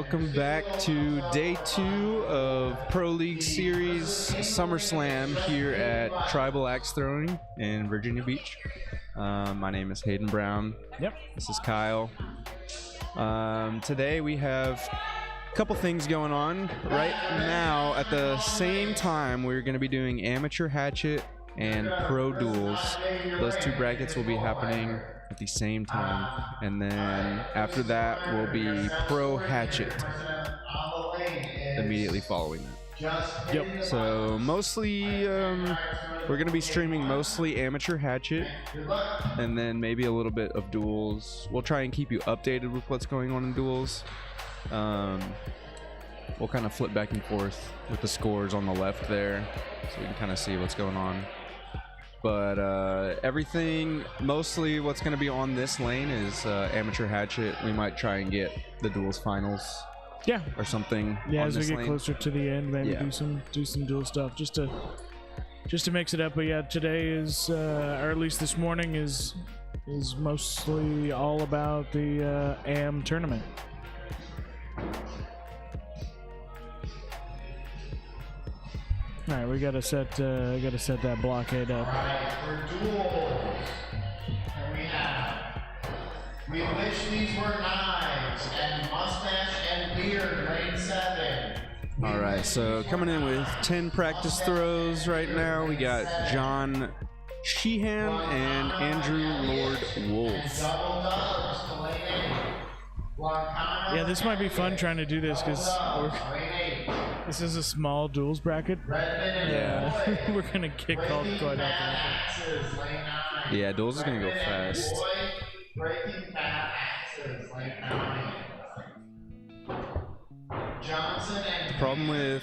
welcome back to day 2 of Pro League Series SummerSlam here at Tribal Axe Throwing in Virginia Beach. My name is Hayden Brown. Yep. This is Kyle. Today we have a couple things going on. Right now, at the same time, we're going to be doing Amateur Hatchet and Pro Duels. Those two brackets will be happening at the same time, and then after that will be Pro Hatchet immediately following that. Yep. So mostly we're going to be streaming mostly Amateur Hatchet and then maybe a little bit of duels. We'll try and keep you updated with what's going on in duels. We'll kind of flip back and forth with the scores on the left there so we can kind of see what's going on. But everything, mostly what's going to be on this lane is Amateur Hatchet. We might try and get the duels finals, or something. Yeah, on as we this get lane. closer to the end, maybe Yeah. do some dual stuff just to mix it up. But yeah, today is, or at least this morning is mostly all about the AM tournament. All right, we gotta set that blockade up. All right, for duels, we wish these were knives and mustache and beard, lane 7. All right, so coming in with 10 practice throws right now, we got John Sheehan and Andrew Lord Wolf. Double dubs to lane 8. Yeah, this might be fun trying to do this because this is a small duels bracket. Yeah. We're gonna get called quite often. Axes, lane 9. Yeah, duels is gonna go fast. Boy, breaking path axes, lane 9. Johnson and Problem with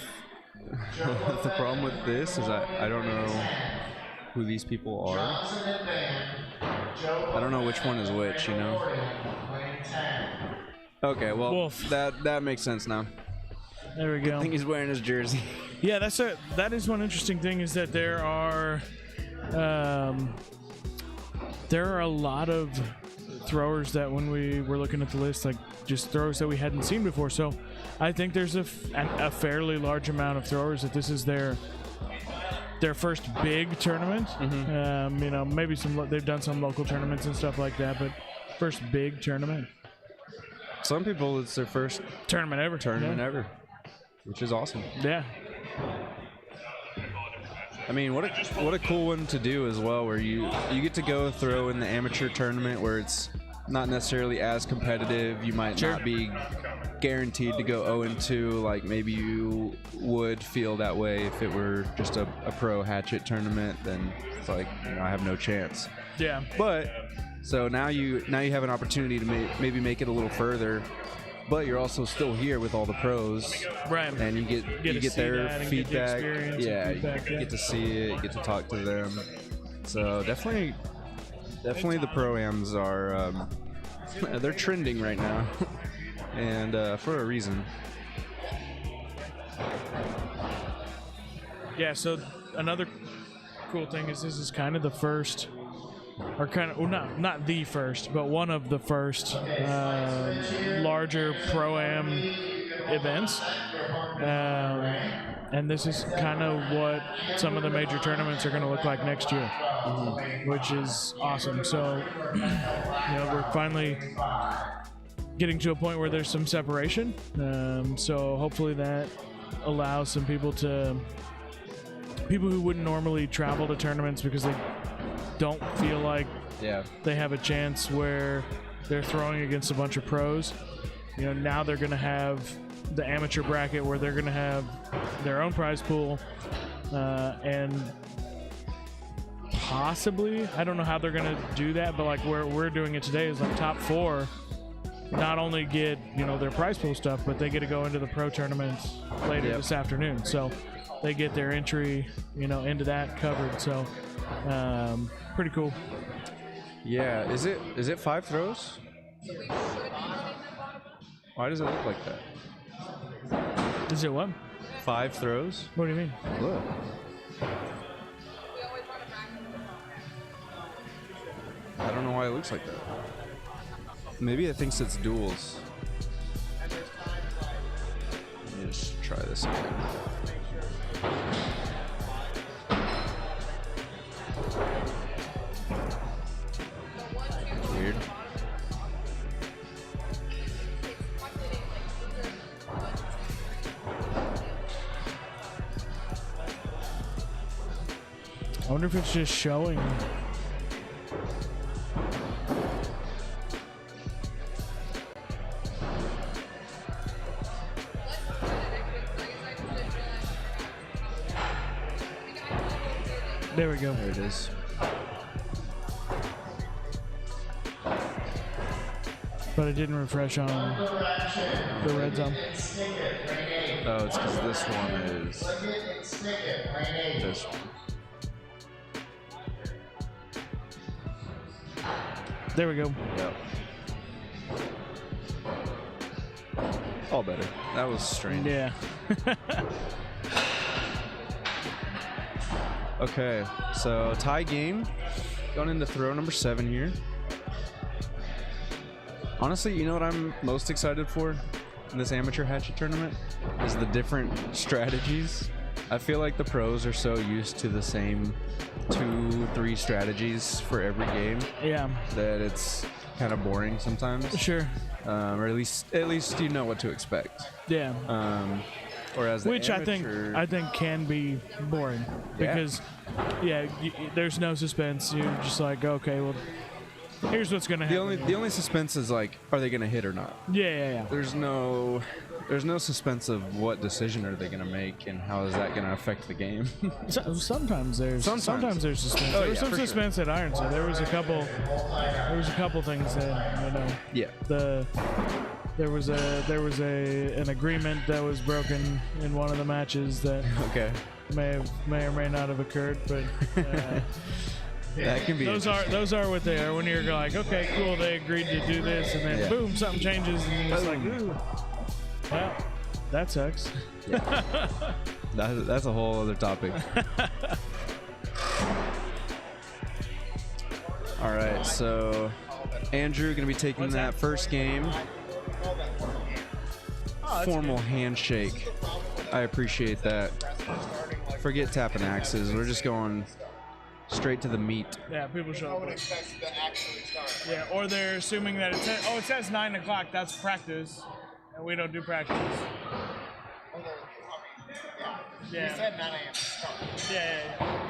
the problem with this is I don't know who these people are. Johnson and Van. I don't know which one is which, you know. Lane 10. Okay, well Wolf. that makes sense now. There we go. I think he's wearing his jersey. Yeah, that is one interesting thing is that there are a lot of throwers that when we were looking at the list, like just throwers that we hadn't seen before. So I think there's a fairly large amount of throwers that this is their first big tournament. Mm-hmm. You know, maybe they've done some local tournaments and stuff like that, but first big tournament. Some people, it's their first Tournament ever. ever, which is awesome. Yeah. I mean, what a cool one to do as well, where you get to go throw in the amateur tournament where it's not necessarily as competitive. You might not be guaranteed to go 0-2 like maybe you would feel that way if it were just a pro hatchet tournament. Then it's like, you know, I have no chance. Yeah. But so now you have an opportunity to maybe make it a little further, but you're also still here with all the pros, Right. and you get their feedback. Yeah, you yeah. get to see it, you get to talk to them. So definitely the pro-ams are they're trending right now, and for a reason. Yeah, so another cool thing is this is kind of the first, or kind of, well, not the first, but one of the first larger pro-am events. And this is kind of what some of the major tournaments are going to look like next year, which is awesome. So, you know, we're finally getting to a point where there's some separation. So hopefully that allows some people who wouldn't normally travel to tournaments because they don't feel like they have a chance where they're throwing against a bunch of pros. You know, now they're going to have the amateur bracket where they're going to have their own prize pool, and possibly, I don't know how they're going to do that, but like where we're doing it today is like top 4 not only get, you know, their prize pool stuff, but they get to go into the pro tournaments later this afternoon. So they get their entry, you know, into that covered. So pretty cool. Yeah, is it 5 throws? Why does it look like that? Is it what? 5 throws? What do you mean? Look. I don't know why it looks like that. Maybe it thinks it's duels. try this again. Weird. I wonder if it's just showing. There we go. There it is. But it didn't refresh on the red zone. Oh, it's because this one is this one. There we go. Yep. All better. That was strange. Yeah. Okay, so tie game. Going into throw number 7 here. Honestly, you know what I'm most excited for in this amateur hatchet tournament? Is the different strategies. I feel like the pros are so used to the same 2-3 strategies for every game Yeah. that it's kind of boring sometimes. Sure. Or at least you know what to expect. Yeah. Whereas the Which amateur, I think can be boring because there's no suspense. You're just like, okay, well, here's what's gonna happen. the only suspense is like, are they gonna hit or not? Yeah. There's no suspense of what decision are they gonna make and how is that gonna affect the game. Sometimes there's suspense. Oh, There was yeah, some for sure. suspense at Iron, so there was a couple things that Yeah. there was an agreement that was broken in one of the matches that Okay. may or may not have occurred, but That can be those are what they are. When you're like, okay, cool, they agreed to do this, and then Yeah. boom, something changes, and it's like, Boom. ooh, well, that sucks. That's a whole other topic. All right, so Andrew gonna be taking that first game. Formal handshake. I appreciate that. Forget tapping axes. We're just going straight to the meat. Yeah, people show up. expect it to actually start. Yeah, or they're assuming that it says 9 o'clock. That's practice, and we don't do practice. Yeah. You said 9 a.m. to start. Yeah.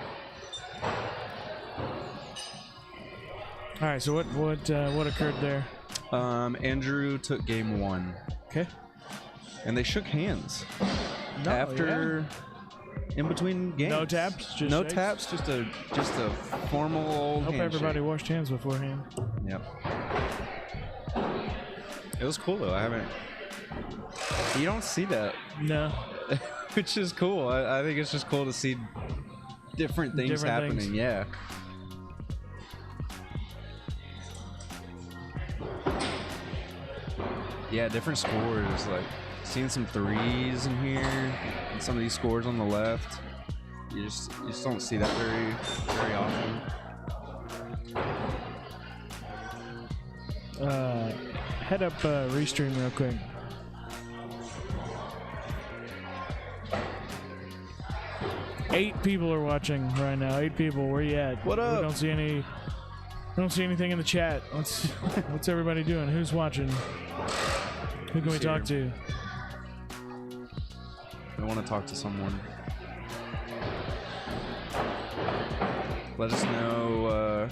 All right. So what occurred there? Andrew took game 1, Okay. and they shook hands No, after in between games. No taps, just no shakes? taps. Just a formal old Hope handshake. everybody washed hands beforehand. Yep. It was cool though. I haven't. You don't see that, No. which is cool. I think it's just cool to see different things happening. things. Yeah. Yeah, different scores. Like seeing some threes in here, and some of these scores on the left. You just don't see that very often. Head up Restream real quick. Eight people are watching right now. 8 people. Where you at? What up? We don't see anything in the chat. What's everybody doing? Who's watching? Who can we talk to? I want to talk to someone. Let us know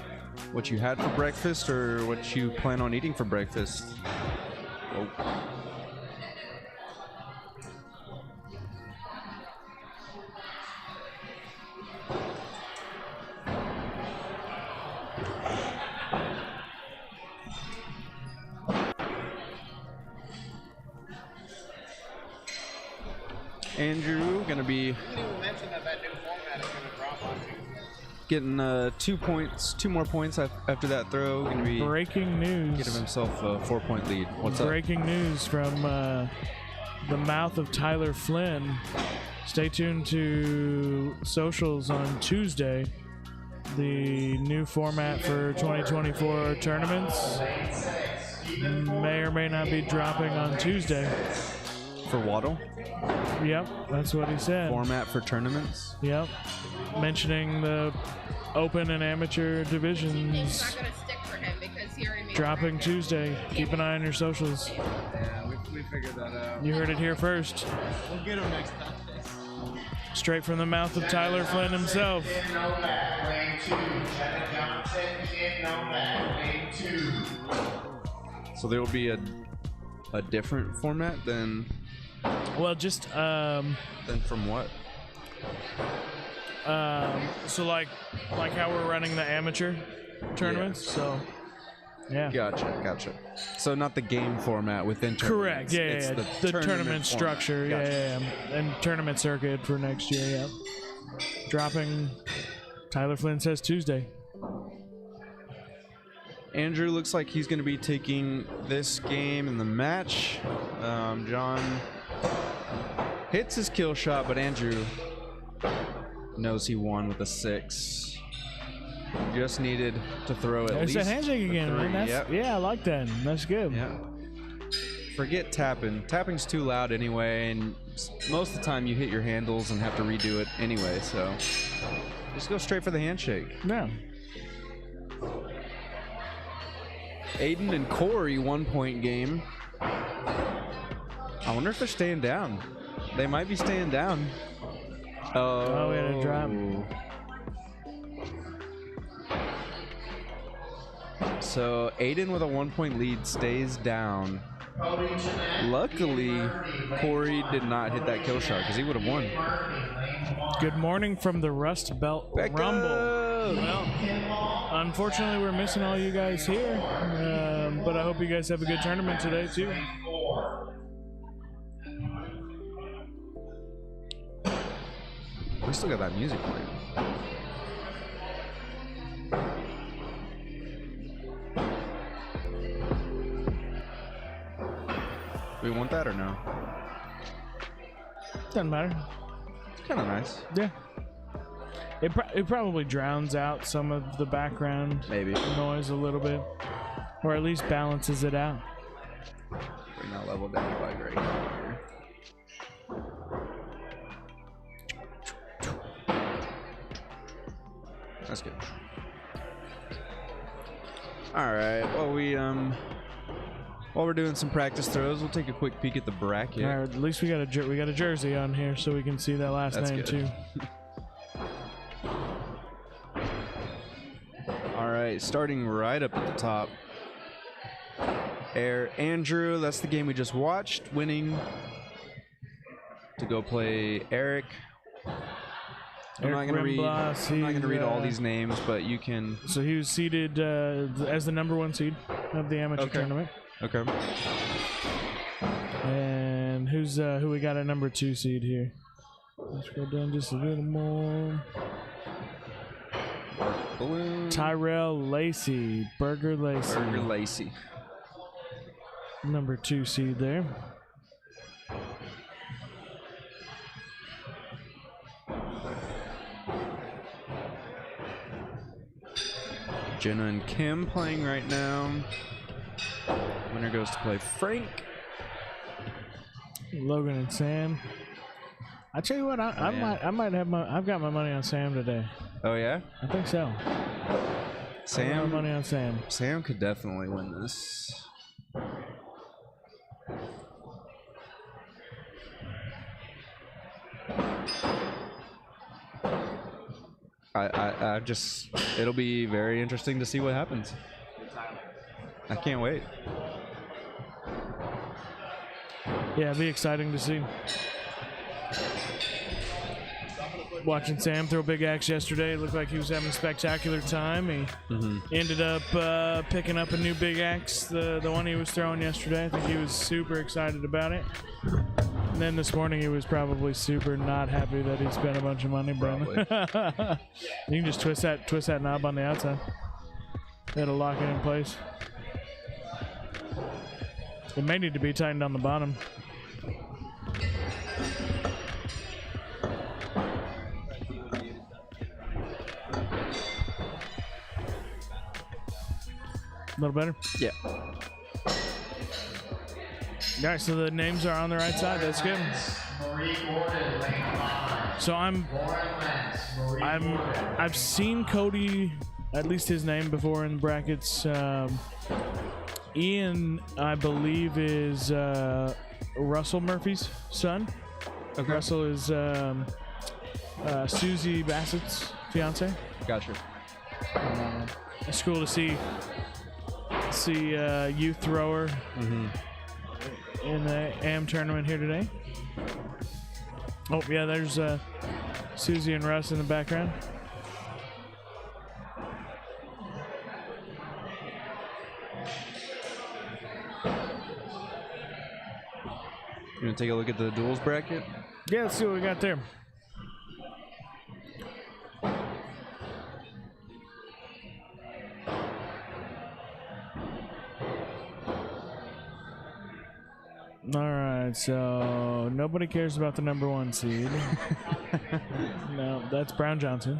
what you had for breakfast or what you plan on eating for breakfast. Oh. Andrew gonna be You didn't even mention that new format is going to drop on Tuesday. getting 2 more points after that throw. Gonna be Breaking news. getting himself a 4-point lead. What's up? Breaking news from the mouth of Tyler Flynn. Stay tuned to socials on Tuesday. The new format for 2024 tournaments may or may not be dropping on Tuesday. for Waddle. Yep, that's what he said. Format for tournaments. Yep. Mentioning the open and amateur divisions Not gonna stick for him because he already made dropping Tuesday. Keep an eye on your socials. Yeah, we figured that out. You heard it here first. We'll get him next time. Straight from the mouth of Tyler Flynn himself. In Novak, lane 2. Jenna Johnson in Novak, lane 2. So there will be a different format than Well, just from what? so like how we're running the amateur tournaments. Yeah. So yeah. Gotcha. So not the game format within Correct. tournaments. Yeah, It's yeah. The tournament format. structure. Gotcha. Yeah. And tournament circuit for next year. Yeah. Dropping. Tyler Flynn says Tuesday. Andrew looks like he's going to be taking this game in the match. John hits his kill shot, but Andrew knows he won with a 6. Just needed to throw at There's least that handshake again, man. 3. That's, Yep. Yeah, I like that. That's good. Yeah. Forget tapping. Tapping's too loud anyway, and most of the time you hit your handles and have to redo it anyway, so just go straight for the handshake. Yeah. Aiden and Corey 1-point game. I wonder if they're staying down. They might be staying down. Oh, we had a drop. So Aiden with a 1-point lead stays down. Luckily, Corey did not hit that kill shot because he would have won. Good morning from the Rust Belt Rumble. Well, unfortunately, we're missing all you guys here, but I hope you guys have a good tournament today, too. We still got that music playing. We want that or no? Doesn't matter. It's kind of nice. Yeah. It probably drowns out some of the background Maybe. noise a little bit, or at least balances it out. Bring that level down by right here. That's good. All right. While we're doing some practice throws, we'll take a quick peek at the bracket. All right, at least we got a jersey on here so we can see that last That's name good. too. All right, starting right up at the top. Andrew, that's the game we just watched, winning to go play Eric. I'm not gonna read all these names, but you can. So he was seeded as the #1 seed of the amateur tournament. Okay. And who we got at #2 seed here? Let's go down just a little more. Balloon. Tyrell Lacey, Burger Lacey, Burger Lacey. #2 seed there. Jenna and Kim playing right now. Winner goes to play Frank. Logan and Sam. I tell you what, I might have I've got my money on Sam today. Oh yeah? I think so. I got my money on Sam. Sam could definitely win this. I just, it'll be very interesting to see what happens. I can't wait. Yeah, it'd be exciting to see. Watching Sam throw big axe yesterday, it looked like he was having a spectacular time. He ended up picking up a new big axe, the one he was throwing yesterday. I think he was super excited about it. And then this morning he was probably super not happy that he spent a bunch of money. But you can just twist that knob on the outside. It'll lock it in place. It may need to be tightened on the bottom. A little better? Yeah. All right, so the names are on the right side. That's good. Marie Gordon, lane 5. So Lauren Lentz, Marie Gordon. I've seen Cody, at least his name before in brackets. Ian, I believe, is Russell Murphy's son. Okay. Russell is Susie Bassett's fiance. Gotcha. It's cool to see a youth thrower in the AM tournament here today. Oh yeah, there's Susie and Russ in the background. You gonna take a look at the duels bracket? Yeah, let's see what we got there. All right, so nobody cares about the number 1 seed. No, that's Brown Johnson.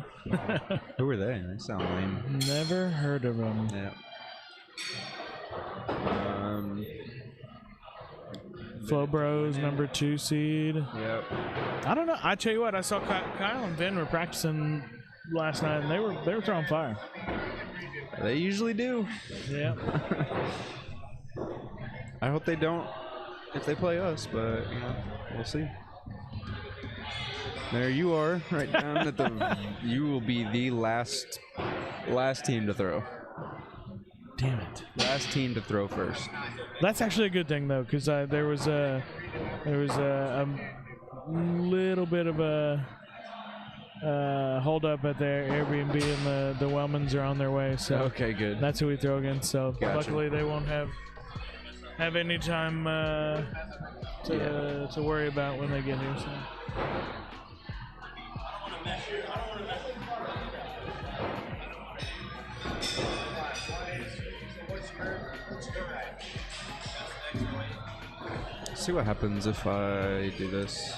Who are they? They sound lame. Never heard of them. Yeah. Flo Bros, number 2 seed. Yep. I don't know. I tell you what, I saw Kyle and Vin were practicing last night, and they were throwing fire. They usually do. Yeah. I hope they don't if they play us, but you know, we'll see. There you are, right down at the. You will be the last team to throw. Damn it. Last team to throw first. That's actually a good thing though, because there was a little bit of a hold up at their Airbnb, and the Wellmans are on their way. So Okay, good. that's who we throw against. So Gotcha. luckily they won't have any time to worry about when they get here. So. See what happens if I do this.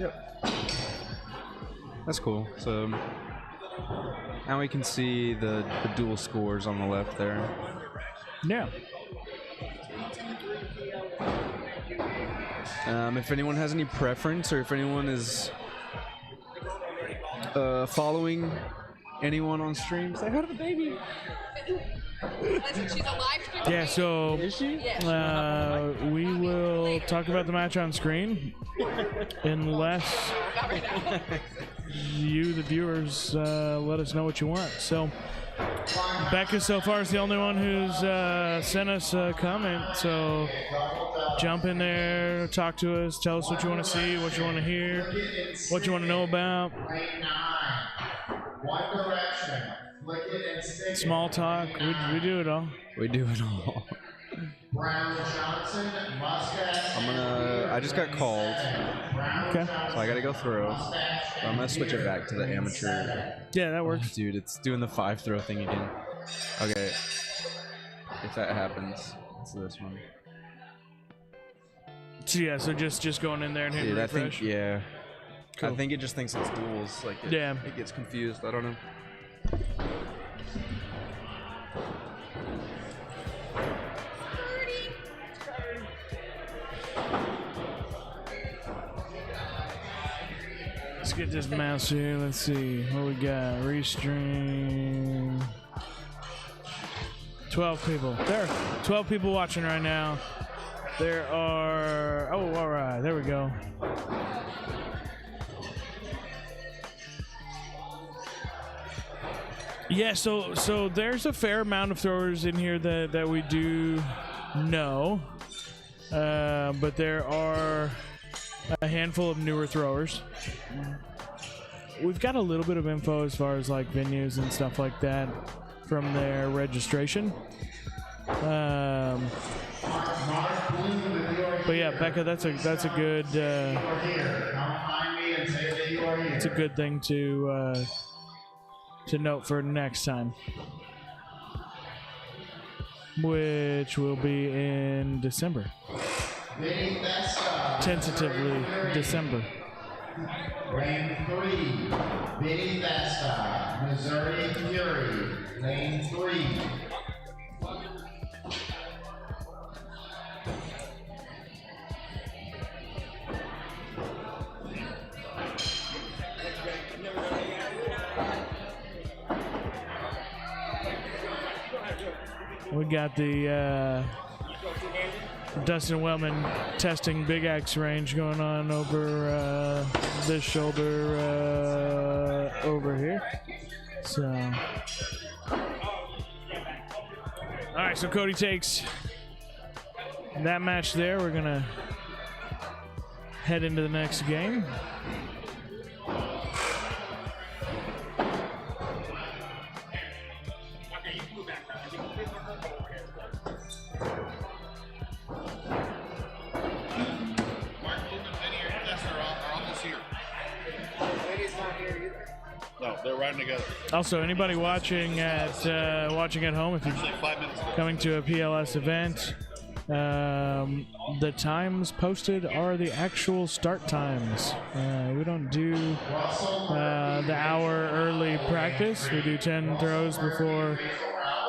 Yep. That's cool. So now we can see the dual scores on the left there. Yeah. If anyone has any preference, or if anyone is following anyone on stream, say hi to the baby. She's a live stream. Yeah, so Is she? we will talk about the match on screen unless you, the viewers, let us know what you want. So Becca so far is the only one who's sent us a comment, so jump in there, talk to us, tell us what you want to see, what you want to hear, what you want to know about. One Direction. Flick it and stick it. Small talk, we do it all. We do it all. Brown Johnson, mustache. I just got called, Okay. so I gotta go throw. So I'm gonna switch it back to the amateur. Yeah, that works. Dude, it's doing the 5 throw thing again. Okay. If that happens, it's this one. So yeah, so just going in there and hitting Dude, I refresh. think, yeah. Cool. I think it just thinks it's duels. Like, it gets confused. I don't know. Let's get this mouse here. Let's see what we got. Restream. 12 people. There are 12 people watching right now. There are. Oh, all right. There we go. Yeah, so there's a fair amount of throwers in here that we do know, but there are a handful of newer throwers. We've got a little bit of info as far as like venues and stuff like that from their registration. But yeah, Becca, that's a good it's a good thing to note for next time, which will be in December. Tentatively December. Lane 3, Vinny Vesta, Missouri Fury. Lane 3. We got the Dustin Wellman testing Big Axe range going on over this shoulder over here. So, all right, so Cody takes that match there. We're gonna head into the next game. No, they're riding together. Also, anybody watching at home, if you're coming to a PLS event, the times posted are the actual start times. We don't do the hour early practice. We do 10 throws before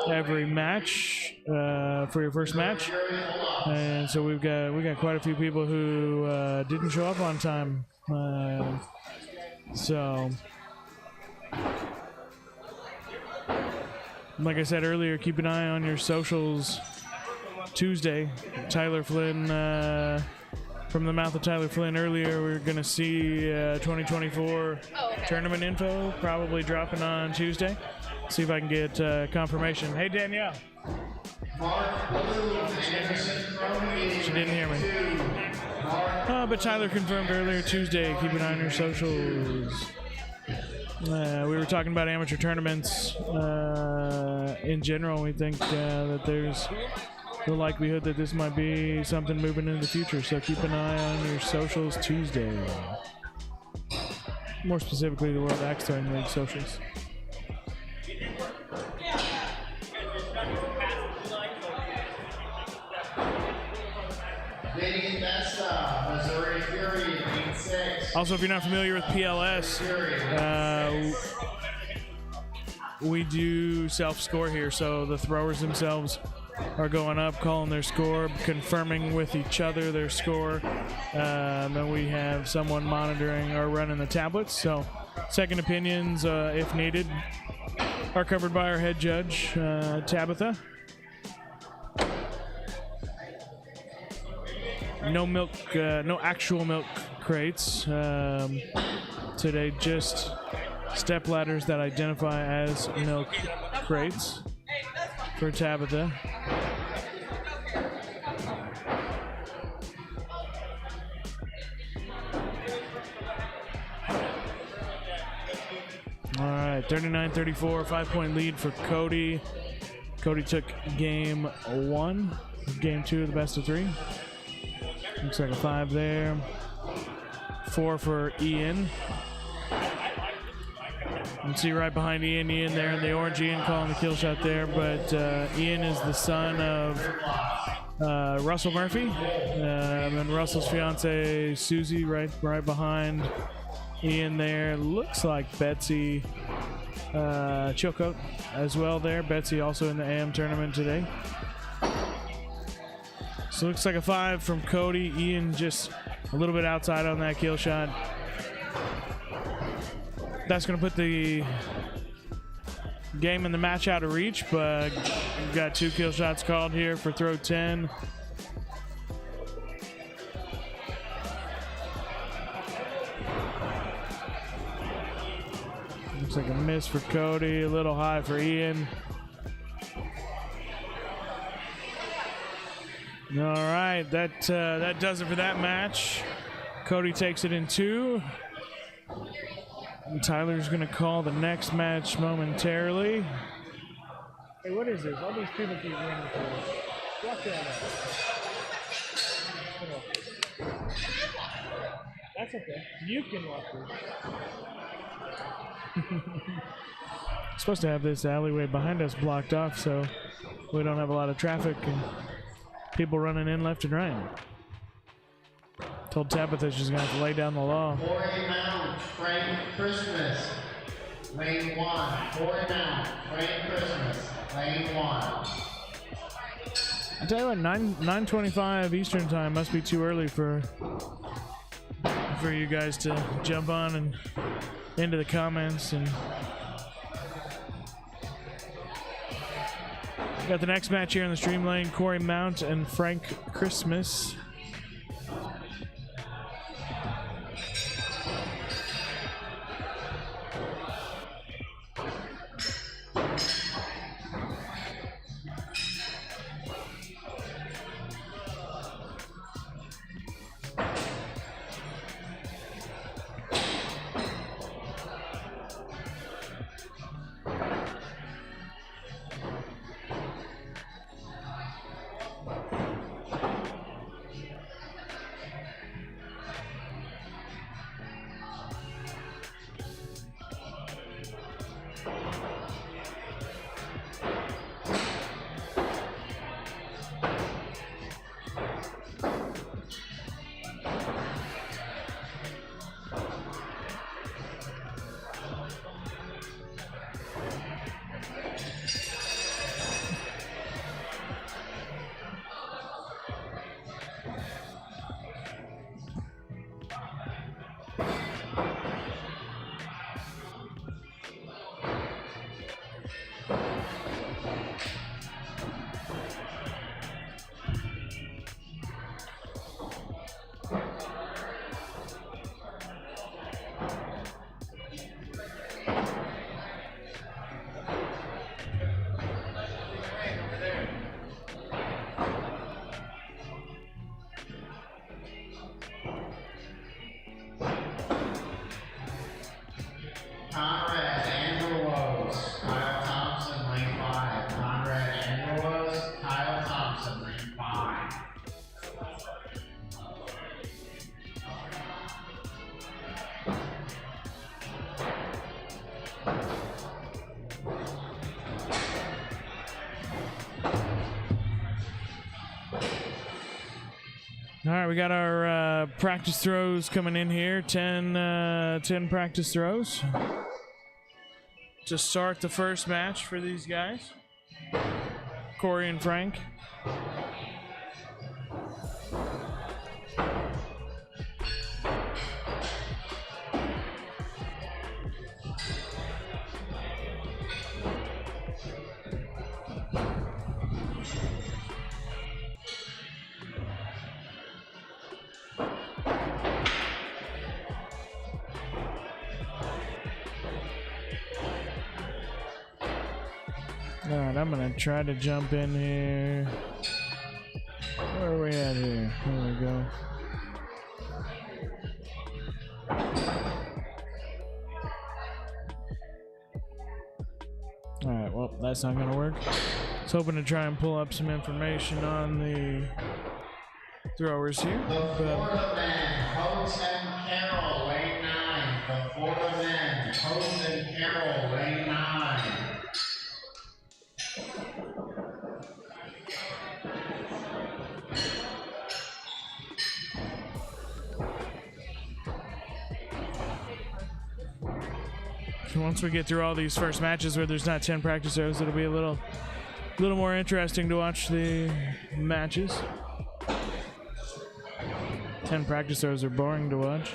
every match for your first match, and so we got quite a few people who didn't show up on time. So, like I said earlier, keep an eye on your socials. Tuesday, Tyler Flynn, from the mouth of Tyler Flynn earlier, we're going to see 2024 tournament info probably dropping on Tuesday. See if I can get confirmation. Hey, Danielle. She didn't hear me. But Tyler confirmed earlier Tuesday. Keep an eye on your socials. We were talking about amateur tournaments in general. We think that there's the likelihood that this might be something moving into the future. So keep an eye on your socials Tuesday. More specifically, the World Axe Throwing League socials. Missouri Fury, Lane 6. Also, if you're not familiar with PLS, we do self-score here, so the throwers themselves are going up, calling their score, confirming with each other their score, and we have someone monitoring or running the tablets. So second opinions, if needed, are covered by our head judge, Tabitha. No milk, no actual milk crates today, just step ladders that identify as milk crates for Tabitha. All right, 39-34, 5-point lead for Cody. Cody took game 1, game 2 of the best of 3. Looks like a 5 there. 4 for Ian. You can see right behind Ian there in the orange. Ian calling the kill shot there, but Ian is the son of Russell Murphy, and Russell's fiance Susie right behind Ian there. Looks like Betsy Chilcote as well there. Betsy also in the AM tournament today. So looks like a 5 from Cody. Ian just a little bit outside on that kill shot. That's going to put the game and the match out of reach, but we've got 2 kill shots called here for throw 10. Looks like a miss for Cody, a little high for Ian. All right, that does it for that match. Cody takes it in 2. And Tyler's going to call the next match momentarily. Hey, what is this? All these people keep running for us. Walk that out. That's okay. You can walk through. Supposed to have this alleyway behind us blocked off so we don't have a lot of traffic and people running in left and right. Told Tabitha she's gonna have to lay down the law. Corey Mount, Frank Christmas, lane 1. Corey Mount, Frank Christmas, lane 1. I tell you what, 9:25 Eastern time must be too early for you guys to jump on and into the comments. And got the next match here in the stream lane: Corey Mount and Frank Christmas. Conrad Angelos, Kyle Thompson, lane 5. Conrad Angelos, Kyle Thompson, lane 5. All right, we got our practice throws coming in here. 10 practice throws to start the first match for these guys, Corey and Frank. All right, I'm gonna try to jump in here. Where are we at here? There we go. All right, well, that's not gonna work. I was hoping to try and pull up some information on the throwers here. The Florida men, Hose and Carroll, lane 9. The Florida men, Hose and Carroll, lane 9. Once we get through all these first matches where there's not 10 practice throws, it'll be a little more interesting to watch the matches. 10 practice throws are boring to watch.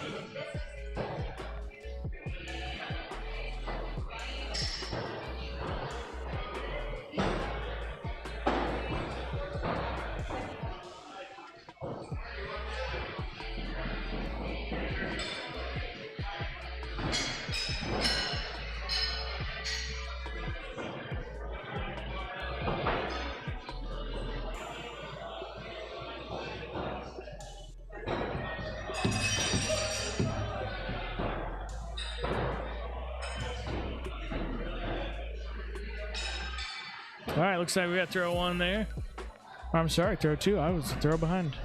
All right, looks like we got throw 1 there. I'm sorry, throw 2. I was throw behind.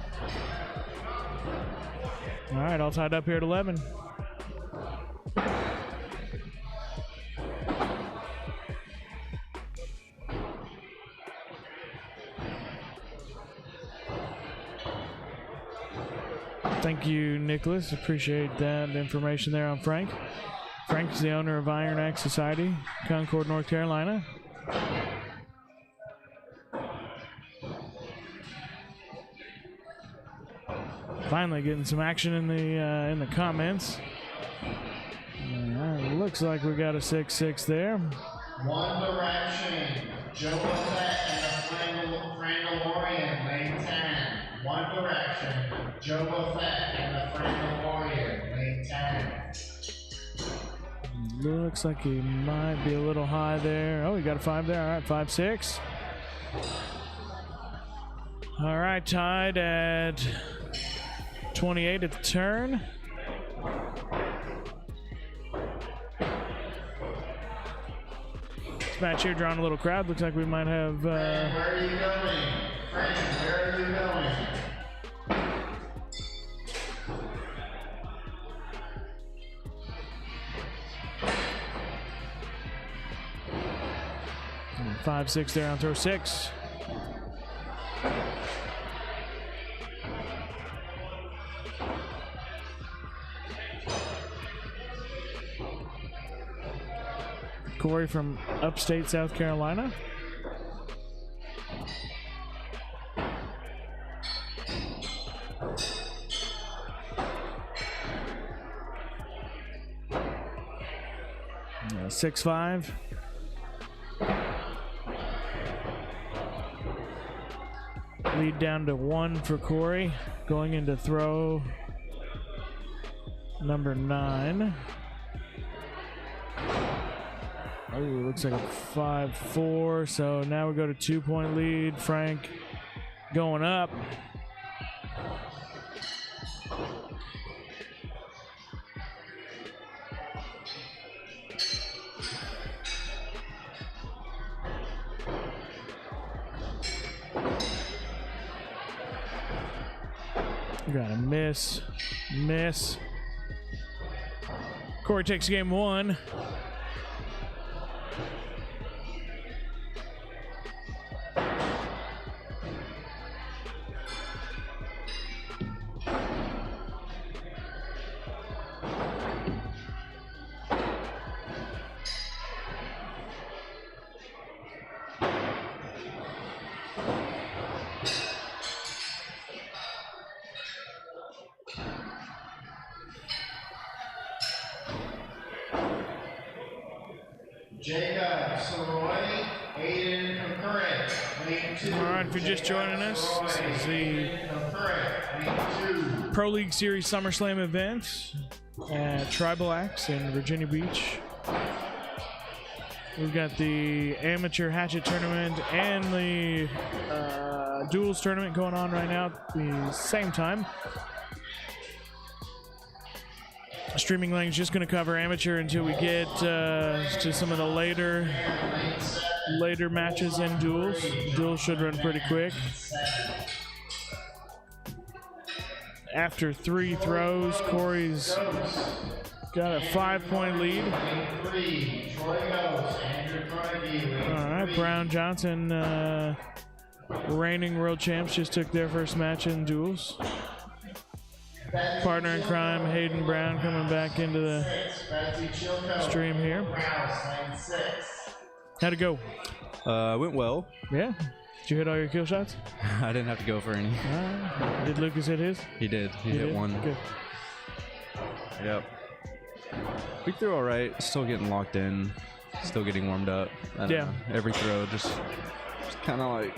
All right, all tied up here at 11. Thank you, Nicholas. Appreciate that information there on Frank. Frank's the owner of Iron Axe Society, Concord, North Carolina. Finally getting some action in the comments. Looks like we got a 6-6 there. One Direction, Joe Buffett and the Frandalorian, lane 10. One Direction, Joe Buffett and the Frandalorian, lane 10. Looks like he might be a little high there. Oh, he got a 5 there. All right, 5-6. All right, tied at 28 at the turn. This match here drawing a little crowd. Looks like we might have. Where are you going? Frank, where are you going? 5-6 there on throw 6. Corey from upstate South Carolina. Yeah, 6-5. Lead down to 1 for Corey. Going into throw number 9. Oh, looks like a 5-4. So now we go to 2-point lead. Frank going up. Got a miss. Miss. Corey takes game 1. Jacob Soroy, Aiden Concurrent, lane 2. All right, if you're just joining us, this is the Pro League Series SummerSlam event at Tribal Axe in Virginia Beach. We've got the amateur Hatchet tournament and the duels tournament going on right now at the same time. Streaming Lane's just going to cover amateur until we get to some of the later matches and duels. Duels should run pretty quick. After 3 throws, Corey's got a 5-point lead. All right, Brown Johnson, reigning world champs, just took their first match in duels. Partner in crime, Hayden Brown, coming back into the stream here. How'd it go? Went well. Yeah? Did you hit all your kill shots? I didn't have to go for any. Did Lucas hit his? He did. He hit did? 1. Good. Yep. We threw all right. Still getting locked in. Still getting warmed up. I don't know. Every throw just kind of like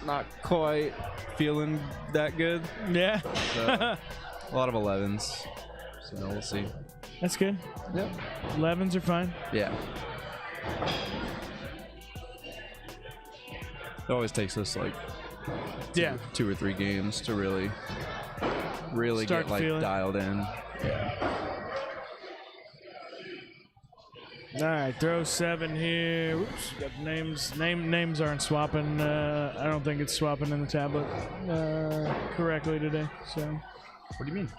not quite feeling that good. Yeah. So, a lot of 11s. So we'll see. That's good. Yep. 11s are fine. Yeah. It always takes us like two or 3 games to really Start get like dialed in. Yeah. All right, throw 7 here. Oops, got names. Names aren't swapping. I don't think it's swapping in the tablet correctly today. So. What do you mean?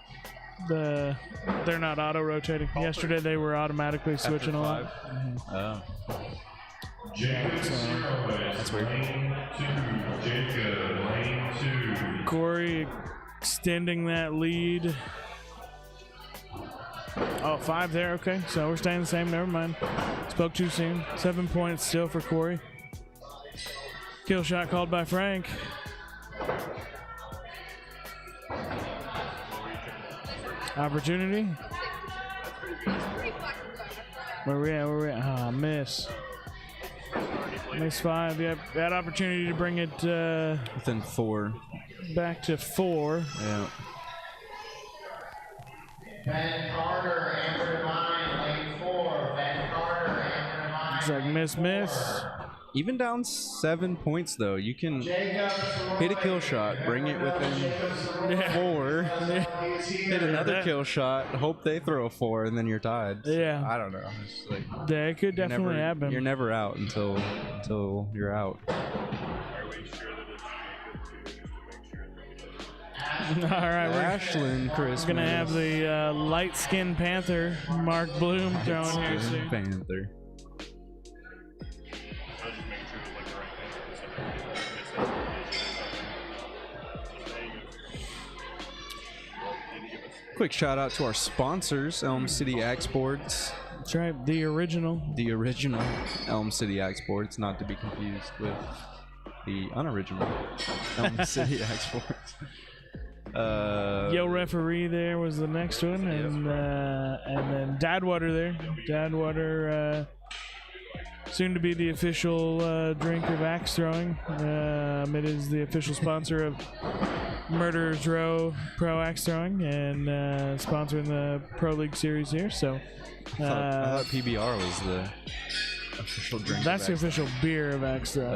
They're not auto rotating. Yesterday they were automatically switching a lot. Oh. That's weird. Corey extending that lead. Oh, 5 there. Okay, so we're staying the same. Never mind. Spoke too soon. 7 points still for Corey. Kill shot called by Frank. Opportunity. Where we at? Where we at? Ah, miss. Miss 5. Yep, that opportunity to bring it within 4. Back to 4. Yeah. Ben Carter, Amber Divine, lane 4. Ben Carter, Amber Divine. It's like miss. Even down 7 points, though, you can hit a kill shot, bring it within 4, hit another kill shot, hope they throw a 4, and then you're tied. So, Yeah. I don't know. It's like Yeah, it could definitely happen. You're never out until you're out. All right, we're Ashland Christmas. gonna have the light-skinned Panther, Mark Bloom, throwing here soon. Panther. Quick shout out to our sponsors, Elm City Exports. That's right, the original. The original Elm City Exports, not to be confused with the unoriginal Elm City Exports. Yo Referee there was the next one, and then Dadwater there. Dadwater, soon to be the official drink of axe throwing. It is the official sponsor of Murderers Row Pro Axe Throwing and sponsoring the Pro League Series here. So I thought PBR was the official drink. That's the official beer of axe throwing.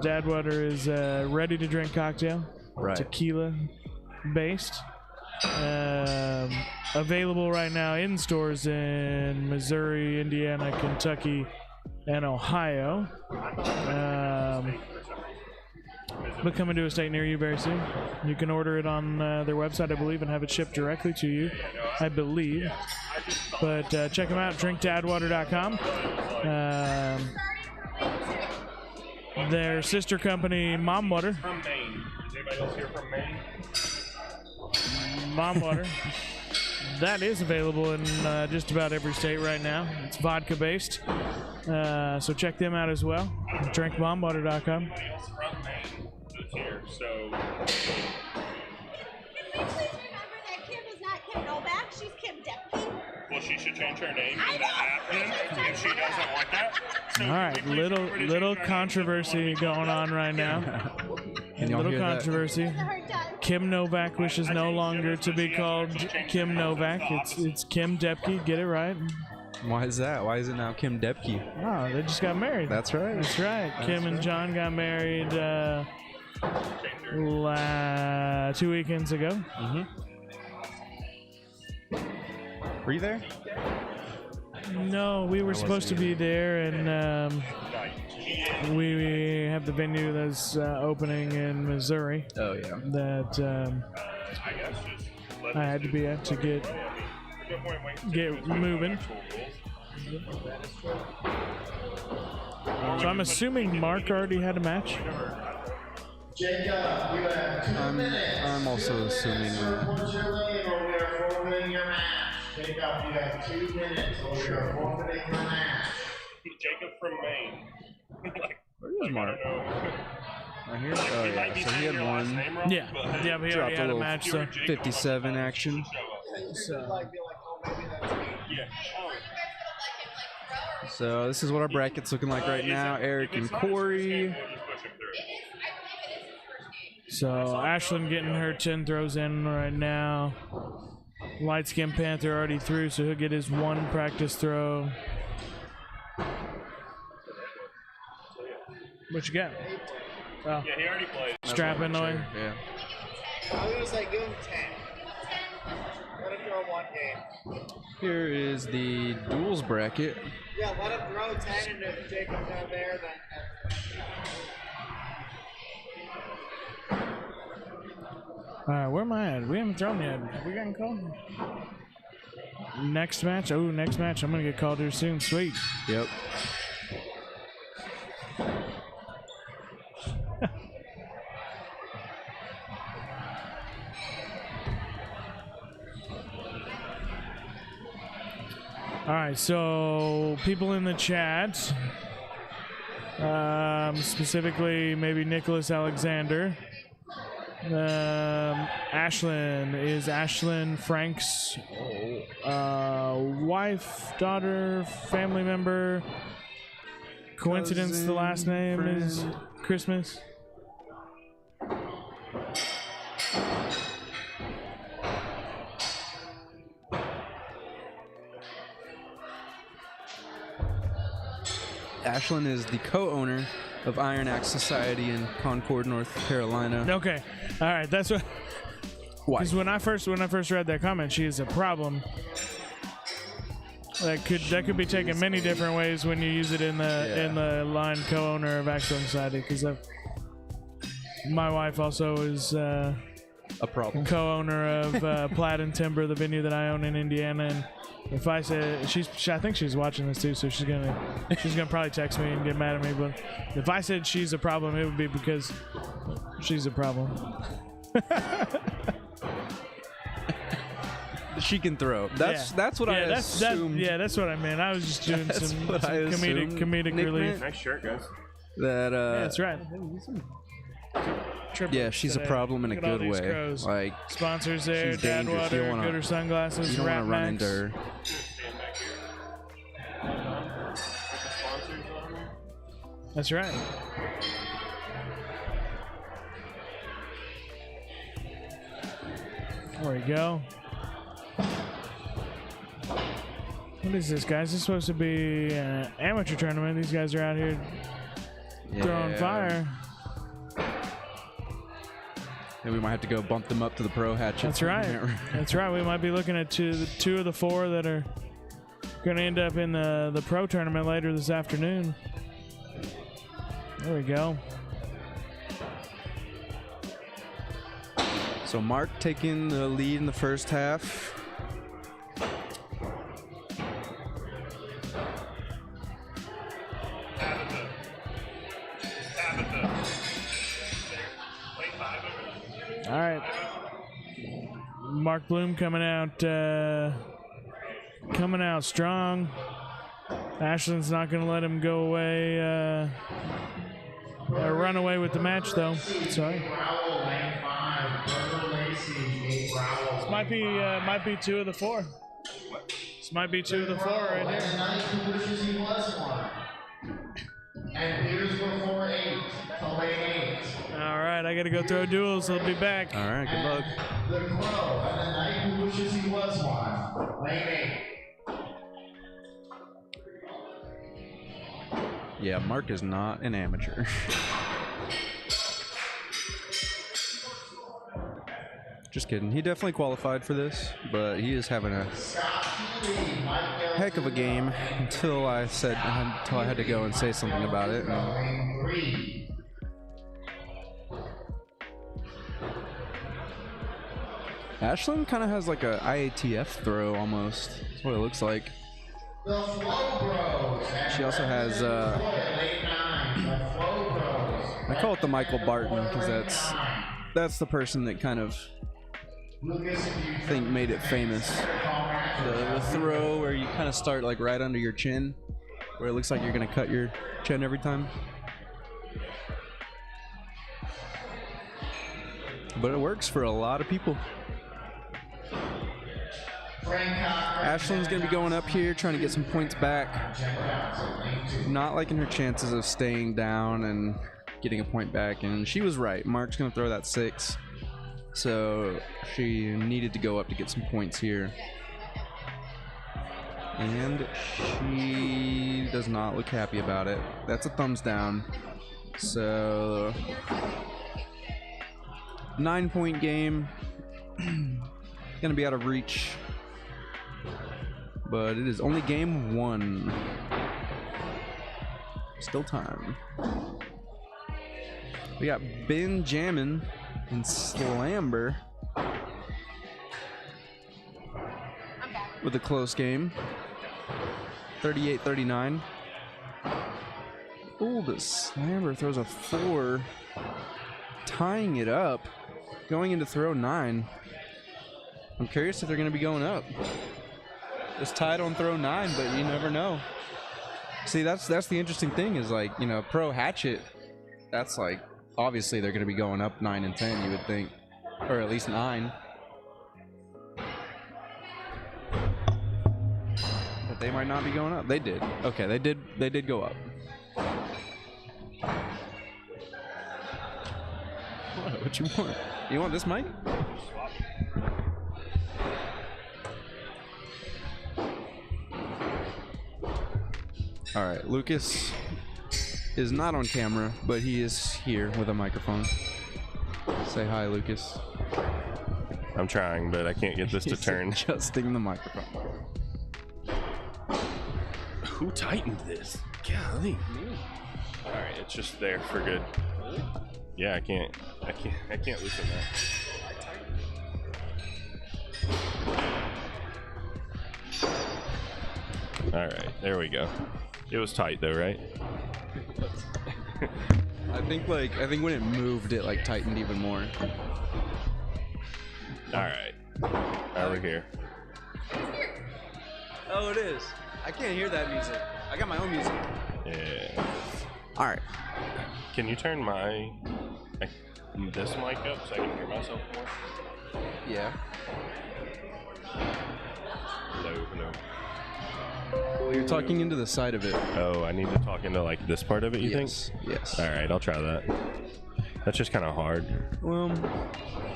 Dadwater is ready to drink cocktail. Right. Tequila based. Available right now in stores in Missouri, Indiana, Kentucky, and Ohio. But coming to a state near you very soon. You can order it on their website, I believe, and have it shipped directly to you, I believe. But check them out, drinkdadwater.com. Their sister company, Mom Water. From Maine. Is anybody else here from Maine? Mom Water. That is available in just about every state right now. It's vodka based. So check them out as well. Drinkmomwater.com. Anybody else from Maine that's here? So Can you please remember that Kim is not Kim Novak, she's Kim Depke. well, she should change her name I to know. that acronym if she doesn't want that. So All right, can we please remember to change little our name to controversy one going on right now. Can y'all Little hear that? controversy. Her done. Kim Novak wishes no longer to be called Kim Novak. It's Kim Depke. Get it right. Why is that? Why is it now Kim Depke? Oh, they just got married. That's right. That's right. Kim and John got married 2 weekends ago. Mm-hmm. Were you there? No, we were supposed to be there, and we have the venue that's opening in Missouri Oh yeah. that I guess just let I had to be at to get moving. So I'm assuming Mark already had a match. Jacob, you have 2 minutes. I'm also assuming What's your lane or we are forfeiting your match? Jacob, you have 2 minutes or we are forfeiting your match. Jacob from Maine. where is Mark? I don't know. Right here. Oh yeah. So he had one. Yeah, but he Dropped already a had a little match. So 57 action. So this is what our bracket's looking like right now. Eric and Corey. So Ashland getting her 10 throws in right now. Light Skin Panther already through, so he'll get his 1 practice throw. What you got? Oh, Yeah, he already played. strap in the way. Yeah. I was gonna say give him 10. Let him throw 1 game. Here is the duels bracket. Yeah, let him throw 10 and if Jacob's not there, then. All right, where am I at? We haven't thrown yet. Have we gotten called? Next match? Oh, next match. I'm going to get called here soon. Sweet. Yep. All right, so people in the chat, specifically maybe Nicholas Alexander. Ashlyn, is Ashlyn Frank's wife, daughter, family member? Coincidence Cousin, the last name is friend. Christmas? Ashlyn is the co-owner of Iron Axe Society in Concord, North Carolina. Okay, all right, that's what. Why? Because when I first read that comment, she is a problem. That could be taken many different ways when you use it in the line co-owner of Axe Society. Because my wife also is A problem. co-owner of Plaid and Timber, the venue that I own in Indiana. And if I say I think she's watching this too, so she's gonna probably text me and get mad at me. But if I said she's a problem, it would be because she's a problem. She can throw. That's what I assumed. That's what I meant. I was just doing That's some what I assumed comedic Nick relief. meant. Nice shirt, guys. That Yeah, that's right. yeah, she's a problem in a Look at all good these way. crows. Like Sponsors there, she's dangerous. You Dadwater, don't wanna- Gooder Sunglasses, you don't want Rap to run Max. into her. That's right. There we go. What is this, guys? This is supposed to be an amateur tournament. These guys are out here throwing Yeah. fire. And we might have to go bump them up to the pro hatchet. That's right. That's right. We might be looking at two of the four that are going to end up in the pro tournament later this afternoon. There we go. So Mark taking the lead in the first half. All right. Mark Bloom coming out strong. Ashlyn's not going to let him go away or run away with the match, though. Sorry. This might be two of the four. This might be two of the four right here. And here's before 8 to lane 8. All right, I got to go throw duels. I'll be back. All right, good luck. The Crow and the Knight who wishes he was one. Lane 8. Yeah, Mark is not an amateur. Just kidding. He definitely qualified for this, but he is having a heck of a game until I had to go and say something about it. Lane 3. Ashlyn kind of has like a IATF throw almost. That's what it looks like. The Flow Bros. She also has, Lane 9. The Flow Bros. I call it the Michael Barton because that's the person that kind of I think made it famous. The throw where you kind of start like right under your chin, where it looks like you're gonna cut your chin every time. But it works for a lot of people. Ashlyn's gonna be going up here trying to get some points back. Not liking her chances of staying down and getting a point back, and she was right. Mark's gonna throw that 6. So she needed to go up to get some points here. And she does not look happy about it. That's a thumbs down. So 9-point game. Gonna be out of reach. But it is only game 1. Still time. We got Benjamin and Slamber with a close game. 38-39. Oh, but Slamber throws a 4. Tying it up. Going into throw 9. I'm curious if they're going to be going up. It's tied on throw 9, but you never know. See, that's the interesting thing is like, you know, pro Hatchet, that's like, obviously they're going to be going up 9 and 10, you would think, or at least 9. But they might not be going up. They did. Okay, they did go up. What you want? You want this mic? All right, Lucas is not on camera, but he is here with a microphone. Say hi, Lucas. I'm trying, but I can't get this to He's turn. adjusting the microphone. Who tightened this? Golly. All right, it's just there for good. Yeah, I can't loosen that. All right, there we go. It was tight though, right? I think when it moved, it like tightened even more. All right. Now we're here. Oh, it is. I can't hear that music. I got my own music. Yeah. All right. Can you turn this mic up so I can hear myself more? Yeah. Hello. Well, you're talking into the side of it. Oh, I need to talk into like this part of it, you think? Yes. All right, I'll try that. That's just kind of hard. Well,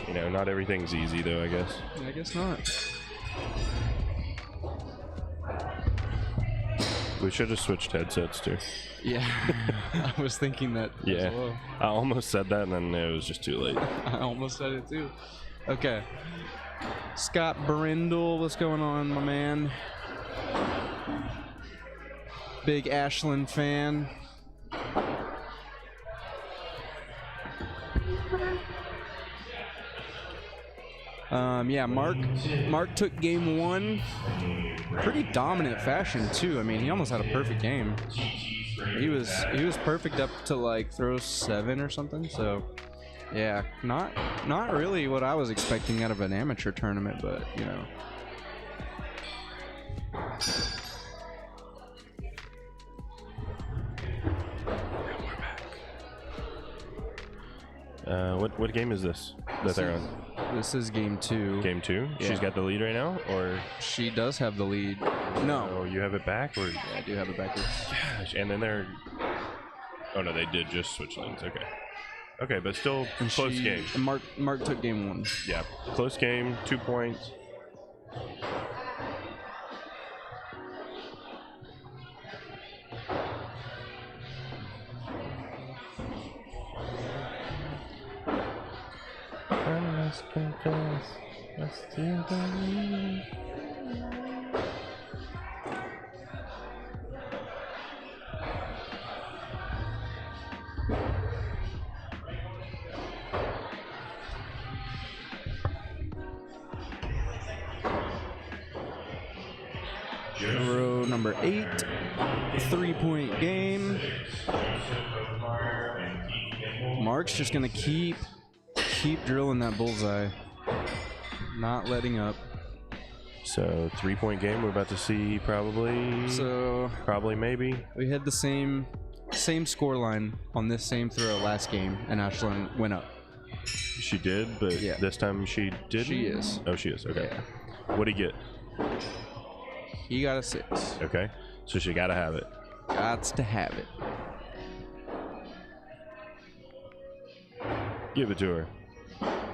You know, not everything's easy though, I guess. I guess not. We should have switched headsets too. Yeah. I was thinking that Yeah. as well. I almost said that and then it was just too late. I almost said it too. Okay. Scott Brindle, what's going on, my man? Big Ashland fan. Yeah, Mark took game 1 pretty dominant fashion too. I mean, he almost had a perfect game. He was perfect up to like throw 7 or something. So yeah, not really what I was expecting out of an amateur tournament, but you know. What game is this that they're on? This is game 2. Game 2? Yeah. She's got the lead right now, or? She does have the lead. No. Oh, you have it back, or? Yeah, I do have it backwards. Gosh, and then they're. Oh no, they did just switch lanes. Okay. Okay, but still And close game. and Mark took game 1. Yeah, close game, 2 points. I must confess, I still believe. Row number 8, 3-point game. Mark's just gonna keep drilling that bullseye, not letting up. So 3-point game we're about to see probably. So Probably maybe. we had the same score line on this same throw last game, and Ashland went up. She did, but Yeah. this time she didn't. She is. Oh, she is. Okay. Yeah. What'd he get? He got a 6. Okay. So she gotta have it. Gots to have it. Give it to her.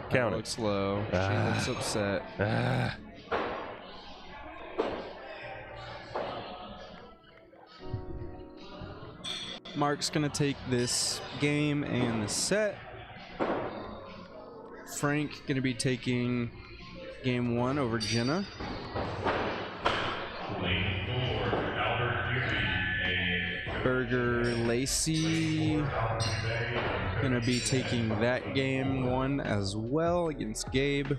Count it. Looks low. She Ah. looks upset. Ah. Mark's gonna take this game and the set. Frank gonna be taking game 1 over Jenna. Burger Lacey gonna be taking that game 1 as well against Gabe.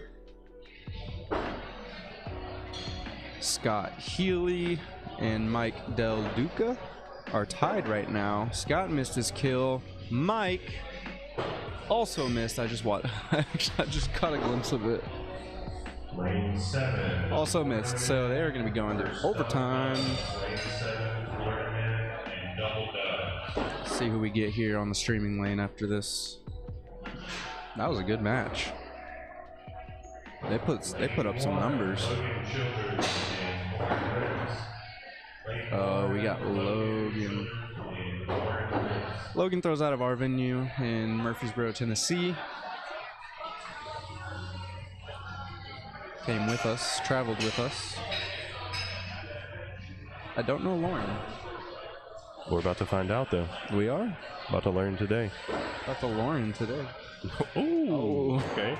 Scott Healy and Mike Del Duca are tied right now. Scott missed his kill. Mike also missed. I just caught a glimpse of it. Lane 7. Also missed, so they are going to be going to overtime. Lane 7, Florida man, and double dub. See who we get here on the streaming lane after this. That was a good match. They put up some numbers. We got Logan. Logan throws out of our venue in Murfreesboro, Tennessee. Came with us, traveled with us. I don't know Lauren. We're about to find out, though. We are About to learn today. about to Lauren today. Ooh, okay.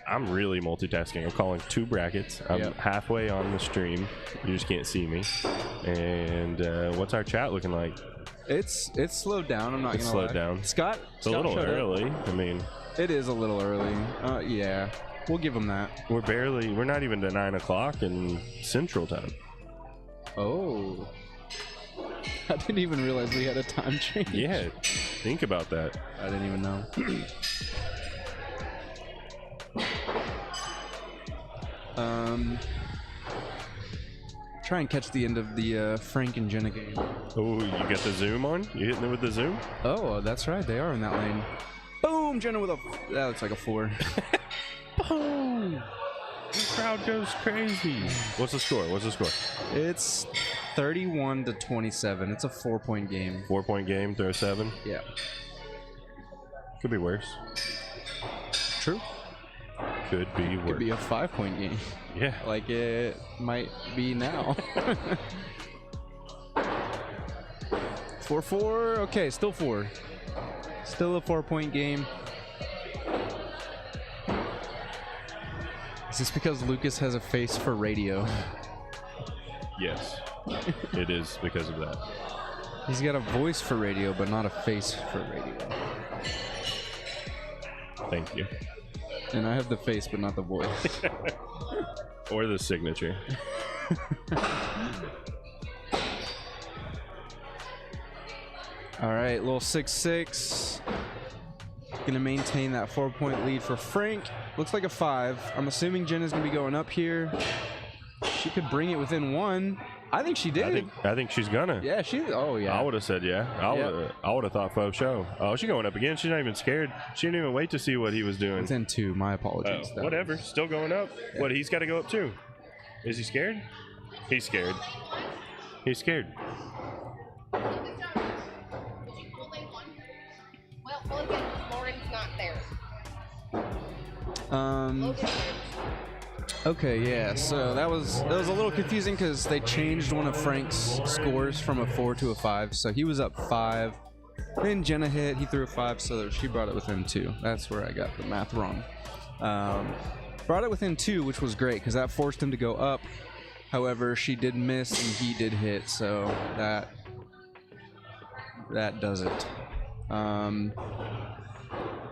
I'm really multitasking. I'm calling 2 brackets. I'm Yep. halfway on the stream. You just can't see me. And what's our chat looking like? It's slowed down. I'm not It's gonna slowed lie. down. Scott, It's a little showed up. early. I mean, It is a little early. Yeah, we'll give him that. we're not even to 9 o'clock in Central Time. Oh, I didn't even realize we had a time change. Yeah, think about that. I didn't even know. Try and catch the end of the Frank and Jenna game. Oh, you got the zoom on? You hitting it with the zoom? Oh, that's right. They are in that lane. Boom! Jenna with a. That looks like a 4. Boom! The crowd goes crazy. What's the score? It's 31-27. It's a 4-point game. 4-point game, throw 7. Yeah. Could be worse. True. Could be worse. Could be a 5-point game. Yeah. Like it might be now. 4-4. Okay, still 4. Still a 4-point game. Is this because Lucas has a face for radio? Yes. It is because of that. He's got a voice for radio, but not a face for radio. Thank you. And I have the face, but not the voice. Or the signature. All right, little 6-6. Gonna maintain that 4-point lead for Frank. Looks like a 5. I'm assuming Jenna's gonna be going up here. She could bring it within 1. I think she did. I think she's gonna. Yeah, she. Oh yeah. I would have said yeah. I would have thought faux show. Oh, she's going up again. She's not even scared. She didn't even wait to see what he was doing. Within 2. My apologies. That Whatever. Still going up. Yeah. What? He's got to go up too. Is he scared? He's scared. He's scared. Well, again, Lauren's not there. Logan's there. Okay, yeah. So that was a little confusing because they changed one of Frank's scores from a 4 to a 5. So he was up 5. Then Jenna hit. He threw a 5, so she brought it within 2. That's where I got the math wrong. Brought it within 2, which was great because that forced him to go up. However, she did miss and he did hit, so that does it.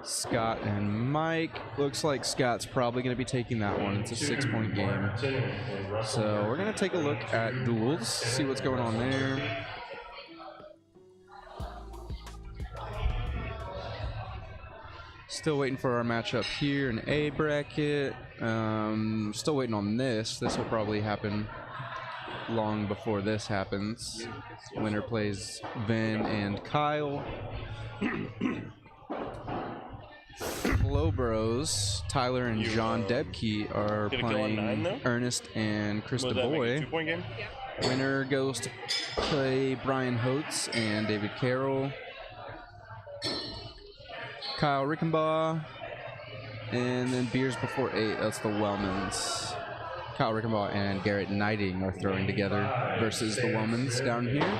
Scott and Mike. Looks like Scott's probably going to be taking that one. It's a 6-point game. So we're going to take a look at duels, see what's going on there. Still waiting for our matchup here in A bracket. Still waiting on this. This will probably happen long before this happens. Winner plays Vin and Kyle. Flow Bros, Tyler and John Debke are Get a kill on playing 9 though? Ernest and Krista Would that make it Boy. 2-point game? Winner goes to play Brian Holtz and David Carroll. Kyle Rickenbaugh. And then Beers Before 8, that's the Wellmans. Kyle Rickenbaugh and Garrett Knighting are throwing together versus the Wellmans down here.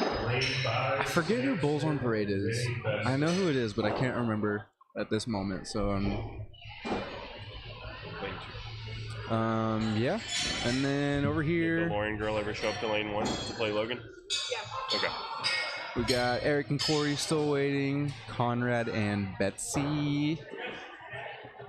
I forget who Bulls on Parade is. I know who it is, but I can't remember at this moment. So yeah. And then over Did the here Lauren girl ever show up to lane 1 to play Logan? Yeah. Okay. we got Eric and Corey still waiting. Conrad and Betsy.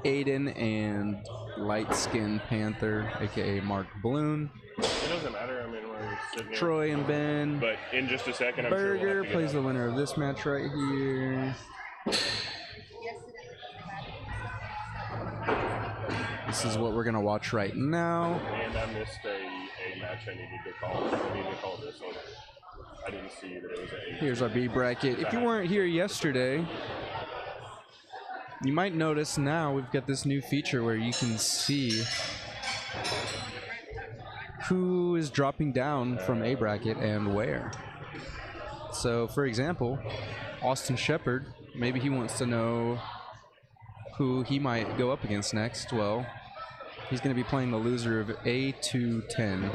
Aiden and Light Skin Panther, aka Mark Bloom. It doesn't matter. I mean, we're sitting here. Troy and Ben. But in just a second, I'm sure we'll Berger have to get plays out. the winner of this match right here. Yes, it is. This is what we're gonna watch right now. And I missed a match I needed to call. I needed to call this one. I didn't see that it was an 8. Here's our B bracket. If you weren't here yesterday, you might notice now we've got this new feature where you can see who is dropping down from A bracket and where. So, for example, Austin Shepard, maybe he wants to know who he might go up against next. Well, he's going to be playing the loser of A to 10.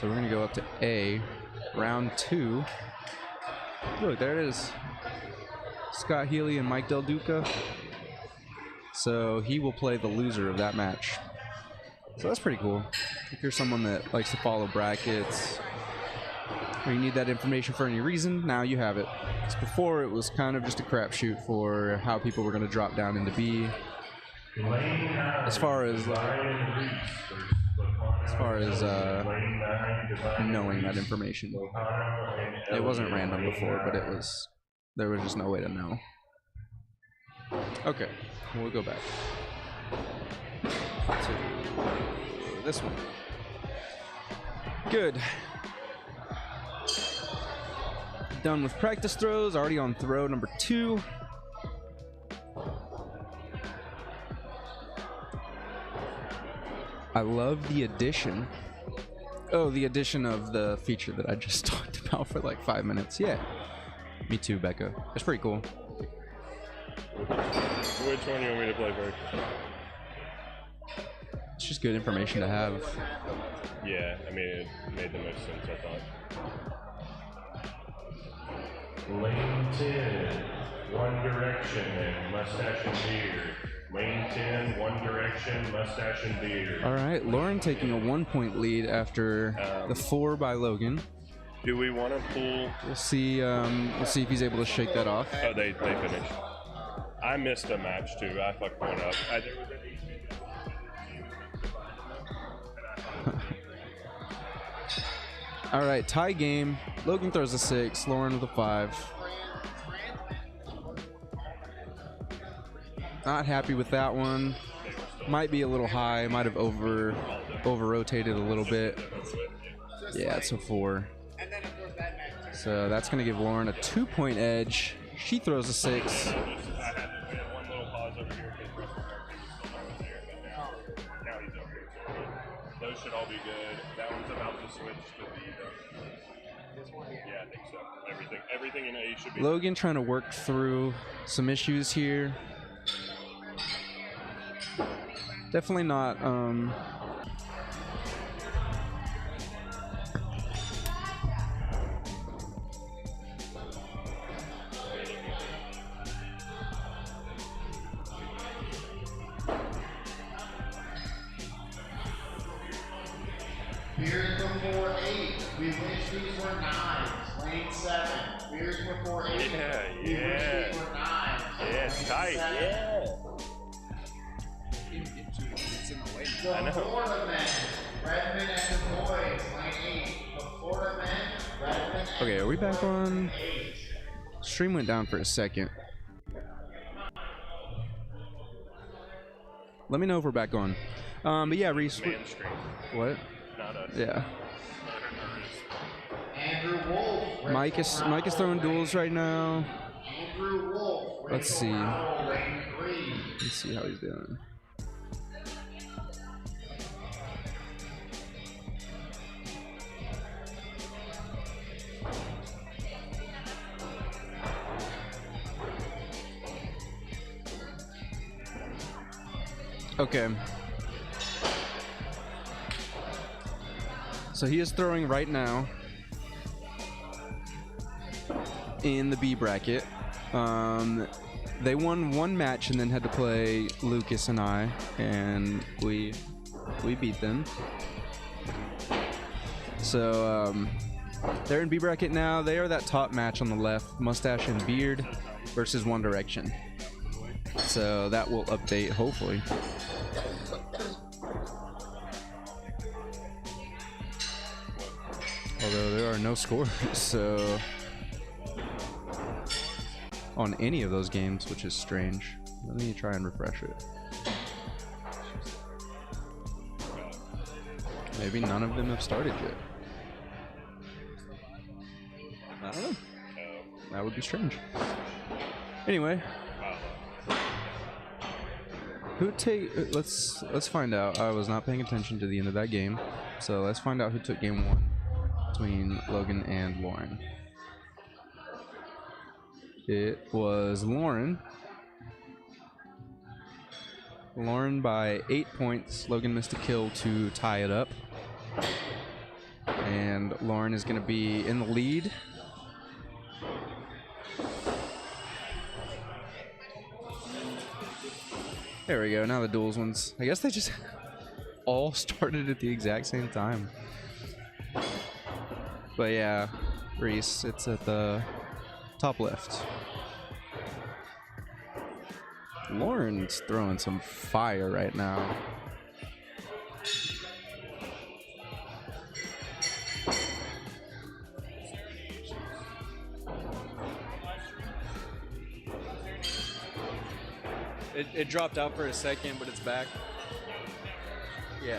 So we're going to go up to A, round 2. Look, there it is. Scott Healy and Mike Del Duca. So he will play the loser of that match. So that's pretty cool. If you're someone that likes to follow brackets, or you need that information for any reason, now you have it. Because before it was kind of just a crapshoot for how people were going to drop down into B. As far as knowing that information, it wasn't random before, but there was just no way to know. Okay, we'll go back to this one. Good. Done with practice throws, already on throw number 2. I love the addition. Oh, the addition of the feature that I just talked about for like 5 minutes. Yeah. Me too, Becca. That's pretty cool. Which one do you want me to play first? It's just good information to have. Yeah, I mean, it made the most sense, I thought. Lane 10, One Direction and Mustache and Beard. Lane 10, One Direction, Mustache and Beard. All right, Lauren taking a 1-point lead after the 4 by Logan. Do we want to pull? We'll see if he's able to shake that off. Oh, they finished. I missed a match too. I fucked one up. All right, tie game. Logan throws a 6, Lauren with a 5. Not happy with that one. Might be a little high. Might have over rotated a little bit. Yeah, it's a 4. So that's gonna give Lauren a 2-point edge. She throws a 6. One little pause over here. Now he's over here. Those should all be good. That one's about to switch to the. Yeah, I think so. Everything in A should be. Logan trying to work through some issues here. Definitely not. Beers before 8. We wish these were 9s. Lane 7. Beers before 8. Yeah. We wish these were 9s. Yeah, it's tight. Yeah. The I know. Florida men, Redmond and the boys, lane 8. The Florida men, Redmond and Okay, are we back on? 8. Stream went down for a second. Let me know if we're back on. But yeah, Reese. Man stream, What? not us. Yeah. Andrew Wolf. Mike is throwing duels right now. Andrew Wolf. Let's see. Lane 3. Let's see how he's doing. Okay. So he is throwing right now in the B bracket. They won one match and then had to play Lucas and I, and we beat them. So they're in B bracket now. They are that top match on the left, Mustache and Beard versus One Direction. So that will update hopefully. Although there are no scores, so on any of those games, which is strange. Let me try and refresh it. Maybe none of them have started yet. I don't know. That would be strange. Anyway, who take? Let's find out. I was not paying attention to the end of that game, so let's find out who took game 1 between Logan and Lauren. It was Lauren. Lauren by 8 points. Logan missed a kill to tie it up. And Lauren is going to be in the lead. There we go. Now the duels ones. I guess they just all started at the exact same time. But yeah, Reese, it's at the top left. Lauren's throwing some fire right now. It dropped out for a second, but it's back. Yeah.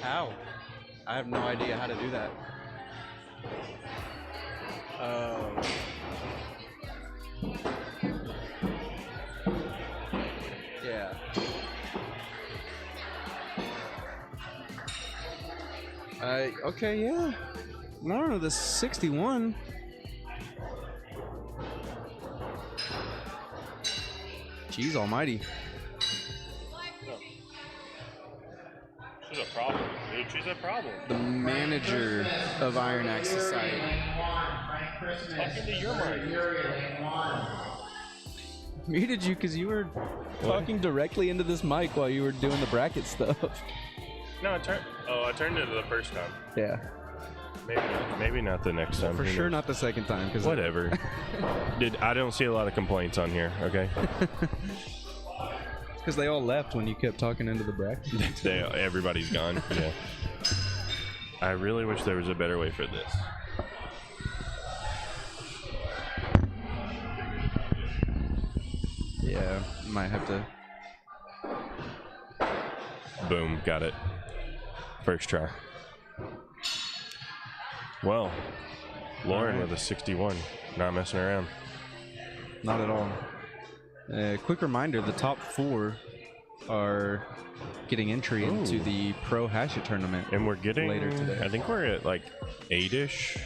How? I have no idea how to do that. Yeah. Okay, yeah. Lauren with a 61. Jeez almighty. She's a problem, dude. She's a problem. The manager of Iron Axe Society. Talking to your mic. Muted you because you were talking directly into this mic while you were doing the bracket stuff. No, I turned it the first time. Yeah. Maybe not the next time. For sure not the second time. Cause whatever. I don't see a lot of complaints on here, okay? Because they all left when you kept talking into the bracket. Everybody's gone. Yeah. I really wish there was a better way for this. Yeah, might have to. Boom, got it. First try. Well, Lauren with a 61, not messing around. Not at all. Quick reminder, the top 4 are getting entry into the Pro Hatchet tournament. And we're getting, later today. I think we're at like 8-ish.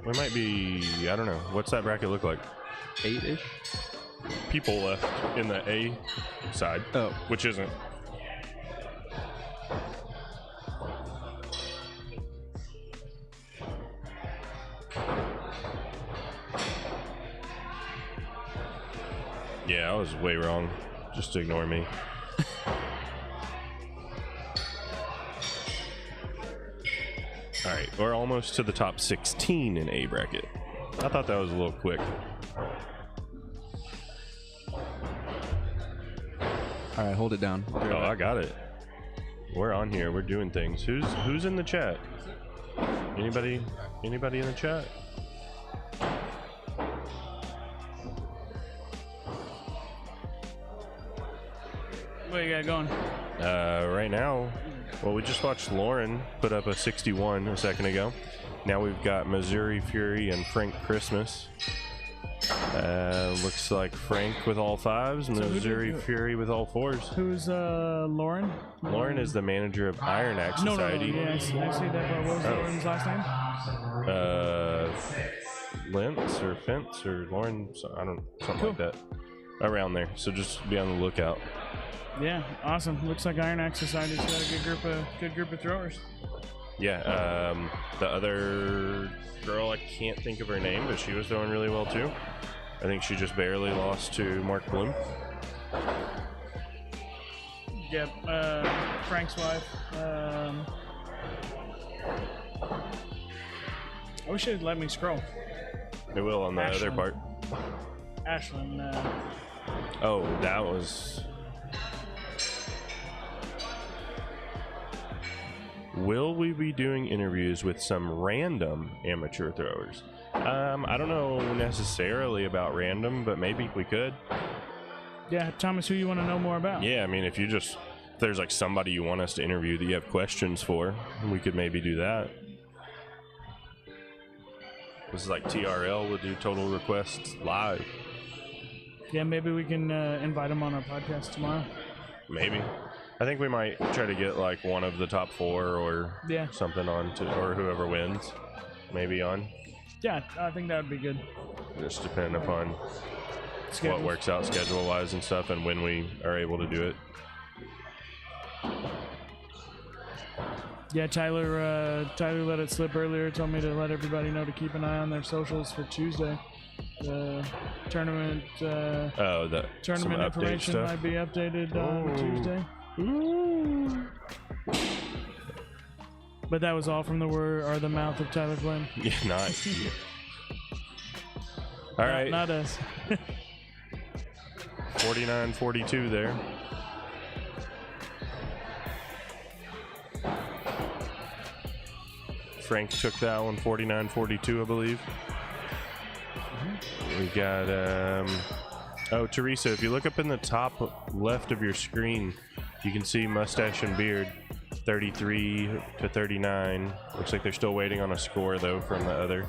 We might be, I don't know. What's that bracket look like? 8-ish? People left in the A side, which isn't. Yeah, I was way wrong. Just ignore me. All right, we're almost to the top 16 in A bracket. I thought that was a little quick. All right, hold it down. Oh, I got it. We're on here. We're doing things. Who's in the chat? Anybody in the chat? What you got going? Right now, well, we just watched Lauren put up a 61 a second ago. Now we've got Missouri Fury and Frank Christmas. Looks like Frank with all 5s, Missouri Fury with all 4s. Who's Lauren? Lauren is the manager of Iron Axe Society. No. Yeah, I see that. But what was Lauren's last name? Lentz or Fence or Lauren, I don't know, something like that. Around there. So just be on the lookout. Yeah, awesome. Looks like Iron Axe Society's got a good group of throwers. Yeah, the other girl, I can't think of her name, but she was doing really well too. I think she just barely lost to Mark Bloom. Yep, Frank's wife. I wish it'd let me scroll. It will on the other Ashlyn. part. Ashlyn, Oh, that was... Will we be doing interviews with some random amateur throwers? I don't know necessarily about random, but maybe we could. yeah, Thomas, who you want to know more about? Yeah, I mean, if there's like somebody you want us to interview that you have questions for, we could maybe do that. This is like TRL would do total requests live. Yeah, maybe we can invite him on our podcast tomorrow. Maybe. I think we might try to get like one of the top 4 or Yeah. something on to, or whoever wins, maybe on. Yeah, I think that would be good. Just depending upon Schedules. what works out schedule-wise and stuff, and when we are able to do it. Yeah, Tyler let it slip earlier. Told me to let everybody know to keep an eye on their socials for Tuesday. The tournament Oh, the some tournament update information stuff. might be updated on Ooh. Tuesday. But that was all from the word or the mouth of Tyler Flynn. Yeah, nice. All right, Not us. 49-42 there. Frank took that one 49-42, I believe. We got oh, Teresa, if you look up in the top left of your screen, you can see Mustache and Beard 33-39. Looks like they're still waiting on a score though from the other.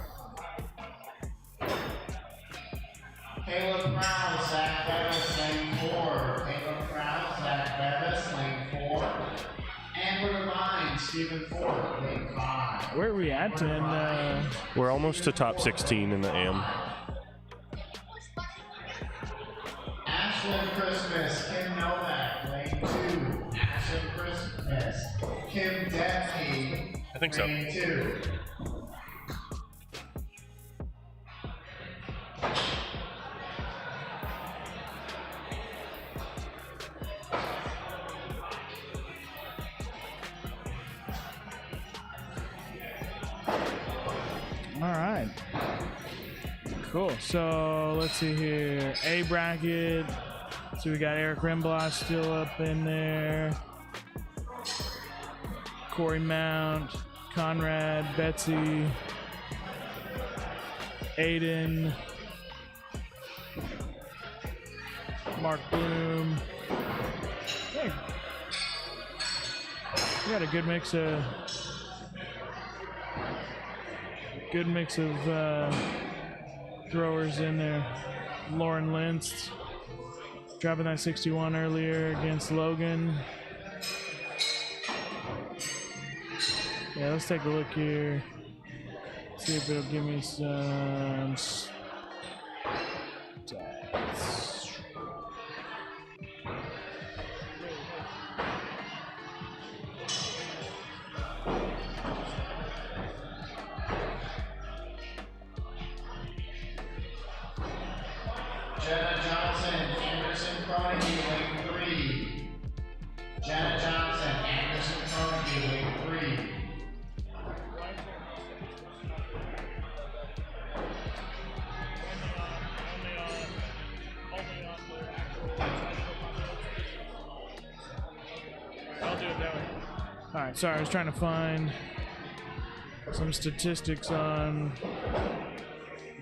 Caleb Brown, Zach Bevis, lane 4. Caleb Brown, Zach Bevis, lane 4. Amber Devine, Stephen Ford, lane 5. Where are we at in We're almost to top 16 in the AM. Ashlyn Christmas, Kim Novak, lane 2. Ashlyn Christmas, Kim Dempsey, I think so. lane 2. all right. Cool. So let's see here. A bracket. So we got Eric Remblas still up in there. Corey Mount, Conrad, Betsy, Aiden, Mark Bloom. Hey. We got a good mix of throwers in there. Lauren Lentz dropping that 61 earlier against Logan. Yeah, let's take a look here. See if it'll give me some stats. Jenna Johnson, Anderson Carnegie, lane 3. Jenna Johnson, Anderson Carnegie, lane 3. I'll do it that way. All right, sorry, I was trying to find some statistics on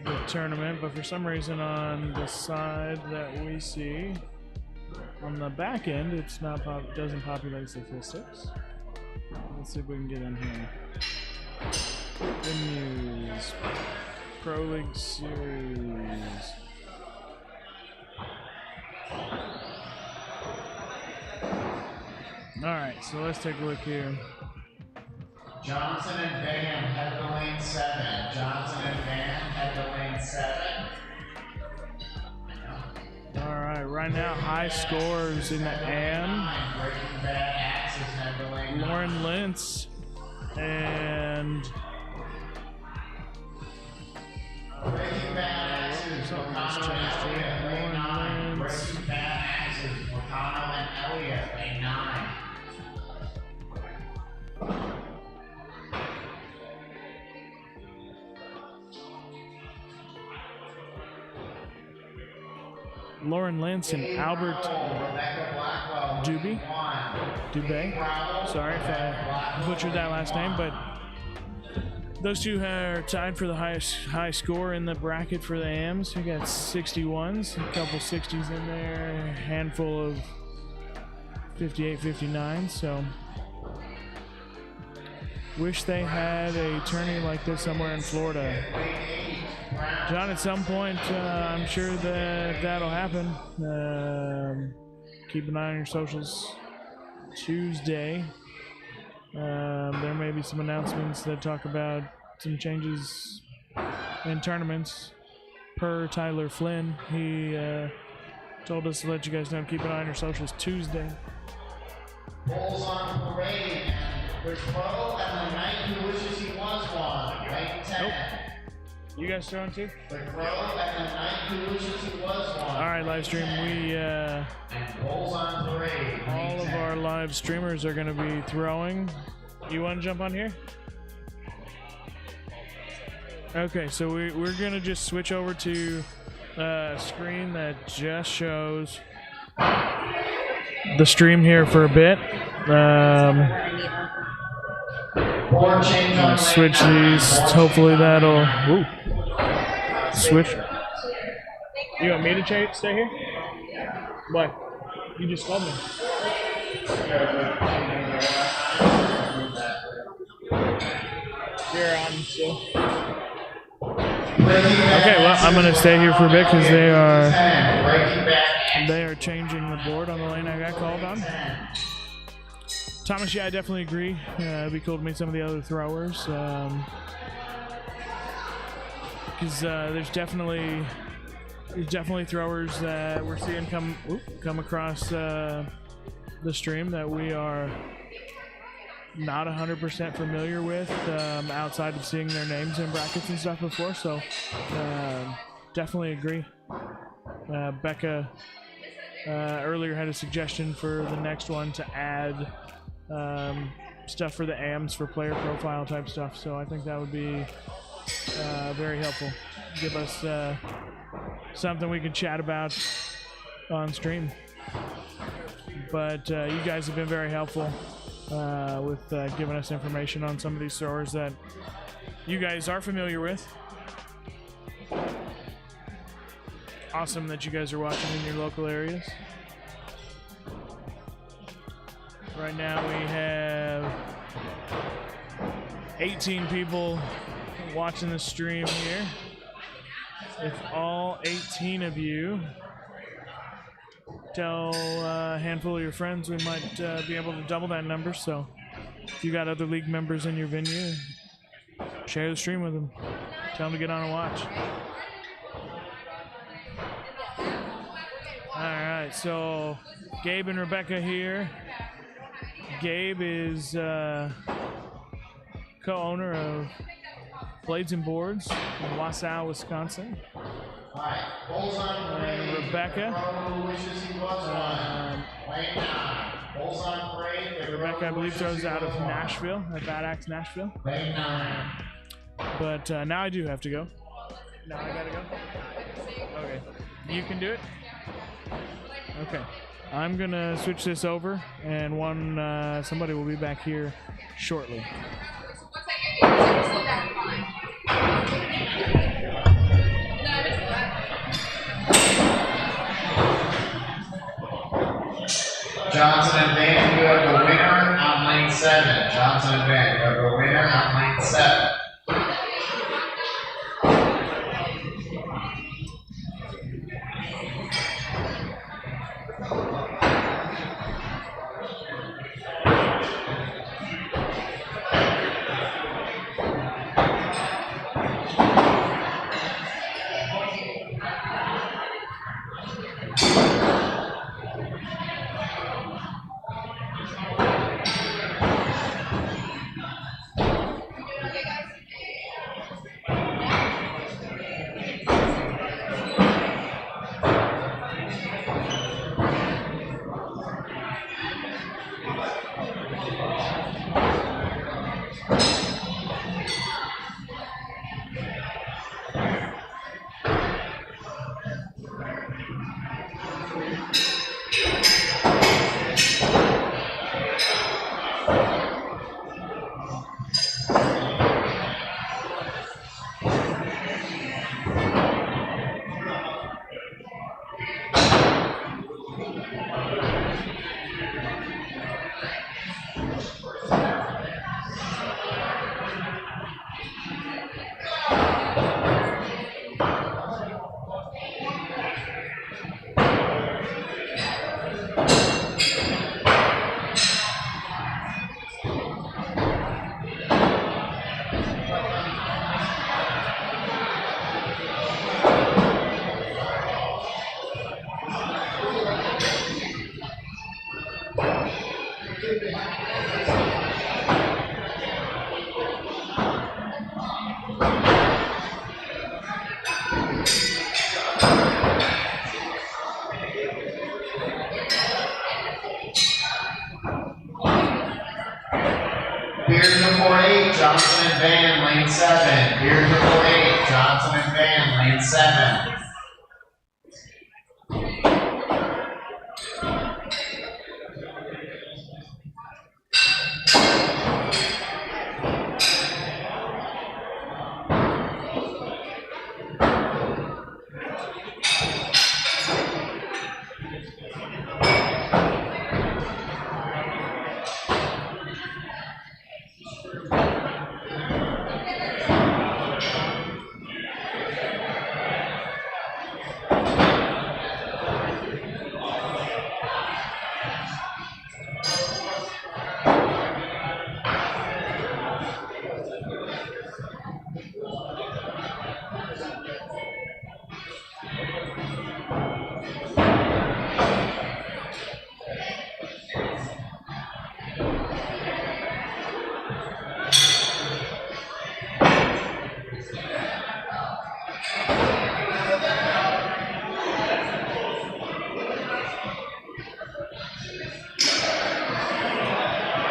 the tournament, but for some reason on the side that we see on the back end, it's not doesn't populate statistics. Let's see if we can get in here. Good news. Pro League Series. All right, so let's take a look here. Johnson and Van head to lane 7. Johnson and Van head to lane 7. All right, right now high scores in the AM. Breaking Bad Axes head to lane 9. Lauren Lentz And Breaking Bad Axes, Morcano and Elliott, lane 9. Breaking Bad Axes, Morcano and Elliott, lane 9. Lauren Lance and Albert Rebecca Blackwell, Dubé. Sorry if I butchered that last name, but those two are tied for the high score in the bracket for the AMs. We got 61s, a couple 60s in there, a handful of 58, 59. So wish they had a tourney like this somewhere in Florida. John, at some point, I'm sure that that'll happen. Keep an eye on your socials. Tuesday, there may be some announcements that talk about some changes in tournaments. Per Tyler Flynn, he told us to let you guys know. Keep an eye on your socials Tuesday. Bulls on parade, and the Crow and the Knight who wishes he was one, lane 10. Nope. You guys throwing too? The Crow and the Knight who wishes he was one. All right, live stream. We And Bulls on parade, all lane of 10. our live streamers are going to be throwing. You want to jump on here? Okay, so we're going to just switch over to a screen that just shows the stream here for a bit. Board change on Switch lane 9. these. Board Hopefully change on that'll. lane 9. Ooh. Switch. You want me to stay here? What? You just called me. You're on still. Okay, well, I'm gonna stay here for a bit because they are changing the board on the lane I got called on. Thomas, yeah, I definitely agree. It'd be cool to meet some of the other throwers. Because there's definitely throwers that we're seeing come across the stream that we are not 100% familiar with outside of seeing their names in brackets and stuff before. So definitely agree. Becca earlier had a suggestion for the next one to add stuff for the AMs for player profile type stuff. So I think that would be very helpful. Give us something we can chat about on stream. But you guys have been very helpful with giving us information on some of these throwers that you guys are familiar with. Awesome that you guys are watching in your local areas. Right now we have 18 people watching the stream here. If all 18 of you tell a handful of your friends, we might be able to double that number. So if you got other league members in your venue, share the stream with them. Tell them to get on and watch. All right, so Gabe and Rebecca here. Gabe is co-owner of Blades and Boards in Wausau, Wisconsin. And Rebecca. Rebecca, I believe, throws out of Nashville, at Bad Axe, Nashville. But now I do have to go. Now I gotta go? Okay. You can do it? Okay. I'm gonna switch this over, and somebody will be back here shortly. Johnson and Van, you have the winner on lane 7. Johnson and Van, you have the winner on lane 7. Beers before 8, Johnson and Van, lane 7. Beers before 8, Johnson and Van, lane 7.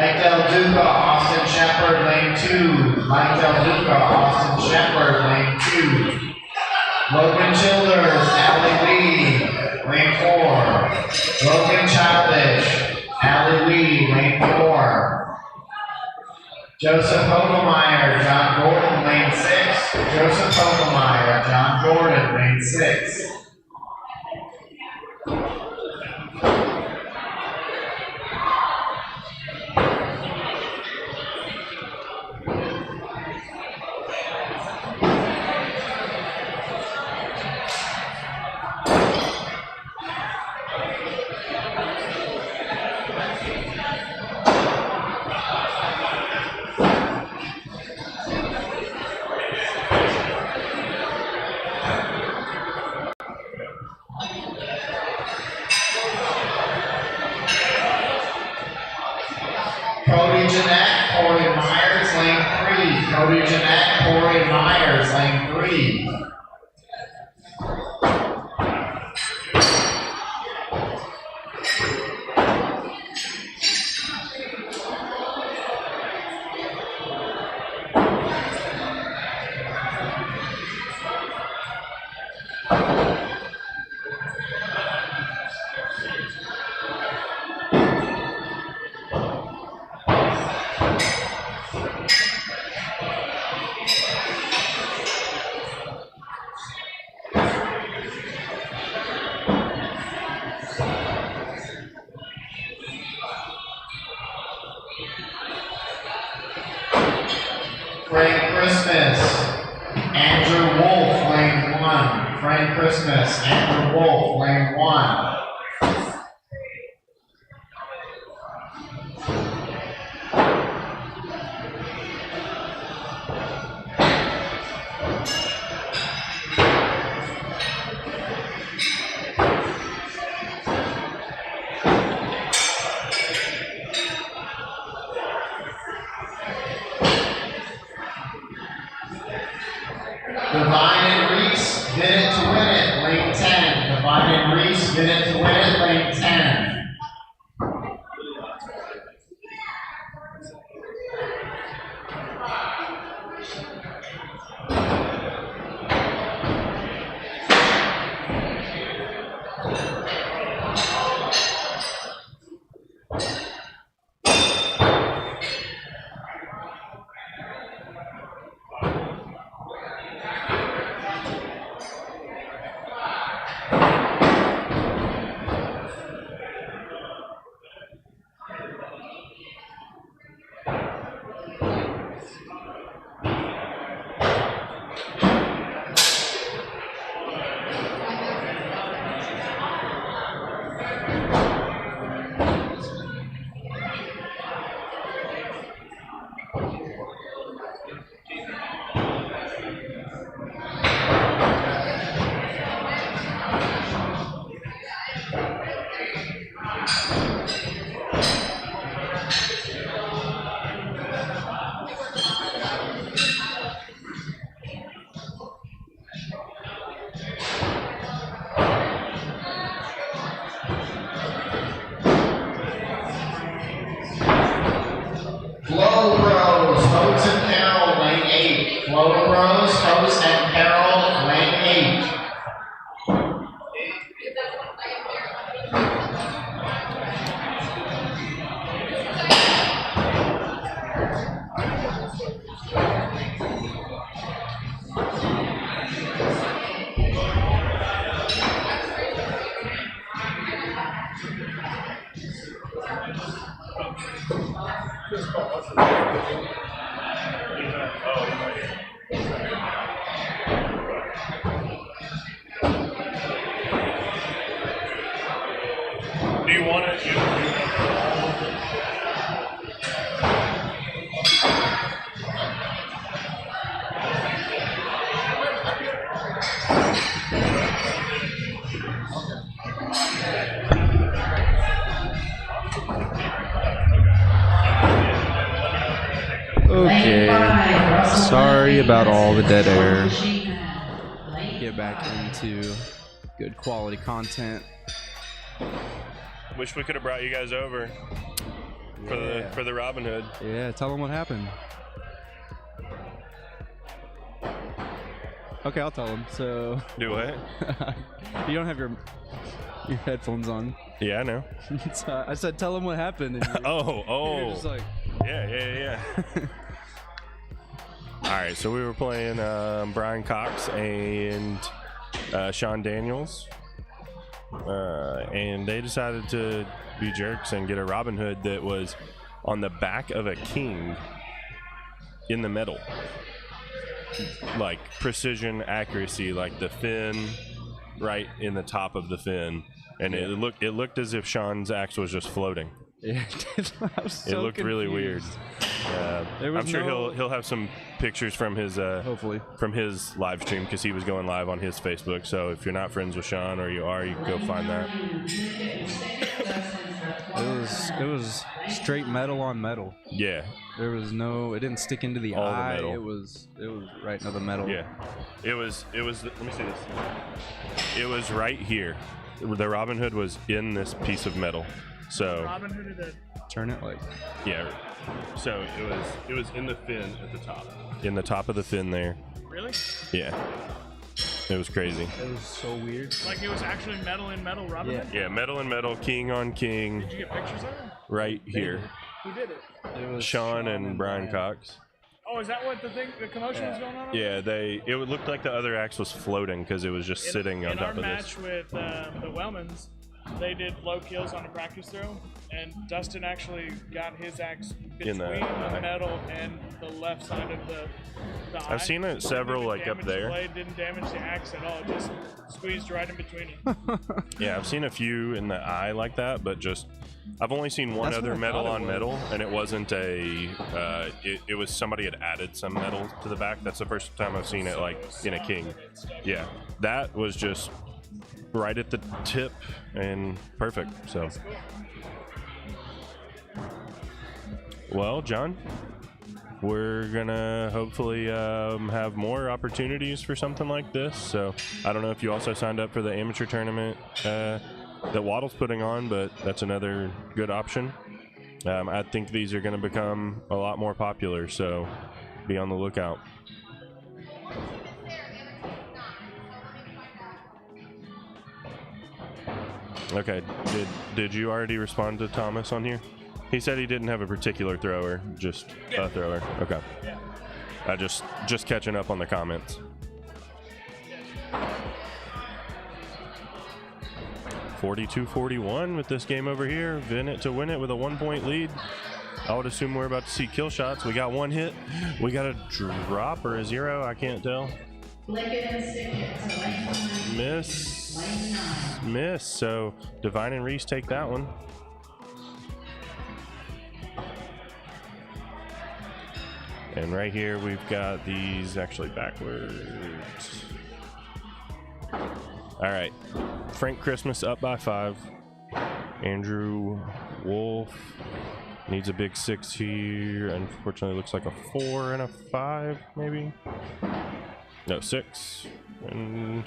Mike Del Duca, Austin Shepard, lane 2. Mike Del Duca, Austin Shepard, lane 2. Logan Childers, Allie Lee, lane 4. Logan Childish, Allie Lee, lane 4. Joseph Hogelmeyer, John Gordon, lane 6. Joseph Hogelmeyer, John Gordon, lane 6. Cody Jeanette, Corey Myers, lane 3. Cody Jeanette, Corey Myers, lane 3. Frank Christmas, Andrew Wolf, lane 1. Frank Christmas, Andrew Wolf, lane 1. Divine and Reese, did it to win it, lane 10. Divine and Reese, did it to win it, lane 10. Low Bros, Host and Carol, lane 8. Do you want to? Okay. Sorry about all the dead air. Get back into good quality content. Wish we could have brought you guys over for the Robin Hood. Yeah, tell them what happened. Okay, I'll tell them. So Do what? you don't have your headphones on. Yeah, I know. So I said, tell them what happened. And you're just like, Yeah. All right, so we were playing Brian Cox and Sean Daniels, and they decided to be jerks and get a Robin Hood that was on the back of a king in the middle. Like precision accuracy, like the fin right in the top of the fin, and it looked as if Sean's axe was just floating. Yeah, I was so It looked really weird. I'm sure he'll have some pictures from his hopefully from his live stream because he was going live on his Facebook. So if you're not friends with Sean, or you are, you can go find that. It was straight metal on metal. Yeah, There was it didn't stick into the All the eye. metal. It was right into the metal. yeah. It was. Let me see this. It was right here. The Robin Hood was in this piece of metal. So Robin Hood did it. Turn it like. yeah. So it was in the fin at the top. In the top of the fin there. Really? Yeah. It was crazy. It was so weird. Like it was actually metal in metal Robin Hood? Yeah, metal and metal, king on king, Did you get pictures of it? right here. Who did it? It was Sean and Brian Cox. Oh, is that what the commotion was going on? Yeah, it looked like the other axe was floating because it was just sitting on top of In our this. match with the Wellmans, they did low kills on a practice throw, and Dustin actually got his axe between the metal and the left side of the eye. I've seen it several, Didn't like up damage there. The blade, didn't damage the axe at all. It just squeezed right in between it. Yeah, I've seen a few in the eye like that, but just I've only seen one That's other what I metal thought it on was. metal, and it wasn't a. It was somebody had added some metal to the back. That's the first time I've seen it like in a king. Yeah, that was just right at the tip and perfect. So, well, John, we're gonna hopefully have more opportunities for something like this. So I don't know if you also signed up for the amateur tournament that Waddle's putting on, but that's another good option. I think these are going to become a lot more popular, so be on the lookout. Okay, did you already respond to Thomas on here? He said he didn't have a particular thrower, just a thrower. Okay. Yeah. I just catching up on the comments. .42-41 with this game over here. Vinnett to win it with a 1-point lead. I would assume we're about to see kill shots. We got one hit. We got a drop or a 0. I can't tell. Miss. So Divine and Reese take that one. And right here we've got these actually backwards. All right, Frank Christmas up by 5. Andrew Wolf needs a big 6 here. Unfortunately, looks like a 4 and a 5, maybe. No, 6 and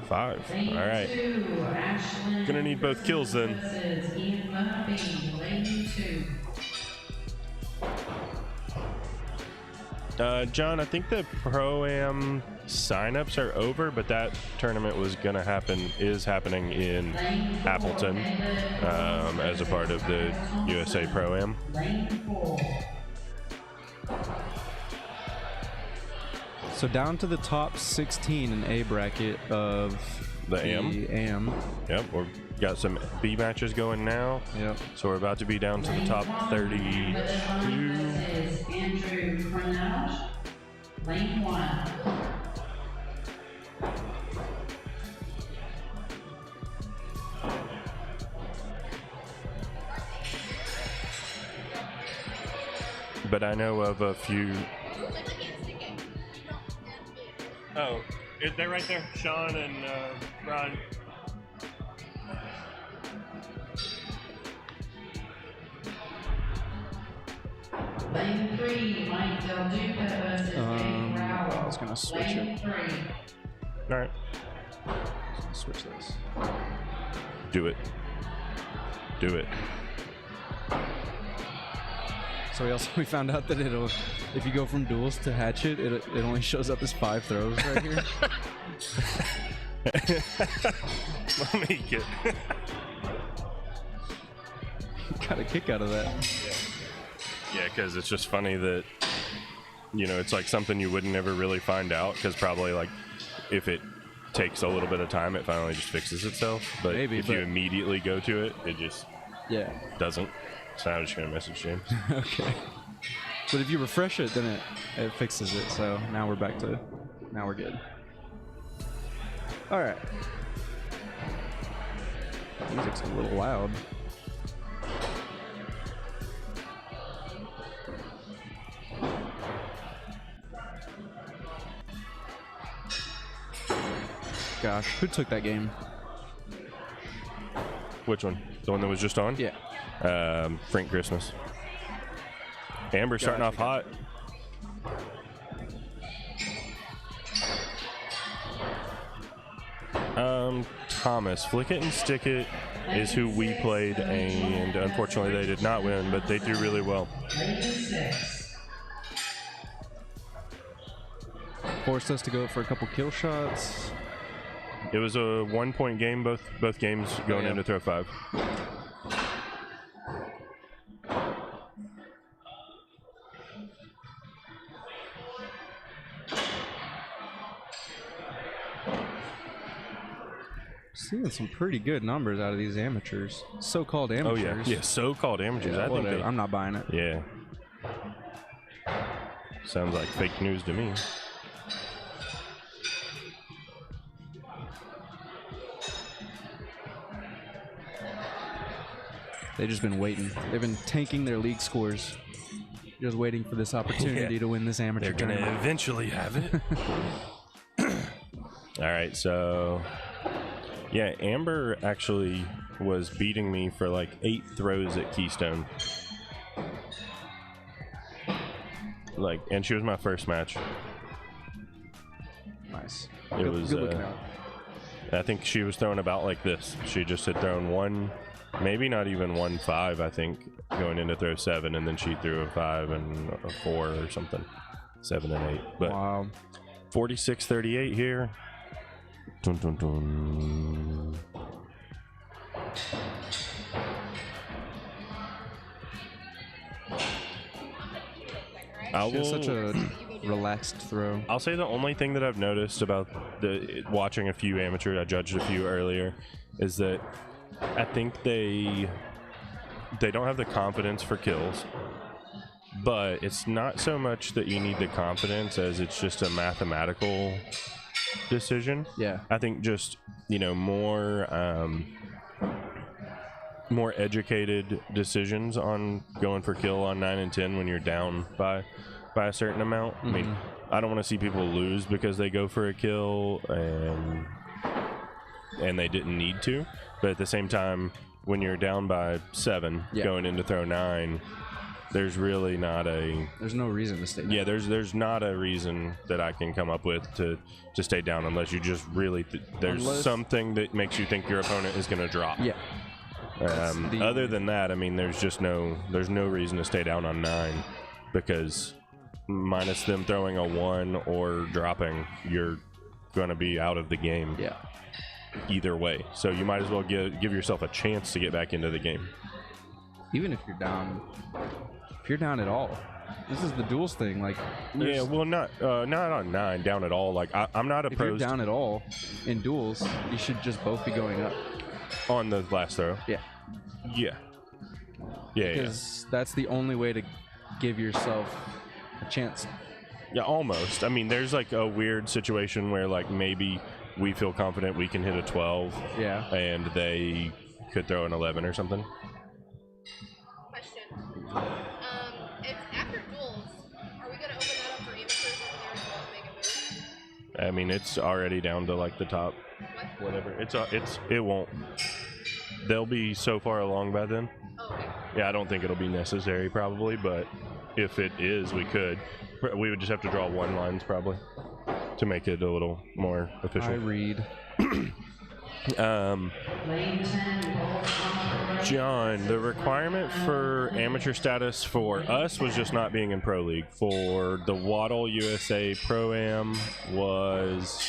5. All right. Gonna need both kills then. John, I think the Pro-Am signups are over, but that tournament is happening in Appleton as a part of the USA Pro-Am. So down to the top 16 in A bracket of The AM. Yep, we've got some B matches going now. Yep. So we're about to be down to the top 32. Is Andrew Cornell, lane 1. But I know of a few. Oh, they're right there. Sean and Ron. Lane 3, Mike Del Duca versus Dave Rowell. I was gonna switch Lane it. 3. All right, Switch this. do it. Do it. So we found out that if you go from duels to hatchet, it only shows up as 5 throws right here. Let me get. Got a kick out of that. Yeah, because it's just funny that, it's like something you wouldn't ever really find out, because probably like if it takes a little bit of time, it finally just fixes itself. But Maybe, if you immediately go to it, it just doesn't. So I'm just going to message James. Okay. But if you refresh it, then it fixes it. So now we're good. All right. Music's a little loud. Gosh, who took that game? Which one? The one that was just on? Yeah. Frank Christmas. Amber starting off hot. Thomas. Flick It and Stick It is who we played, and unfortunately they did not win, but they do really well. Forced us to go for a couple kill shots. It was a 1-point game, both games going into throw 5. Seeing some pretty good numbers out of these amateurs. So-called amateurs. Oh yeah, so-called amateurs. Yeah, I think I'm not buying it. Yeah. Sounds like fake news to me. They've just been waiting. They've been tanking their league scores. Just waiting for this opportunity to win this amateur They're going to tournament. eventually have it. All right, so... Yeah, Amber actually was beating me for like 8 throws at Keystone. And she was my first match. Nice. It was, good looking out. I think she was throwing about like this. She just had thrown one, maybe not even 1-5, I think, going into throw 7, and then she threw a 5 and a 4 or something. 7 and 8. But wow. 46-38 here. Dun, dun, dun. She has such a relaxed throw. I'll say the only thing that I've noticed about watching a few amateurs, I judged a few earlier, is that I think they don't have the confidence for kills. But it's not so much that you need the confidence as it's just a mathematical decision. Yeah. I think just, more educated decisions on going for kill on 9 and 10 when you're down by a certain amount. I mean, I don't want to see people lose because they go for a kill and they didn't need to. But at the same time, when you're down by 7 going into throw 9, there's really not there's no reason to stay down. Yeah, there's not a reason that I can come up with to stay down unless you just really there's something that makes you think your opponent is going to drop. Yeah. Other than that, I mean, there's no reason to stay down on 9 because minus them throwing a 1 or dropping, you're going to be out of the game. Yeah. Either way. So you might as well give yourself a chance to get back into the game. Even if you're down at all. This is the duels thing. Like, Yeah, well, not on 9, down at all. Like, I'm not if you're opposed down at all in duels, you should just both be going up. on the last throw. Yeah. Yeah. Yeah, Because that's the only way to give yourself a chance. Yeah, almost. I mean, there's like a weird situation where like maybe we feel confident we can hit a 12. Yeah. And they could throw an 11 or something. Question. If after duels, are we going to open that up for amateurs over there as well to make a move? I mean, it's already down to like the top, whatever. It won't. They'll be so far along by then. Oh, okay. Yeah, I don't think it'll be necessary probably, but if it is, we could. We would just have to draw 1 lines probably to make it a little more official. I read. Lane 10, both John, the requirement for amateur status for us was just not being in Pro League. For the Waddle USA Pro-Am was,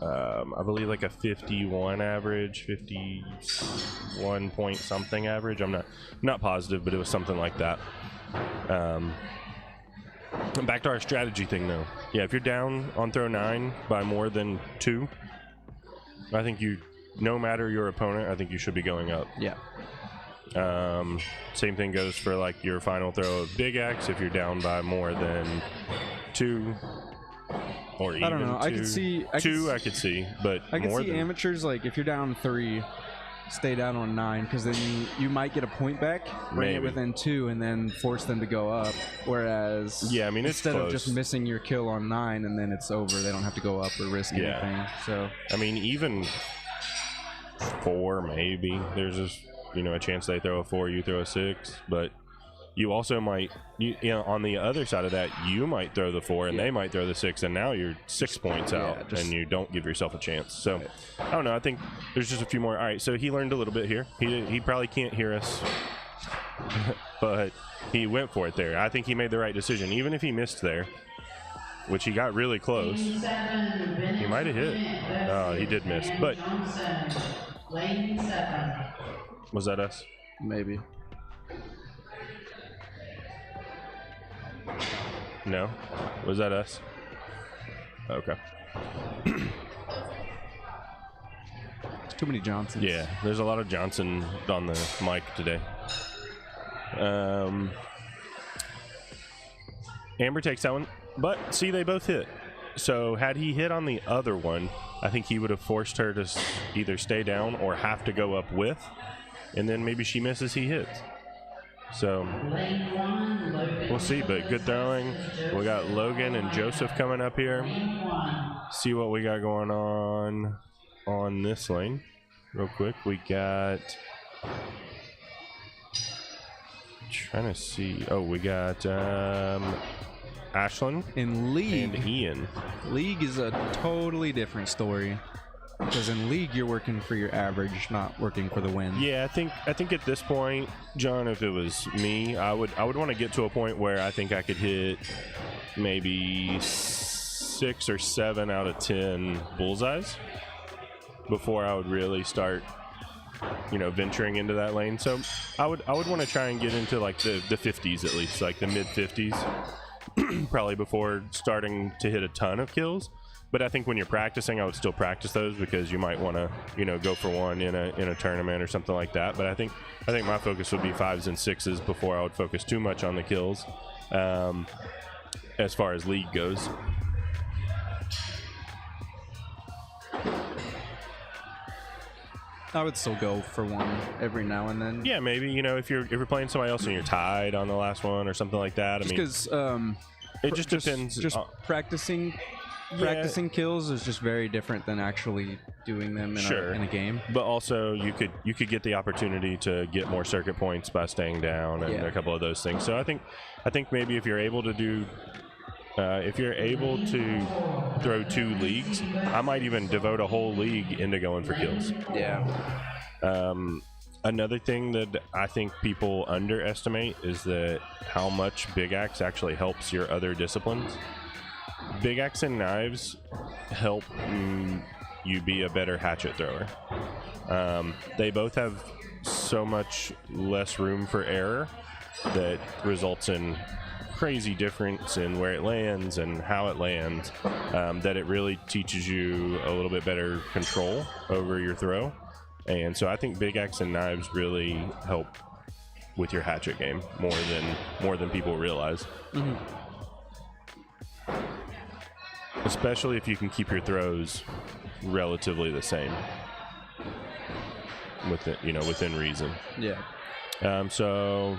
I believe, like a 51 average, 51 point something average. I'm not positive, but it was something like that. Back to our strategy thing, though. Yeah, if you're down on throw 9 by more than 2, I think no matter your opponent, I think you should be going up. Yeah. Same thing goes for like your final throw of Big Axe if you're down by more than 2, or even I don't know. 2. I could see. I could see, but I could more see than amateurs, like if you're down 3, stay down on 9, because then you might get a point back, bring it Maybe. within 2, and then force them to go up. Whereas, Yeah, I mean, it's instead of close. just missing your kill on 9 and then it's over, they don't have to go up or risk Yeah. anything. So I mean, even 4 maybe. There's just a chance they throw a 4, you throw a 6, but you also might, on the other side of that, you might throw the 4 and they might throw the 6, and now you're 6 points out, and you don't give yourself a chance. So, I don't know. I think there's just a few more. All right, so he learned a little bit here. He probably can't hear us, but he went for it there. I think he made the right decision, even if he missed there, which he got really close. He might have hit. Oh, he did miss, but Lane 7. was that us? maybe. No? Was that us? Okay. Too many Johnsons. Yeah, there's a lot of Johnson on the mic today. Amber takes that one, but see, they both hit. So had he hit on the other one, I think he would have forced her to either stay down or have to go up with, and then maybe she misses, he hits. So Lane 1, Logan. we'll see, but good throwing. We got Logan and Joseph coming up here. Lane 1. See what we got going on this lane real quick. We got, trying to see, we got Ashlyn In League, and Ian. League is a totally different story. Because in League, you're working for your average, not working for the win. Yeah, I think at this point, John, if it was me, I would want to get to a point where I think I could hit maybe 6 or 7 out of 10 bullseyes before I would really start, venturing into that lane. So I would want to try and get into like the 50s at least, like the mid 50s, probably before starting to hit a ton of kills. But I think when you're practicing, I would still practice those because you might want to, go for one in a tournament or something like that. But I think my focus would be 5s and 6s before I would focus too much on the kills, as far as League goes. I would still go for one every now and then. Yeah, maybe if you're playing somebody else and you're tied on the last one or something like that. Because it just depends. Just practicing kills is just very different than actually doing them in a game. But also you could get the opportunity to get more circuit points by staying down and a couple of those things. So I think maybe if you're able to do throw 2 leagues, I might even devote a whole league into going for kills. Yeah. Another thing that I think people underestimate is that how much Big Axe actually helps your other disciplines. Big Axe and knives help you be a better hatchet thrower. They both have so much less room for error that results in crazy difference in where it lands and how it lands, that it really teaches you a little bit better control over your throw. And so I think Big Axe and knives really help with your hatchet game more than people realize. Mm-hmm. Especially if you can keep your throws relatively the same within reason. Yeah. So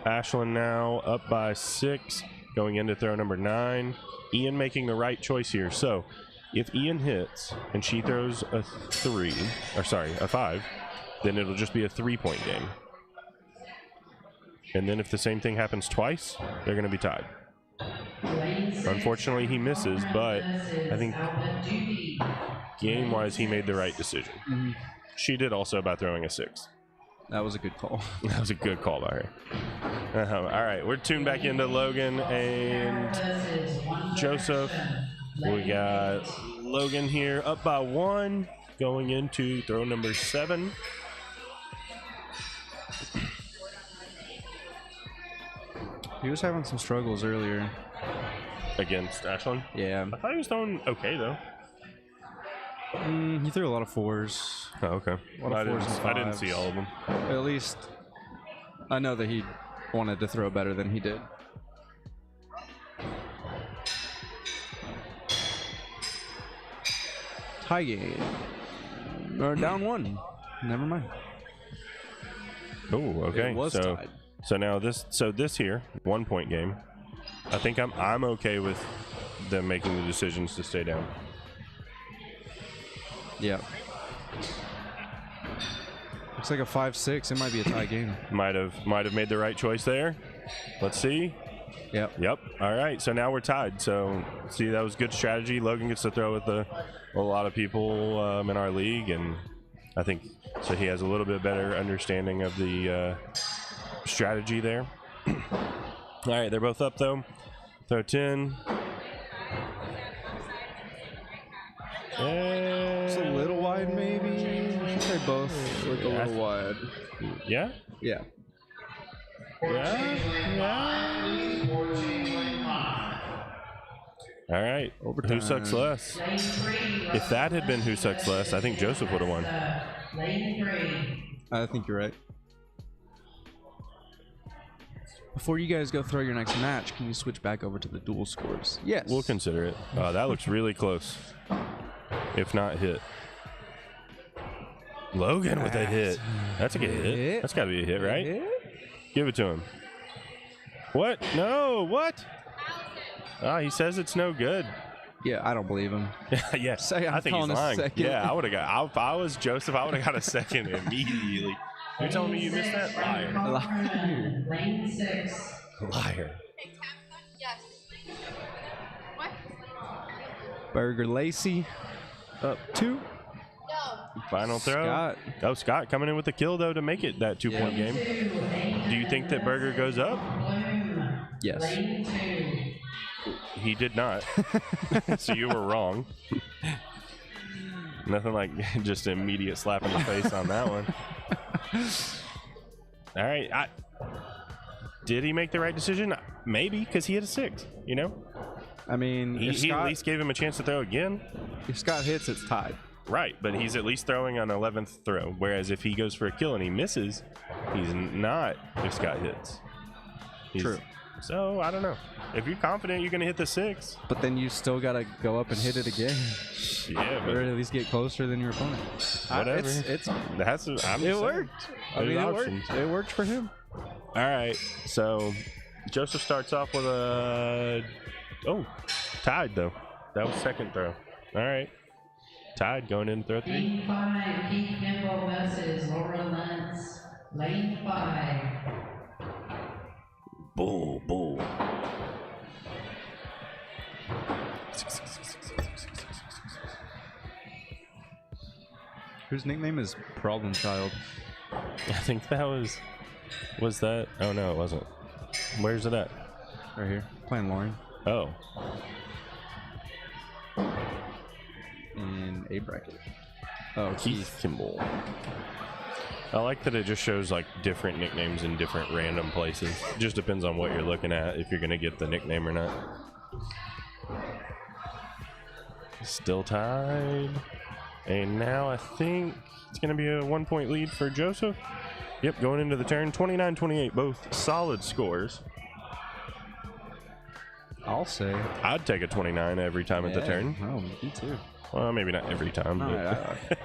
Ashlyn now up by 6, going into throw number 9. Ian making the right choice here. So if Ian hits and she throws a 5, then it'll just be a 3-point game. And then if the same thing happens twice, they're going to be tied. Unfortunately, he misses, but I think game-wise, he made the right decision. Mm-hmm. She did also by throwing a 6. That was a good call. That was a good call by her. All right, we're tuned back into Logan and Joseph. We got Logan here up by 1, going into throw number 7. He was having some struggles earlier. Against Ashlyn? Yeah. I thought he was throwing okay, though. He threw a lot of 4s. Oh, okay. A lot of 4s and 5s. I didn't see all of them. At least I know that he wanted to throw better than he did. Tie game. Or down 1. Never mind. Oh, okay. It was tied. So now this here 1-point game. I think I'm okay with them making the decisions to stay down. Yeah. Looks like a 5-6. It might be a tie game. Might have made the right choice there. Let's see. Yep. All right. So now we're tied. So see, that was good strategy. Logan gets to throw with a lot of people in our league, and I think so. He has a little bit better understanding of the strategy there. All right, they're both up though. Throw 10. It's a little wide, maybe. I think they both look a little wide. Yeah. Yeah. All right. Overtime. Who sucks less? If that had been who sucks less, I think Joseph would have won. I think you're right. Before you guys go throw your next match, can you switch back over to the dual scores? Yes. We'll consider it. That looks really close. If not hit. Logan with a hit. That's a good hit. That's got to be a hit, right? Give it to him. What? No. What? He says it's no good. Yeah, I don't believe him. Yeah, I think he's lying. Yeah, I would have got. If I was Joseph, I would have got a second immediately. You're telling me you missed that? Liar. Lane 6. Liar. Yes. What? Burger Lacey up 2. No. Final throw. Scott. Oh, Scott coming in with the kill though to make it that 2-point game. Do you think that Burger goes up? Yes. Lane 2. He did not. So you were wrong. Nothing like just an immediate slap in the face on that one. All right. Did he make the right decision? Maybe, because he hit a 6, you know? I mean, He at least gave him a chance to throw again. if Scott hits, it's tied. Right, but he's at least throwing on 11th throw. Whereas if he goes for a kill and he misses, he's not if Scott hits. True. So, I don't know. If you're confident you're going to hit the 6. But then you still got to go up and hit it again. Yeah, Or but at least get closer than your opponent. whatever. It worked. I mean, it worked. It worked for him. All right, so Joseph starts off with a... Oh, tied, though. That was second throw. All right. Tied, going in throw 3. Lane 5, Keith Kimball versus Laura Lentz. Lane 5. Bull. Whose nickname is Problem Child? I think that was that. Oh no, it wasn't. Where's it at? Right here. Playing Lauren. Oh. In A bracket. Oh, Keith Kimball. I like that it just shows like different nicknames in different random places. It just depends on what you're looking at if you're gonna get the nickname or not. Still tied. And now I think it's gonna be a 1-point lead for Joseph. Yep, going into the turn, 29-28, both solid scores. I'll say. I'd take a 29 every time at the turn. Oh, me too. Well, maybe not every time, No, but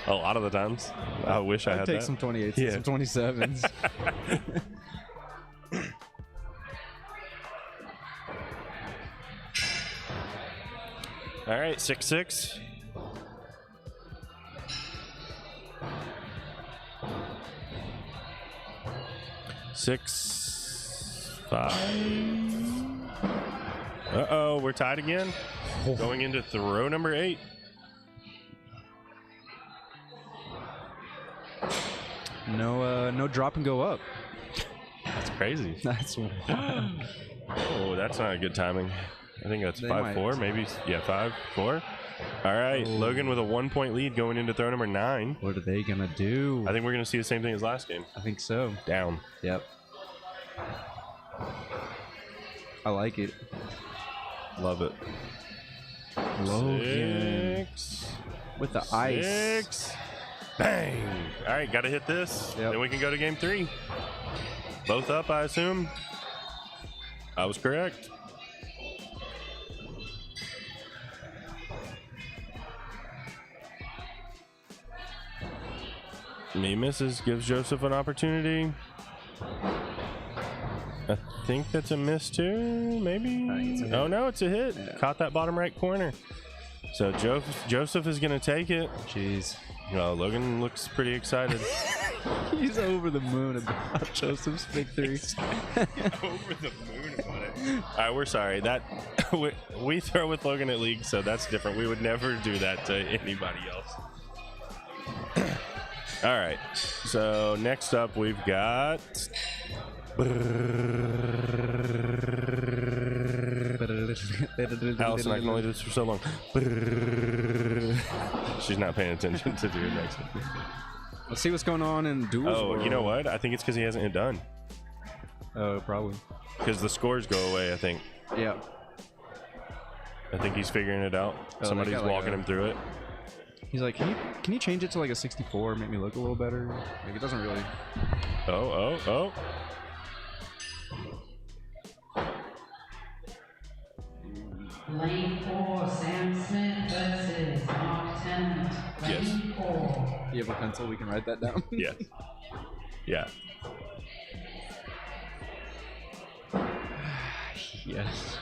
a lot of the times. I wish I had I'd take that. some 28s Yeah. and some 27s. All right, 6-6. Six, 5. Uh-oh, we're tied again. Going into throw number 8. No drop and go up. That's crazy. That's Oh, that's not a good timing. I think that's They 5-4, maybe. Yeah, 5-4. All right, Logan with a 1-point lead going into throw number 9. What are they gonna do? I think we're gonna see the same thing as last game. I think so. Down. Yep. I like it. Love it. Logan 6. with the ice. 6. Bang. All right, got to hit this. Yep. Then we can go to game 3. Both up, I assume. I was correct. Me misses, gives Joseph an opportunity. I think that's a miss too, maybe? Oh no, it's a hit. Yeah. Caught that bottom right corner. So Joseph is going to take it. Jeez. Logan looks pretty excited. He's over the moon about Joseph's victory. Over the moon about it. All right, we're sorry. That we throw with Logan at league, so that's different. We would never do that to anybody else. All right. So next up, we've got. Allison, I can only do this for so long. She's not paying attention to the next one. Let's see what's going on in duels. Oh, world. you know what? I think it's because he hasn't hit done. Oh, probably. Because the scores go away, I think. Yeah. I think he's figuring it out. Oh, Somebody's they got, like, walking him through it. He's like, can you change it to like a 64, make me look a little better? Like it doesn't really. Oh. Lane 4, Sam Smith versus Mark Tennant. Lane 4. You have a pencil? We can write that down. Yeah. Yeah. Yes.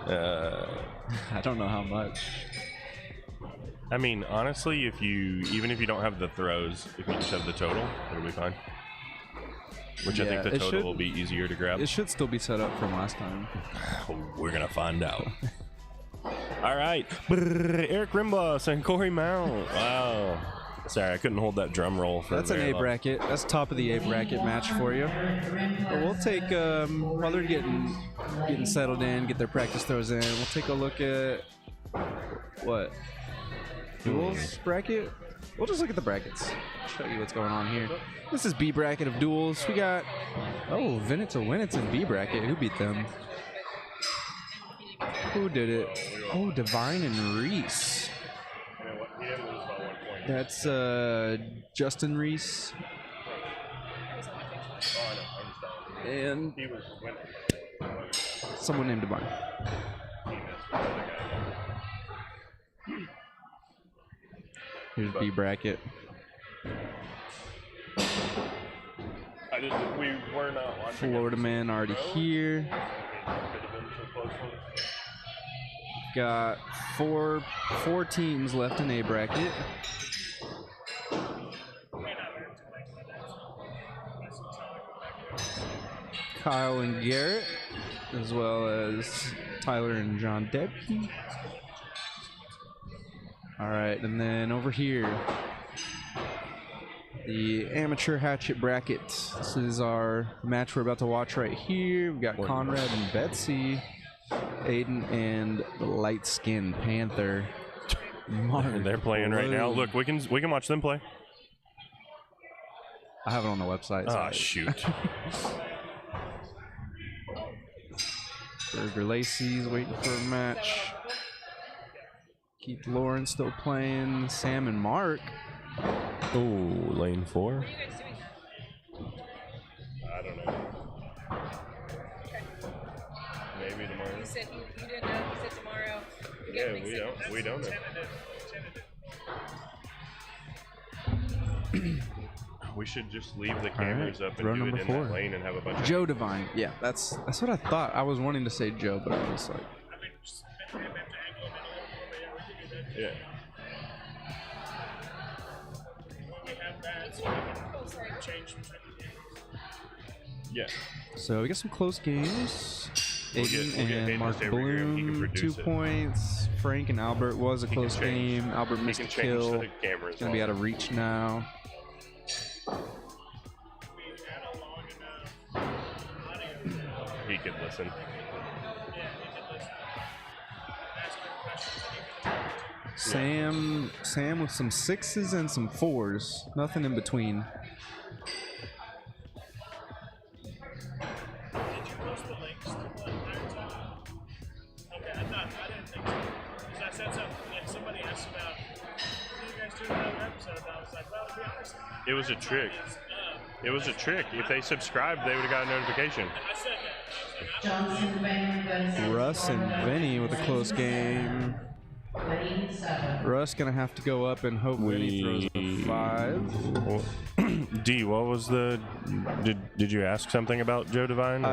I don't know how much. I mean, honestly, even if you don't have the throws, if you just have the total, it'll be fine. Which I Yeah, think the it total should- will be easier to grab. It should still be set up from last time. We're gonna find out. All right, Eric Rimbos and Corey Mount. Wow. Sorry, I couldn't hold that drum roll for That's an very A long. bracket. That's top of the A bracket match for you. But we'll take while they're getting settled in, get their practice throws in. We'll take a look at what duels bracket. We'll just look at the brackets. Show you what's going on here. This is B bracket of duels. We got Vinitz to Winnitz in B bracket. Who beat them? Who did it? Oh, Divine and Reese. That's Justin Reese and someone named Divine. Here's B bracket. We were not watching. Florida man already here. Got four teams left in A bracket. Kyle and Garrett, as well as Tyler and John Debke. All right, and then over here, the amateur hatchet bracket. This is our match we're about to watch right here. We've got Conrad and Betsy, Aiden and the light-skinned Panther. Mark They're playing right now. Look, we can watch them play. I have it on the website. Oh, shoot. Burger Lacey's waiting for a match. Keith Lawrence still playing. Sam and Mark. Oh, lane 4. I don't know. Maybe tomorrow. You said you didn't know. You said tomorrow. Yeah, we don't know. We should just leave the cameras up and row do it number in 4. that lane and have a bunch of Joe Devine. Yeah, that's what I thought. I was wanting to say Joe, but I was like, yeah. Yeah. so we got some close games. We'll Aiden get and Hayden Mark to stay over here and he can Bloom, 2 produce it. points. Frank and Albert was a close change. game. Albert He missed a can change kill. the cameras. Gonna be out of reach now. He could listen. Sam with some 6s and some 4s. Nothing in between. Did you post the links to the entire time? Okay, I didn't think so. Because I said something, like somebody asked about, what are you guys doing another episode? And I was like, well, to be honest, It was a trick. It was a trick. If they subscribed, they would have got a notification. I said that. Johnson versus Russ and Vinny with a close game. Lane 7. Russ gonna have to go up and hope Vinny throws a 5. Well, D, what was the? Did you ask something about Joe Devine?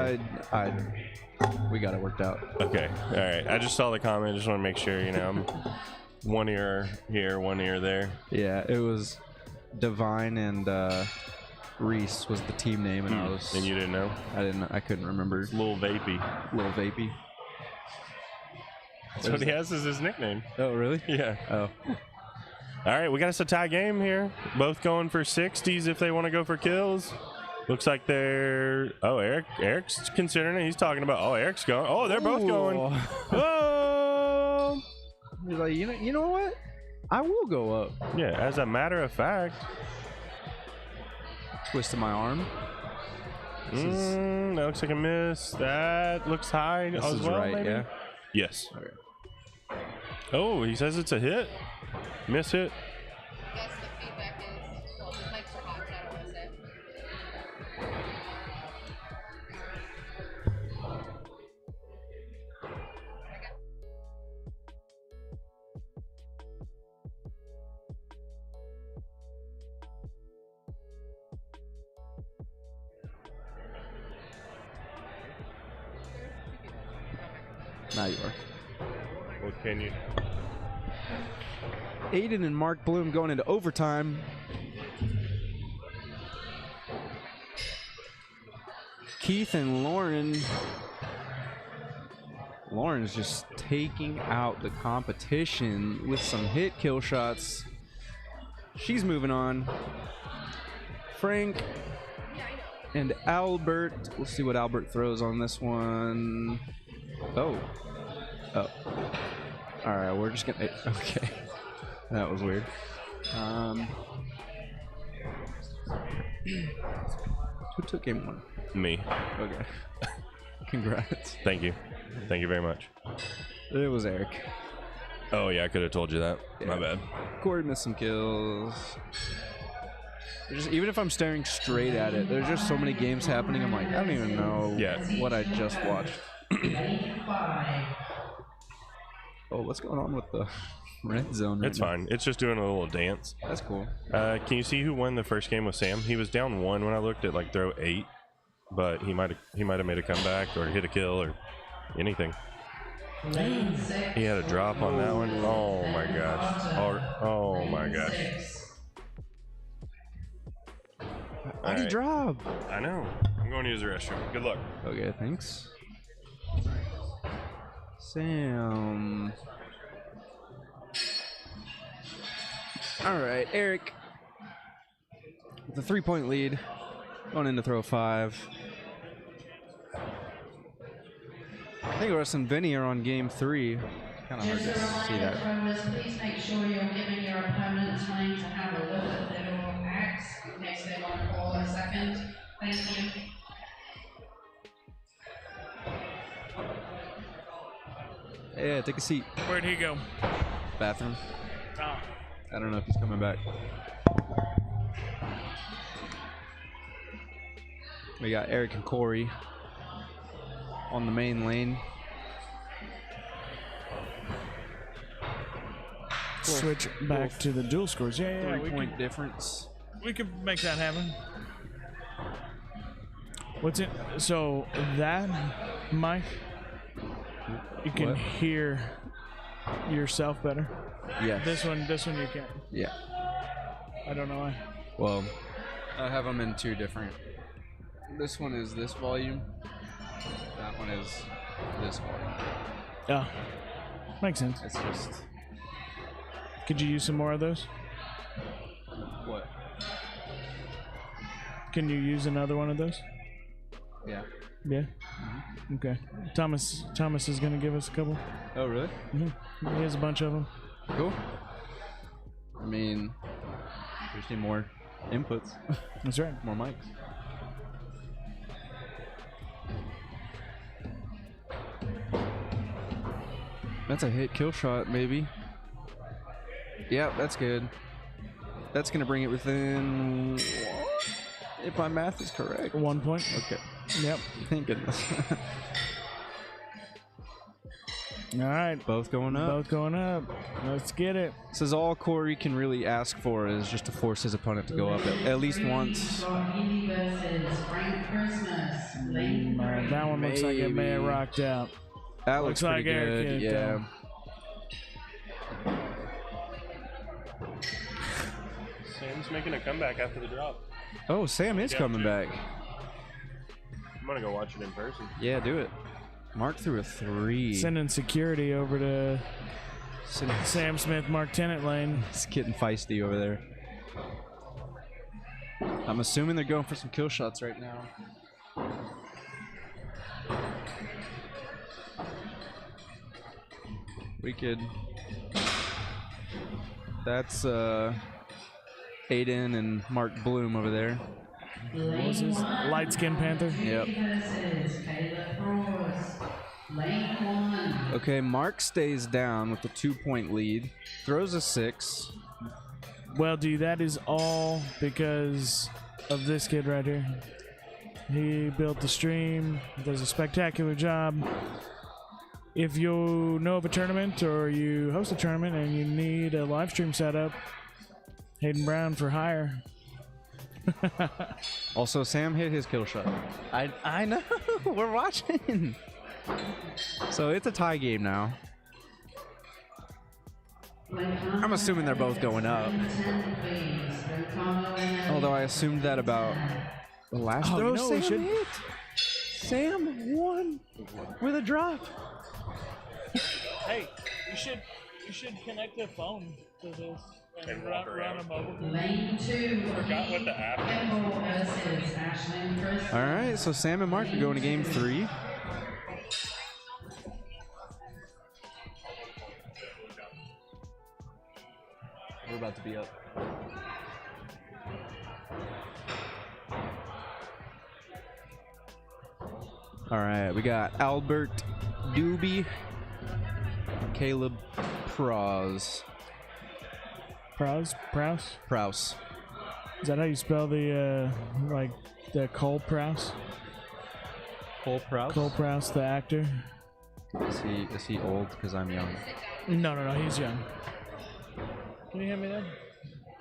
We got it worked out. Okay, all right. I just saw the comment. Just want to make sure, I'm one ear here, one ear there. Yeah, it was Divine and Reese was the team name, and I was. And you didn't know? I couldn't remember. Little Vapey. Little Vapey. That's what he has as his nickname. Oh, really? Yeah. Oh. All right, we got us a tie game here. Both going for 60s if they want to go for kills. Looks like they're. Oh, Eric's considering it. He's talking about. Oh, Eric's going. Oh, they're both going. Oh. He's like, you know what? I will go up. Yeah, as a matter of fact. Twisting my arm. That looks like a miss. That looks high This as is well, right, maybe? yeah. Yes. Okay. Oh, he says it's a hit. Miss hit. I guess the feedback is, well, the mics are hot, so I don't want to say. Now you are. What can you? Aiden and Mark Bloom going into overtime. Keith and Lauren. Lauren's just taking out the competition with some hit kill shots. She's moving on. Frank and Albert. We'll see what Albert throws on this one. Oh. Oh. All right, we're just gonna. Okay. That was weird. Who took game 1? Me. Okay. Congrats. Thank you. Thank you very much. It was Eric. Oh, yeah, I could have told you that. Yeah. My bad. Corey missed some kills. Even if I'm staring straight at it, there's just so many games happening. I'm like, I don't even know what I just watched. Lane 5. Oh, what's going on with the red zone right It's now? fine. It's just doing a little dance. That's cool. Can you see who won the first game with Sam? He was down 1 when I looked at like throw 8, but he might have made a comeback or hit a kill or anything. Lane 6. He had a drop on that one. Oh my gosh. Oh my gosh. Why'd he drop? I know. I'm going to use the restroom. Good luck. Okay, thanks. Sam. All right, Eric with a 3-point lead, going in to throw 5. I think Russ and Vinny are on game 3. Kind of hard Just to a see reminder, that. throwers, please make sure you're giving your opponent's lane to have a look at their axe in case they want to call a second. Thank you. Yeah, take a seat. Where'd he go? Bathroom. Oh. I don't know if he's coming back. We got Eric and Corey on the main lane. Switch back to the dual scores. Yeah, we 3-point difference. We could make that happen. What's it? So that, Mike, you can What? hear yourself better. Yes. This one you can't. Yeah. I don't know why. Well, I have them in 2 different. This one is this volume. That one is this volume. Yeah, makes sense. It's just Could you use some more of those? what? Can you use another one of those? Yeah. Yeah. Okay. Thomas is gonna give us a couple. Oh, really? He has a bunch of them. Cool. I mean, we just need more inputs. That's right. More mics. That's a hit kill shot, maybe. Yeah, that's good. That's gonna bring it within, if my math is correct. 1 point. Okay. Yep. Thank goodness. All right. Both going up. Both going up. Let's get it. Says all Corey can really ask for is just to force his opponent to go up at least once. Indy versus Frank Christmas. Lane All right, that one looks like it may have Maybe. rocked out. That looks like pretty Eric good. hit, Yeah. Sam's making a comeback after the drop. Oh, Sam is Yeah, coming dude. back. I'm gonna go watch it in person. Yeah, do it. Mark threw a 3. Sending security over to Sam Smith, Mark Tennant lane. It's getting feisty over there. I'm assuming they're going for some kill shots right now. We could. That's Aiden and Mark Bloom over there. What was his? Light Skin Panther? Yep. Okay, Mark stays down with the 2-point lead. Throws a 6. Well, dude, that is all because of this kid right here. He built the stream, does a spectacular job. If you know of a tournament or you host a tournament and you need a live stream setup, Hayden Brown for hire. Also, Sam hit his kill shot. I know. We're watching. So it's a tie game now. I'm assuming they're both going up. Although I assumed that about the last Oh, throw. you know we Sam should- hit. Sam won with a drop. Hey, you should connect the phone to this And walk around. a mobile. Lane 2. Forgot what the app is. Kimball versus Ashlyn Christmas. All right, so Sam and Mark are going to game 3. We're about to be up. All right, we got Albert Doobie, Caleb Prouse. Prowse? Prouse. Is that how you spell the, like, the Cole Prowse? Cole Prouse? Cole Prowse, the actor? Is he old? Because I'm young. No, he's young. Can you hand me that?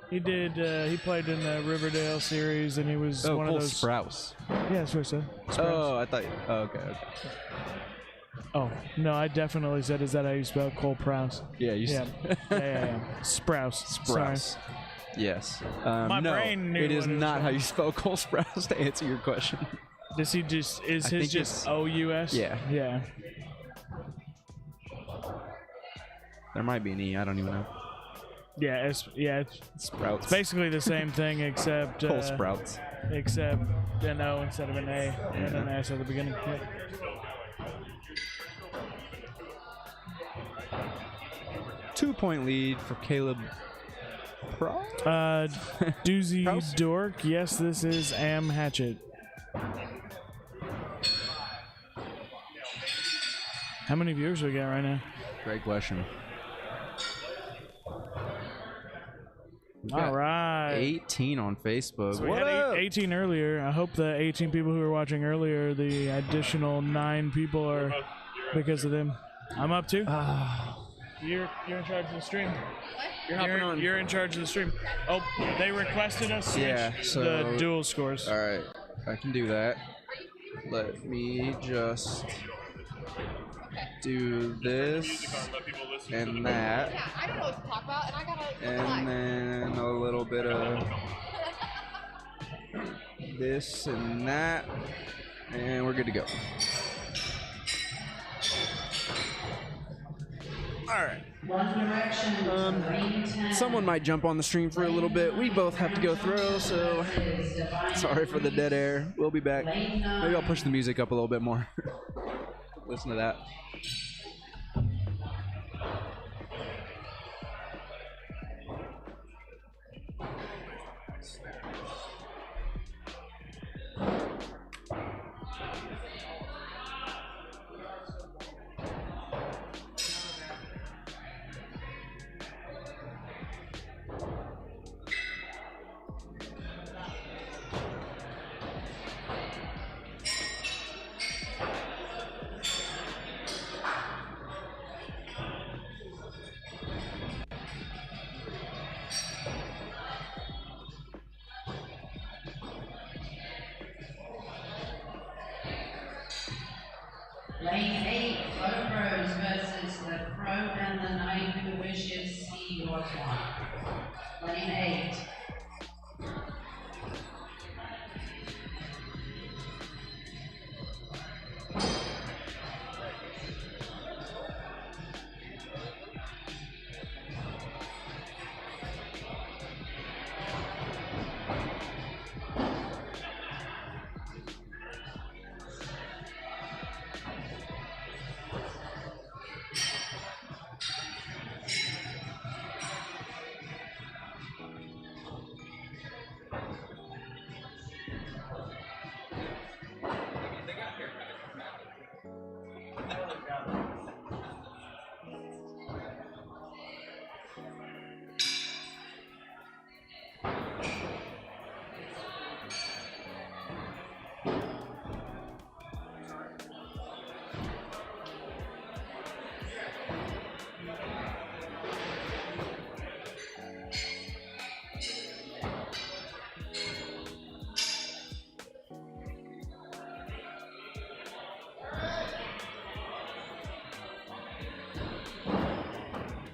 He did, he played in the Riverdale series, and he was Oh, one Cole of those... Sprouse. Yeah, that's what I said. Sprouse. Oh, I thought. Oh, okay. Oh, no, I definitely said, is that how you spell Cole Prowse? Yeah, you Yeah. said. yeah. Sprouse. Sprouse. Sorry. Yes. My no, brain knew it is what it was not how called. you spell Cole Sprouse to answer your question. Does he just, is I his think just it's- O-U-S? Yeah. Yeah. There might be an E. I don't even know. Yeah, it's Sprouts. basically the same thing except Cole Sprouts. except an O instead of an A and an S at the beginning. Yep. 2-point lead for Caleb Pro. Doozy Proust? Dork. Yes, this is Hatchet. How many viewers we got right now? Great question. All right. 18 on Facebook. So we What had up? 18 earlier. I hope the 18 people who were watching earlier, the additional 9 people are because of them. I'm up too. You're in charge of the stream. You're in charge of the stream. Oh, they requested us switch the dual scores. All right, I can do that. Let me just do this and that, Yeah, I don't know what to talk about, and I gotta and then a little bit of this and that, and we're good to go. All right. One Direction. Lane 10. Someone might jump on the stream for a little bit. We both have to go through, so sorry for the dead air. We'll be back. Maybe I'll push the music up a little bit more. Listen to that. Lane 8, Flow Bros versus the Pro and the Knight who wishes he was one. Lane 8.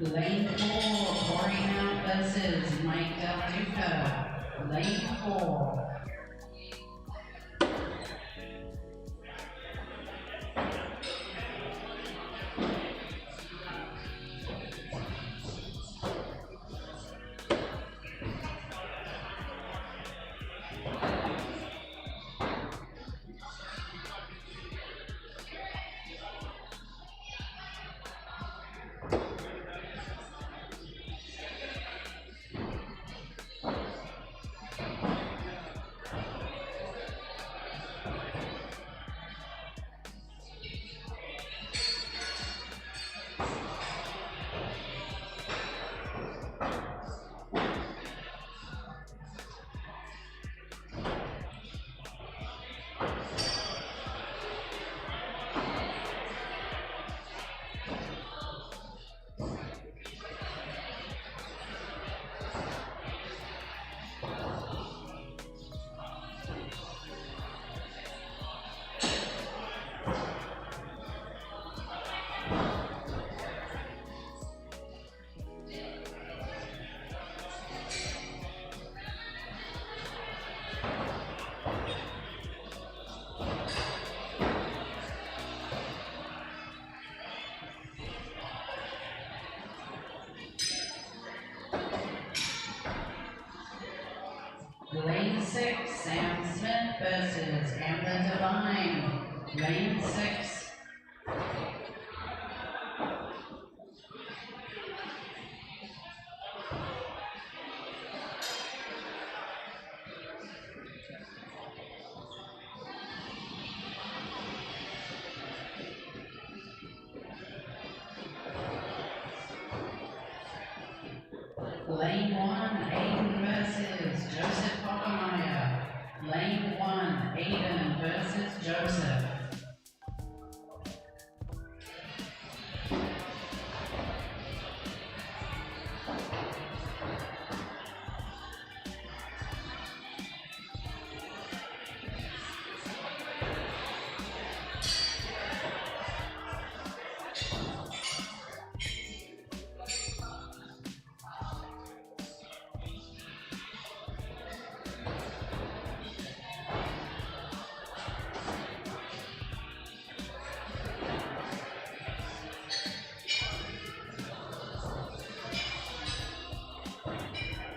Lane 4, Corey Mount versus Mike Del Duca. Lane 4. Sam Smith versus Amber Divine. Lane 6. Lane 1, Aiden versus Joseph Hockemeyer. Lane 1, Aiden versus Joseph.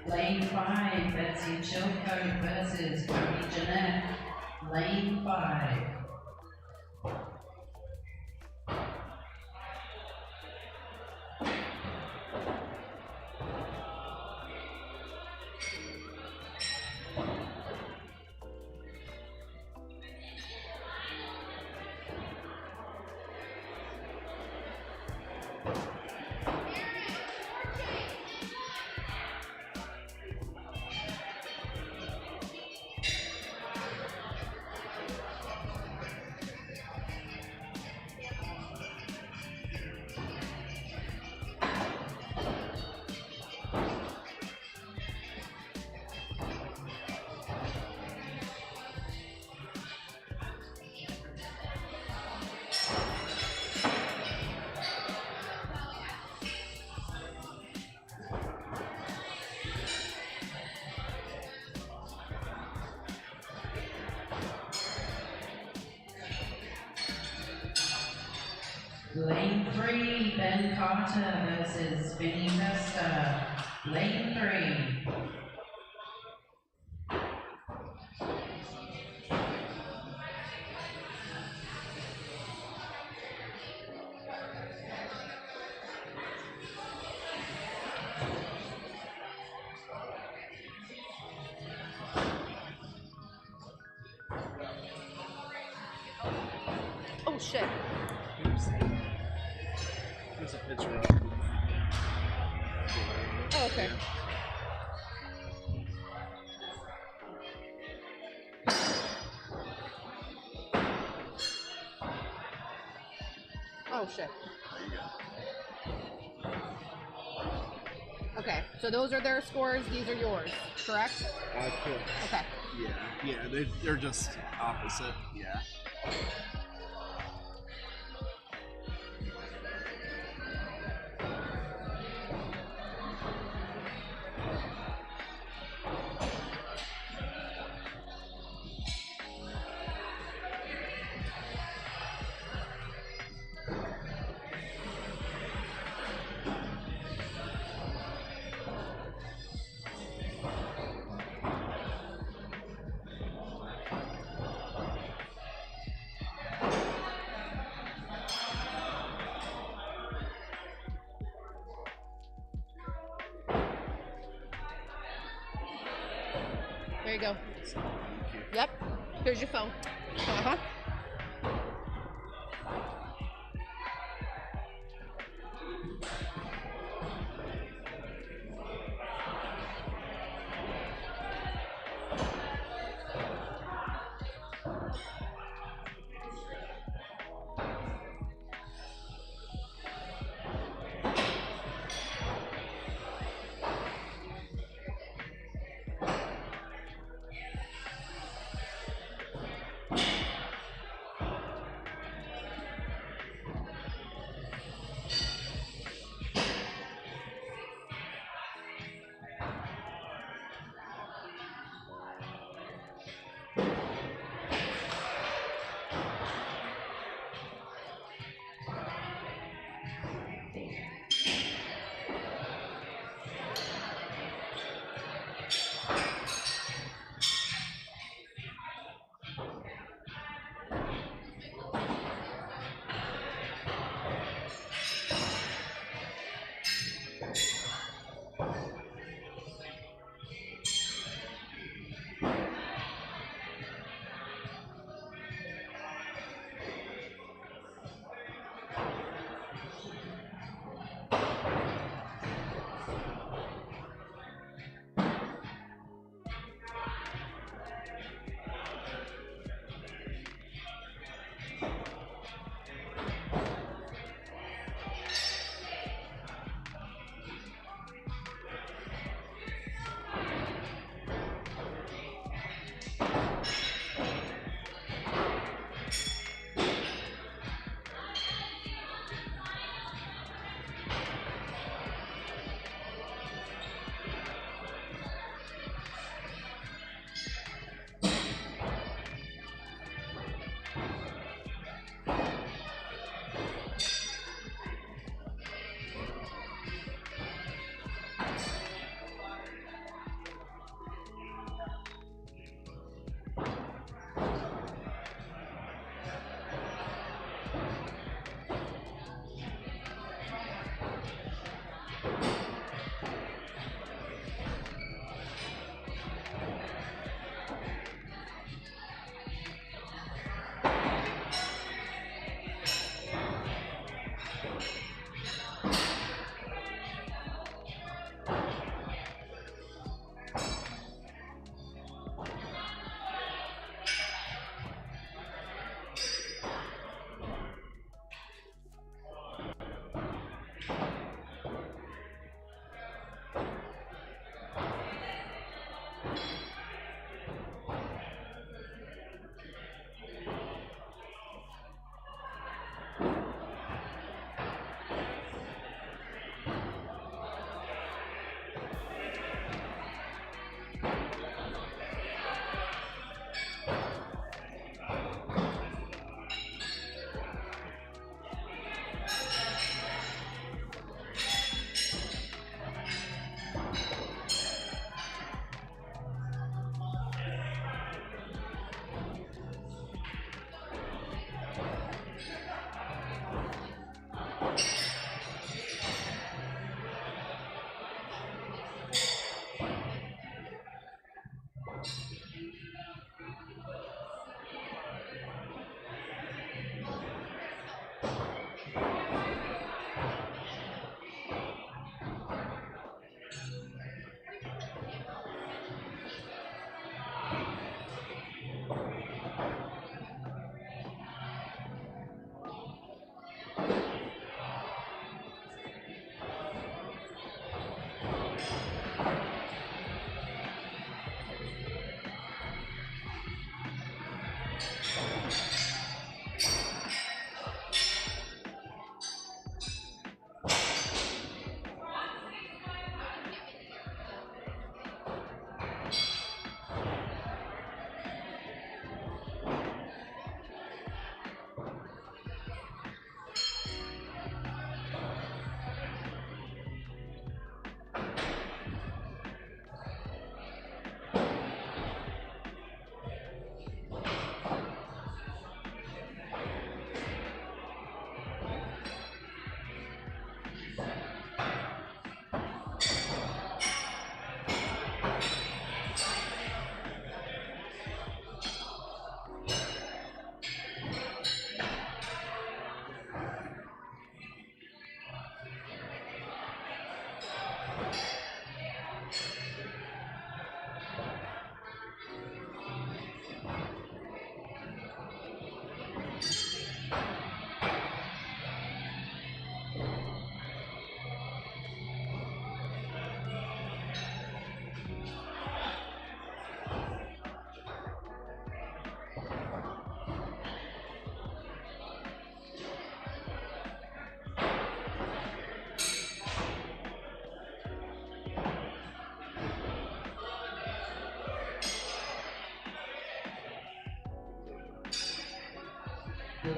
Lane 5, Betsy Chilcote versus Cody Jeanette. Lane 5. Lane 3, Ben Carter versus Vinny Vesta. Lane 3. Oh shit. There's a picture up. Oh, okay. Oh shit. Okay, so those are their scores, these are yours, correct? Okay. Yeah, they're just opposite. Yeah. There you go. Yep. Here's your phone. Uh-huh.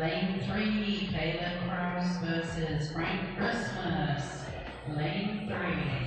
Lane 3, Caleb Cross versus Frank Christmas. Lane 3.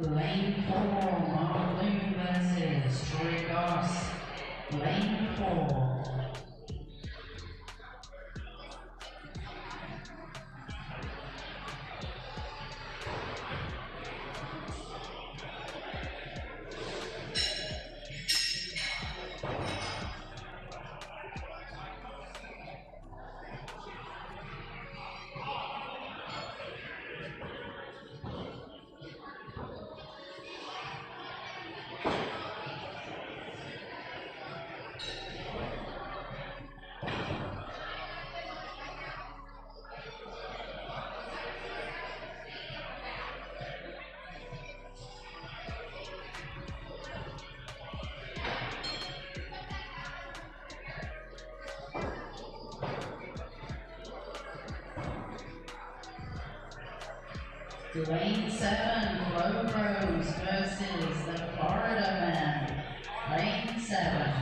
Lane 4, Mark Bloom versus Troy Goss. Lane 4. Lane 7, Flo Rose versus the Florida Man. Lane 7.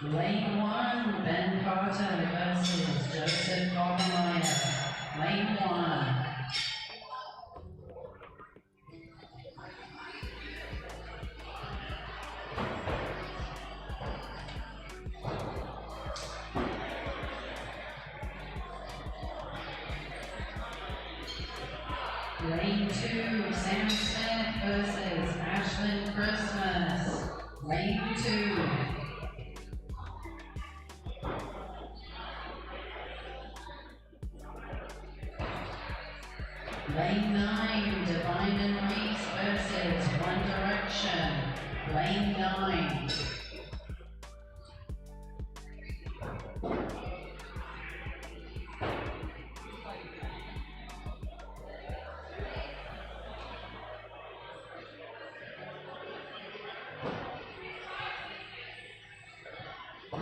Lane 1, Ben Carter versus Joseph Obermeyer. Lane 1. Lane 2, Sam Smith versus Ashlyn Christmas. Lane 2. Lane 9, Divine and Reese versus One Direction. Lane 9.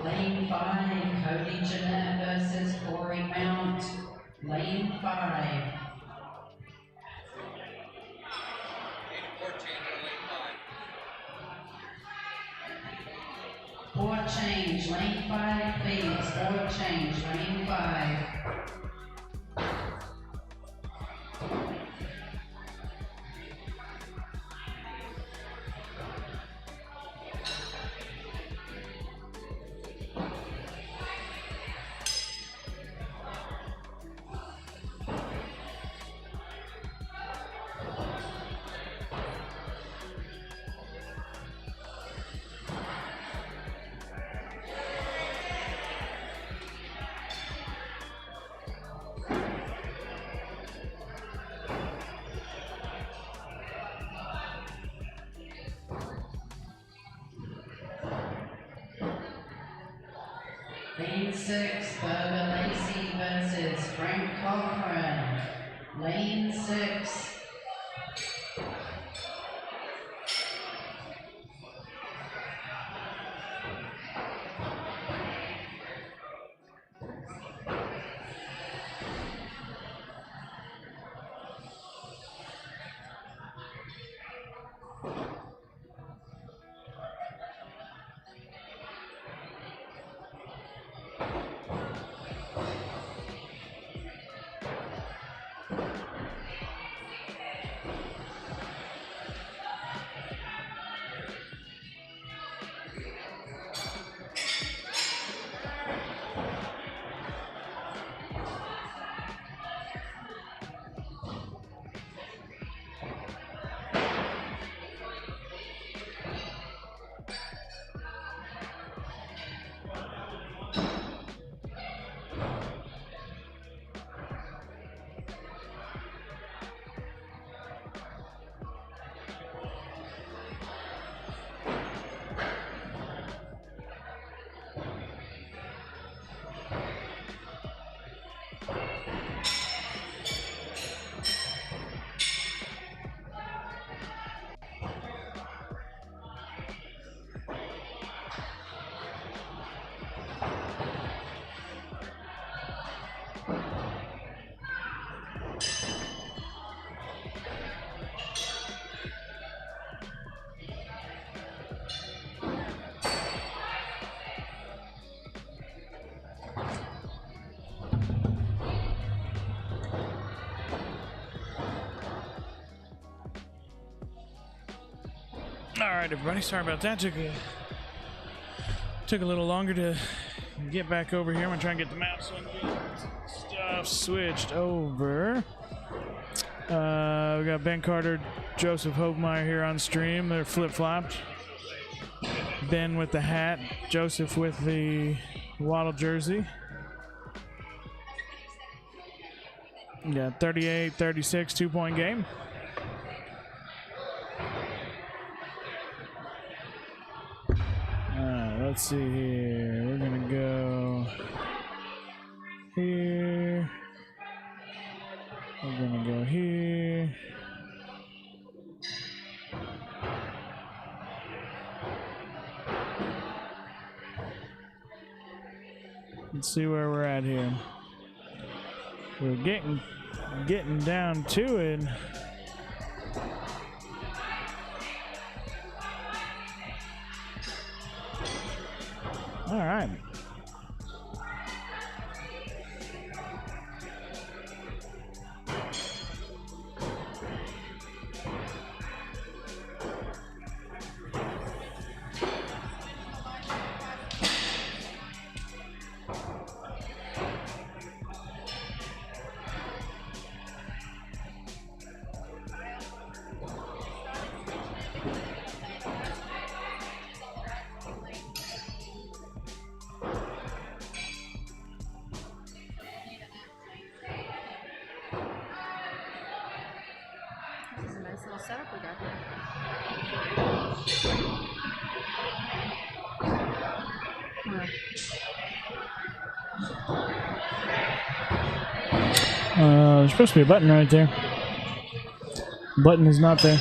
Lane 5, Cody Jeanette versus Corey Mount. Lane 5. Board change, lane 5, please. Board change, lane 5. Lane 6, Berger Lacey versus Frank Cochran. Lane 6. All right, everybody. Sorry about that. Took a little longer to get back over here. I'm gonna try and get the mouse and stuff switched over. We got Ben Carter, Joseph Hopemeyer here on stream. They're flip-flopped. Ben with the hat, Joseph with the Waddle jersey. Yeah, 38-36, 2-point game. Let's see here. We're gonna go here. We're gonna go here. Let's see where we're at here. We're getting down to it. All right. This is a nice little setup we got here. There's supposed to be a button right there. Button is not there.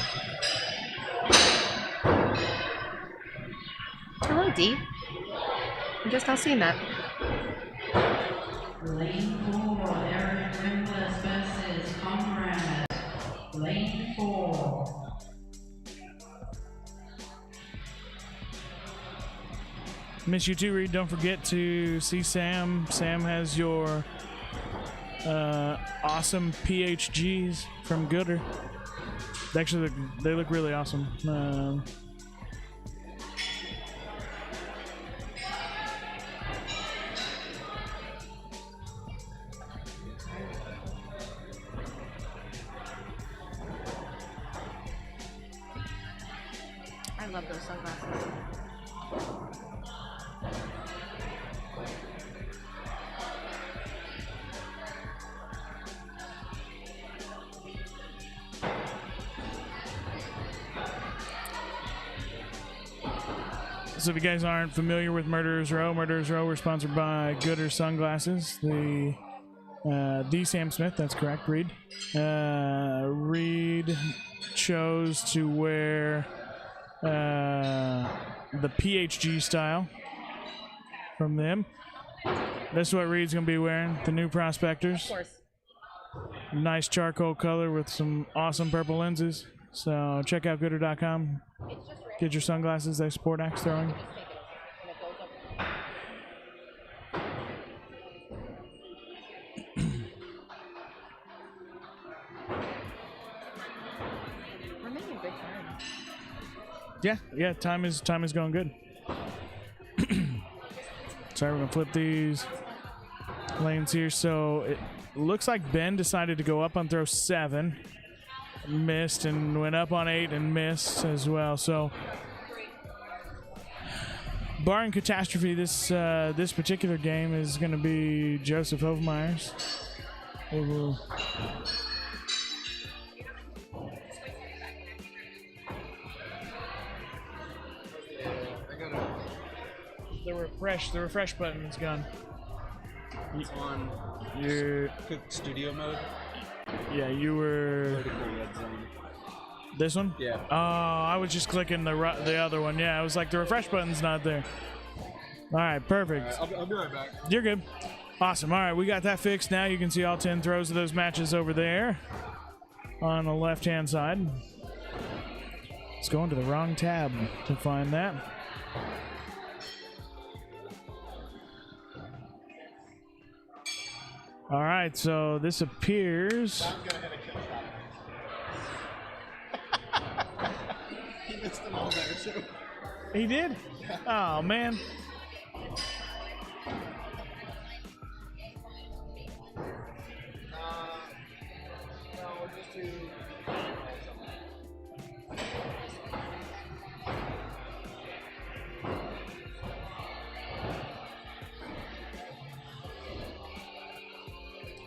Hello, D. I'm just not seeing that. Lane 4, Eric Rimbless versus Conrad. Lane 4. Miss you too, Reed. Don't forget to see Sam. Sam has your awesome PHGs from Gooder. Actually, they look really awesome. I love those sunglasses. So if you guys aren't familiar with Murderers Row, we're sponsored by Gooder Sunglasses. The Sam Smith, that's correct, Reed. Reed chose to wear the PHG style from them. This is what Reed's going to be wearing, the new Prospectors. Of course. Nice charcoal color with some awesome purple lenses. So check out gooder.com. Get your sunglasses, they support axe throwing. We're making good time. Yeah, time is going good. Sorry, we're gonna flip these lanes here. So it looks like Ben decided to go up on throw 7, missed, and went up on 8 and missed as well. So barring catastrophe, this particular game is gonna be Joseph Hofmeyer's. Ooh. The refresh button is gone. It's on Your studio mode. yeah, you were Vertical red zone. this one. Yeah. Oh, I was just clicking the other one. Yeah, I was like the refresh button's not there. All right, perfect. I'll be right back. You're good. Awesome. All right, we got that fixed. Now you can see all 10 throws of those matches over there on the left-hand side. Let's go into the wrong tab to find that. All right, so this appears. He missed them all there too. He did? Oh, man.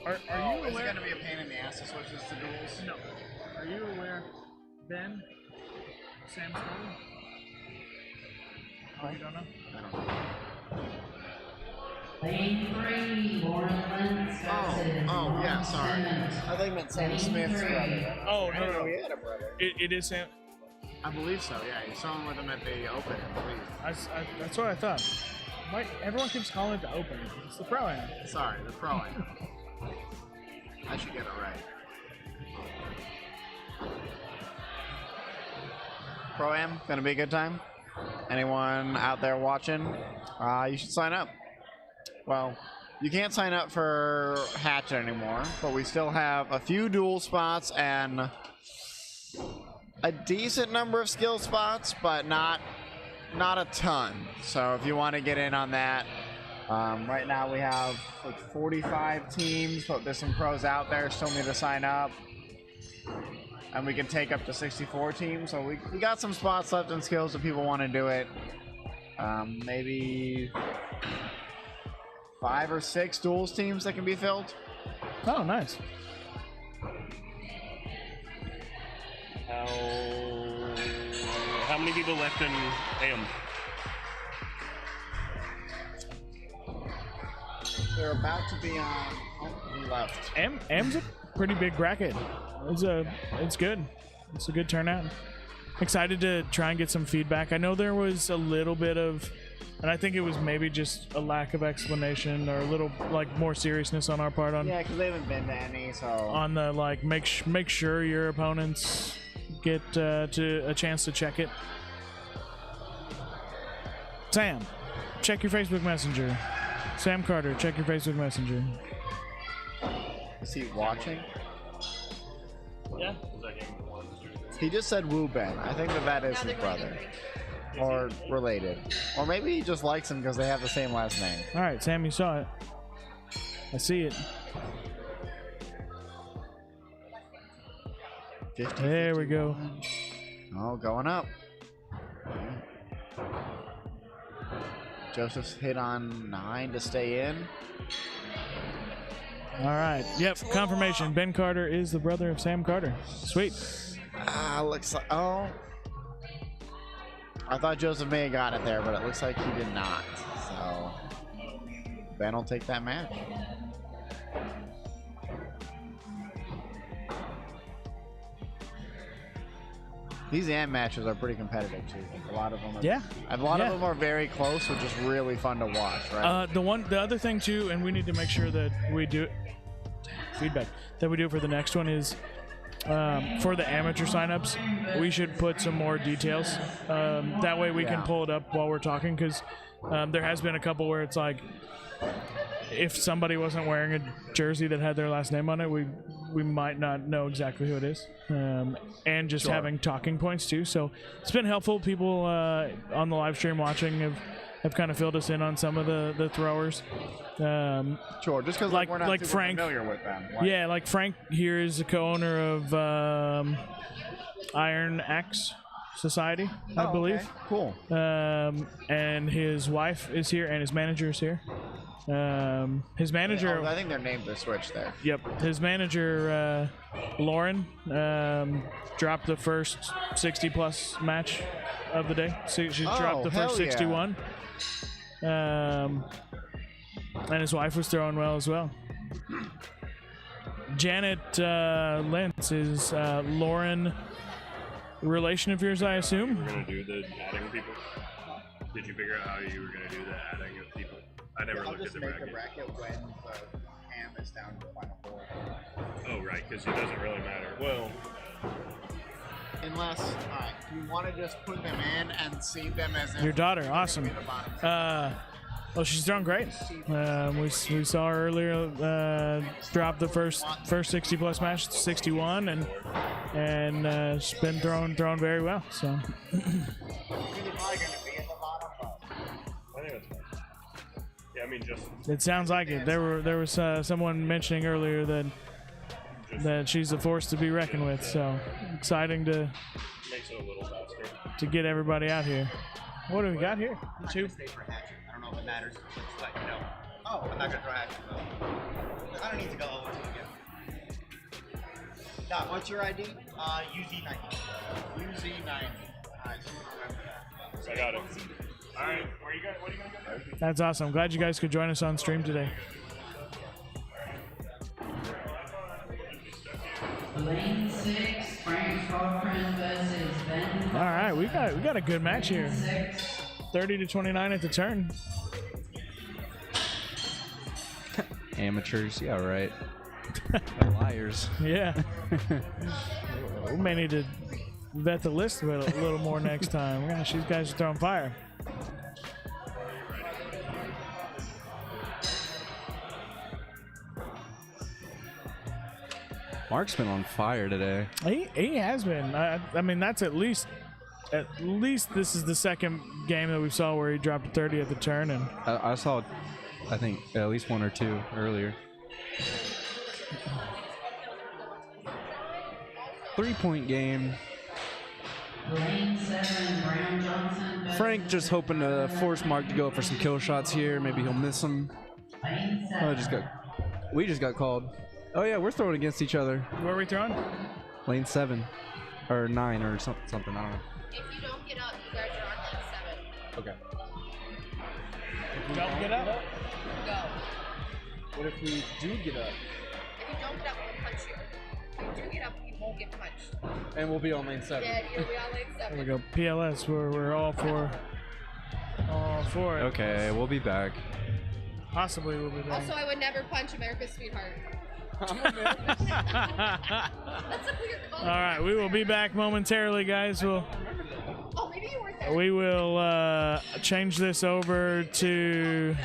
Are you Is it aware? going to be a pain in the ass to switch this to duels? No. Are you aware, Ben? Sam Snowden? Oh, you don't know? I don't know. Lane 3, Lauren Lentz versus Oh, yeah, sorry. Simmons. I think meant Sam Smith's brother. Oh, I didn't know he had a brother. It is Sam. I believe so, yeah. You saw him with him at the Open, I believe. That's what I thought. Everyone keeps calling it the Open. It's the Pro-Am. Sorry, the Pro-Am. I should get it right. Pro-Am, gonna be a good time? anyone out there watching, you should sign up. Well, you can't sign up for Hatchet anymore, but we still have a few dual spots and a decent number of skill spots, but not a ton. So if you want to get in on that, right now we have like 45 teams, but there's some pros out there still need to sign up. And we can take up to 64 teams, so we got some spots left in skills if people want to do it. Maybe 5 or 6 duels teams that can be filled. Oh, nice. How many people left in AM? They're about to be on. Oh, left. M's a pretty big bracket. It's good. It's a good turnout. Excited to try and get some feedback. I know there was a little bit of, and I think it was maybe just a lack of explanation or a little like more seriousness on our part on. Yeah, because they haven't been to any, so. On the like, make sure your opponents get to a chance to check it. Sam, check your Facebook Messenger. Sam Carter, check your Facebook Messenger. Is he watching? Yeah. He just said Wu Ben. I think that is his brother. Or related. Or maybe he just likes him because they have the same last name. All right, Sam, you saw it. I see it. 50, there we go. Oh, going up. Joseph's hit on 9 to stay in. All right. Yep. Confirmation. Ben Carter is the brother of Sam Carter. Sweet. Looks like. Oh. I thought Joseph may have got it there, but it looks like he did not. So Ben will take that match. These AM matches are pretty competitive too. Like a lot of them. A lot of them are very close, which is really fun to watch, right? The other thing too, and we need to make sure that we do feedback that we do for the next one is for the amateur signups, we should put some more details. That way we can pull it up while we're talking, because there has been a couple where it's like, if somebody wasn't wearing a jersey that had their last name on it, we might not know exactly who it is. And just having talking points too. So it's been helpful. People on the live stream watching have kind of filled us in on some of the throwers. Sure, just because we're not super Frank, familiar with them. Yeah, like Frank here is the co-owner of Iron Axe Society, I believe. Okay. Cool. And his wife is here, and his manager is here. His manager. I think their names are switched there. Yep. His manager, Lauren, dropped the first 60-plus match of the day. So she dropped the first 61. And his wife was throwing well as well. Janet Lentz is Lauren, relation of yours, I assume? We're going to do the adding people. Did you figure out how you were going to do the adding of people? I never looked at the bracket. I'll just make a bracket when the ham is down to the final 4. Oh, right, because it doesn't really matter. Well, unless, alright, you want to just put them in and see them as your daughter, awesome. Well, she's done great. We saw her earlier drop the first 60-plus match, 61, and she's been throwing very well. So. yeah, I mean, just. It sounds like it. There was someone mentioning earlier that she's a force to be reckoned with. So exciting to makes it a little faster. To get everybody out here. What do we got here? 2. I don't know if it matters. Just let you know. Oh, I'm not gonna throw Hatchet though. I don't need to go over to again. Doc, what's your ID? UZ90. UZ90. Alright, I got it. Alright, what are you gonna do? That's awesome. I'm glad you guys could join us on stream today. Lane 6, Frank Cochran versus Ben. All right, we got a good match here. 30-29 at the turn. Amateurs, yeah, right. Liars. Yeah. We may need to vet the list a little more next time. Gosh, these guys are throwing fire. Mark's been on fire today. He has been. I mean, that's at least this is the second game that we saw where he dropped a 30 at the turn, and I saw, I think, at least one or two earlier. 3-point game. Lane 7, Brown Johnson. Frank just hoping to force Mark to go for some kill shots here. Maybe he'll miss them. Lane Oh, 7. we just got called. Oh yeah, we're throwing against each other. where are we throwing? Lane 7 or 9 or something. I don't know. If you don't get up, you guys are on lane 7. Okay. Don't get up. Go. What if we do get up? If you don't get up, we'll punch you. If you do get up, you won't get punched. And we'll be on lane 7. Yeah, you'll be on lane 7. There we go. PLS. We're all for it. Okay, we'll be back. Possibly we'll be back. Also, I would never punch America's sweetheart. That's a weird All right, we will be back momentarily, guys. Oh, maybe you weren't there. We will change this over to.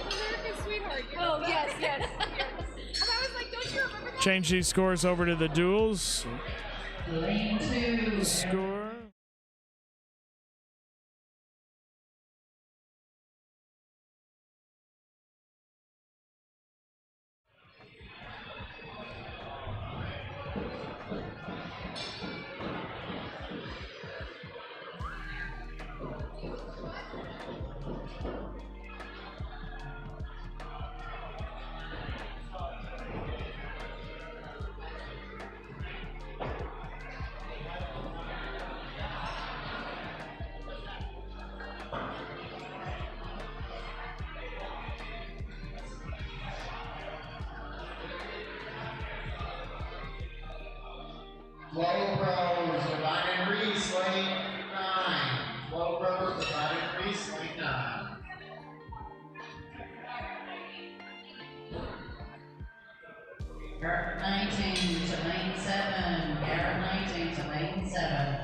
America's sweetheart. Oh, yes. And I was like, don't you remember that? Change these scores over to the duels. Lane 2. Score. Low Pros, Divine and Reese, lane 9. Low Pros, Divine and Reese, lane 9. Garrett 19 to lane 7. Garrett 19 to lane 7.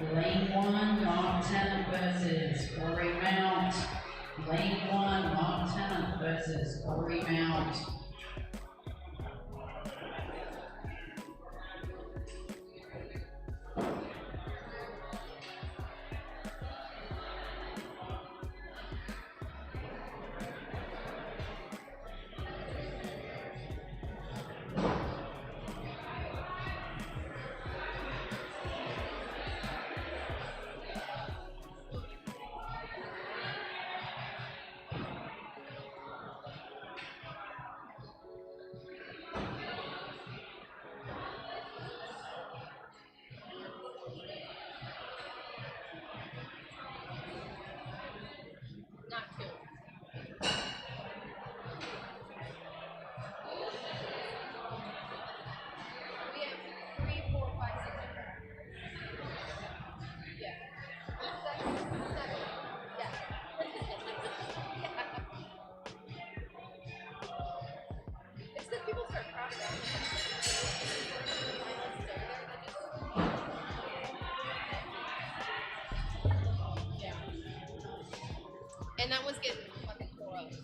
Lane 1, Lieutenant versus Corey Mount. Lane 1, Lieutenant versus Corey Mount. Not two. We have 3, 4, 5, 6. Yeah. 7. Yeah. It's that people start crowding around. Yeah. And that was getting fucking tore up, so.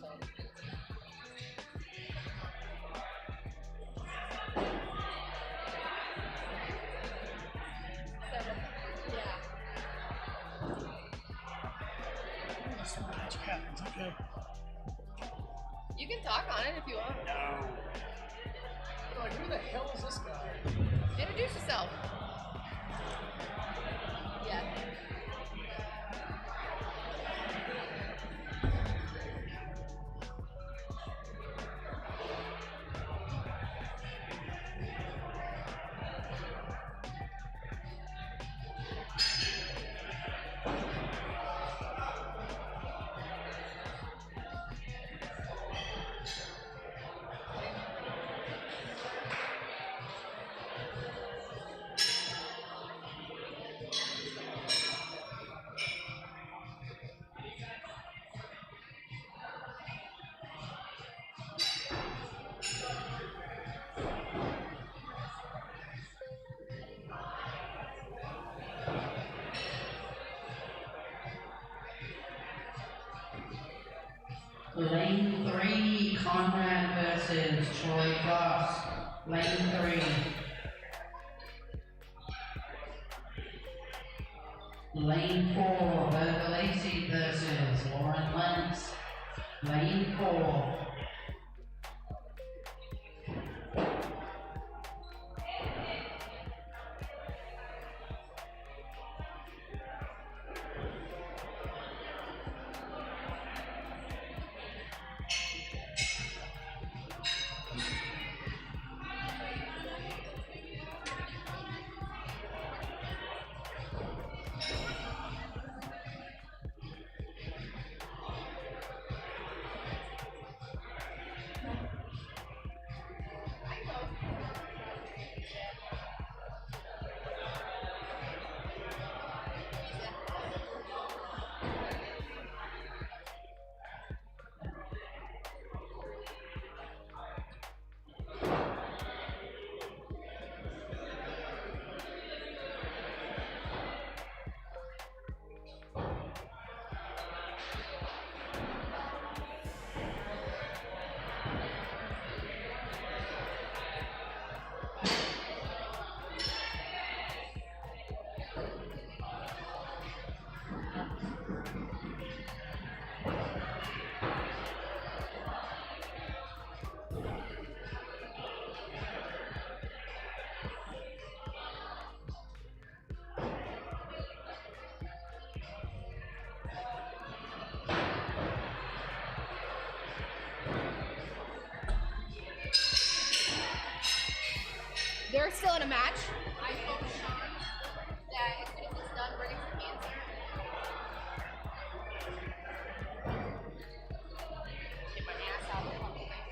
Yeah. It's okay. You can talk on it if you want. No. You're like, who the hell is this guy? Introduce yourself. Yeah. Lane 3, Conrad versus Troy Goss. Lane 3. Lane 4, Virgo Lacey versus Lauren Lentz. Lane 4. They're still in a match. I told Sean that as soon as it's done, bring him some cancer. Get my ass out of the fucking thing.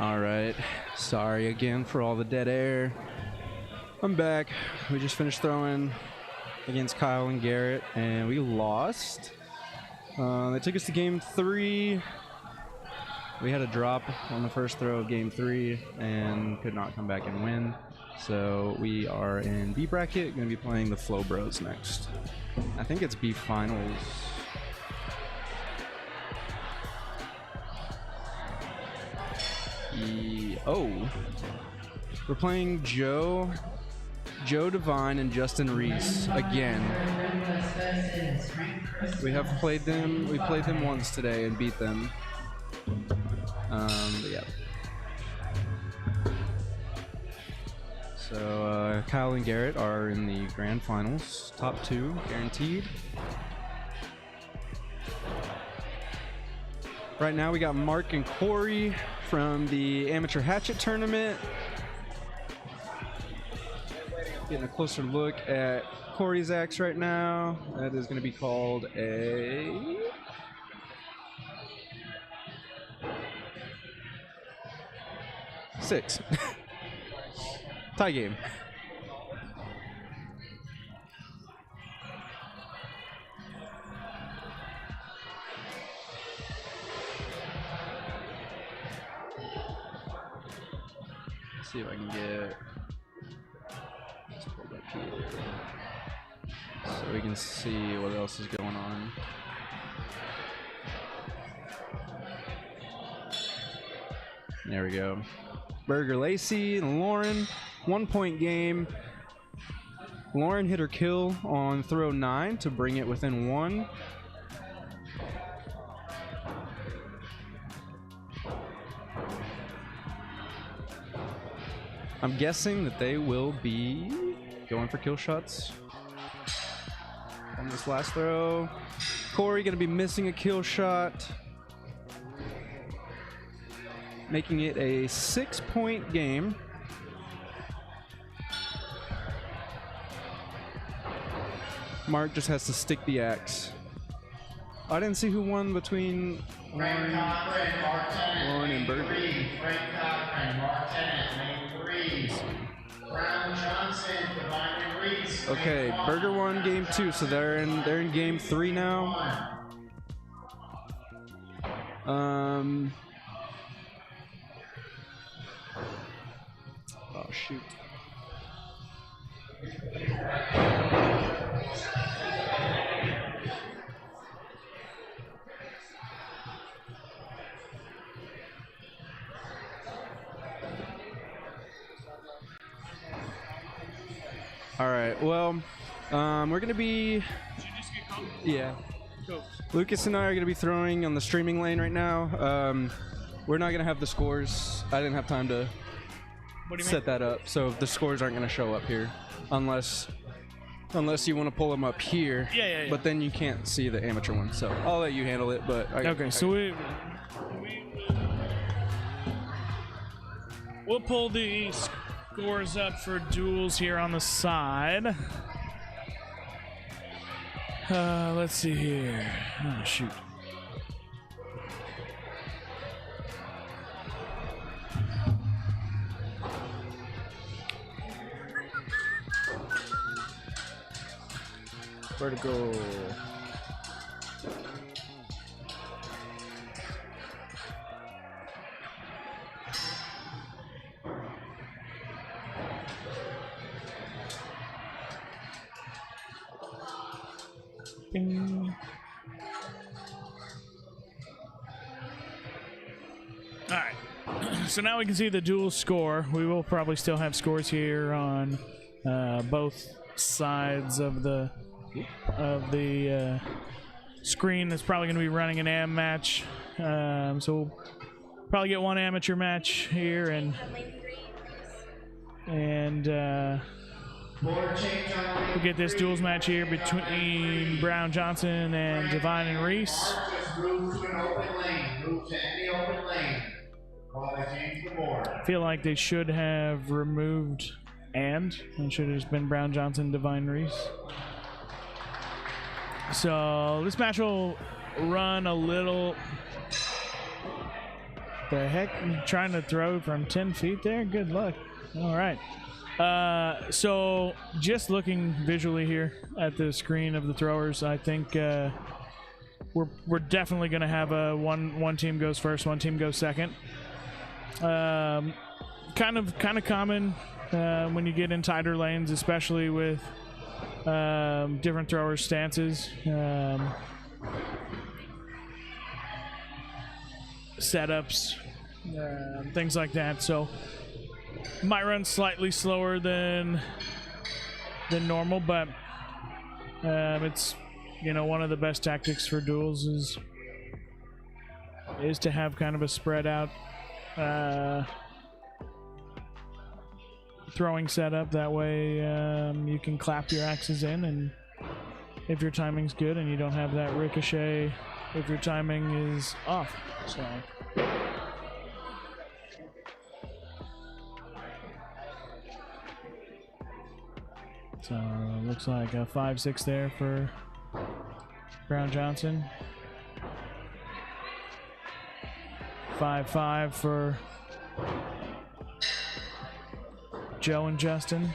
All right. Sorry again for all the dead air. I'm back. We just finished throwing against Kyle and Garrett, and we lost. They took us to game 3. We had a drop on the first throw of game 3 and could not come back and win. So we are in B bracket, going to be playing the Flow Bros next. I think it's B finals. Oh, we're playing Joe Devine and Justin Reese again. We have played them. We played them once today and beat them. But yeah. So Kyle and Garrett are in the grand finals, top 2 guaranteed. Right now we got Mark and Corey from the Amateur Hatchet tournament. Getting a closer look at Corey's axe right now. That is going to be called a... six. Tie game. Let's see if I can get... Let's pull back here so we can see what else is going on. There we go. Burger Lacey and Lauren, 1-point game. Lauren hit her kill on throw 9 to bring it within 1. I'm guessing that they will be going for kill shots on this last throw. Corey gonna be missing a kill shot, making it a 6-point game. Mark just has to stick the axe. I didn't see who won between Lauren and Burger. Frank Cochran, Martin, lane 3. Brown Johnson, Divine and Reese. Okay, Burger won game 2, so they're in game 3 now. Oh shoot. All right, well, we're gonna be, yeah. Lucas and I are gonna be throwing on the streaming lane right now. We're not gonna have the scores. I didn't have time to set that up, so the scores aren't gonna show up here, unless you want to pull them up here. Yeah. But then you can't see the amateur one, so I'll let you handle it. But we'll pull the scores up for duels here on the side. Let's see here. Oh shoot. Where to go? Bing. All right. So now we can see the dual score. We will probably still have scores here on both sides of the screen. That's probably going to be running an AM match. So we'll probably get one amateur match here and we'll get this duels match here between Brown Johnson and Divine and Reese. Move to an open lane. Move to any open lane. While they change the board. I feel like they should have removed and should have just been Brown Johnson, Divine Reese. So this match will run a little. The heck, trying to throw from 10 feet there. Good luck. All right. So just looking visually here at the screen of the throwers, I think we're definitely going to have a one team goes first, one team goes second. Kind of common when you get in tighter lanes, especially with different throwers' stances, setups, things like that. So might run slightly slower than normal, but it's, you know, one of the best tactics for duels is to have kind of a spread out throwing setup. That way you can clap your axes in, and if your timing's good, and you don't have that ricochet if your timing is off. So looks like a 5-6 there for Brown Johnson. 5-5 for Joe and Justin.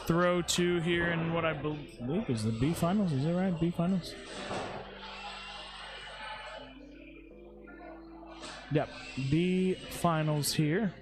Throw 2 here in what I believe is the B finals. Is that right? B finals? Yep, B finals here.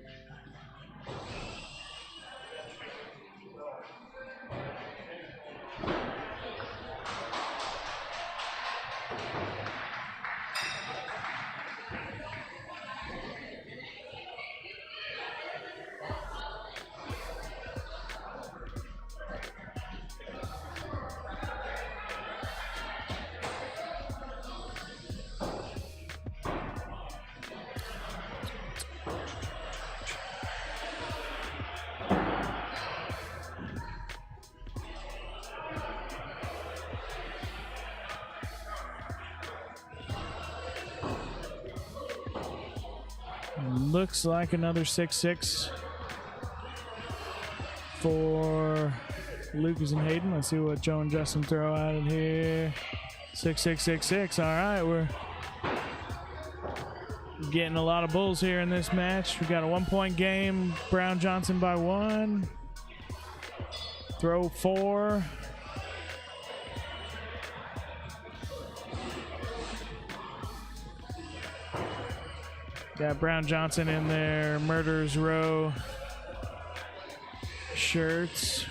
Looks like another 6-6 for Lucas and Hayden. Let's see what Joe and Justin throw out of here. 6-6-6-6. All right, we're getting a lot of bulls here in this match. We got a 1-point game. Brown Johnson by 1. Throw 4. Got Brown Johnson in their Murderers Row shirts.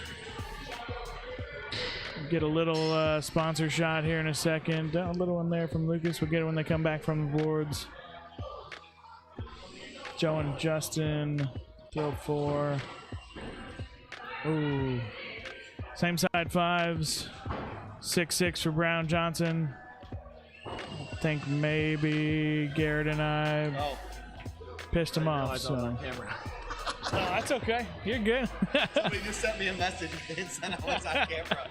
Get a little sponsor shot here in a second. A little one there from Lucas. We'll get it when they come back from the boards. Joe and Justin, throw 4. Ooh. Same side 5s. 6-6 for Brown Johnson. I think maybe Garrett and I pissed him off. So. No, that's okay. You're good. Somebody just sent me a message and said I was on camera.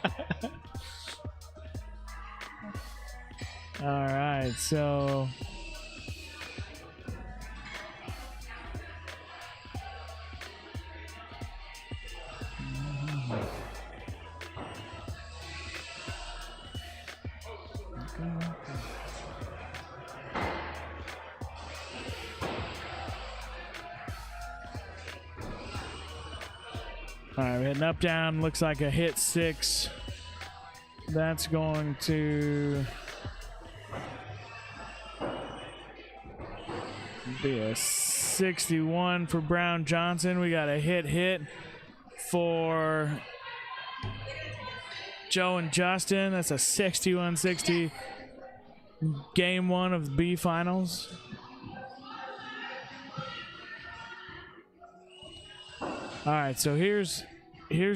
All right, so all right, we're hitting up, down. Looks like a hit 6. That's going to be a 61 for Brown Johnson. We got a hit for Joe and Justin. That's a 61-60. Game 1 of the B finals. All right, so here's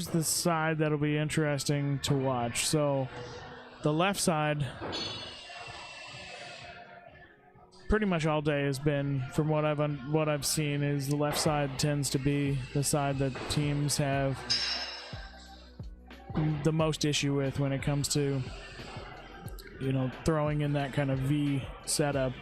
the side that'll be interesting to watch. So the left side, pretty much all day has been, from what I've seen, is the left side tends to be the side that teams have the most issue with when it comes to, you know, throwing in that kind of V setup.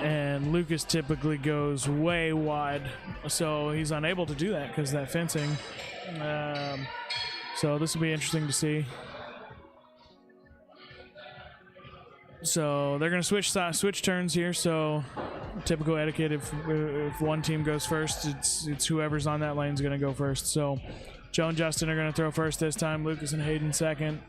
and Lucas typically goes way wide, so he's unable to do that because of that fencing. So this will be interesting to see. So they're going to switch turns here. So typical etiquette, if one team goes first, it's whoever's on that lane is going to go first. So Joe and Justin are going to throw first this time. Lucas and Hayden second.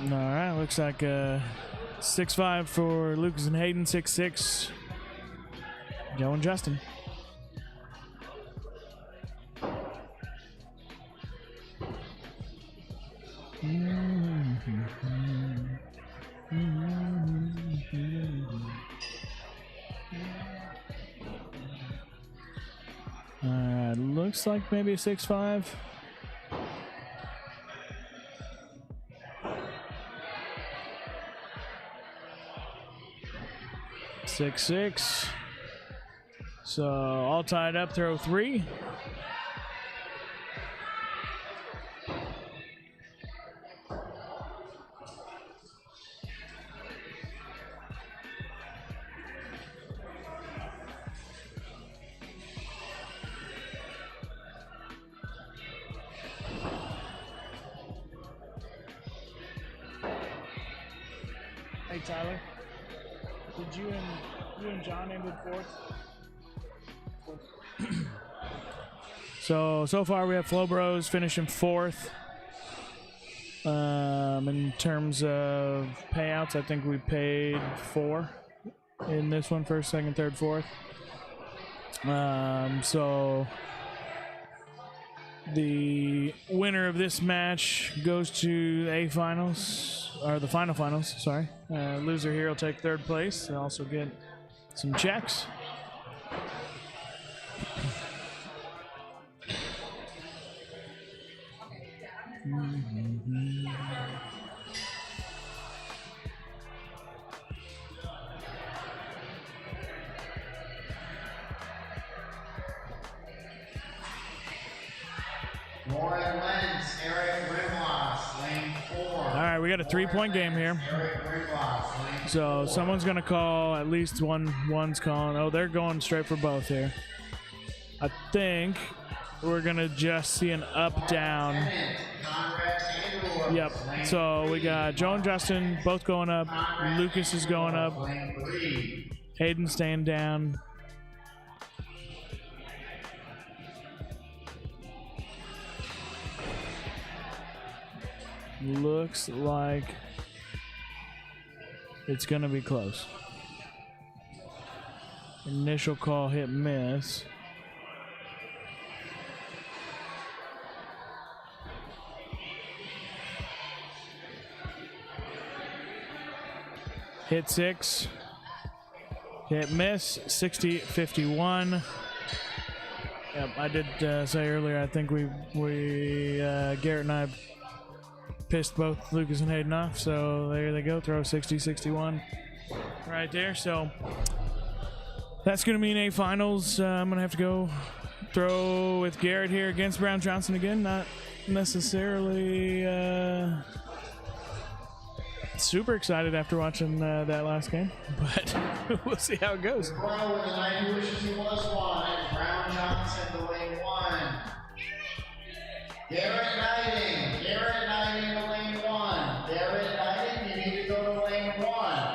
All right, looks like 6-5 for Lucas and Hayden, 6-6 Joe and Justin. Looks like maybe a 6-5. Six. So all tied up, throw 3. Hey Tyler, did you and John ended 4th? So far we have Flow Bros finishing 4th. In terms of payouts, I think we paid 4 in this one, 1st, 2nd, 3rd, 4th. So the winner of this match goes to the A finals, or the final finals, sorry. Loser here will take 3rd place. They'll also get some checks. Lauren Lenz, Eric Rimloss, lane 4. All right, we got a 3-point game here. Eric Rimloss, lane So 4. someone's gonna call, at least one's calling. Oh, they're going straight for both here. I think we're gonna just see an up-down. Yep. So we got Joe and Justin both going up. Lucas is going up. Hayden staying down. Looks like it's gonna be close. Initial call hit miss. Hit 6. Hit miss. 60-51. Yep, I did say earlier, I think we Garrett and I pissed both Lucas and Hayden off, so there they go. Throw 60-61 right there. So that's going to mean A finals. I'm going to have to go throw with Garrett here against Brown Johnson again. Not necessarily super excited after watching that last game, but we'll see how it goes. Pro with the night who wishes he was one. Brown Johnson to lane 1. Garrett Knighting to lane 1. Garrett Knighting, you need to go to lane 1.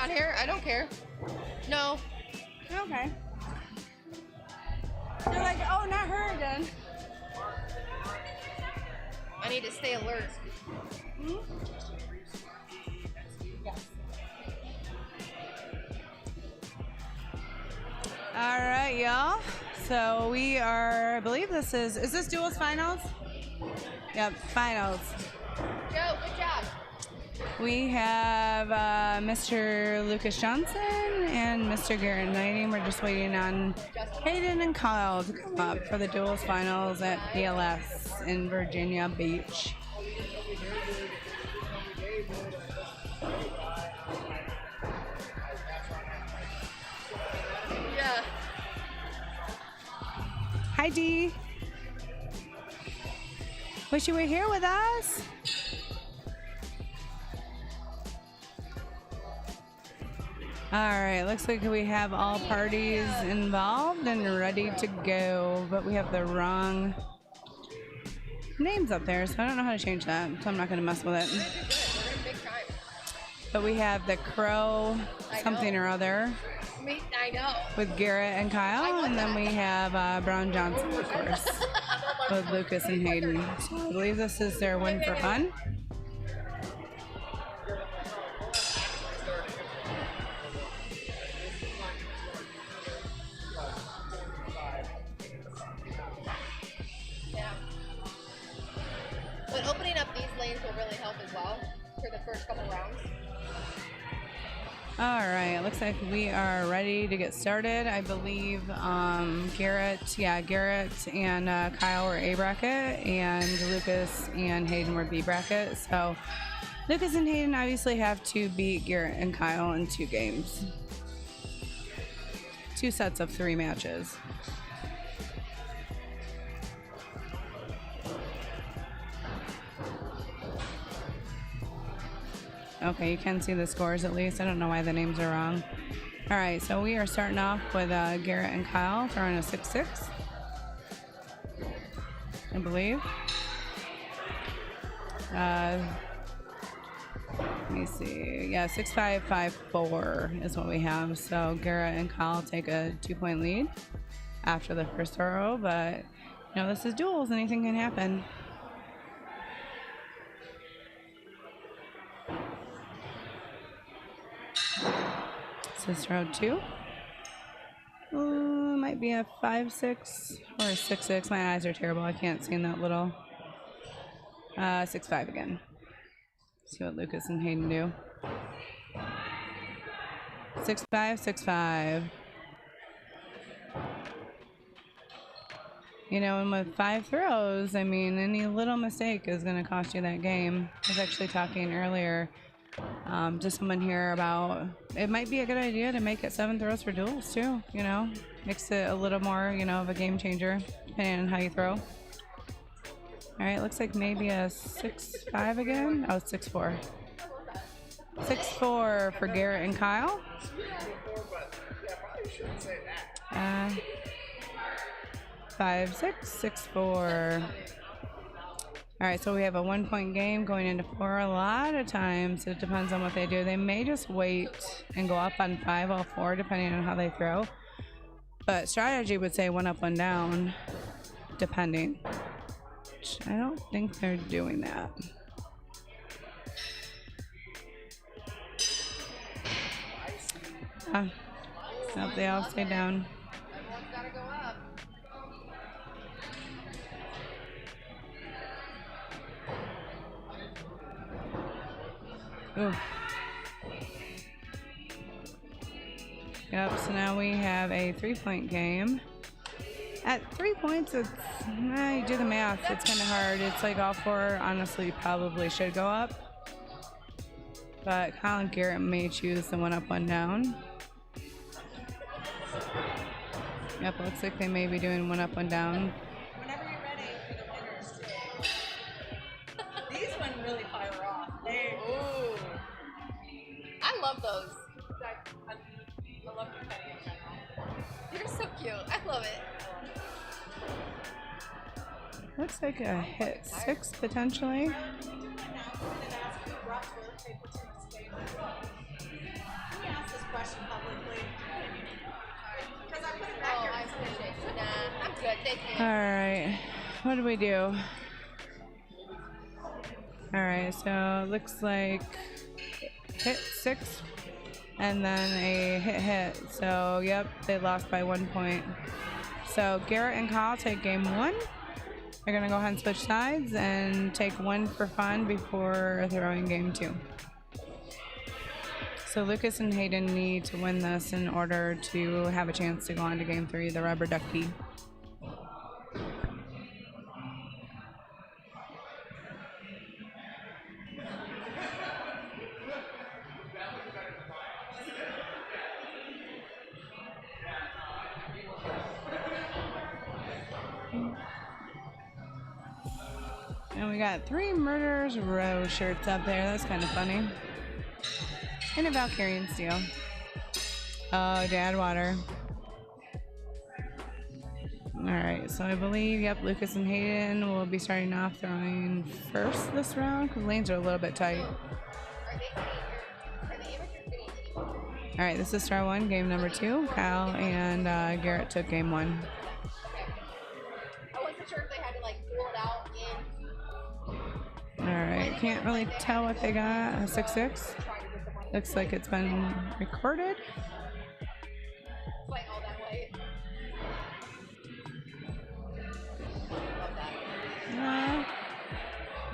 on here. I don't care. No. Okay. They're like, oh, not her again. I need to stay alert. Hmm? All right, y'all. So we are, I believe is this duels finals? Yep, finals. Joe, good job. We have Mr. Lucas Johnson and Mr. Garrett Knighting. We're just waiting on Hayden and Kyle to come up for the duels finals at PLS in Virginia Beach. Yeah. Hi, Dee. Wish you were here with us. All right, looks like we have all parties involved and ready to go, but we have the wrong names up there, so I don't know how to change that, so I'm not going to mess with it. We're in big time. But we have the Crow something or other I know. with Garrett and Kyle, and then we have Brown Johnson, of course, with Lucas and Hayden. So I believe this is their win for fun. Yeah. But opening up these lanes will really help as well for the first couple rounds. All right, looks like we are ready to get started. I believe Garrett and Kyle were A bracket, and Lucas and Hayden were B bracket. So Lucas and Hayden obviously have to beat Garrett and Kyle in 2 games. 2 sets of 3 matches. Okay, you can see the scores at least. I don't know why the names are wrong. All right, so we are starting off with Garrett and Kyle throwing a 6-6, I believe. Let me see. Yeah, 6-5, 5-4 is what we have. So Garrett and Kyle take a 2-point lead after the first throw, but you know, this is duels. Anything can happen. This is throw 2. Might be a 5-6 or a 6-6. My eyes are terrible. I can't see in that little. 6-5 again. See what Lucas and Hayden do. 6-5, 6-5. You know, and with 5 throws, I mean, any little mistake is going to cost you that game. I was actually talking earlier to someone here about it might be a good idea to make it 7 throws for duels too, you know, makes it a little more, you know, of a game changer depending on how you throw. All right, looks like maybe a 6-5 again. Oh, 6-4. 6-4 for Garrett and Kyle. 5-6, 6-4. All right, so we have a 1-point game going into 4. A lot of times it depends on what they do. They may just wait and go up on 5 all 4 depending on how they throw. But strategy would say 1 up, 1 down, depending. Which I don't think they're doing that. Nope, they all stay down. Everyone's gotta go up. Ooh. Yep, so now we have a 3-point game. At 3 points, it's, you do the math, it's kind of hard. It's like all 4 honestly probably should go up. But Kyle and Garrett may choose the 1 up, 1 down. Yep, looks like they may be doing 1 up, 1 down. Whenever you're ready for the winners too. These ones really fire off. Ooh. I love those. I love your petty in general. You're so cute. I love it. Looks like a hit 6 potentially. question publicly. Because I put it back here. I appreciate it. Nah, I'm good. Thank you. All right. What do we do? All right. So it looks like hit 6 and then a hit. So, yep, they lost by 1 point. So Garrett and Kyle take game 1. They're going to go ahead and switch sides and take 1 for fun before throwing game 2. So Lucas and Hayden need to win this in order to have a chance to go on to game 3, the rubber ducky. And we got 3 Murderers Row shirts up there. That's kind of funny. And a Valkyrian Steel. Oh, Dad Water. Alright, so I believe, yep, Lucas and Hayden will be starting off throwing first this round because lanes are a little bit tight. Alright, this is star 1, game number 2. Kyle and Garrett took game 1. I wasn't sure if they had to like pull it out in. Alright, can't really tell what they got. A 6-6. Looks like it's been recorded. Like all that way.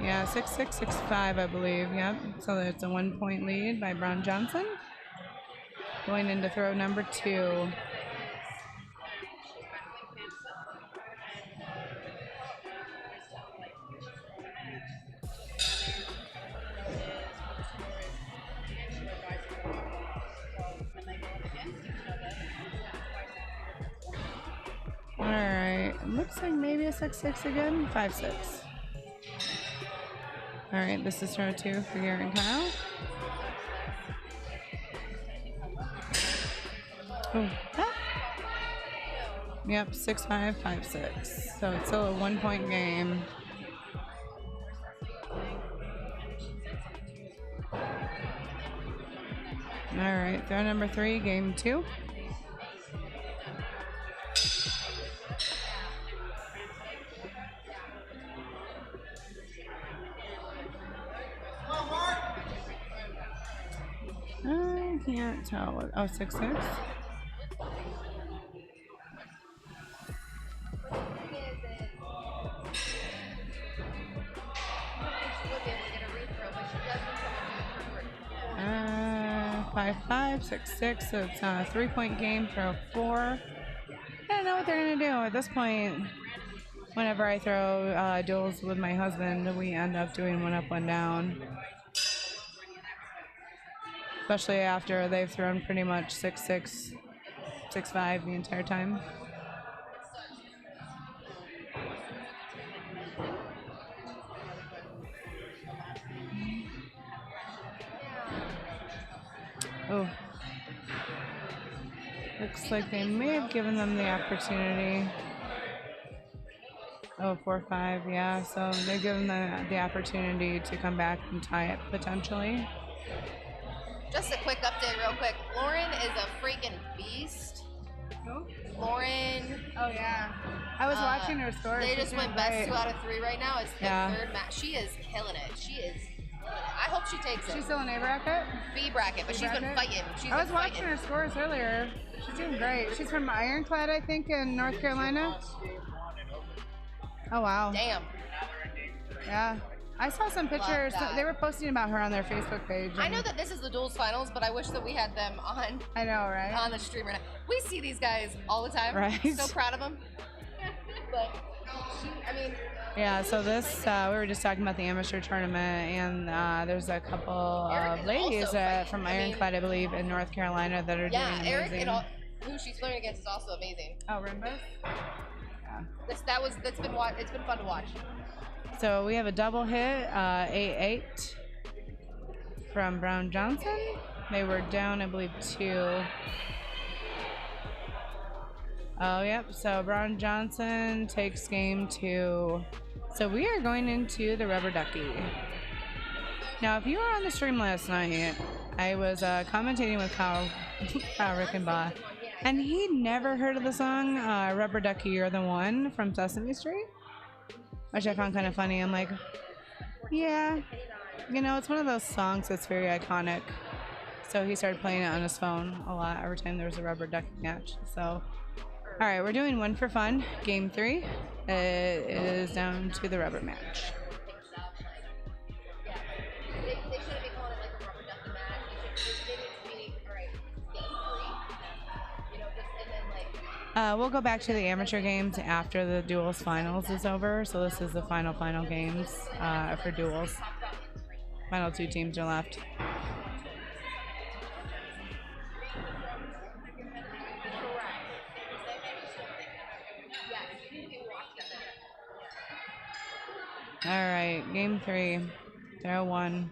Yeah, 6-6, 6-5, I believe. Yep. So it's a 1 point lead by Brown Johnson. Going into throw number 2. Alright, looks like maybe a 6-6 again. 5-6. Alright, this is throw 2 for Garrett and Kyle. Oh, ah. Yep, 6-5, 5-6. So it's still a 1 point game. Alright, throw number 3, game 2. I can't tell what. Oh, 6-6. Five, 6-6. So it's a 3 point game. Throw 4. I don't know what they're gonna do at this point. Whenever I throw duels with my husband, we end up doing 1 up, 1 down. Especially after they've thrown pretty much 6-6, 6-5 the entire time. Oh. Looks like they may have given them the opportunity. Oh, 4-5, yeah. So they've given them the opportunity to come back and tie it potentially. Just a quick update real quick. Lauren is a freaking beast. Who? Lauren. Oh, yeah. I was watching her score. They just went best 2 out of 3 right now. It's the 3rd match. She is killing it. She is. I hope she takes it. She's still in A bracket? B bracket, but she's been fighting. I was watching her scores earlier. She's doing great. She's from Ironclad, I think, in North Carolina. Oh, wow. Damn. Yeah. I saw some pictures. They were posting about her on their Facebook page. I know that this is the duels finals, but I wish that we had them on. I know, right? On the stream right now. We see these guys all the time. Right. So proud of them. But I mean. Yeah. So this we were just talking about the amateur tournament, and there's a couple of ladies from Ironclad, I believe, in North Carolina that are doing amazing. Yeah, Eric, who she's playing against, is also amazing. Oh, Rimbus. Yeah. It's been fun to watch. So we have a double hit, 8-8 from Brown Johnson. They were down, I believe, 2. Oh, yep. So Brown Johnson takes game 2. So we are going into the rubber ducky. Now, if you were on the stream last night, I was commentating with Kyle Rickenbaugh. And he never heard of the song Rubber Ducky, You're the One from Sesame Street, which I found kind of funny. I'm like, yeah, you know, it's one of those songs that's very iconic. So he started playing it on his phone a lot every time there was a rubber ducky match. So, all right, we're doing one for fun. Game 3. It is down to the rubber match. They shouldn't be calling it like a rubber ducky match. They need to be, alright, game 3. You know, just, and then like. We'll go back to the amateur games after the duels finals is over. So this is the final games for duels. Final 2 teams are left. All right, game 3. Throw 1.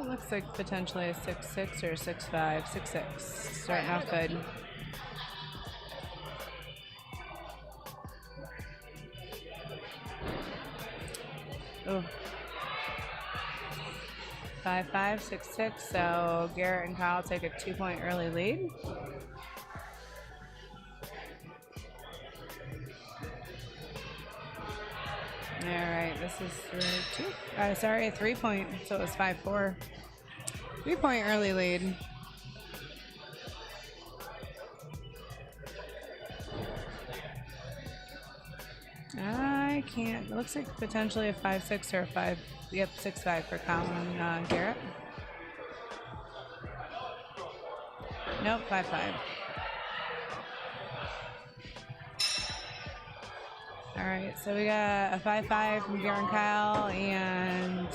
Looks like potentially a 6-6 or a 6-5. 6-6. Starting off good. Ooh. 5-5, 6-6. So Garrett and Kyle take a 2-point early lead. All right, this is a 3-point. So it was 5-4. 3-point early lead. I can't. It looks like potentially a 5-6 or a 5. Yep, 6-5 for Colin Garrett. Nope, 5-5. All right, so we got a 5-5 from Garrett and Kyle and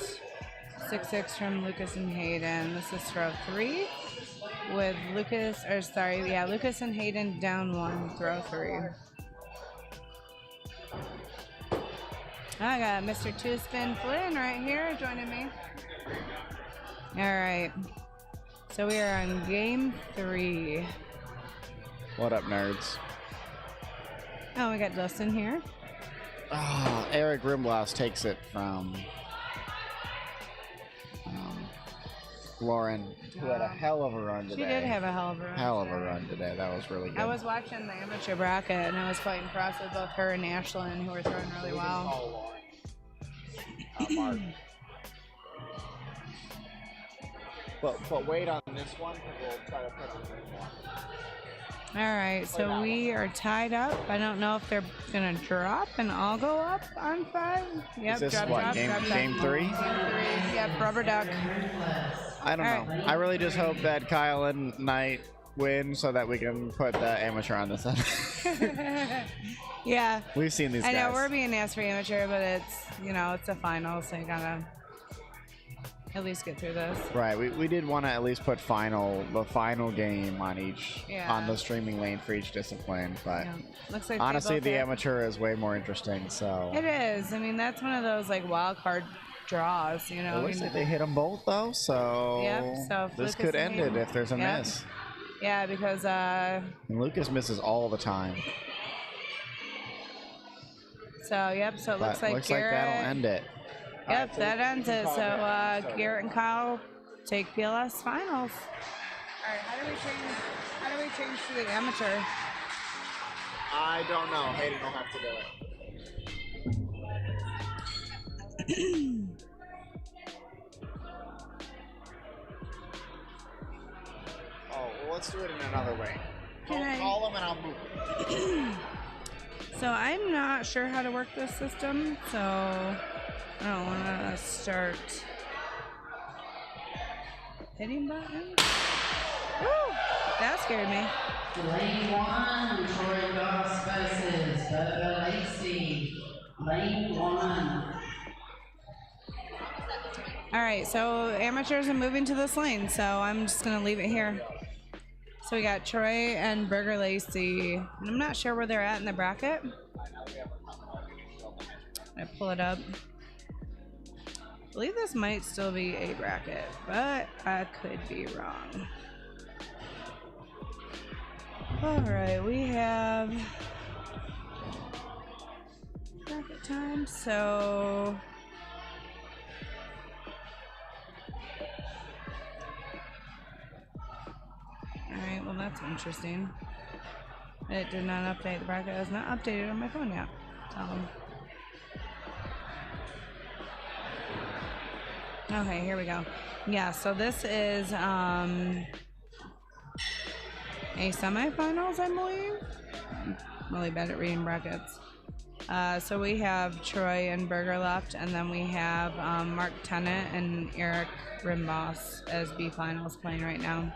6-6 from Lucas and Hayden. This is throw 3 with Lucas and Hayden down 1, throw 3. I got Mr. Two-Spin Flynn right here joining me. All right. So we are on game 3. What up, nerds? Oh, we got Dustin here. Eric Rimblast takes it from Lauren, who had a hell of a run today. She did have a hell of a run. Hell of a run today. That was really good. I was watching the amateur bracket, and I was quite impressed with both her and Ashlyn, who were throwing really well. But wait on this one, and we'll try to put on this one. All right, so we are tied up. I don't know if they're gonna drop and I'll go up on 5. Yep, Is this drop, what, drop, game 3? Game 3. Yep, rubber duck. I don't know. Right. I really just hope that Kyle and Knight win so that we can put the amateur on this end. Yeah. We've seen these guys. I know we're being asked for amateur, but it's, you know, it's a final, so you gotta at least get through this. Right. We did want to at least put the final game on on the streaming lane for each discipline, but looks like honestly the amateur is way more interesting. So it is. I mean, that's one of those like wild card draws, you know. It looks like they hit them both though, so so this could end it if there's a miss. Yeah, because and Lucas misses all the time. So so it looks like Garrett, that'll end it. Yep, right, that ends it. So Garrett and Kyle take PLS finals. All right, how do we change to the amateur? I don't know. Hayden will have to do it. Well, let's do it in another way. Call them and I'll move. So I'm not sure how to work this system, so I don't want to start hitting buttons. Woo! That scared me. Lane 1, Troy Goss versus Bubba Lacey. Lane 1. All right, so amateurs are moving to this lane, so I'm just going to leave it here. So we got Troy and Burger Lacey, and I'm not sure where they're at in the bracket. I pull it up. I believe this might still be a bracket, but I could be wrong. All right, we have bracket time, so all right, well that's interesting. It did not update. The bracket is not updated on my phone yet. Okay, here we go. Yeah, so this is a semifinals, I believe. I'm really bad at reading brackets. So we have Troy and Berger left, and then we have Mark Tennant and Eric Rimboss as B finals playing right now.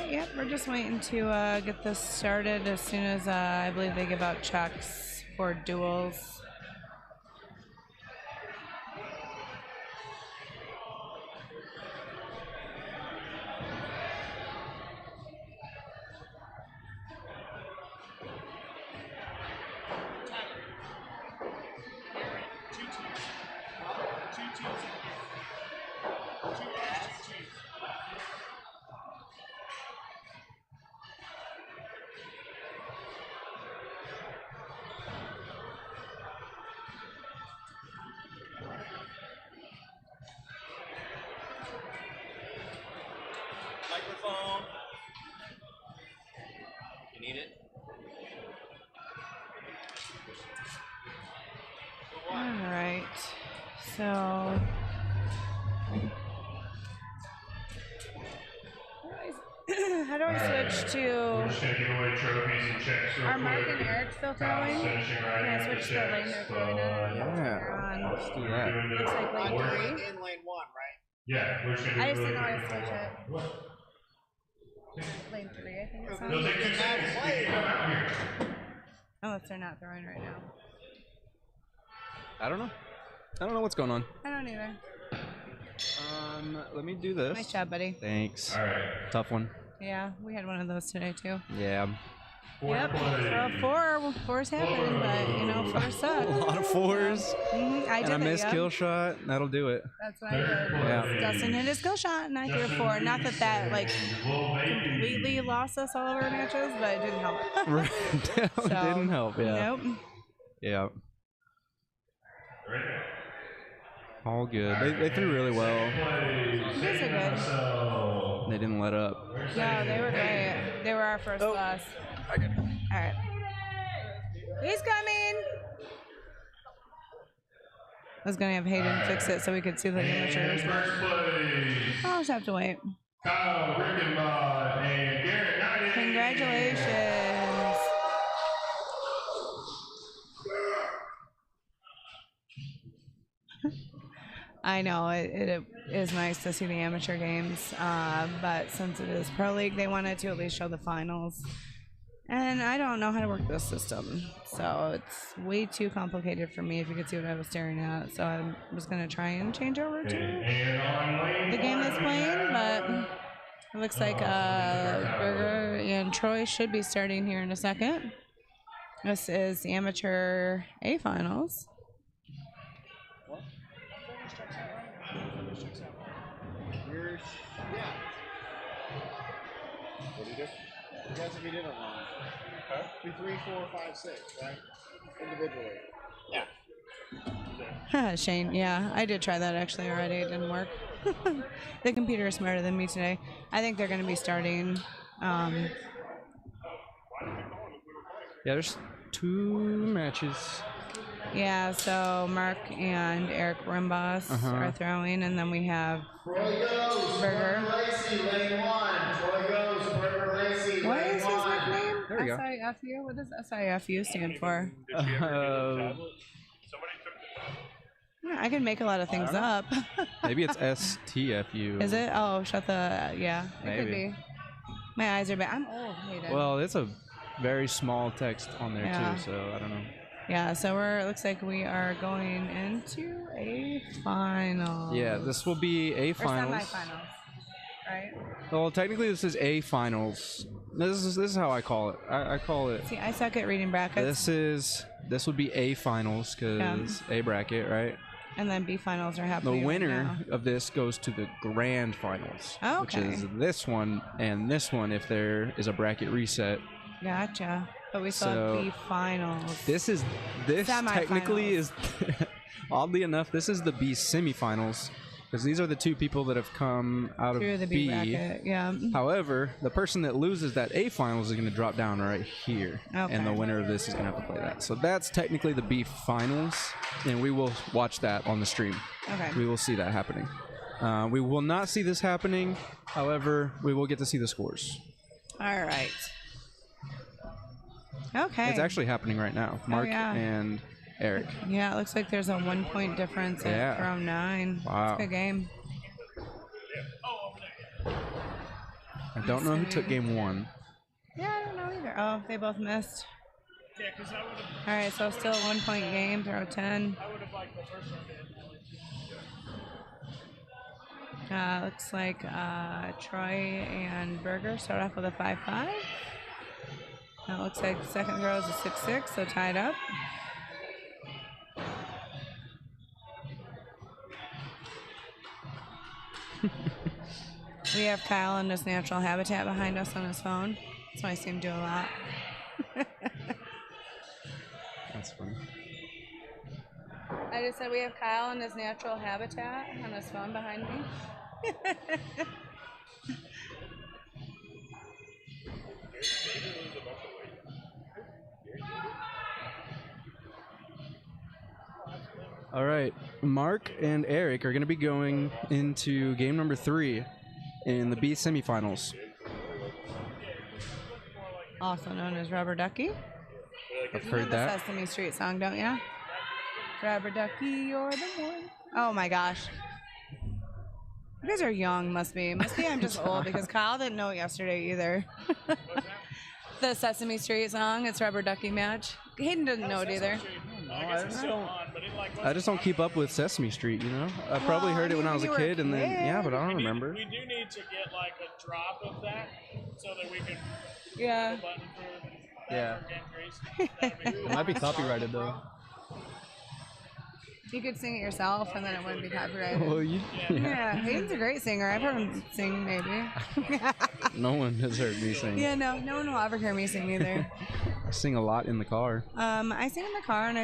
Yep, we're just waiting to get this started as soon as I believe they give out checks for duels. Microphone. You need it? All right, so how do I switch to? We're just gonna give away trophies and checks real Are Mark quick. and Eric still throwing? Finishing right Can I after switch to the lane they're checks, throwing on? Yeah, let's do that. Looks like lane We're 3. in lane 1, right? Yeah, we're just gonna do I it just really didn't know how quick. to switch it. What? Lane 3, I think it's It'll on. take 2 seconds. You can come out here. Unless they're not throwing right now. I don't know. I don't know what's going on. I don't either. Let me do this. Nice job, buddy. Thanks. All right. Tough one. Yeah, we had one of those today too. Yeah. Yep. Throw 4's happened, but you know, 4 suck. A lot of 4s. I did And I it, missed yeah. kill shot. That'll do it. That's what I did. Yeah. Dustin hit his skill shot, and I threw 4. Not that like completely lost us all of our matches, but it didn't help. Right. So, Didn't help. Yeah. Nope. Yeah. All good. They threw really well. These are good. They didn't let up. No, they were great. They were our first class. I got it. All right. He's coming. I was gonna have Hayden fix it so we could see the amateurs. First place. I'll just have to wait. Kyle Rickenbach and Garrett Knighting. Congratulations. I know it is nice to see the amateur games, but since it is Pro League, they wanted to at least show the finals. And I don't know how to work this system, so it's way too complicated for me if you could see what I was staring at. So I was going to try and change over to the game that's playing, but it looks like Berger and Troy should be starting here in a second. This is the amateur A finals. Yeah. What do you do? You guys, if you did it wrong. Huh? 3, 4, 5, 6, right? Individually. Yeah. Shane, yeah, I did try that actually already. It didn't work. The computer is smarter than me today. I think they're going to be starting. Yeah, there's 2 matches. Yeah, so Mark and Eric Rimboss are throwing, and then we have Berger. What is his nickname? There we go. SIFU? What does SIFU stand for? Yeah, I can make a lot of things up. Maybe it's STFU. Is it? Oh, shut the... Yeah, it could Maybe. be. My eyes are bad. I'm old, Hayden. Well, it's a very small text on there Yeah. too, so I don't know. Yeah, so it looks like we are going into a final. Yeah, this will be A Or finals. semifinals, right? Well, technically this is A finals. This is how I call it. I call it. See, I suck at reading brackets. This would be A finals because A bracket, right? And then B finals are The happening. winner right now. of this goes to the grand finals, which Okay. is this one and this one if there is a bracket reset. Gotcha. But we still So, have B finals. This technically is, oddly enough, this is the B semifinals because these are the two people that have come out Through of the B bracket, yeah. However, the person that loses that A finals is going to drop down right here, Okay. and the winner of this is going to have to play that. So that's technically the B finals, and we will watch that on the stream. Okay. We will see that happening. We will not see this happening. However, we will get to see the scores. All right. Okay. It's actually happening right now. Mark yeah. and Eric. Yeah, it looks like there's a 1 point difference at round 9. Wow. It's a good game. I don't know who took game 1. Yeah, I don't know either. Oh, they both missed. Yeah, because I would have. All right, so still a 1 point game. Throw 10. I would have liked the first one. Looks like Troy and Berger start off with a 5-5. It looks like the second throw is a 6-6, so tied up. We have Kyle in his natural habitat behind us on his phone. That's what I see him do a lot. That's funny. I just said we have Kyle in his natural habitat on his phone behind me. All right, Mark and Eric are going to be going into game number 3 in the B semifinals. Also known as Rubber Ducky. I've You heard know the that. Sesame Street song, don't you? Rubber Ducky, you're the one. Oh my gosh. You guys are young, must be. Must be I'm just old because Kyle didn't know it yesterday either. The Sesame Street song, it's Rubber Ducky match. Hayden didn't know it either. I just don't keep up with Sesame Street, you know? I probably heard it when I was a kid, and then, yeah, but I don't remember. We do need to get like a drop of that so that we can Yeah. push the button for that Yeah. for Game Grace. It might be copyrighted, though. You could sing it yourself and then it wouldn't be copyrighted. Well, Yeah, Hayden's a great singer. I've heard him sing maybe. No one has heard me sing. Yeah, no one will ever hear me sing either. I sing a lot in the car. I sing in the car and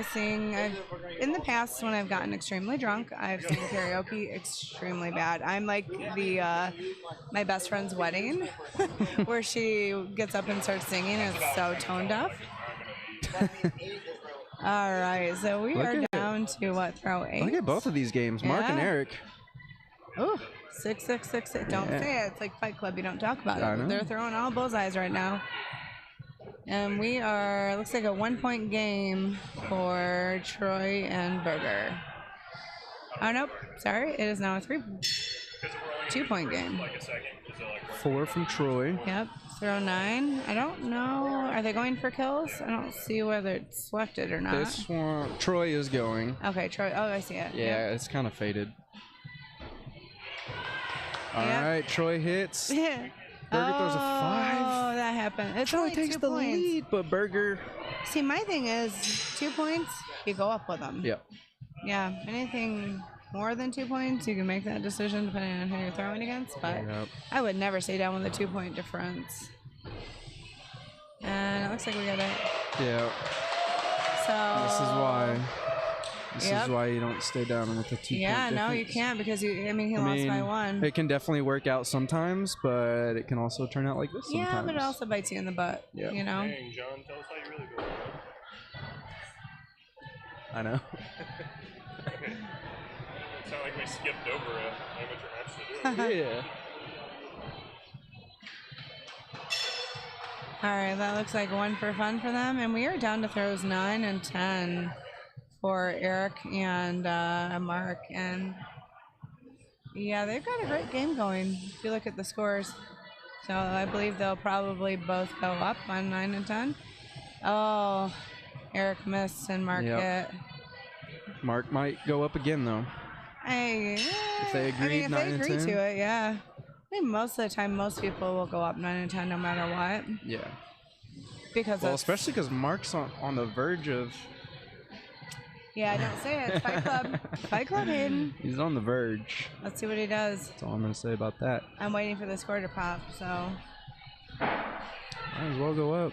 in the past when I've gotten extremely drunk, I've sung karaoke extremely bad. I'm like the my best friend's wedding where she gets up and starts singing and it's so tone deaf. All right, so we are down to what, throw 8? Look at both of these games, Mark and Yeah. Eric. Oh, 6, 6, 6, 6. Don't Yeah. say it. It's like Fight Club. You don't talk about I it. know. They're throwing all bullseyes right now. And we are, looks like a 1 point game for Troy and Berger. Oh, nope. Sorry. It is now a 2 point game. 4 from Troy. Yep. Throw 9. I don't know. Are they going for kills? I don't see whether it's selected or not. This one, Troy is going. Okay, Troy. Oh, I see it. Yeah, Yep. it's kind of faded. All Yep. right, Troy hits. Berger throws a 5. Oh, that happened. It's Troy only takes 2 the points. lead, but Berger. See, my thing is 2 points, you go up with them. Yep. Yeah, anything more than 2 points, you can make that decision depending on who you're throwing against, but Yep. I would never stay down with a 2 point difference. And it looks like we got it. Yeah. So This is why. This Yep. is why you don't stay down with the 2 yeah, point no, you difference. can't because he lost by 1. It can definitely work out sometimes, but it can also turn out like this sometimes. Yeah, but it also bites you in the butt. Yep. You know. Dang, John, tell us how you really feel. I know. It's not like we skipped over a amateur match to do it. Yeah. All right, that looks like 1 for fun for them, and we are down to throws 9 and 10 for Eric and Mark, and yeah, they've got a great game going. If you look at the scores, so I believe they'll probably both go up on 9 and 10. Oh, Eric missed and Mark Yep. hit. Mark might go up again though. If they agreed, if 9 they and agree 10? to it, yeah. I think most of the time, most people will go up 9 and 10 no matter what, Yeah. because Well, that's, especially because Mark's on the verge of Yeah, don't say it. It's Fight Club. Fight Club, Hayden. He's on the verge. Let's see what he does. That's all I'm gonna say about that. I'm waiting for the score to pop, so. Might as well go up.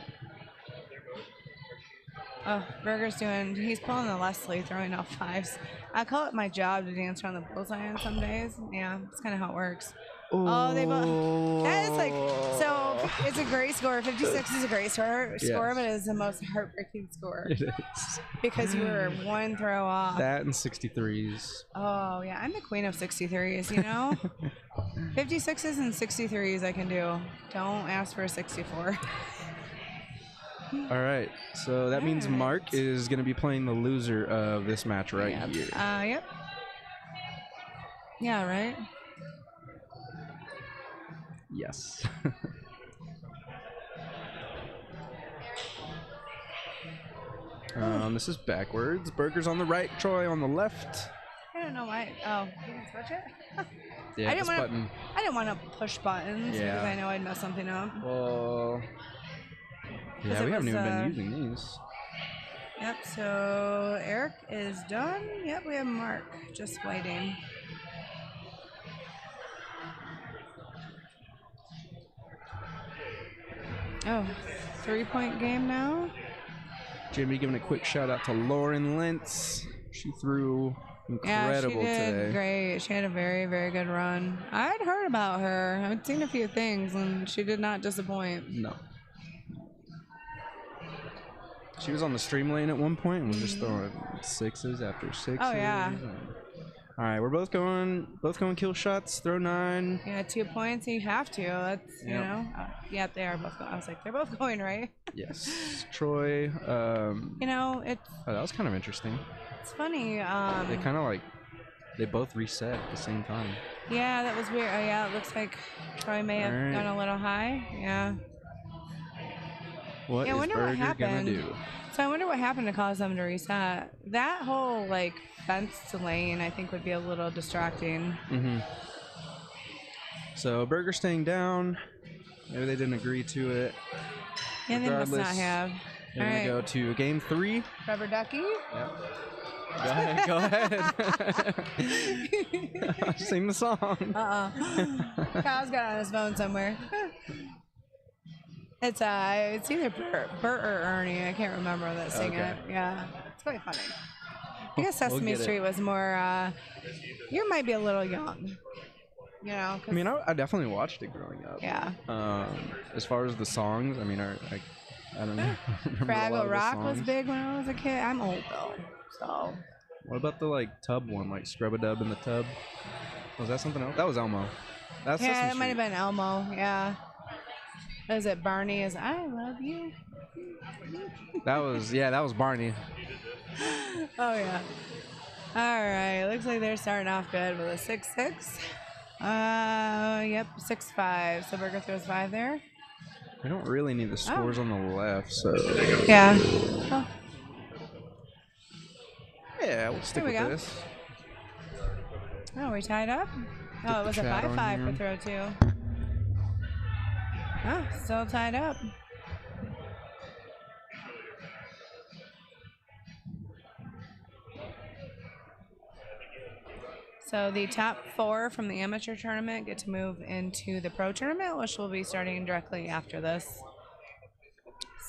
Oh, Burger's he's pulling the Leslie, throwing out 5s. I call it my job to dance around the bullseye on some days. Yeah, that's kind of how it works. Oh, they both. That is like, so it's a great score. 56 is a great score, Yes. but it is the most heartbreaking score. It is. Because you were one throw off. That and 63s. Oh, yeah, I'm the queen of 63s, you know? 56s and 63s I can do. Don't ask for a 64. All right, so that means Mark is going to be playing the loser of this match right here. Yep. Yeah, right? Yes. This is backwards. Burger's on the right, Troy on the left. I don't know why. Oh, you can switch it? Yeah, I didn't this want button. I didn't want to push buttons Yeah. because I know I'd mess something up. Well, yeah, we haven't even been using these. Yep, so Eric is done. Yep, we have Mark just waiting. Oh, 3-point game now. Jimmy giving a quick shout out to Lauren Lentz. She threw incredible yeah, she did today. great. She had a very, very good run. I'd heard about her. I'd seen a few things, and she did not disappoint. No. She was on the stream lane at one point and was just throwing 6s after 6s. Oh, yeah. All right, we're both going kill shots. Throw 9. Yeah, 2 points. You have to. That's you know. Yeah, they are both going. I was like, they're both going right. Yes, Troy. You know, it's. Oh, that was kind of interesting. It's funny. They kind of like they both reset at the same time. Yeah, that was weird. Oh yeah, it looks like Troy may have gone a little high. Yeah. What I is wonder Burger what happened. gonna do? So I wonder what happened to cause them to reset. That whole like fenced lane, I think, would be a little distracting. Mm-hmm. So Burger staying down. Maybe they didn't agree to it. Yeah, they must not Regardless, have. They're All gonna right. go to game 3. Rubber ducky. Yep. Go ahead. Go ahead. Sing the song. Kyle's got it on his phone somewhere. It's either Bert or Ernie. I can't remember that sing Okay. it. Yeah, it's quite funny. I guess We'll Sesame get it. Street was more. You might be a little young. You know. I mean, I definitely watched it growing up. Yeah. As far as the songs, I mean, I don't know. remember a lot Fraggle of the Rock was songs. big when I was a kid. I'm old though, so. What about the like tub one, like Scrub-a-Dub in the tub? Was that something else? That was Elmo. That's Yeah, Sesame that might have Street. been Elmo. Yeah. Is it Barney? Is I love you? That was Barney. Oh yeah. All right. Looks like they're starting off good with a 6-6. Yep, 6-5. So Burger throws 5 there. We don't really need the scores on the left, so Yeah. Oh, yeah, we'll stick There we with go. this. oh, we tied up. Oh, it was a chat on 5-5 for here. throw 2. Oh, still tied up. So the top 4 from the amateur tournament get to move into the pro tournament, which will be starting directly after this.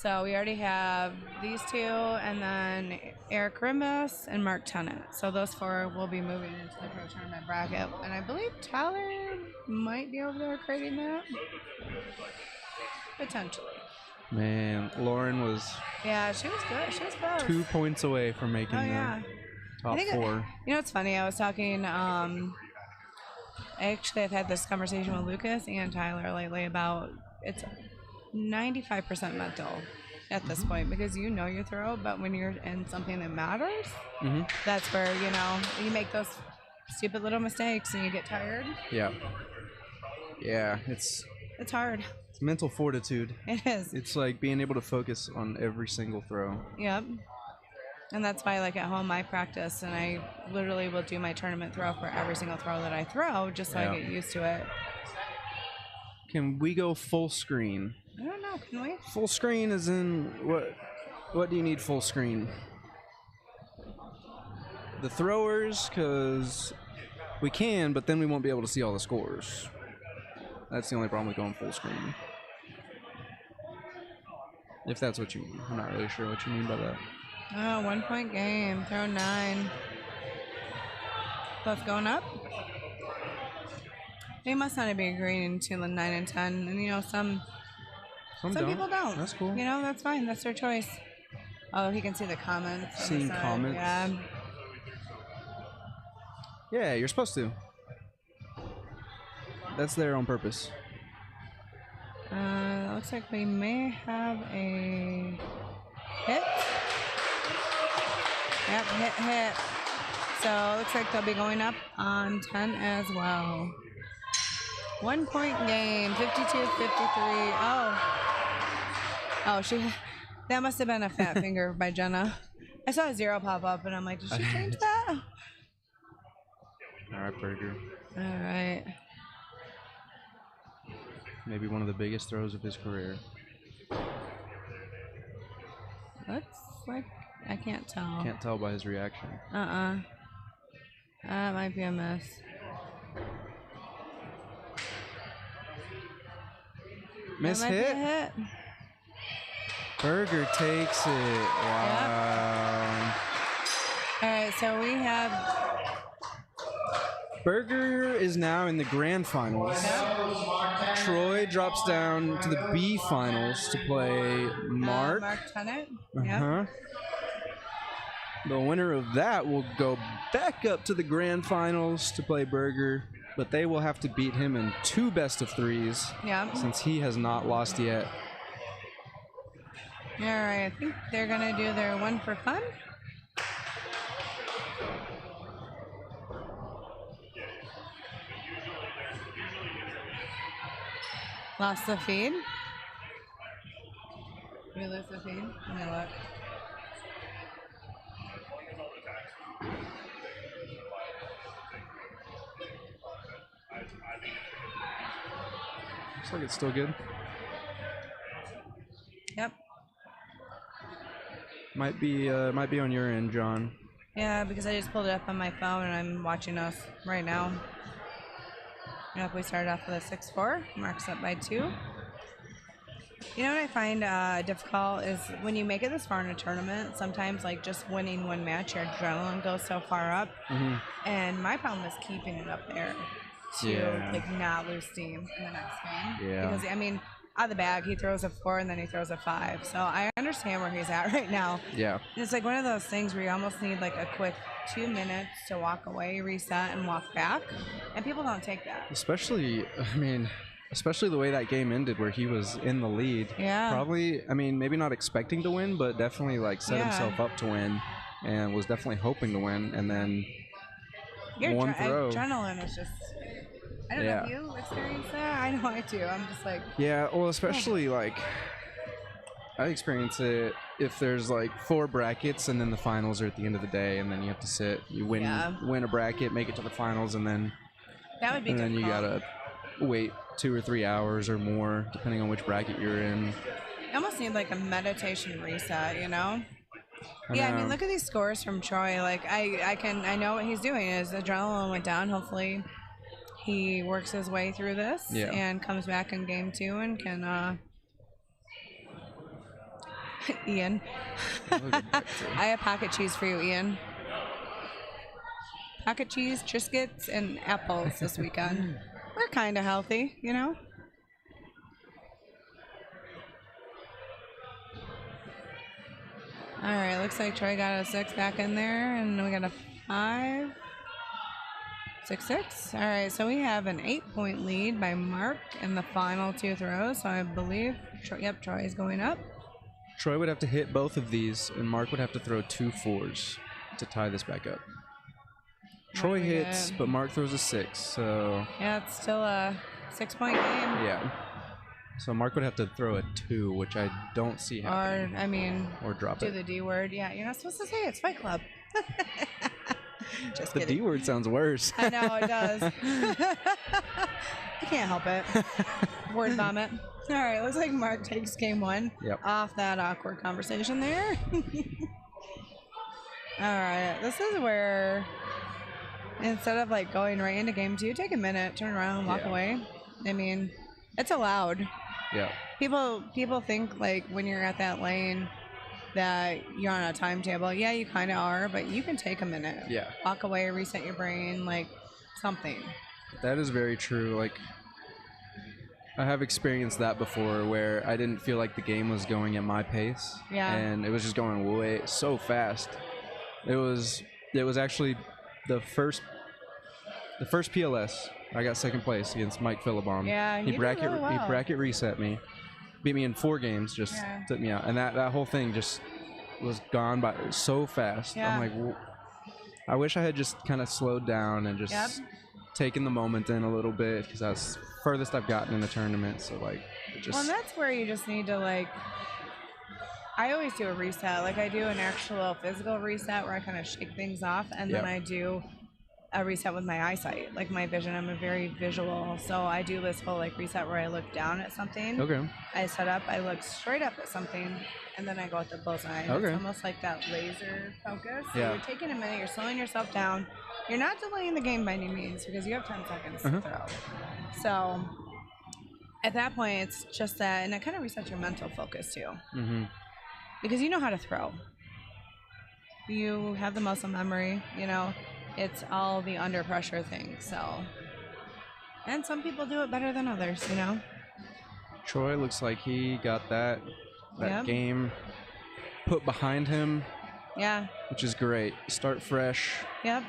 So we already have these 2, and then Eric Rimbus and Mark Tennant. So those 4 will be moving into the pro tournament bracket. And I believe Tyler might be over there creating that. Potentially. Man, Lauren was Yeah, she was good. She was close. 2 points away from making Oh, yeah. the top 4. You know what's funny? I was talking, actually I've had this conversation with Lucas and Tyler lately about it's 95% mental at this point, because you know your throw, but when you're in something that matters, that's where, you know, you make those stupid little mistakes and you get tired. Yeah. Yeah, it's hard. It's mental fortitude. It is. It's like being able to focus on every single throw. Yep. And that's why, like, at home I practice, and I literally will do my tournament throw for every single throw that I throw, just so I get used to it. Can we go full screen? I don't know, can we? Full screen is in what do you need full screen? the throwers because we can, but then we won't be able to see all the scores. That's the only problem with going full screen. If that's what you mean. I'm not really sure what you mean by that. Oh, 1 point game. Throw 9. Both going up. They must not be agreeing to the 9 and 10. And, you know, some people don't. That's cool. You know, that's fine. That's their choice. Oh, he can see the comments. on the Seeing side. comments? Yeah. Yeah, you're supposed to. That's there on purpose. Looks like we may have a hit. Yep, hit. So looks like they'll be going up on 10 as well. 1 point game, 52-53. Oh, that must have been a fat finger by Jenna. I saw a 0 pop up and I'm like, did she change that? All right, Burger. All right. Maybe one of the biggest throws of his career. Looks like I can't tell. Can't tell by his reaction. That might be a miss. Miss hit? Burger takes it. Wow. All right, so we have... Burger is now in the grand finals. Troy drops down to the B finals to play Mark. Mark Tennant. Uh-huh. The winner of that will go back up to the grand finals to play Burger, but they will have to beat him in 2 best-of-3s. Yeah. Since he has not lost yet. All right, I think they're gonna do their 1 for fun. Lost the feed. We lose the feed. Let me look. Looks like it's still good. Yep. Might be on your end, John. Yeah, because I just pulled it up on my phone and I'm watching us right now. Yep, we started off with a 6-4. Mark's up by 2. You know what I find difficult is when you make it this far in a tournament, sometimes like just winning 1 match, your adrenaline goes so far up. And my problem is keeping it up there to like not lose steam in the next game. Yeah. Because I mean, out of the bag, he throws a 4 and then he throws a 5. So I understand where he's at right now. Yeah. And it's like one of those things where you almost need like a quick 2 minutes to walk away, reset, and walk back. And people don't take that. Especially the way that game ended where he was in the lead. Yeah. Probably, maybe not expecting to win, but definitely like set himself up to win and was definitely hoping to win. And then Your one throw. Adrenaline is just... I don't know if you experience that. I know I do. I'm just like... Yeah, well, especially like... I experience it if there's like 4 brackets and then the finals are at the end of the day and then you have to sit. You win a bracket, make it to the finals, and then... That would be And then you difficult. gotta wait 2 or 3 hours or more, depending on which bracket you're in. You almost need like a meditation reset, you know? I I mean, know. look at these scores from Troy. Like, I know what he's doing. His adrenaline went down. Hopefully, he works his way through this and comes back in game 2 and can, Ian. I have pocket cheese for you, Ian. Pocket cheese, Triscuits, and apples this weekend. We're kind of healthy, you know? All right, looks like Troy got a 6 back in there, and we got a 5. 6-6. All right, so we have an 8-point lead by Mark in the final 2 throws. So I believe, Troy is going up. Troy would have to hit both of these, and Mark would have to throw 2 4s to tie this back up. Troy hits, but Mark throws a 6, so... Yeah, it's still a 6-point game. Yeah. So Mark would have to throw a 2, which I don't see happening. Or drop do it. the D word. Yeah, you're not supposed to say it. It's Fight Club. Just The kidding. D word sounds worse. I know, it does. I can't help it. Word vomit. All right, looks like Mark takes game 1 off that awkward conversation there. All right, this is where instead of like going right into game 2, take a minute, turn around, walk away. I mean, it's allowed. Yeah. People think like when you're at that lane that you're on a timetable. Yeah, you kind of are, but you can take a minute. Yeah. Walk away, reset your brain, like something. That is very true. Like, I have experienced that before where I didn't feel like the game was going at my pace. Yeah. And it was just going way so fast. It was actually the first PLS. I got second place against Mike Philibom. Yeah, he you did bracket really well. he bracket reset me. Beat me in 4 games, just took me out. And that whole thing just was gone by so fast. Yeah. I'm like, I wish I had just kind of slowed down and just taken the moment in a little bit, because that's furthest I've gotten in the tournament. So like, it just. Well, and that's where you just need to like. I always do a reset. Like I do an actual physical reset where I kind of shake things off, and then I do a reset with my eyesight, like my vision. I'm a very visual, so I do this whole like reset where I look down at something. Okay. I set up, I look straight up at something, and then I go at the bullseye. Okay. It's almost like that laser focus. So Yeah. you're taking a minute, you're slowing yourself down. You're not delaying the game by any means because you have 10 seconds to throw. So at that point, it's just that, and it kind of resets your mental focus too. Mm-hmm. Because you know how to throw. You have the muscle memory, you know. It's all the under pressure thing, so. And some people do it better than others, you know. Troy looks like he got that game put behind him. Yeah. Which is great. Start fresh. Yep.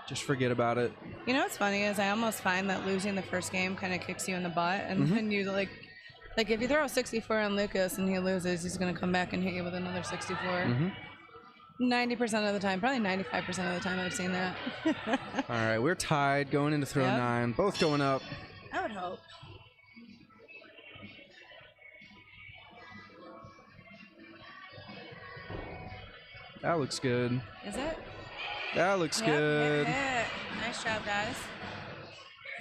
Just forget about it. You know what's funny is I almost find that losing the first game kind of kicks you in the butt, and then you like if you throw a 64 on Lucas and he loses, he's gonna come back and hit you with another 64. 90% of the time, probably 95% of the time I've seen that. All right, we're tied going into throw 9. Both going up. I would hope. That looks good. Is it? That looks good. Hit. Nice job, guys.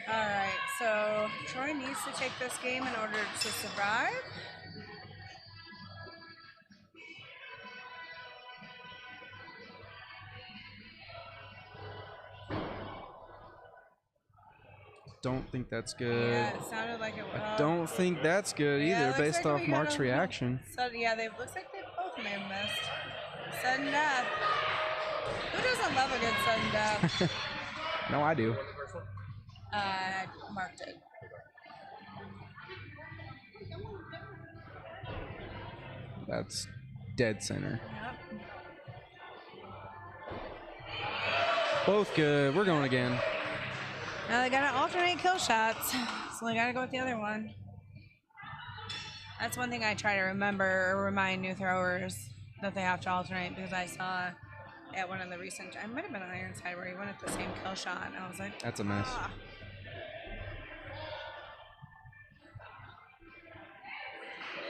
All right, so Troy needs to take this game in order to survive. Don't think that's good. Yeah, it sounded like it was. I don't think that's good either, based off Mark's reaction. Yeah, looks like they both may have missed. Sudden death. Who doesn't love a good sudden death? No, I do. Mark did. That's dead center. Yep. Both good. We're going again. Now they gotta alternate kill shots, so they gotta go with the other one. That's one thing I try to remember or remind new throwers that they have to alternate, because I saw at one of the recent, I might have been on Ironside, where he went at the same kill shot, and I was like, that's a mess. Ah.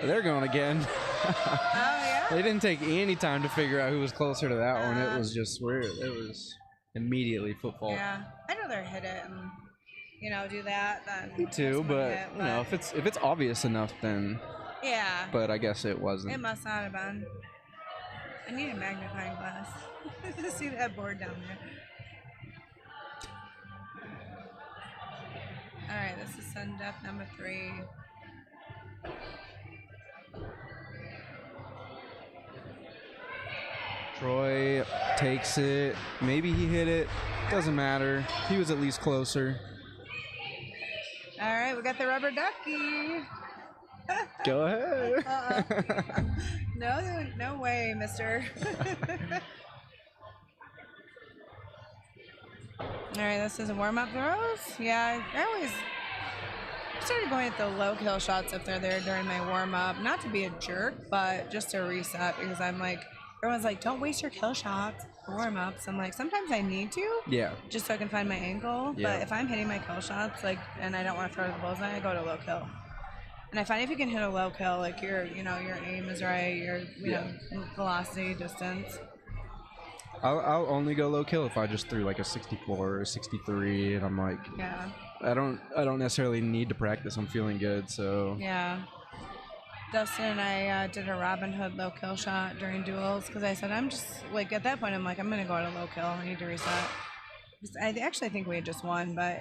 They're going again. Oh yeah. They didn't take any time to figure out who was closer to that one. It was just weird. It was immediately football. Yeah, I'd rather hit it and do that than. Me too, but you know, if it's obvious enough, then. Yeah. But I guess it wasn't. It must not have been. I need a magnifying glass to see that board down there. All right, this is sudden death number 3. Troy takes it. Maybe he hit it. Doesn't matter. He was at least closer. All right, we got the rubber ducky. Go ahead. No way, mister. All right, this is a warm-up throws. Yeah, I started going at the low kill shots if they're there during my warm-up. Not to be a jerk, but just to reset, because I'm like, everyone's like, don't waste your kill shots for warm-ups. I'm like, sometimes I need to. Yeah. Just so I can find my angle. Yeah. But if I'm hitting my kill shots, and I don't want to throw the bullseye, I go to low kill. And I find if you can hit a low kill, like your aim is right, your velocity, distance. I'll only go low kill if I just threw like a 64 or a 63, and I'm like, I don't necessarily need to practice. I'm feeling good, so yeah. Dustin and I did a Robin Hood low kill shot during duels because I said I'm just like at that point I'm like I'm gonna go to low kill. I need to reset. I actually think we had just won, but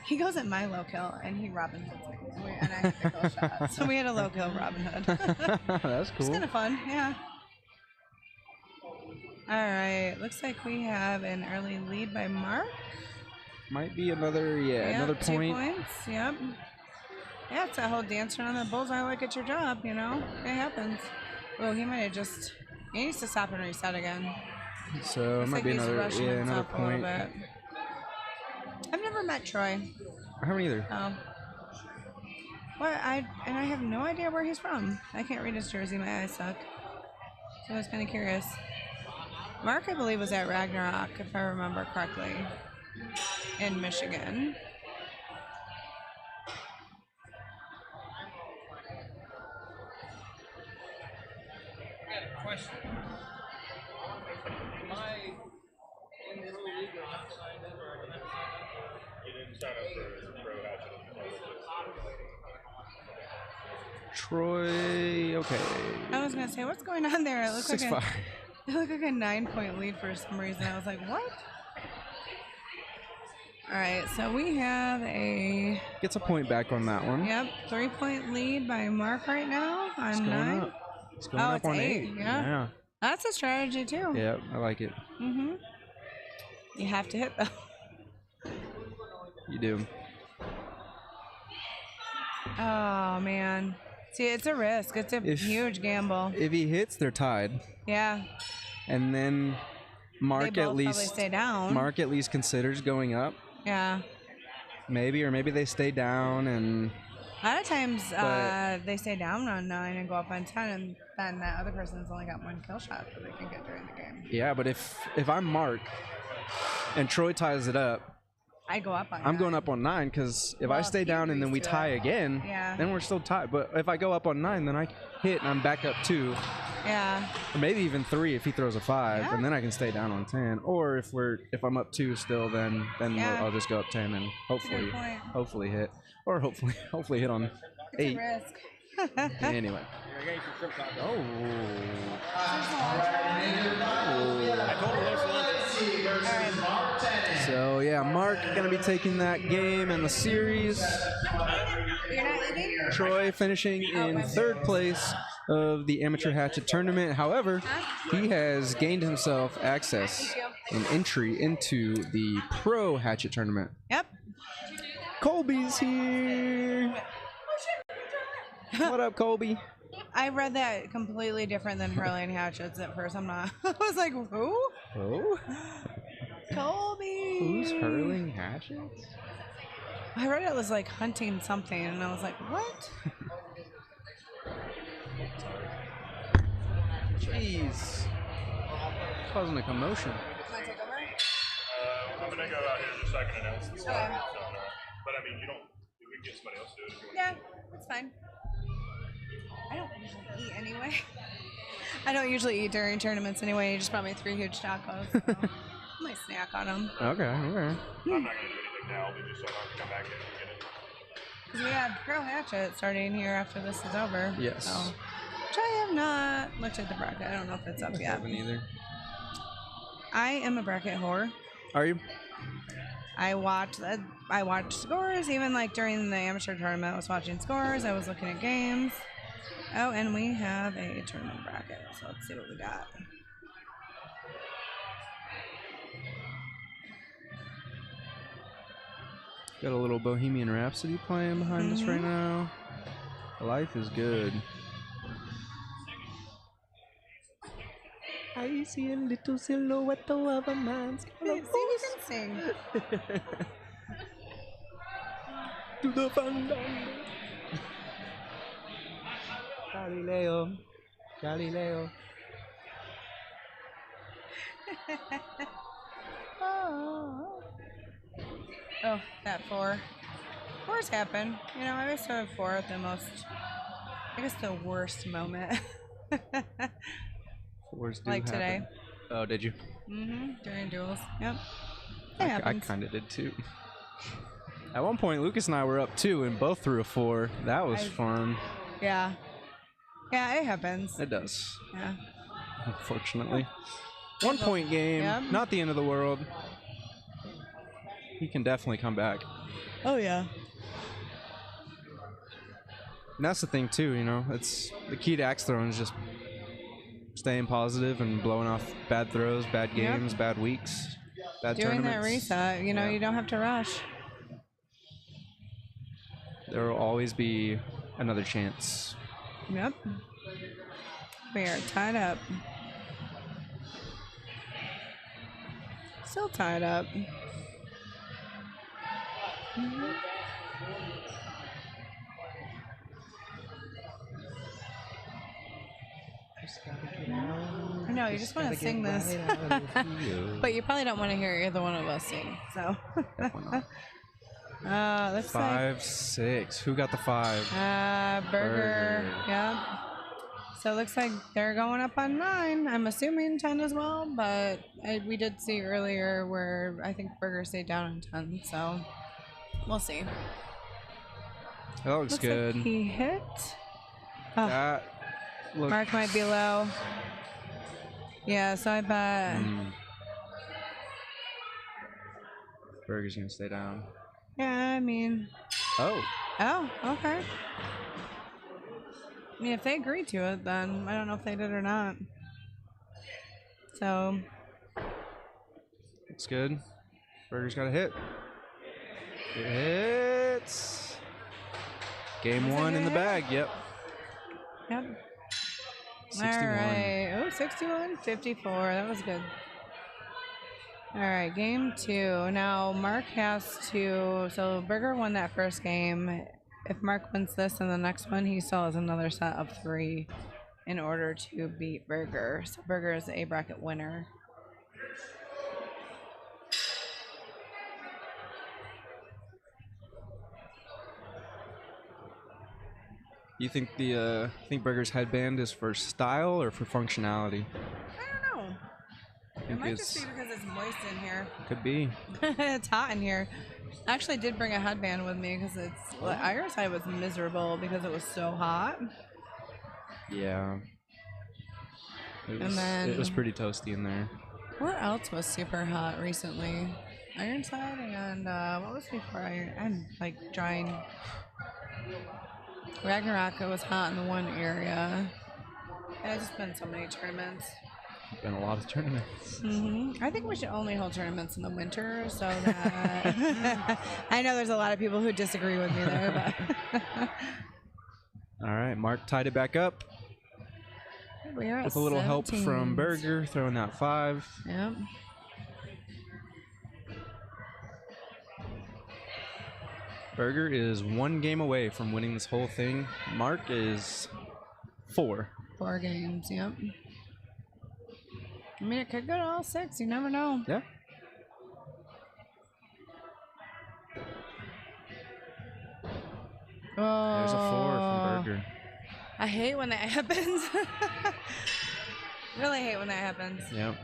he goes at my low kill and he Robin Hoods me, and I had the kill shot. So we had a low kill Robin Hood. That's cool. It's kind of fun, yeah. All right, looks like we have an early lead by Mark. Might be another, another point. 2 points, yep. Yeah, it's that whole dancing on the bullseye like it's your job, you know? It happens. Oh, he might have just... He needs to stop and reset again. So it might be another, another point. I've never met Troy. I haven't either. Oh. Well, I have no idea where he's from. I can't read his jersey. My eyes suck. So I was kind of curious. Mark, I believe, was at Ragnarok, if I remember correctly, in Michigan. Question. Am I in the league or not signed up or You didn't sign up for Pro Hatchet. Troy, okay. I was gonna say, what's going on there? It looks like 6-5. it looked like a 9-point lead for some reason. I was like, what? All right, so we have a Gets a point back on that one. Yep, 3-point lead by Mark right now on It's going 9. up. It's going oh, up it's on 8. Yeah. That's a strategy too. Yeah, I like it. Mhm. You have to hit though. You do. Oh man. See, it's a risk. It's a huge gamble. If he hits, they're tied. Yeah. And then Mark They both at least probably stay down. Mark at least considers going up. Yeah. Maybe, or maybe they stay down and A lot of times they stay down on 9 and go up on 10, and then that other person's only got 1 kill shot that they can get during the game. yeah, but if I'm Mark and Troy ties it up, I go up on I'm going up on 9 because if I Well, stay if he down and then we agrees to tie it. again, Yeah. then we're still tied. But if I go up on 9, then I hit and I'm back up 2. Yeah. Or maybe even 3 if he throws a 5, Yeah. and then I can stay down on 10. Or if I'm up 2 still, then Yeah. I'll just go up 10 and hopefully hit, or hopefully hit on 8. It's a risk. Anyway. Oh. So yeah, Mark gonna be taking that game and the series. You're not leaving? Troy finishing in 3rd place of the Amateur Hatchet tournament. However, he has gained himself access and entry into the Pro Hatchet tournament. Yep. Colby's here. What up, Colby? I read that completely different than hurling hatchets at first. I'm not. I was like, who? Oh? Colby. Who's hurling hatchets? I read it was like hunting something, and I was like, what? Jeez. Causing a commotion. I'm gonna go out here just so I can announce this. Okay. But I mean, we can get somebody else to do it if you want. Yeah, that's fine. I don't usually eat anyway. I don't usually eat during tournaments anyway. You just brought me 3 huge tacos. So I might snack on them. Okay. I'm not gonna do anything now, but just so I don't have to come back in and get it. Because we have Pro Hatchet starting here after this is over. Yes. So, which I have not looked at the bracket. I don't know if it's up I yet. haven't either. I am a bracket whore. Are you? I watched scores, even like during the amateur tournament. I was watching scores. I was looking at games. Oh, and we have a tournament bracket. So let's see what we got. Got a little Bohemian Rhapsody playing behind us right now. Life is good. I see a little silhouette of a man's. See if you can sing. To the fandango. Galileo. Galileo. Oh, that 4. 4s happen. You know, I always have 4 at the most, I guess the worst moment. 4s do like happen. today. Oh, did you? During duels. Yep. It I happens. kind of did too. At one point, Lucas and I were up 2 and both threw a 4. That was fun. Yeah. Yeah, it happens. It does. Yeah. Unfortunately. 1 point game. Yep. Not the end of the world. He can definitely come back. Oh, yeah. And that's the thing too, you know. It's the key to axe throwing is just staying positive and blowing off bad throws, bad games, bad weeks, bad Doing that tournaments. reset, you know, you don't have to rush. There will always be another chance. Yep. We are tied up. Still tied up. I know, you just want to sing this. But you probably don't want to hear either one of us sing, so. Let's 5, 6. Who got the 5? Burger. Yep. So it looks like they're going up on 9. I'm assuming 10 as well, but we did see earlier where I think Burger stayed down on 10, so we'll see. That looks good. Like he hit. Oh, That looks... Mark might be low. Yeah, so I bet. Burger's gonna stay down. Yeah, I mean. Oh. Oh, okay. I mean, if they agreed to it, then I don't know if they did or not. So. Looks good. Burger's got a hit. It hits. Game 1 in the bag. Yep. Yep. 61. All right. Oh, 61, 54. That was good. All right, game 2. Now, Mark has to... So, Burger won that first game. If Mark wins this and the next one, he still has another set of 3 in order to beat Burger. So, Burger is the A bracket winner. You think the Burger's headband is for style or for functionality? I don't know. It might just be because it's moist in here. Could be. It's hot in here. I actually did bring a headband with me because it's... Ironside was miserable because it was so hot. Yeah. And it was pretty toasty in there. Where else was super hot recently? Ironside and what was before Iron? I'm like drawing. Ragnarok, it was hot in the one area. I've just been so many tournaments. Been a lot of tournaments. I think we should only hold tournaments in the winter so that I know there's a lot of people who disagree with me there, but all right, Mark tied it back up. We are with a little help from Burger throwing that 5. Yep. Burger is 1 game away from winning this whole thing. Mark is 4. 4 games, yep. I mean, it could go to all 6. You never know. Yeah. Oh, there's a 4 from Burger. I hate when that happens. Really hate when that happens. Yep.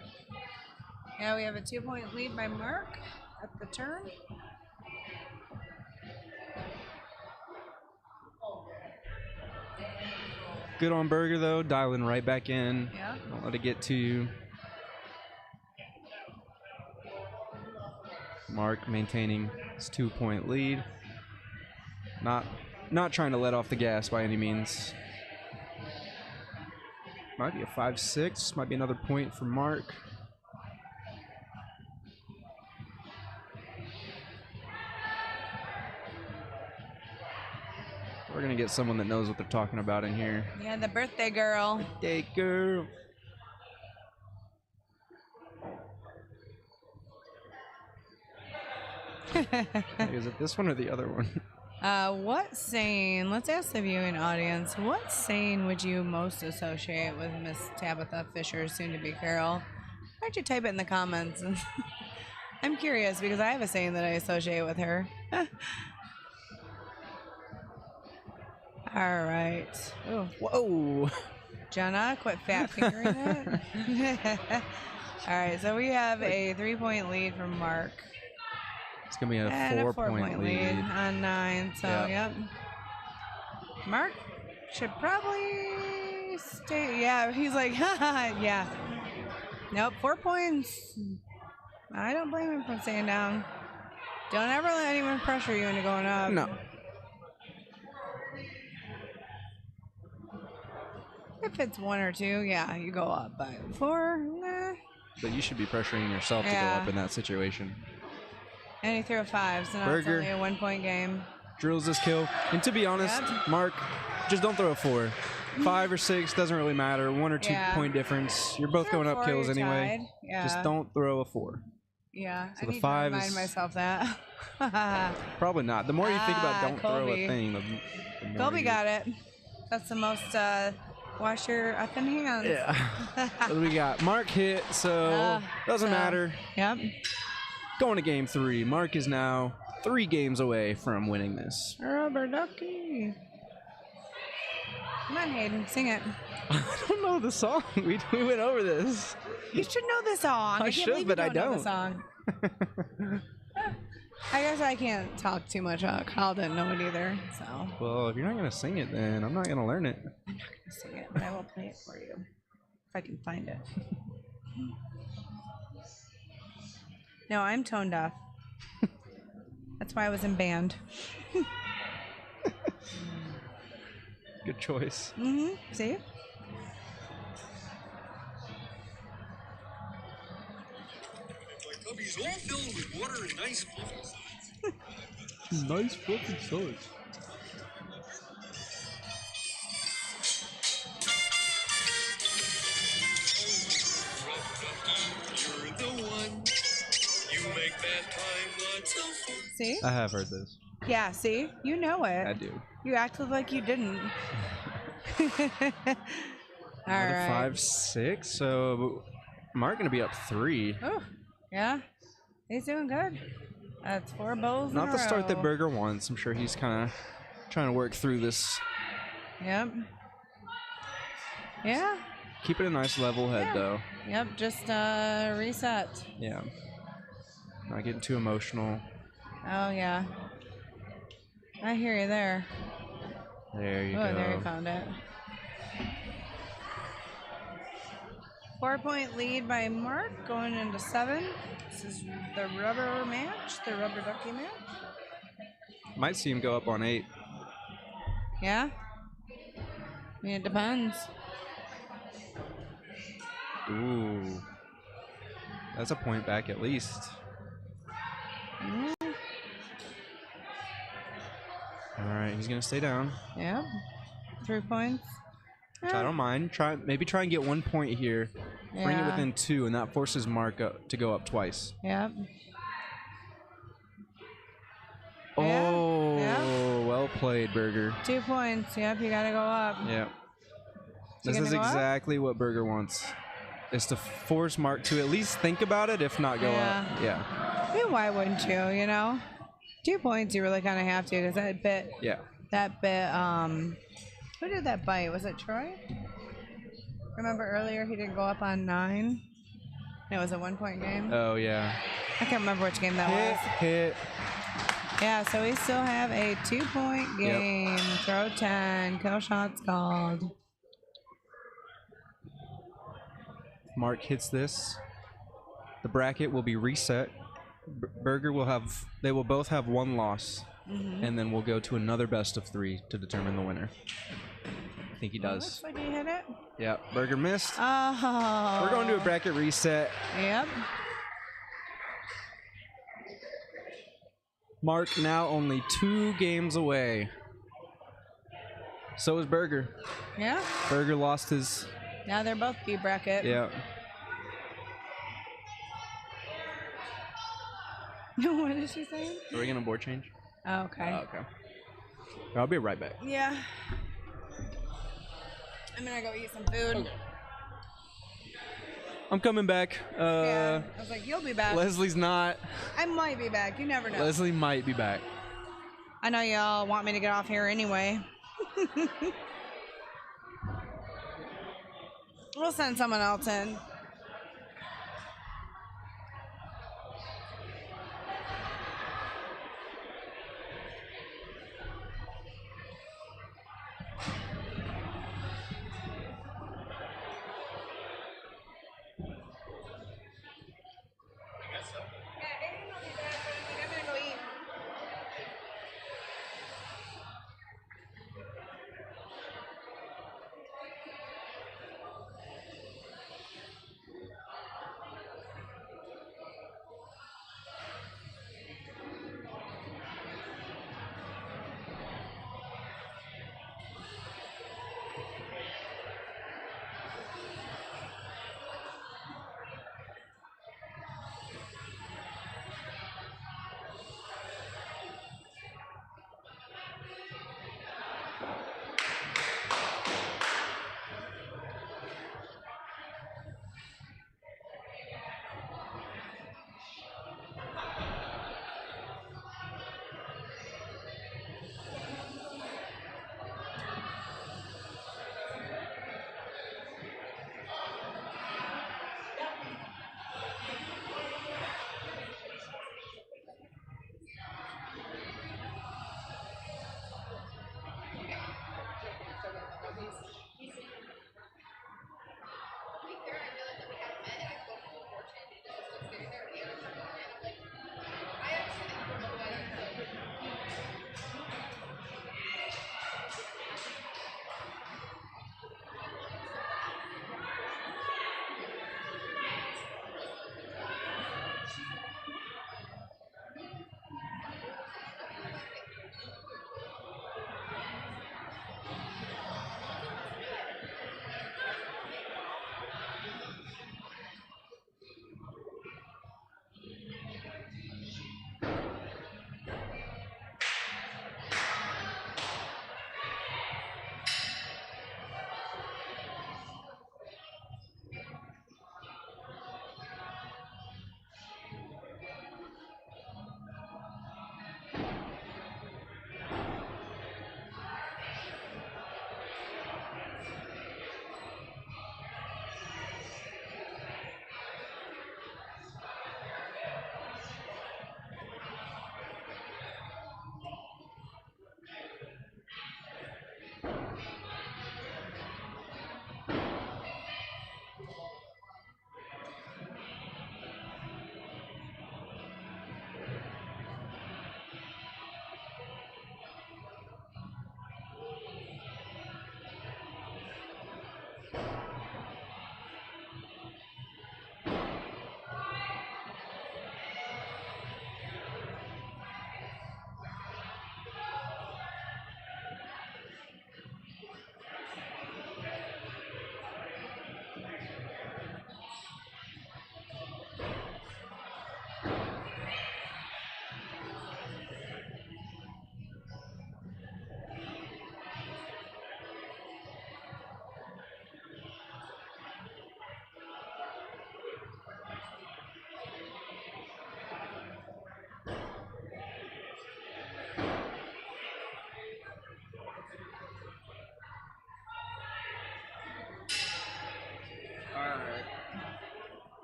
Yeah, we have a 2-point lead by Mark at the turn. Good on Burger, though. Dialing right back in. Yeah. Don't let it get to you. Mark maintaining his 2-point lead. Not trying to let off the gas by any means. Might be a 5-6. Might be another point for Mark. We're going to get someone that knows what they're talking about in here. Yeah, the birthday girl. Birthday girl. Is it this one or the other one? What saying, let's ask the viewing audience, what saying would you most associate with Miss Tabitha Fisher, soon to be Carol? Why don't you type it in the comments? I'm curious because I have a saying that I associate with her. All right. Oh, whoa. Jenna, quit fat fingering it. All right, so we have a 3-point lead from Mark. It's going to be a And 4-point lead on 9. So, yep. Mark should probably you stay? Yeah, he's like, haha, yeah. Nope, 4 points. I don't blame him for staying down. Don't ever let anyone pressure you into going up. No. If it's 1 or 2, yeah, you go up. But 4, nah. But you should be pressuring yourself to go Yeah. up in that situation. And he threw a 5, so now Burger. it's only a 1-point game. Drills this kill. And to be honest, Yep. Mark, just don't throw a 4. 5 or 6 doesn't really matter. 1 or 2 Yeah. point difference. You're both Throw going up 4, kills you're anyway. tied. Yeah. Just don't throw a 4. Yeah, So I the need 5 to remind is- myself that. Probably not. The more you think about don't throw a Colby. thing, the more Colby you- got it. That's the most, wash your effing hands. Yeah. What do we got? Mark hit, so doesn't so- matter. Yep. Going to game 3. Mark is now 3 games away from winning this. Rubber ducky. Come on, Hayden, sing it. I don't know the song. We went over this. You should know the song. I can't should, believe but you I know the don't. song. I guess I can't talk too much. Kyle didn't know it either, so I'm Well, if you're not going to sing it, then I'm not going to learn it. not gonna sing it, but I will play it for you if I can find it. No, I'm tone deaf. That's why I was in band. Good choice. See? My cubby's all filled with water and nice fluffy sides. Nice fluffy sides. You're the one. You make bath time lots of fun. See? I have heard this. Yeah, see? You know it. I do. You acted like you didn't. All Another right. 5, 6. So Mark going to be up 3. Oh, yeah. He's doing good. That's 4 bowls Not in the a start row. that Burger wants. I'm sure he's kind of trying to work through this. Yep. Yeah. Keep it a nice level head, Yeah. though. Yep. Just reset. Yeah. Not getting too emotional. Oh yeah. I hear you there. There you Oh, go. there you found it. 4-point lead by Mark going into 7. This is the rubber match, the rubber ducky match. Might see him go up on 8. Yeah. I mean, it depends. Ooh. That's a point back at least. Mm. All right, he's going to stay down. Yep. 3 points. Which I don't mind. Maybe try and get 1 point here. Bring it Yeah. within 2, and that forces Mark up to go up twice. Yep. Oh, Yeah. well played, Burger. 2 points. Yep, you gotta go up. Yep. You This is gonna go up? exactly what Burger wants. Is to force Mark to at least think about it, if not go Yeah. up. Yeah. I mean, why wouldn't you, you know? 2 points, you really kind of have to, because Yeah. that bit, who did that bite? Was it Troy? Remember earlier he didn't go up on 9? It was a 1-point game. Oh, yeah. I can't remember which game that was. Hit. Yeah, so we still have a 2-point game. Throw 10. Kill shots called. Mark hits this. The bracket will be reset. Burger will have. They will both have 1 loss, and then we'll go to another best of 3 to determine the winner. I think he does. Looks like he hit it. Yeah, Burger missed. Oh. We're going to a bracket reset. Yep. Mark now only 2 games away. So is Burger. Yeah. Burger lost his. Now they're both B bracket. Yeah. What is she saying? Are we gonna board change? Oh, okay. Okay. I'll be right back. Yeah. I'm gonna go eat some food. I'm coming back. Yeah. I was like, you'll be back. Leslie's not. I might be back. You never know. Leslie might be back. I know y'all want me to get off here anyway. We'll send someone else in.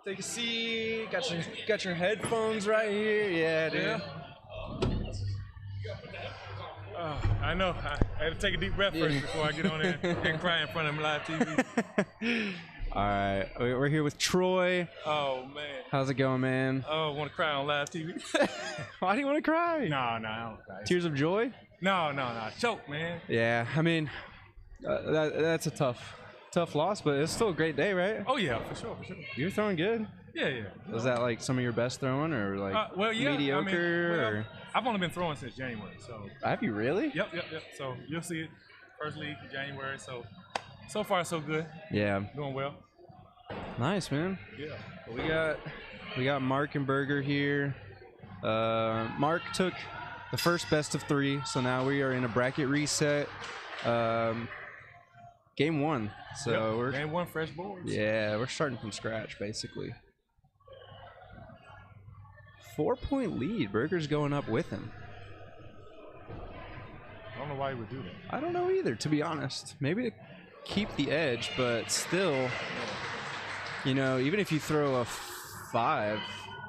Take a seat. Got your headphones right here. Yeah, dude. Yeah. I know. I had to take a deep breath first before I get on there and cry in front of live TV. All right, we're here with Troy. Oh man. How's it going, man? Oh, I want to cry on live TV. Why do you want to cry? No, I don't cry. Tears of joy? No. Choke, man. Yeah, I mean, that's a tough loss, but it's still a great day, right? Oh yeah, for sure. You're throwing good. Yeah. Was that like some of your best throwing, or like mediocre? I've only been throwing since January, so. Have you really? Yep. So you'll see it first league in January. So far so good. Yeah. Doing well. Nice, man. Yeah. Well, we got Mark and Berger here. Mark took the first best of 3, so now we are in a bracket reset. Game 1. So we're game 1, fresh boards. Yeah, we're starting from scratch basically. 4-point lead. Berger's going up with him. I don't know why he would do that. I don't know either, to be honest. Maybe to keep the edge, but still, you know, even if you throw a 5.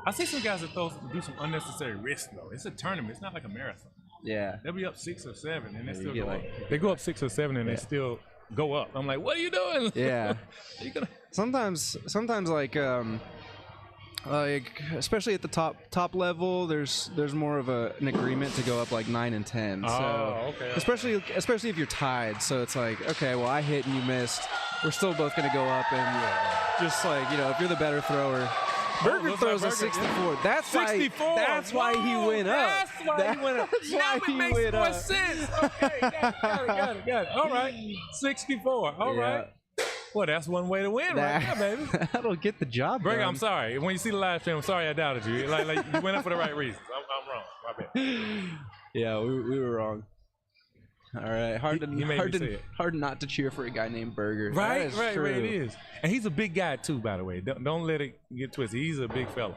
I see some guys that do some unnecessary risk though. It's a tournament. It's not like a marathon. Yeah. They'll be up 6 or 7 and they still get go up. like- They go up 6 or 7 and they still go up. I'm like, what are you doing? Yeah. Sometimes like especially at the top level, there's more of an agreement to go up like 9 and 10. Oh, okay. Especially if you're tied. So it's like, okay, well I hit and you missed. We're still both gonna go up, and just like, you know, if you're the better thrower. Berger throws a 64. Yeah. That's 64. That's why he went up. That's why he went up. Now it makes more sense. Okay, got it. All right, 64. All right. Well, that's one way to win, right there, baby. That'll get the job done. Berger, I'm sorry. When you see the live stream, I'm sorry I doubted you. Like you went up for the right reasons. I'm wrong. My bad. Yeah, we were wrong. All right, hard not to cheer for a guy named Berger. Right, true. it is. And he's a big guy too, by the way. Don't let it get twisted. He's a big fella.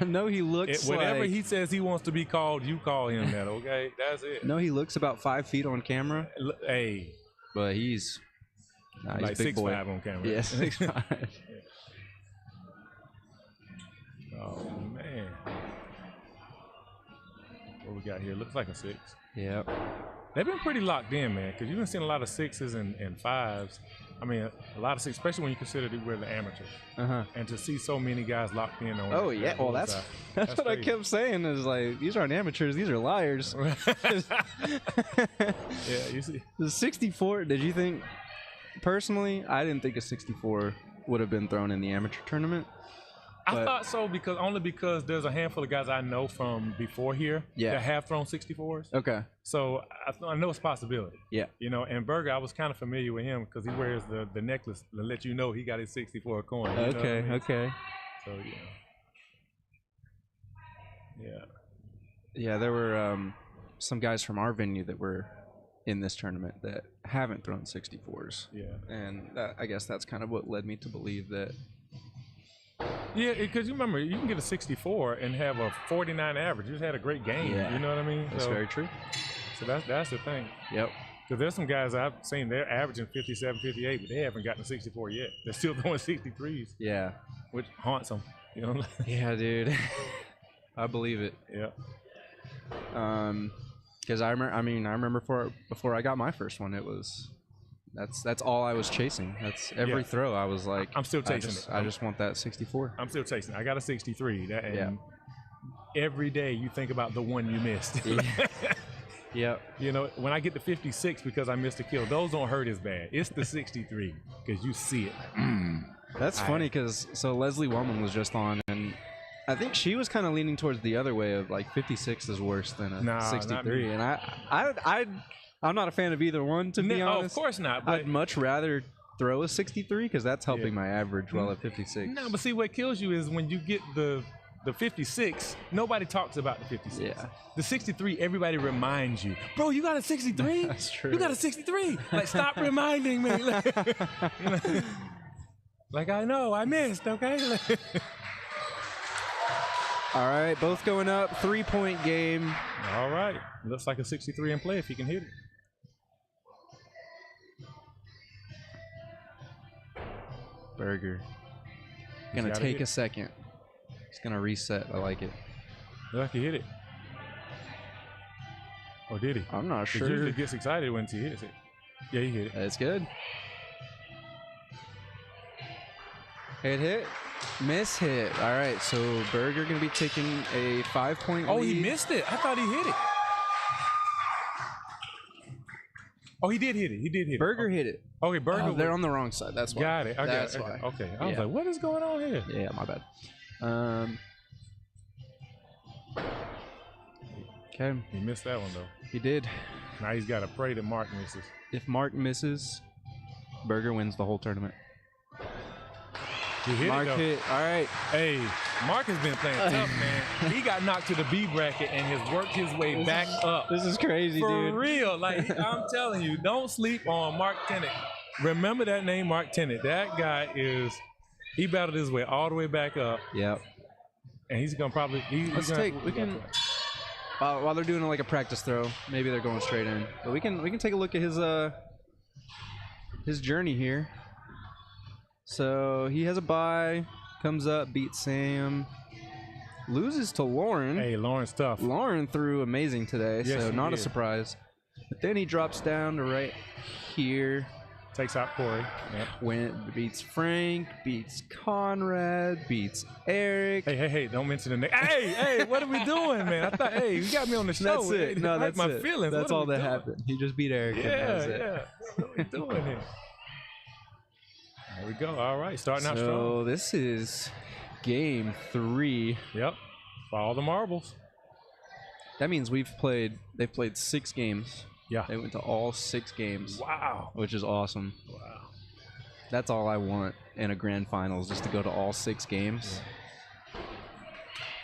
I know he looks whatever he says he wants to be called, you call him that, okay? That's it. No, he looks about 5 feet on camera. Hey. But he's like a big boy. 6'5" on camera. Yes, 6'5". Oh man. What we got here? Looks like a 6. Yep. They've been pretty locked in, man, because you've been seeing a lot of 6s and 5s. I mean, a lot of 6s, especially when you consider that we're the amateurs. And to see so many guys locked in on. Oh yeah, well that's what I kept saying is like, these aren't amateurs, these are liars. Yeah, you see. The 64. Did you think? Personally, I didn't think a 64 would have been thrown in the amateur tournament. I thought so because there's a handful of guys I know from before here that have thrown 64s. Okay. So I know it's a possibility. Yeah. You know, and Berger, I was kind of familiar with him because he wears the necklace to let you know he got his 64 coin. You know what I mean? Okay. So yeah. Yeah, there were some guys from our venue that were in this tournament that haven't thrown 64s. Yeah. And I guess that's kind of what led me to believe that. Yeah, because you remember, you can get a 64 and have a 49 average. You just had a great game. Yeah. You know what I mean? That's very true. So that's the thing. Yep. Because there's some guys I've seen, they're averaging 57, 58, but they haven't gotten a 64 yet. They're still throwing 63s. Yeah. Which haunts them. You know? Yeah, dude. I believe it. Yeah. Because I remember before I got my first one, it was that's all I was chasing. That's every throw I was like, I'm still chasing it. I just want that 64. I'm still chasing. I got a 63. And every day you think about the one you missed. Yeah. You know, when I get to 56 because I missed a kill, those don't hurt as bad. It's the 63 because you see it. That's funny because Leslie Wellman was just on, and I think she was kind of leaning towards the other way of like 56 is worse than a 63, and I'm not a fan of either one, to be honest. Of course not. But I'd much rather throw a 63 because that's helping my average while at 56. No, but see what kills you is when you get the 56, nobody talks about the 56. Yeah. The 63, everybody reminds you, bro, you got a 63? That's true. You got a 63. Like, stop reminding me. Like, I know, I missed, okay? All right, both going up, 3-point game. All right. Looks like a 63 in play if you can hit it. Berger. Gonna gotta take hit. a second. It's gonna reset. I like it. Look, he hit it. Or did he? I'm not 'Cause sure. usually gets excited when he hits it. Yeah, he hit it. It's good. Hit. Miss hit. All right, so Berger gonna be taking a 5-point Oh, lead. he missed it. I thought he hit it. Oh, he did hit it. He did hit Berger it. hit it. Okay, Berger. Oh, they're on the wrong side. That's why. Got it. Okay, That's okay, why. okay. I was Yeah. like, what is going on here? Yeah, my bad. Okay. He missed that one though. He did. Now he's got to pray that Mark misses. If Mark misses, Berger wins the whole tournament. He hit Mark it though. hit. All right. Hey, Mark has been playing tough, man. He got knocked to the B bracket and has worked his way back up. This is crazy, For dude. real. Like, I'm telling you, don't sleep on Mark Tennant. Remember that name, Mark Tennant. That guy he battled his way all the way back up. Yep. And he's going to probably. While they're doing like a practice throw, maybe they're going straight in. But we can take a look at his journey here. So he has a bye, comes up, beats Sam, loses to Lauren. Hey, Lauren's tough. Lauren threw amazing today, Yes, so she not a did. surprise. But then he drops down to right here. Takes out Corey. Yep. Beats Frank, beats Conrad, beats Eric. Hey, don't mention the name. Hey, what are we doing, man? I thought, hey, you got me on the show. That's it. No, Hurt that's my it. feelings. That's What are all we that doing? happened. He just beat Eric. and that was it. Yeah. What are we doing here? There we go. All right, starting out strong. So this is game 3. Yep. For all the marbles. That means they've played 6 games. Yeah. They went to all 6 games. Wow. Which is awesome. Wow. That's all I want in a grand finals, just to go to all 6 games. Yeah.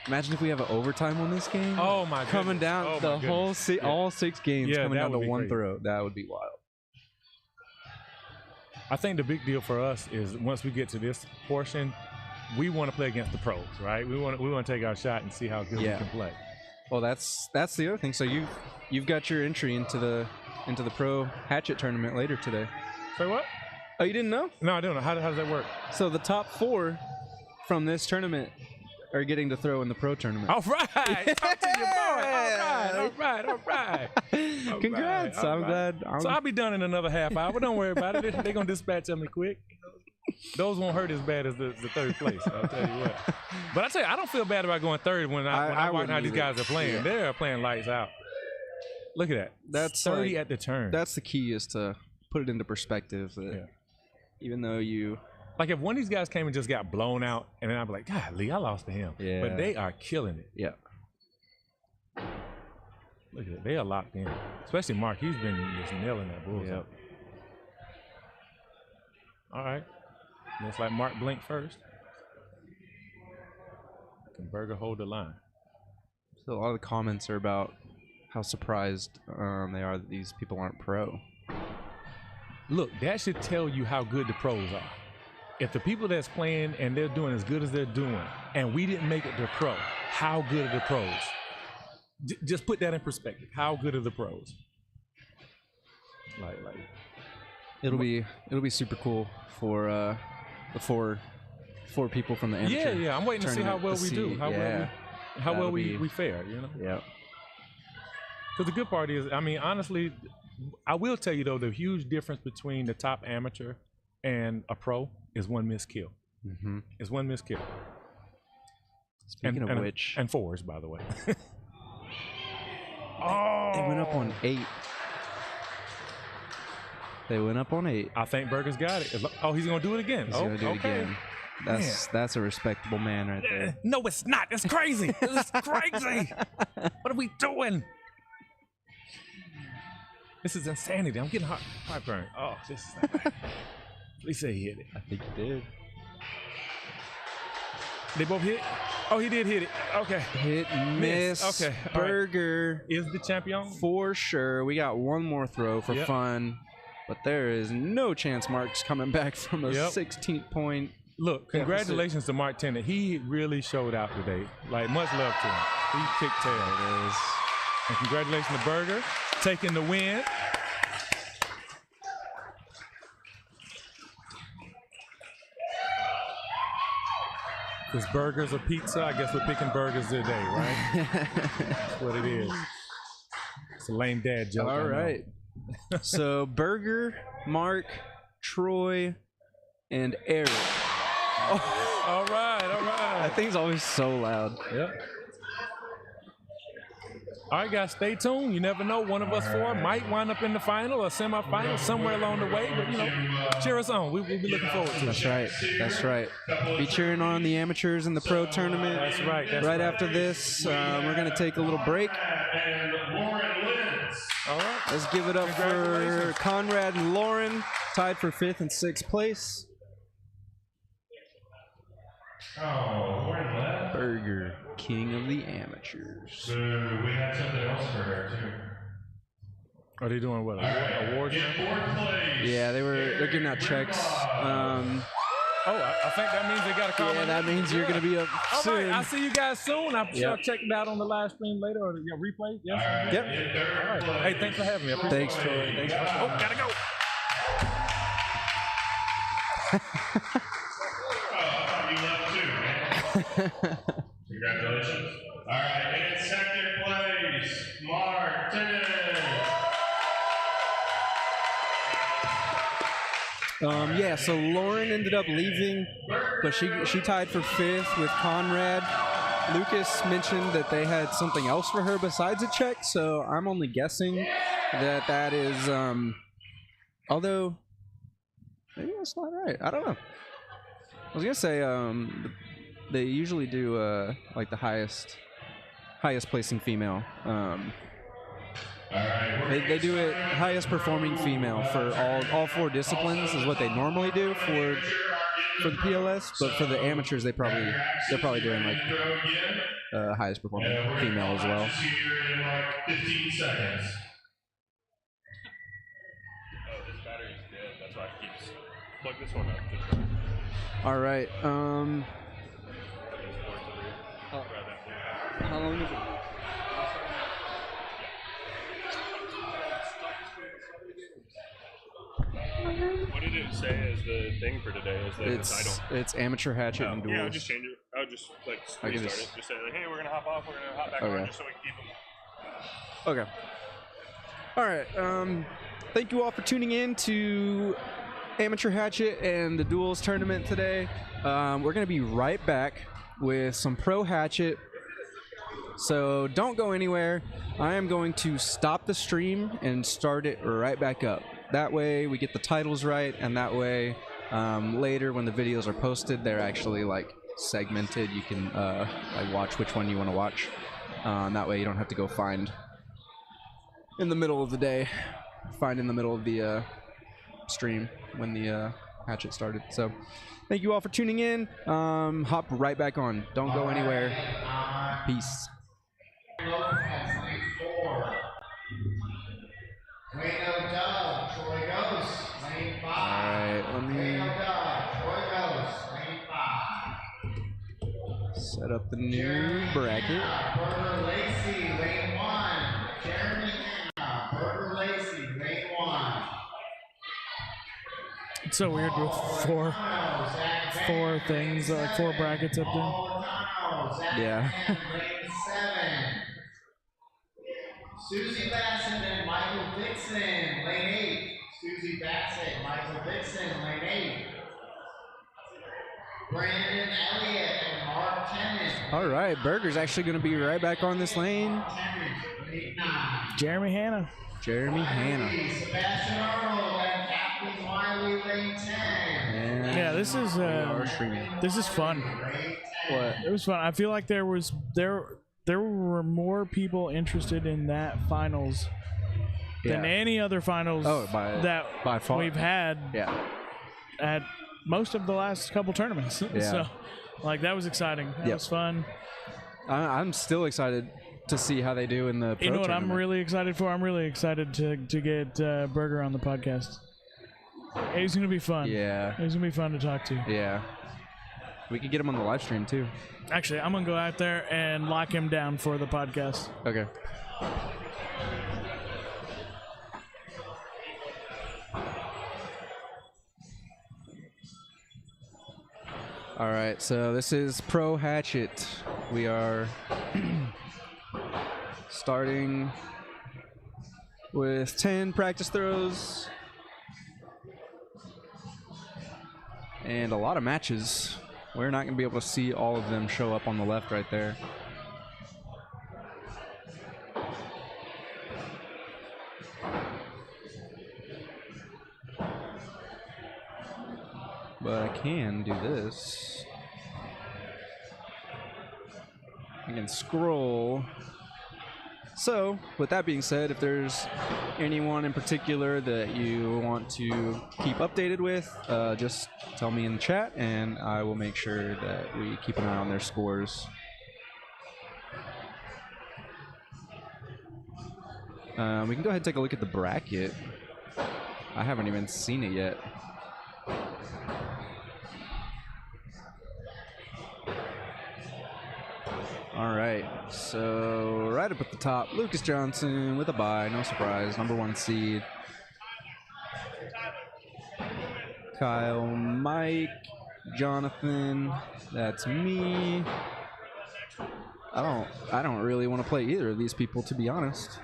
Imagine if we have an overtime on this game. Oh my god. Coming down all 6 games Yeah, coming that down to would be one great. throw. That would be wild. I think the big deal for us is once we get to this portion, we want to play against the pros, right? We want to take our shot and see how good we can play. Well, that's the other thing. So you've got your entry into the pro Hatchet tournament later today. Say what? Oh, you didn't know? No, I don't know. How does that work? So the top 4 from this tournament are getting to throw in the pro tournament. All right. Talk to your boy. All right. Congrats. I'm glad. So I'll be done in another half hour. Don't worry about it. They're going to dispatch me quick. Those won't hurt as bad as the third place. I'll tell you what. But I tell you, I don't feel bad about going third when I watch how these guys are playing. Yeah. They're playing lights out. Look at that. That's 30 at the turn. That's the key, is to put it into perspective. That even though you, like, if one of these guys came and just got blown out, and then I'd be like, God, Lee, I lost to him. Yeah. But they are killing it. Yeah. Look at it. They are locked in. Especially Mark. He's been just nailing that bullseye. Yep. All right. Looks like Mark blinked first. Can Berger hold the line? so a lot of the comments are about how surprised they are that these people aren't pro. Look, that should tell you how good the pros are. If the people that's playing and they're doing as good as they're doing, and we didn't make it to pro, how good are the pros? Just put that in perspective. How good are the pros? Like It'll be super cool for the four people from the amateur. Yeah. I'm waiting to see how well tournament we do. How well we fare. You know. Yeah. Because the good part is, I mean, honestly, I will tell you though, the huge difference between the top amateur and a pro is one missed kill. Mm-hmm. It's one missed kill. Speaking of which, and 4s, by the way. They went up on 8. They went up on 8. I think Berger's got it. Oh, he's gonna do it again. He's gonna do it again. That's a respectable man right there. No, it's not. It's crazy. It's crazy. What are we doing? This is insanity. I'm getting heartburn. Oh, this is not right. Please say he hit it. I think he did. They both hit? Oh, he did hit it. Okay. Hit, miss. Okay. Berger is the champion for sure. We got one more throw for Yep. fun, but there is no chance Mark's coming back from a 16-point. Look, congratulations to Mark Tennant. He really showed out today. Like, much love to him. He kicked tail. It is. And congratulations to Berger taking the win. Is burgers or pizza? I guess we're picking burgers today, right? That's what it is. It's a lame dad joke. All right. So Burger, Mark, Troy, and Eric. Oh. All right, all right. That thing's always so loud. Yep. All right, guys, stay tuned. You never know. One of us four might wind up in the final or semifinal somewhere along the way. But, you know, cheer us on. We'll be looking forward to it. That's right. That's right. Be cheering on the amateurs in the pro tournament. That's right. That's right after this, we're going to take a little break. All right. Let's give it up for Conrad and Lauren, tied for 5th and 6th place. Oh, Lauren left. Burger, king of the amateurs. So we had something else for her too. Are they doing what? Awards? Yeah, they're giving out checks. I think that means they got to call. Yeah, that means you're gonna be up soon. All right, I'll see you guys soon. I'm sure I'll check it out on the live stream later or the replay. Yes. Yep. All right. Hey, thanks for having me. Thanks, Troy. Thanks. Oh, gotta go. Congratulations. All right, in second place, Martin. Yeah, so Lauren ended up leaving, but she tied for 5th with Conrad. Lucas mentioned that they had something else for her besides a check, so I'm only guessing that is, although, maybe that's not right. I don't know. I was gonna say, they usually do like the highest placing female. They do it highest performing female for all 4 disciplines is what they normally do for the PLS, but for the amateurs they're probably doing like highest performing female as well. 15 seconds. Oh, this battery's dead. That's why it keeps. Plug this one up. All right. How long is it? What did it say as the thing for today? Is that the title? It's amateur hatchet and duels. Yeah, I'll just change it. I'll just like I can restart it. Just say like, hey, we're gonna hop off. We're gonna hop back on, just so we can keep them. Okay. All right. Thank you all for tuning in to Amateur Hatchet and the Duels tournament today. We're going to be right back with some Pro Hatchet. So don't go anywhere. I am going to stop the stream and start it right back up. That way we get the titles right, and that way later when the videos are posted, they're actually like segmented. You can like watch which one you want to watch. That way you don't have to go find in the middle of the day, find in the middle of the stream when the hatchet started. So thank you all for tuning in. Hop right back on. Don't go anywhere. Peace. Alright, let me set up the new bracket. Burger Lacey, lane 1. Jeremy Hanna, Burger Lacey, lane 1. It's so weird with four things, like 4 brackets up there. Yeah. Lane 7. Susie Bassett and Michael Dixon, lane 8. Susie Bassett, Michael Dixon, lane 8. Brandon Elliott and Mark Tennant. All right, Burger's actually going to be right back on this lane. Jeremy Hanna. Jeremy Hanna. Sebastian Arnold and Captain Wiley, lane 10. Yeah, this is fun. What? It was fun. I feel like there were more people interested in that finals than any other finals by far. we've had at most of the last couple tournaments. Yeah. So, like, that was exciting. That was fun. I'm still excited to see how they do in the pro You know what tournament. I'm really excited for? I'm really excited to get Burger on the podcast. He's going to be fun. Yeah. He's going to be fun to talk to. Yeah. We could get him on the live stream, too. Actually, I'm going to go out there and lock him down for the podcast. Okay. All right, so this is Pro Hatchet. We are starting with 10 practice throws and a lot of matches. We're not going to be able to see all of them show up on the left right there. But I can do this. I can scroll. So, with that being said, if there's anyone in particular that you want to keep updated with, just tell me in the chat and I will make sure that we keep an eye on their scores. We can go ahead and take a look at the bracket. I haven't even seen it yet. All right, so right up at the top, Lucas Johnson with a bye, no surprise, #1 seed. Kyle, Mike, Jonathan, that's me. I don't really want to play either of these people, to be honest.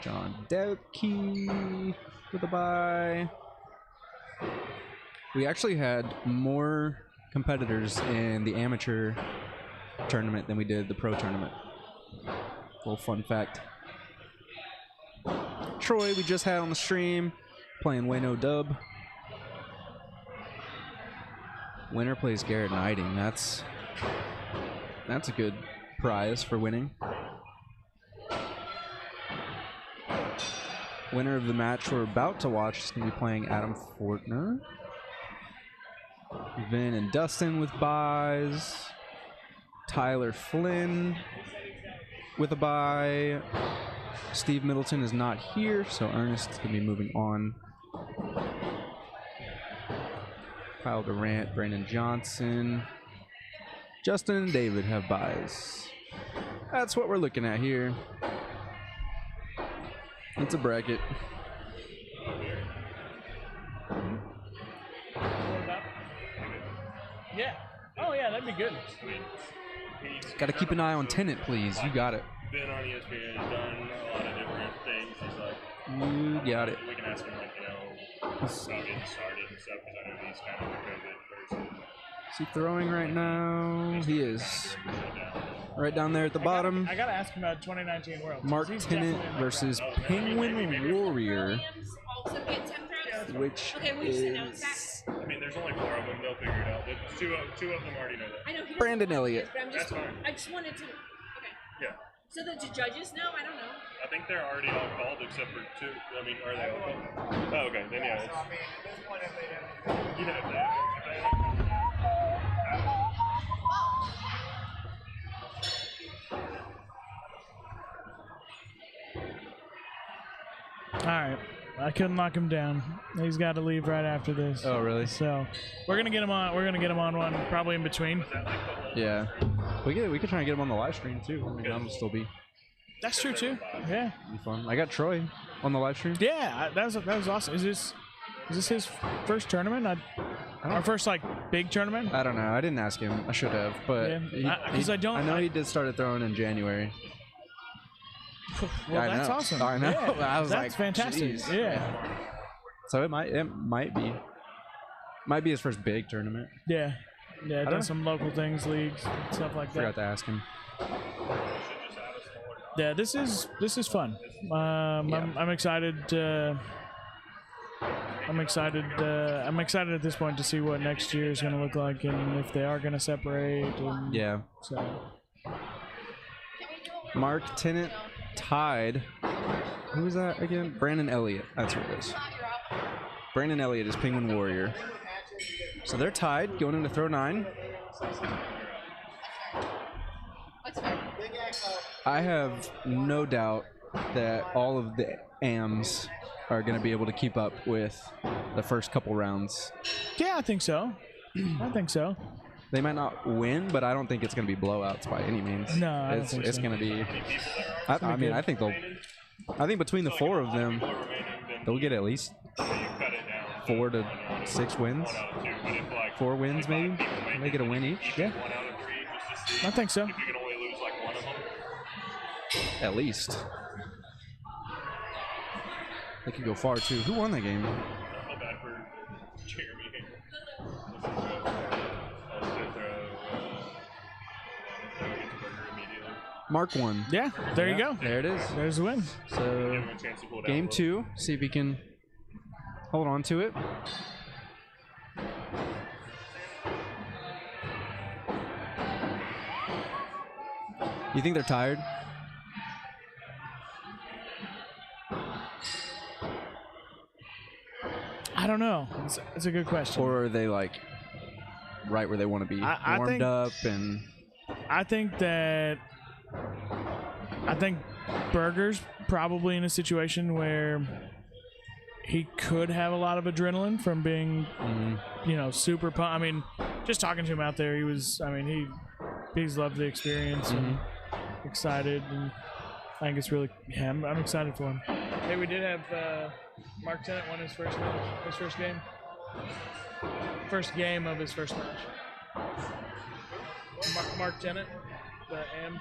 John Dowkey with a bye. We actually had more competitors in the amateur tournament than we did the pro tournament. Little fun fact. Troy, we just had on the stream, playing Wayno Dub. Winner plays Garrett Knighting. That's a good prize for winning. Winner of the match we're about to watch is going to be playing Adam Fortner. Vin and Dustin with buys. Tyler Flynn with a bye. Steve Middleton is not here, so Ernest is going to be moving on. Kyle Durant, Brandon Johnson. Justin and David have buys. That's what we're looking at here. It's a bracket. Yeah. Oh, yeah, that'd be good. Got to keep an eye on Tenet, please. You got it. Been on ESPN, done a lot of different things. He's like, you got it. We can ask him, like, you know, about getting started and stuff, because I know he's kind of a COVID person. Is he throwing right now? He is. Right down there at the bottom. I gotta ask him about 2019 World. Mark Tennant versus Penguin Warrior, which is I mean, there's only 4 of them. They'll figure it out. But two of them already know that. I know Brandon Elliott. But That's fine. I just wanted to. Okay. Yeah. So the judges know? I don't know. I think they're already all called except for 2. I mean, are they all called? Oh, okay. Then yeah. It's, All right. I couldn't lock him down. He's got to leave right after this. Oh, really? So we're gonna get him on. We're gonna get him on one probably in between. Yeah. We could try and get him on the live stream too. I mean, that'll still be. That's true too. Yeah. Be fun. I got Troy on the live stream. Yeah, that was awesome. Is this his first tournament? Our first like big tournament? I don't know. I didn't ask him. I should have, but yeah. I know he did start throwing in January. Well, that's awesome. I know. Yeah, I was that's like, fantastic. geez. Yeah. So it might be his first big tournament. Yeah. Yeah. Done some local things, leagues, stuff like that. Forgot to ask him. Yeah, this is fun. I'm excited. I'm excited at this point to see what next year is going to look like and if they are going to separate. And yeah. So. Mark Tennant tied. Who is that again? Brandon Elliott. That's who it is. Brandon Elliott is Penguin Warrior. So they're tied going into throw 9. I have no doubt that all of the AMs are going to be able to keep up with the first couple rounds. Yeah, I think so. I think so. They might not win, but I don't think it's going to be blowouts by any means. No, I don't think it's so. going to be. I mean, I think between the 4 of them, they'll get at least 4 to 6 wins. 4 wins, maybe. They get a win each. Yeah. I think so. If you can only lose like one of them. At least. They could go far too. Who won that game? I feel bad for Jeremy. This is Mark won. Yeah, there you go. There it is. There's the win. So, game 2. See if he can hold on to it. You think they're tired? I don't know. It's a good question. Or are they like right where they want to be? I Warmed think- up and I think Berger's probably in a situation where he could have a lot of adrenaline from being, super pumped. I mean, just talking to him out there, he's loved the experience and excited, and I think it's really, I'm excited for him. Hey, we did have Mark Tennant won his first match, his first game. First game of his first match. Mark Tennant, the M.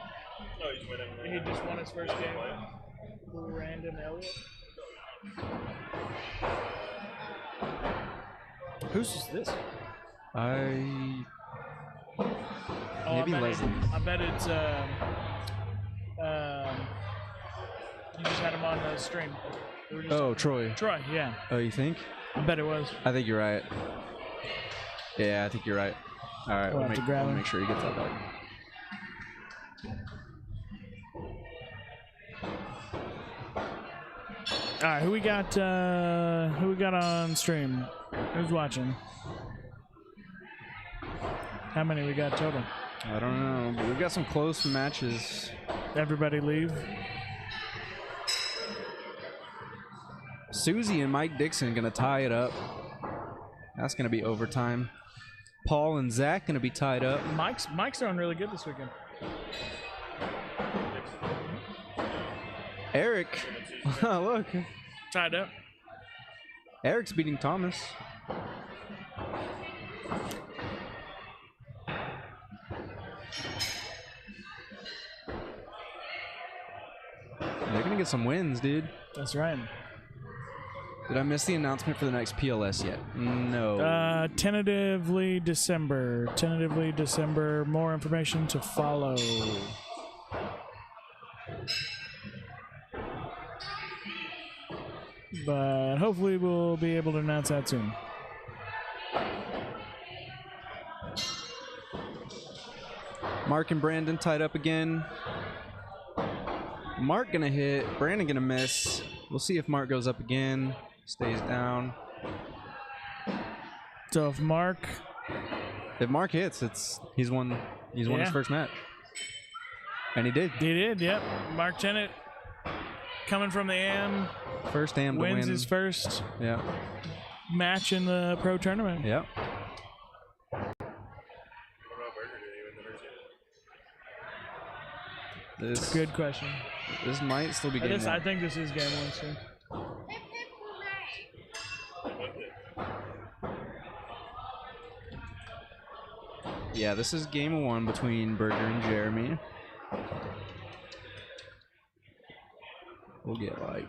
Oh, he's winning. He just won his first game. Brandon Elliott. Who's this? Maybe Leslie. I bet it's you just had him on the stream. Oh, Troy. Troy, yeah. Oh, you think? I bet it was. I think you're right. Yeah, I think you're right. All right, We'll have to grab we'll him. make sure he gets that back. All right, who we got on stream? Who's watching? How many we got total? I don't know, but we've got some close matches. Everybody leave. Susie and Mike Dixon gonna tie it up. That's gonna be overtime. Paul and Zach gonna be tied up. Mike's doing really good this weekend. Eric, look, tied up. Eric's beating Thomas. They're gonna get some wins, dude. That's right. Did I miss the announcement for the next PLS yet? No. Tentatively December. More information to follow. But hopefully we'll be able to announce that soon. Mark and Brandon tied up again. Mark gonna hit, Brandon gonna miss. We'll see if Mark goes up again, stays down. So if Mark hits, he's won his first match. And he did. He did, yep. Mark Tennant coming from the AM. First AM to win. Wins his first match in the pro tournament. Yep. This, good question. This might still be game one. I think this is game one soon. Yeah, this is game one between Berger and Jeremy. We'll get like...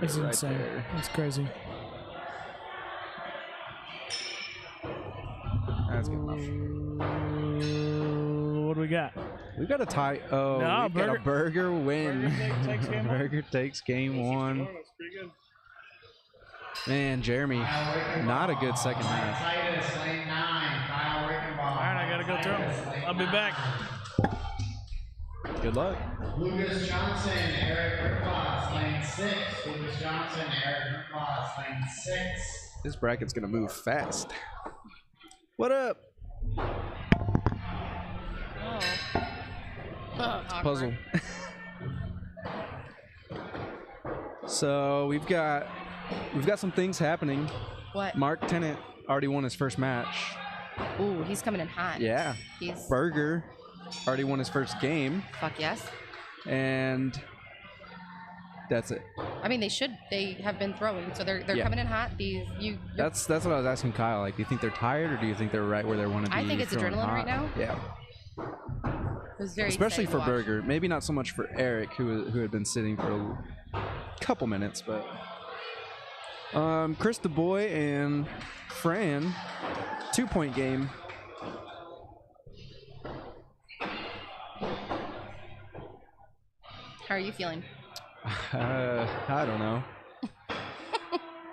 It's right insane. there. It's crazy. That's good enough. What do we got? We got a tie. Oh, No, we got a Berger win. Takes game one. Berger takes game one. Man, Jeremy, not a good second half. Alright, I gotta go through them. I'll be back. Good luck. Lucas Johnson, Eric Rickloss, lane 6. Lucas Johnson, Eric Rickloss, lane 6. This bracket's gonna move fast. What up? Puzzle. So we've got some things happening. What? Mark Tennant already won his first match. Ooh, he's coming in hot. Yeah. He's Berger already won his first game. fuck yes. And That's it. I mean, they have been throwing, so they're Yeah. coming in hot. That's what I was asking Kyle. Like, do you think they're tired, or do you think they're right where they want to be? I think it's throwing adrenaline hot? right now. Yeah. It was very Especially exciting for to watch. Berger. Maybe not so much for Eric, who had been sitting for a couple minutes, but Chris DeBoy and Fran, 2-point game. How are you feeling? I don't know.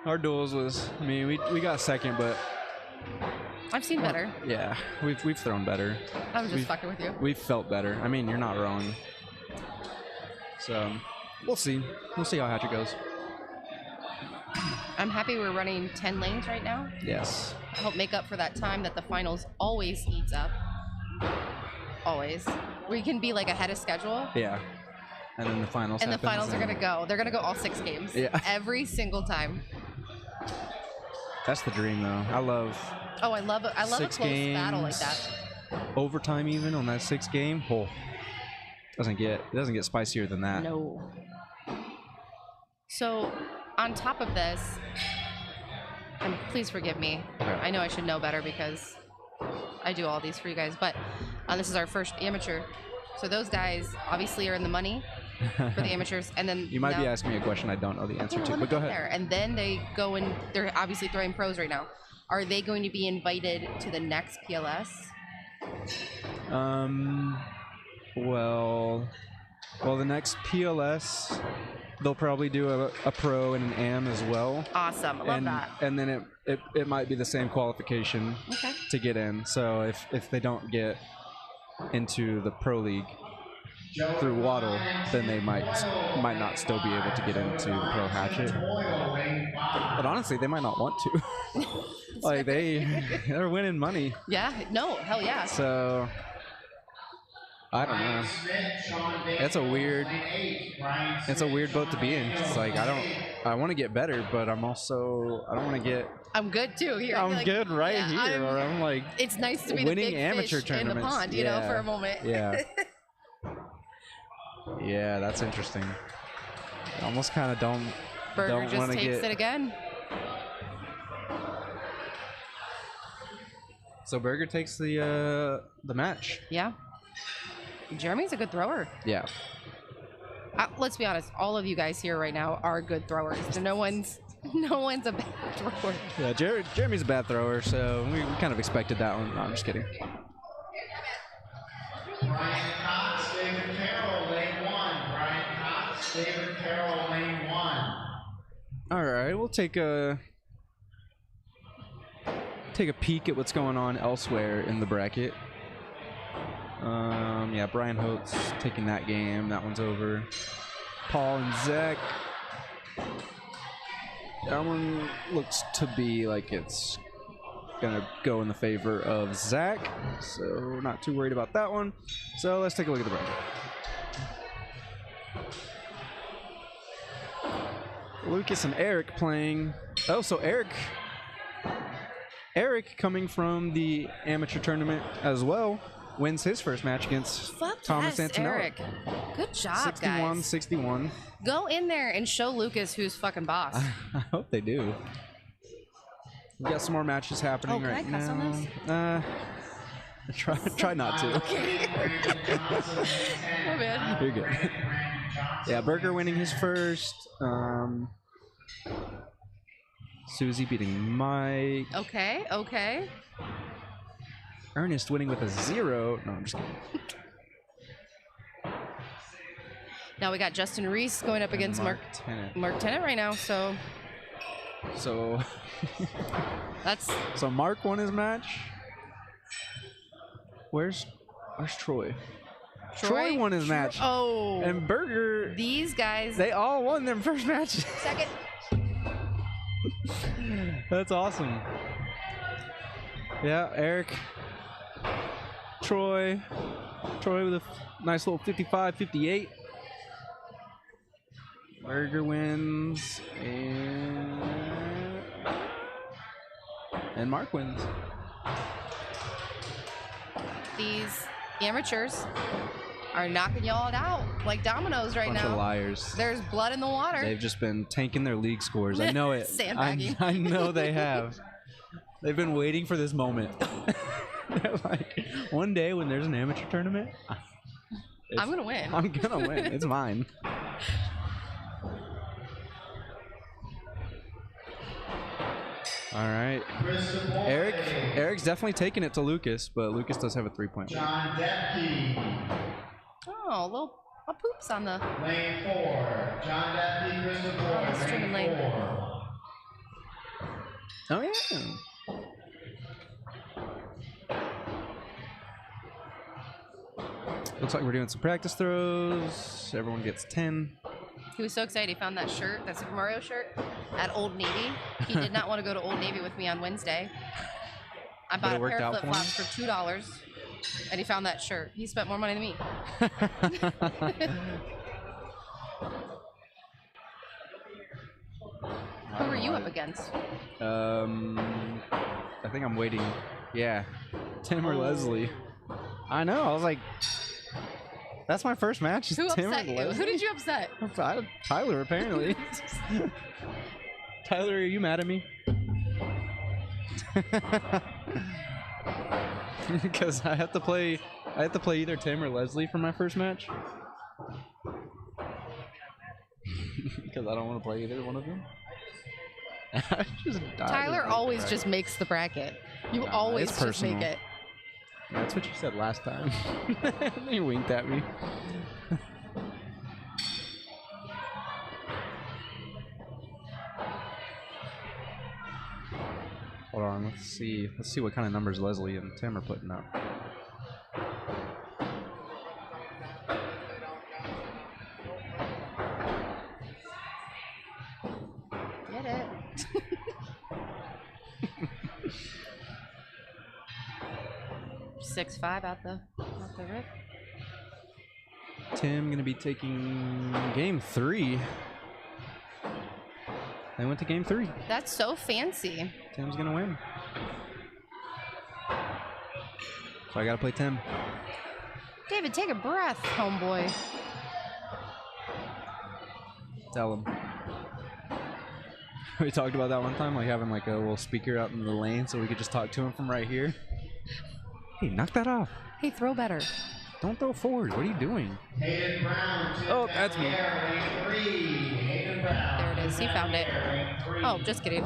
Our duels was, I mean, we got second, but I've seen better. yeah, we've thrown better. I'm just We've- fucking with you. We've felt better. I mean, you're not wrong. So we'll see. We'll see how Hatchet goes. I'm happy we're running 10 lanes right now. Yes. I hope make up for that time that the finals always eats up. Always. We can be like ahead of schedule. Yeah. And then the finals. And the happens finals are and- gonna go. They're gonna go all 6 games. Yeah. Every single time. That's the dream, though. I love Oh, I love a 6 close battle like games, that. overtime even on that 6th game. Oh, doesn't get spicier than that. No. So, on top of this, and please forgive me. Okay. I know I should know better because I do all these for you guys, but this is our first amateur. So those guys obviously are in the money for the amateurs, and then You might be now- asking me a question I don't know the answer Well, to, let me but go get ahead. there. And then they go and they're obviously throwing pros right now. Are they going to be invited to the next PLS? Well, the next PLS, they'll probably do a pro and an AM as well. Awesome. I love and, that. And then it might be the same qualification Okay. to get in. So if they don't get into the pro league through Waddle, then they might not still be able to get into the pro Hatchet. But honestly, they might not want to. Like they're winning money. Yeah. No. Hell yeah. So I don't know. It's a weird boat to be in. It's like I want to get better, but I don't want to get. I'm good too. Here. I'm Like, good right yeah, here. Or I'm like. It's nice to be winning the big amateur fish in the tournaments. pond, you know, for a moment. Yeah. Yeah, that's interesting. I almost kind of don't Berger just want to takes get. it again. So Berger takes the match. Yeah. Jeremy's a good thrower. Yeah. Let's be honest. All of you guys here right now are good throwers. No one's a bad thrower. Yeah, Jeremy's a bad thrower, so we kind of expected that one. No, I'm just kidding. Brian Cox, David Carroll, lane 1. Brian Cox, David Carroll, lane 1. All right, we'll take a peek at what's going on elsewhere in the bracket. Yeah, Brian Holtz taking that game. That one's over. Paul and Zach. That one looks to be like it's gonna go in the favor of Zach, so not too worried about that one. So let's take a look at the bracket. Lucas and Eric playing. Oh, so Eric coming from the amateur tournament as well, wins his first match against Thomas yes, Antonelli. Eric. Good job, guys. 61. Go in there and show Lucas who's fucking boss. I hope they do. We got some more matches happening can I right cuss on now. Try not to. My bad. You're good. Yeah, Berger winning his first. Susie beating Mike. Okay. Ernest winning with a 0. No, I'm just kidding. Now we got Justin Reese going up against Mark Tennant right now, so that's so Mark won his match. Where's Troy? Troy won his match. Oh. And Berger. These guys. They all won their first matches. Second. That's awesome. Yeah, Eric. Troy with a nice little 55-58. Berger wins, and Mark wins. These amateurs are knocking y'all out like dominoes right Bunch now. of liars. There's blood in the water. They've just been tanking their league scores. I know it. Sandbagging. I know they have. They've been waiting for this moment. Like, one day when there's an amateur tournament, I'm gonna win. I'm gonna win. It's mine. All right. Eric's definitely taking it to Lucas, but Lucas does have a 3-point lead. John Depke. Oh, a poops on the Lane 4. John Depke, Christopher. streaming lane. 4. Oh, yeah. Looks like we're doing some practice throws. Everyone gets 10. He was so excited. He found that shirt, that Super Mario shirt, at Old Navy. He did not want to go to Old Navy with me on Wednesday. I bought a pair of flip-flops for $2, and he found that shirt. He spent more money than me. Who were you up against? I think I'm waiting. Yeah, Tim or Leslie. I know. I was like, that's my first match. Is Who Tim upset or you? Leslie? Who did you upset? Tyler, apparently. Tyler, are you mad at me? Because I have to play either Tim or Leslie for my first match. Because I don't want to play either one of them. I just died Tyler of always bracket. just makes the bracket. You Nah, always it's just make personal. it. Yeah, that's what you said last time. You winked at me. Hold on, let's see what kind of numbers Leslie and Tim are putting up. Get it. Six five out the rip. Tim gonna be taking game 3. They went to game 3. That's so fancy. Tim's gonna win. So I gotta play Tim. David, take a breath, homeboy. Tell him. We talked about that one time, like having like a little speaker out in the lane so we could just talk to him from right here. Hey, knock that off. Hey, throw better. Don't throw forward. What are you doing? Hayden Brown. Oh, that's me. Lane 3. Hayden Brown. There it is. He found it. Oh, just kidding.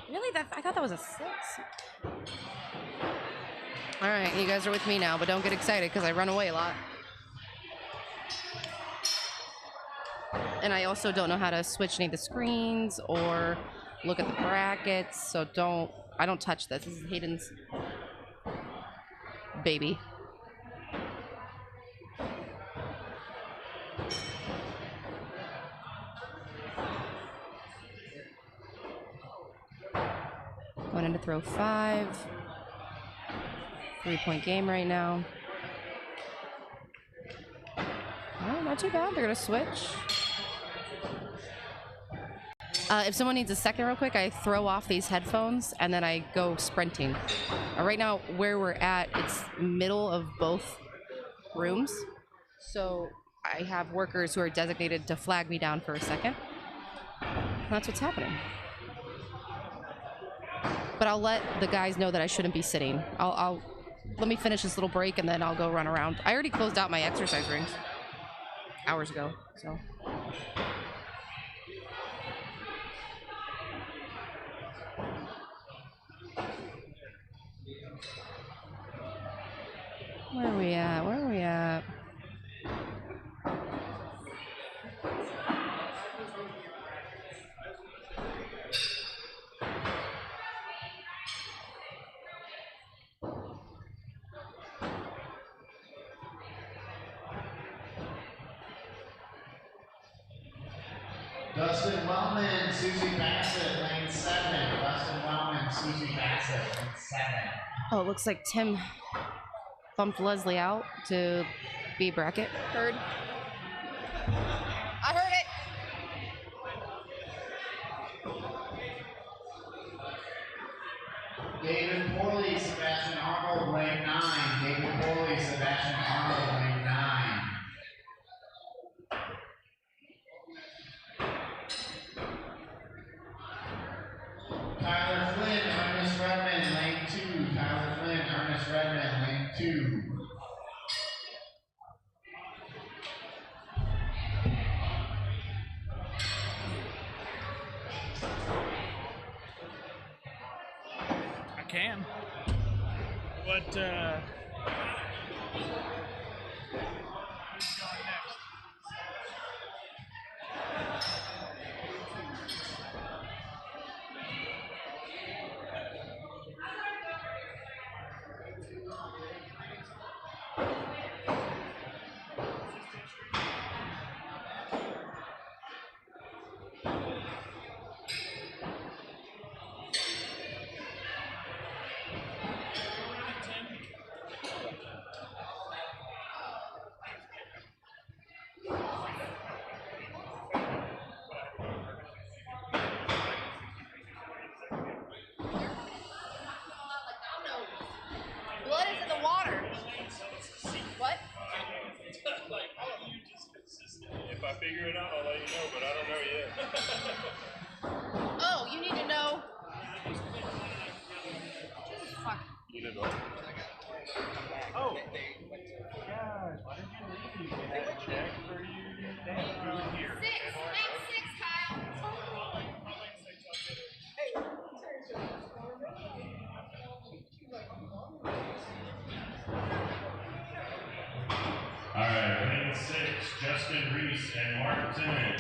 Really? I thought that was a 6. All right, you guys are with me now, but don't get excited because I run away a lot. And I also don't know how to switch any of the screens or look at the brackets, so I don't touch this. This is Hayden's baby. Going in to throw 5. 3-point game right now. Oh, not too bad. They're going to switch. If someone needs a second real quick, I throw off these headphones and then I go sprinting. Right now, where we're at, it's middle of both rooms. So I have workers who are designated to flag me down for a second. That's what's happening. But I'll let the guys know that I shouldn't be sitting. I'll let me finish this little break and then I'll go run around. I already closed out my exercise rings hours ago, so. Where are we at? Where are we at? Dustin Wellman, Susie Bassett, lane 7. Dustin Wellman, Susie Bassett, lane 7. Oh, it looks like Tim bumped Leslie out to B bracket. Heard. I heard it. David Porley, Sebastian Arnold, lane 9. David Porley, Sebastian Arnold, Chris Redmond, lane 2. I can. What, who's going next? Blood is in the water. What? If I figure it out, I'll let you know, but I don't know yet. Oh, you need to know. Fuck. You did what? Oh. Gosh, why did you leave? They had a check for you. Here. Lane 6, Kyle. All right, lane 6, Justin Reese and Mark Timmon.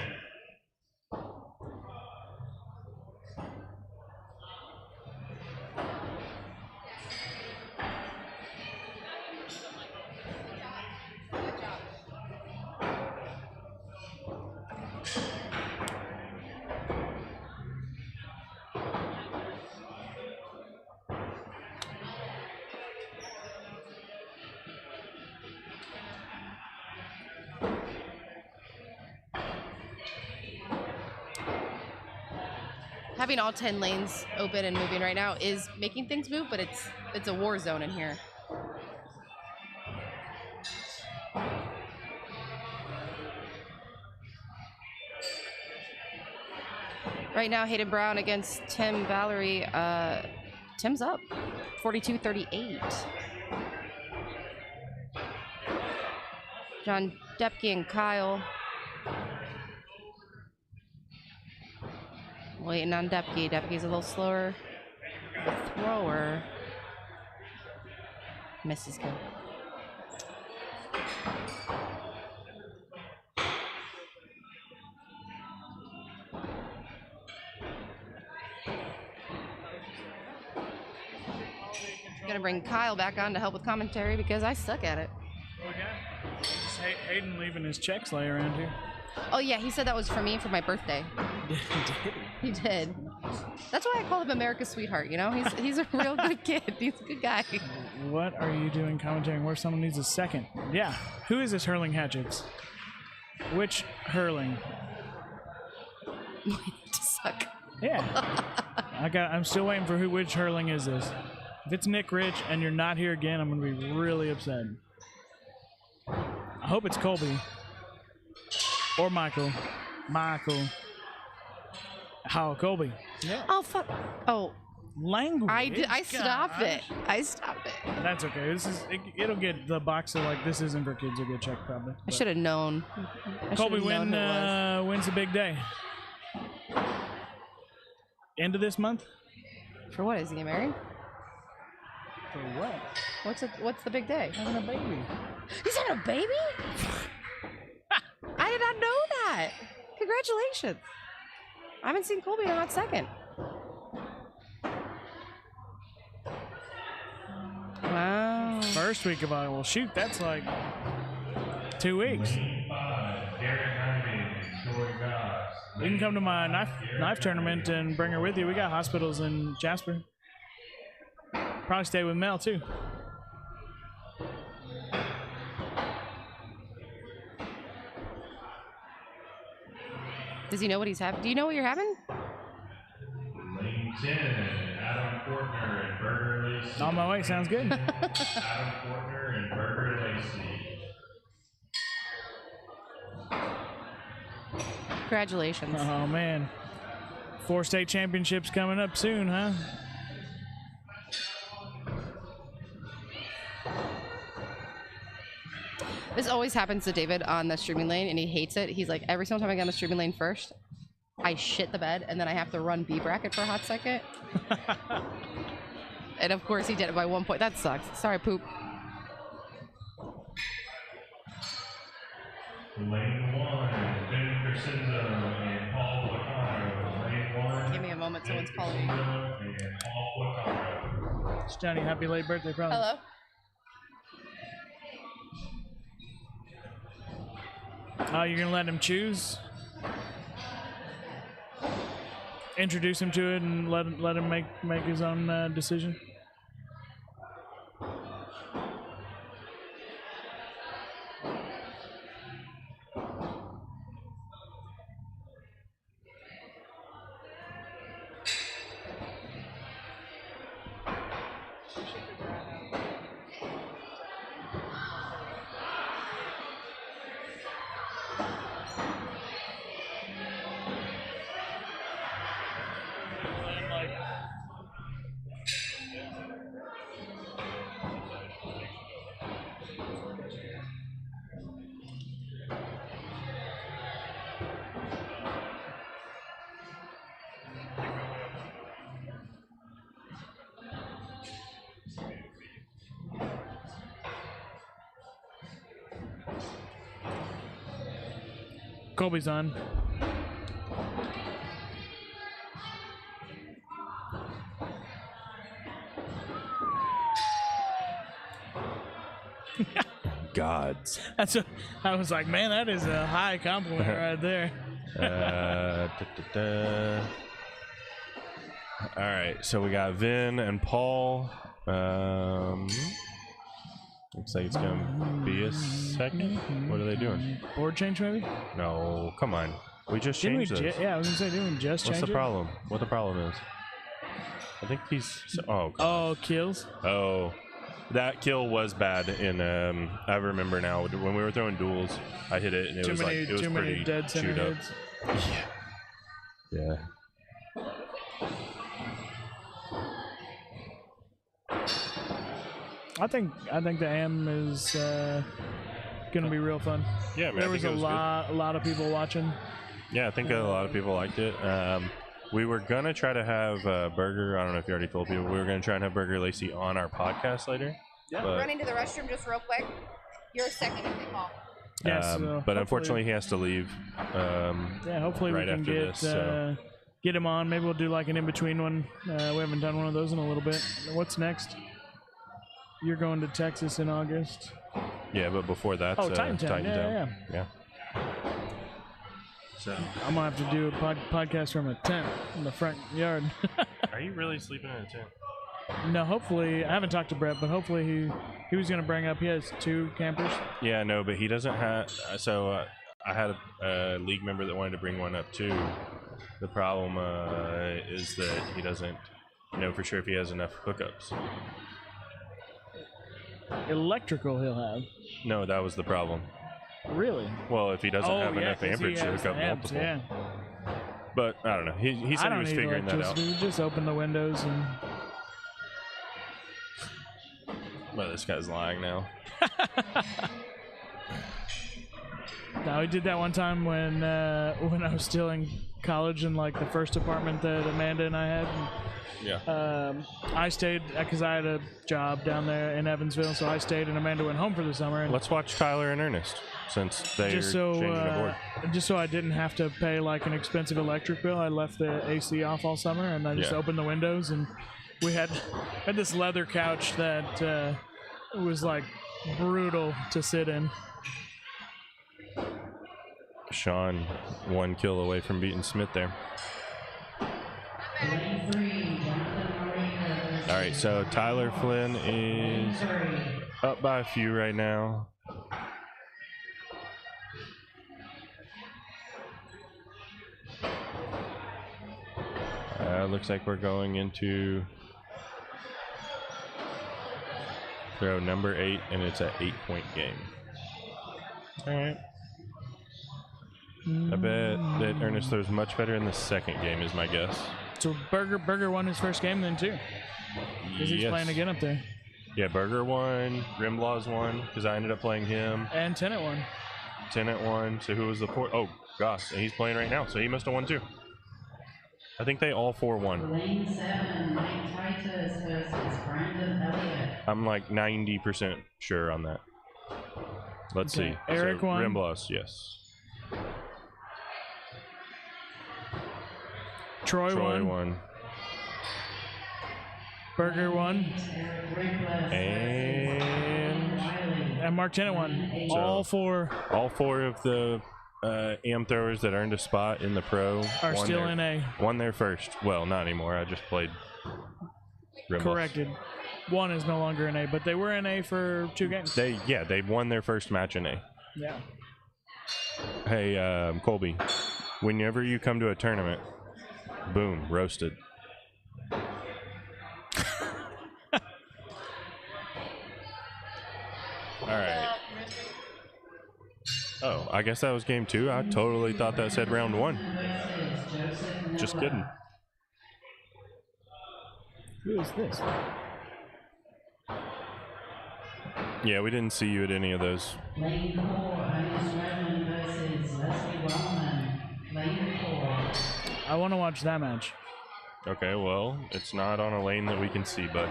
Having all 10 lanes open and moving right now is making things move, but it's a war zone in here. Right now, Hayden Brown against Tim Valerie. Tim's up, 42-38. John Depke and Kyle. Waiting on Depke. Depke's a little slower. The thrower misses good. Gonna bring Kyle back on to help with commentary because I suck at it. Okay. Is Hayden leaving his checks lay around here? Oh yeah, he said that was for me for my birthday. He did. That's why I call him America's sweetheart. You know, he's a real good kid. He's a good guy. What are you doing commentating where someone needs a second? Yeah. Who is this hurling hatchets? Which hurling? Suck. Yeah. I'm still waiting for which hurling is this. If it's Nick Rich and you're not here again, I'm gonna be really upset. I hope it's Colby. Or Michael. Oh, Colby. Yeah. Oh fuck. Oh. Language. I stopped it. I stopped it. That's okay. It'll get the box of like this isn't for kids will get checked probably. I should have known. Colby wins the big day. End of this month. For what? Is he getting married? For what? What's the big day? Having a baby. He's having a baby? I did not know that. Congratulations. I haven't seen Colby in a hot second. Wow. First week of August. Well, shoot, that's like 2 weeks. You can come to my knife tournament and bring her with you. We got hospitals in Jasper. Probably stay with Mel too. Does he know what he's having? Do you know what you're having? Lane 10, Adam Fortner and Berger Lacey. On my way, sounds good. Adam Fortner and Berger Lacey. Congratulations. Oh man. 4 state championships coming up soon, huh? This always happens to David on the streaming lane, and he hates it. He's like, every single time I get on the streaming lane first, I shit the bed, and then I have to run B bracket for a hot second. And of course, he did it by 1 point. That sucks. Sorry, poop. Lane 1, Ben Crescenzo and Paul Wacano. Lane 1. Give me a moment, someone's calling me. And Paul Wacano. It's Johnny, happy late birthday, probably. Hello. Oh, you're gonna let him choose? Introduce him to it and let him make his own decision. Colby's on. Gods. That's a. I was like, man, that is a high compliment right there. All right, so we got Vin and Paul. Looks like it's gonna be a second. What are they doing? Board change, maybe? No, come on. We just Didn't we changed this. yeah, I was gonna say, didn't we just change What's the it? problem? What the problem is? I think he's. Oh. God. Oh, kills. Oh, that kill was bad. In I remember now when we were throwing duels, I hit it and it was like it was too many pretty dead center chewed up. heads. Yeah. I think the AM is gonna be real fun. Yeah, man, there I was think it was a lot of people watching. Yeah, I think a lot of people liked it. We were gonna try to have Burger. I don't know if you already told people. We were gonna try and have Burger Lacey on our podcast later. Yeah. But, Run into the restroom just real quick. You're second if they call. Yes, but unfortunately, he has to leave. Yeah, hopefully right we can after get this. So. get him on. Maybe we'll do like an in between one. We haven't done one of those in a little bit. What's next? You're going to Texas in August. Yeah, but before that, Titan Town. Yeah. So I'm gonna have to do a podcast from a tent in the front yard. Are you really sleeping in a tent? No, hopefully I haven't talked to Brett, but hopefully he was gonna bring up. He has 2 campers. Yeah, no, but he doesn't have. So I had a league member that wanted to bring one up too. The problem is that he doesn't know for sure if he has enough hookups. Electrical he'll have. No, that was the problem. Really? Well, if he doesn't have enough amperage to hook up multiple. Yeah. But I don't know. He said he was figuring that out. Just open the windows and. Well, this guy's lying now. No, he did that one time when I was still in college in like the first apartment that Amanda and I had. Yeah. I stayed because I had a job down there in Evansville, so I stayed, and Amanda went home for the summer. And let's watch Tyler and Ernest since they're changing the board. Just so I didn't have to pay like an expensive electric bill, I left the AC off all summer, and I just opened the windows, and we had this leather couch that was like brutal to sit in. Sean 1 kill away from beating Smith there. All right, so Tyler Flynn is up by a few right now. Looks like we're going into throw number 8, and it's an 8-point game. All right. I bet that Ernest throws much better in the second game, is my guess. So Burger won his first game then too, because he's playing again up there. Yeah, Burger won. Rimblaw's won because I ended up playing him. And Tenet won. Tenet won. So who was the fourth? Oh, Goss. And he's playing right now, so he must have won too. I think they all 4 won. Lane 7, Mike Titus versus Brandon Elliott. I'm like 90% sure on that. Let's see. Eric won. Rimblaw's, yes. Troy won. Burger won. And Mark Tenet won. So, all 4 of the AM throwers that earned a spot in the pro are still in A. Won their first. Well, not anymore. I just played Rimblaw's. Corrected. 1 is no longer in A, but they were in A for 2 games. They won their first match in A. Yeah. Hey, Colby, whenever you come to a tournament, boom, roasted. All right. Oh, I guess that was game 2. I totally thought that said round 1. Just kidding. Who is this? Yeah, we didn't see you at any of those. Lane 4, Ernest Redmond versus Leslie Wellman. Lane 4. I want to watch that match. Okay, well, it's not on a lane that we can see, bud.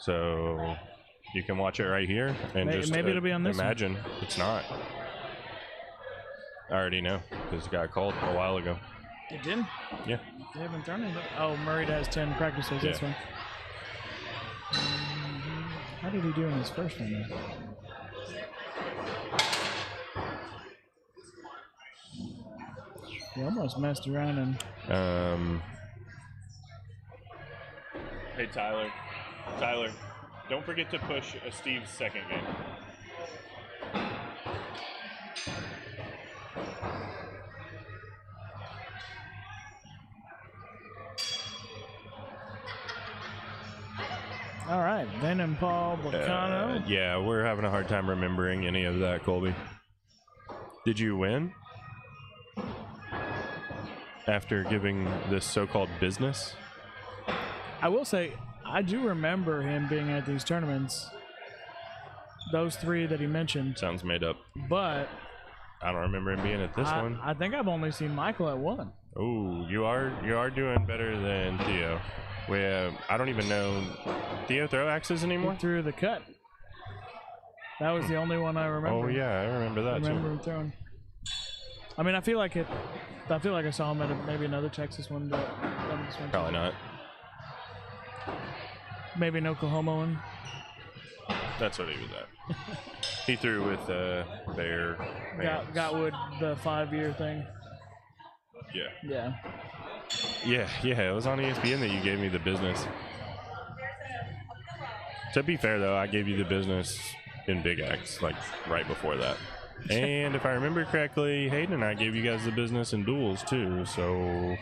So you can watch it right here and just maybe it'll be on this imagine one. It's not. I already know because it got called a while ago. It did? Yeah. They haven't thrown it. Oh, Murray has 10 practices. Yeah. This one. How did he do in his first one? Then? He almost messed around and. Hey Tyler, don't forget to push Steve's second game. All right, Vin and Paul Bacano. Yeah, we're having a hard time remembering any of that, Colby. Did you win? After giving this so-called business? I will say, I do remember him being at these tournaments. Those 3 that he mentioned. Sounds made up. But I don't remember him being at this one. I think I've only seen Michael at 1. Oh, you are doing better than Theo. I don't even know. Theo throw axes anymore? He threw the cut. That was the only one I remember. Oh yeah, I remember that too. Him throwing. I mean, I feel like I saw him at maybe another Texas one, but probably not. Maybe an Oklahoma one. That's what he was at. He threw with Bear. Gotwood, the 5-year thing. Yeah. Yeah. It was on ESPN that you gave me the business. To be fair, though, I gave you the business in Big X, like right before that. And if I remember correctly, Hayden and I gave you guys the business in duels too. So.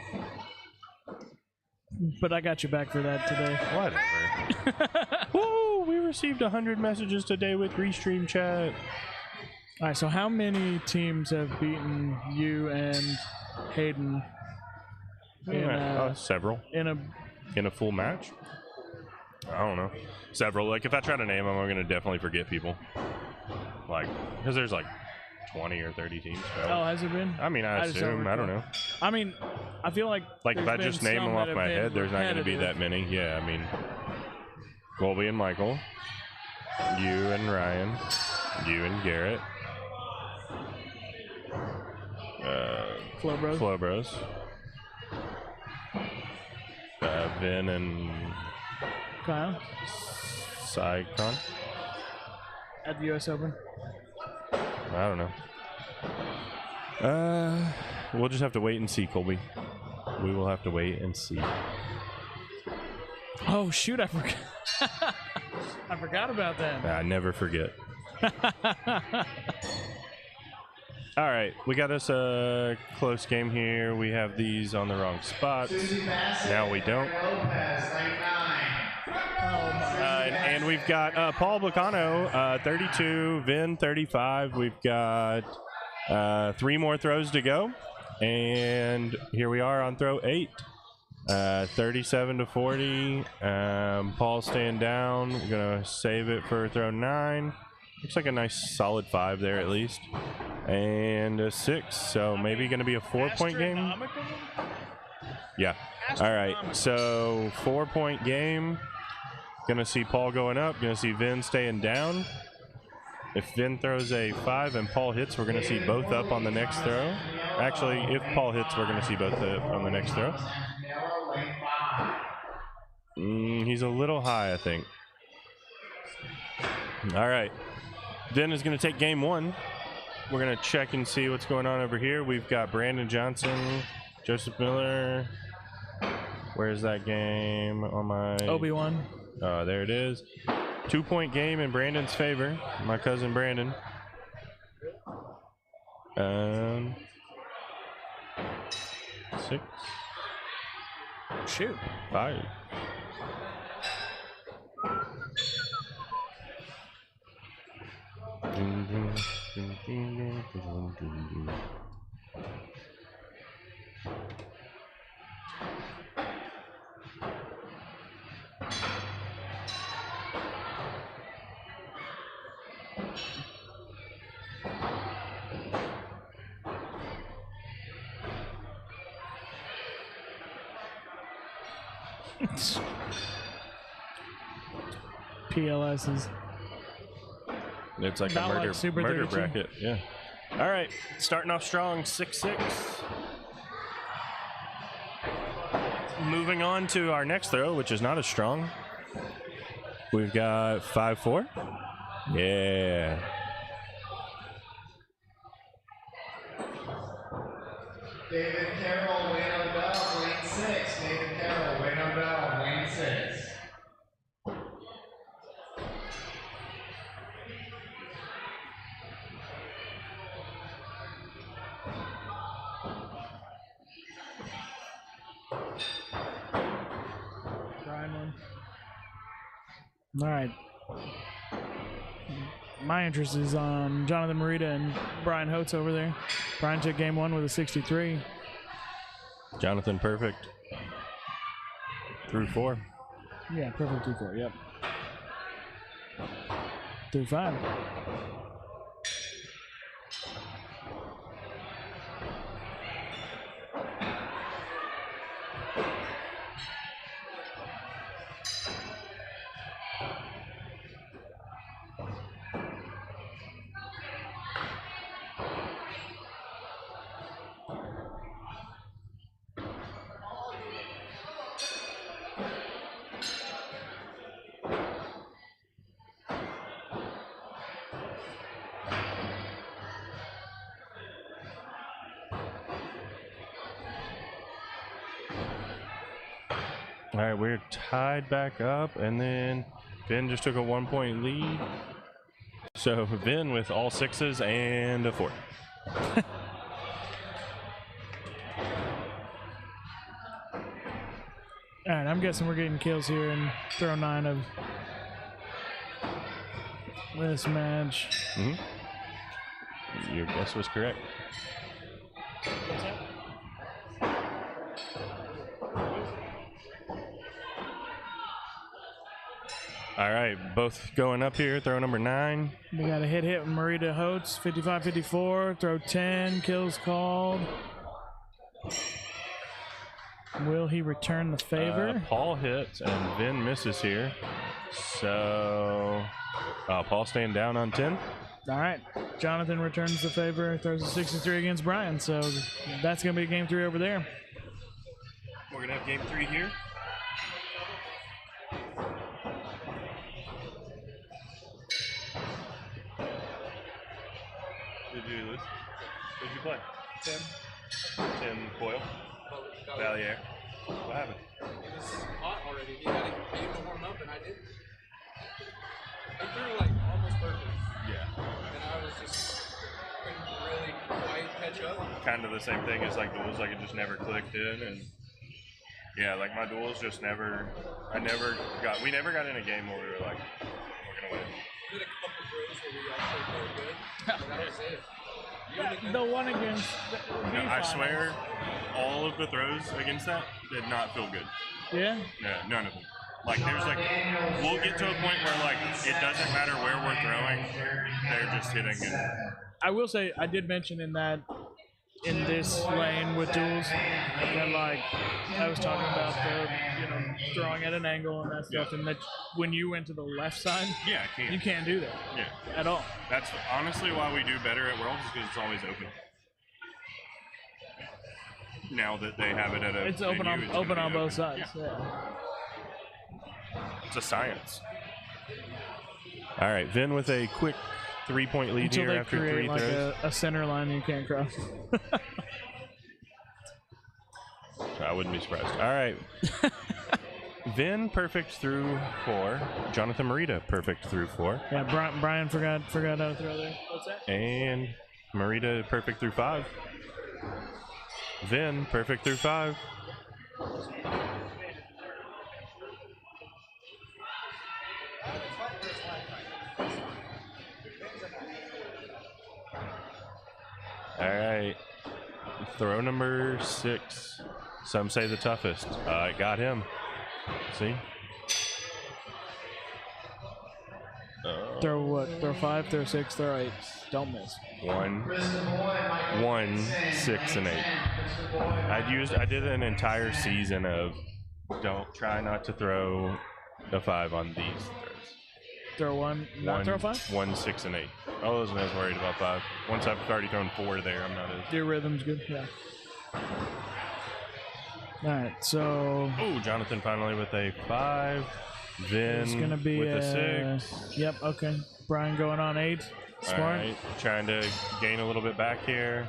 But I got you back for that today. Whatever. Woo! We received 100 messages today with Restream chat. All right. So how many teams have beaten you and Hayden? Several. In a full match? I don't know. Several. Like if I try to name them, I'm gonna definitely forget people. Like, because there's like 20 or 30 teams. So. Oh, has it been? I mean, I assume. I don't know. I mean, I feel like if I just name them off my head, there's not going to be that many. Yeah, I mean, Colby and Michael, you and Ryan, you and Garrett, Flow Bros, Vin and Kyle, Psycon at the U.S. Open. I don't know. We'll just have to wait and see, Colby. We will have to wait and see. Oh shoot! I forgot. I forgot about that. I never forget. All right, we got us a close game here. We have these on the wrong spots. Now we don't. And we've got Paul Bacano, 32, Vin, 35. We've got 3 more throws to go. And here we are on throw 8. 37 to 40. Paul staying down. We're gonna save it for throw 9. Looks like a nice solid 5 there at least, and a 6. So maybe gonna be a 4-point game. Yeah. All right. So 4-point game. Gonna see Paul going up. Gonna see Vin staying down. If Vin throws a 5 and Paul hits, we're going to see both up on the next throw. Actually, if Paul hits, we're going to see both up on the next throw. He's a little high, I think. All right. Vin is going to take game 1. We're going to check and see what's going on over here. We've got Brandon Johnson, Joseph Miller. Where's that game on my... Obi-Wan. Oh, there it is. 2-point game in Brandon's favor. My cousin Brandon. 6. Shoot. 5. PLS is. It's like not a murder, like Super murder 32. bracket. Yeah. All right. Starting off strong, 6-6. Moving on to our next throw, which is not as strong. We've got 5-4. Yeah. David Carroll, Wayne Odell, lane 6. David Carroll, Wayne Odell, lane 6. All right. My interest is on Jonathan Morita and Brian Holtz over there. Brian took game 1 with a 63. Jonathan, perfect. Through 4. Yeah, perfect through 4. Yep. Through 5. All right, we're tied back up, and then Vin just took a 1-point lead. So Vin with all 6s and a 4. All right, I'm guessing we're getting kills here in throw 9 of this match. Your guess was correct. All right, both going up here. Throw number 9. We got a hit with Morita Holtz, 55-54. Throw 10, kills called. Will he return the favor? Paul hits and Vin misses here. So Paul staying down on 10. All right, Jonathan returns the favor, throws a 63 against Brian. So that's going to be game 3 over there. We're going to have game 3 here. Did you lose? What did you play? 10 coil. Valier. What happened? It was hot already. He had to warm up, and I didn't. He threw like almost perfect. Yeah. And I was just couldn't really quite catch up. Kind of the same thing as like duels, like it just never clicked in, and yeah, like my duels just never. We never got in a game where we were like, we're gonna win. We did a couple throws where we actually played good. But that was it. The one against. I swear, all of the throws against that did not feel good. Yeah? Yeah, none of them. Like, there's like, we'll get to a point where, like, it doesn't matter where we're throwing, they're just hitting it. I will say, I did mention in this lane with duels, that, like, I was talking about throwing at an angle and that stuff, and that when you went to the left side, you can't do that. Yeah. At all. That's honestly why we do better at Worlds, is because it's always open. Now that they have it at a It's open venue, on both sides. Yeah. It's a science. All right, Vin with a quick 3-point lead Until here they after create 3 like throws. a center line you can't cross. I wouldn't be surprised. All right. Vin perfect through 4. Jonathan Marita perfect through 4. Yeah, Brian forgot how to throw there. What's that? And Marita perfect through 5. Vin perfect through 5. All right. Throw number 6. Some say the toughest. It got him. See? Throw what? Throw 5, throw 6, throw 8. Don't miss. 1, 6, and 8. I did an entire season of try not to throw a 5 on these throws. Throw 1, not throw 5? 1, 6, and 8. I wasn't as worried about 5. Once I've already thrown 4 there, I'm not as. Your rhythm's good, yeah. All right, so. Oh, Jonathan finally with a 5. Vin It's gonna be with a 6. Yep. Okay. Brian going on 8. Smart. All right, trying to gain a little bit back here.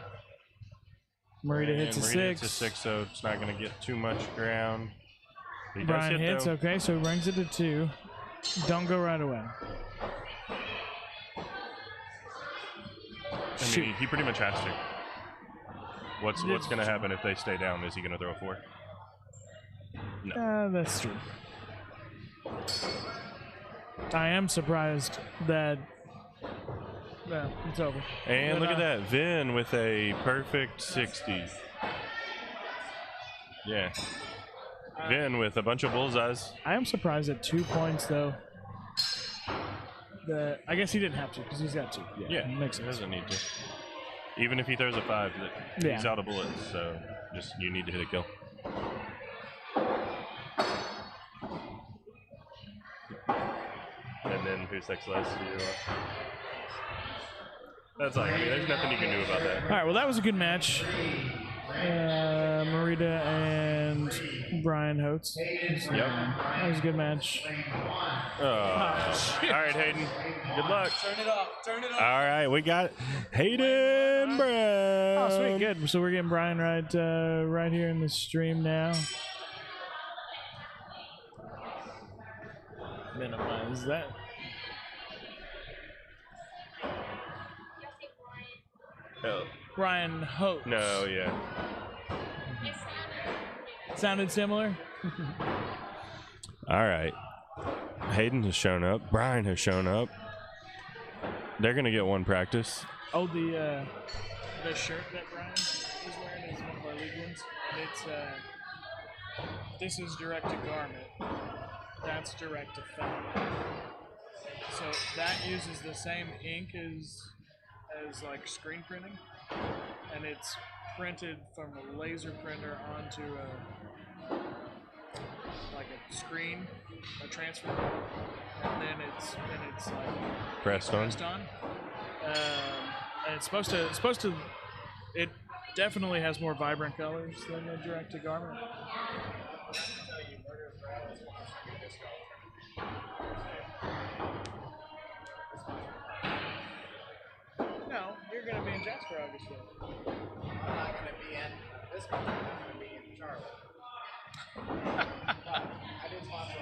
Marita hits a 6. Hits a 6, so it's not going to get too much ground. He does Brian hit, hits. though. Okay, so he brings it to 2. Don't go right away. I mean, he pretty much has to. What's going to happen if they stay down? Is he going to throw a 4? No. That's true. I am surprised that. Well, it's over. And But, look at that. Vin with a perfect 60. Yeah. Vin with a bunch of bullseyes. I am surprised at 2 points, though. I guess he didn't have to because he's got 2. Yeah, makes he sense. doesn't need to. Even if he throws a 5, he's out of bullets, so you need to hit a kill. And then who's next last? That's like, I mean, there's nothing you can do about that. All right, well, that was a good match. Marita and Brian Holtz. Yep. That was a good match. All right, Hayden. Good luck. Turn it up. Turn it up. All right, we got Hayden Brown. Oh, sweet, good. So we're getting Brian right here in the stream now. Minimize that. Oh. Brian Holtz. No, yeah. Sounded similar? All right. Hayden has shown up. Brian has shown up. They're going to get one practice. Oh, the shirt that Brian is wearing is one of our league ones. It's this is direct to garment. That's direct to felt. So that uses the same ink as like screen printing, and it's printed from a laser printer onto a screen, a transfer, and then it's like Pressed on. And it's supposed to. It definitely has more vibrant colors than the direct to garment. No, you're gonna be in Jasper, obviously. I'm not going to be in this country. I'm going to be in Charlotte. I did sponsor.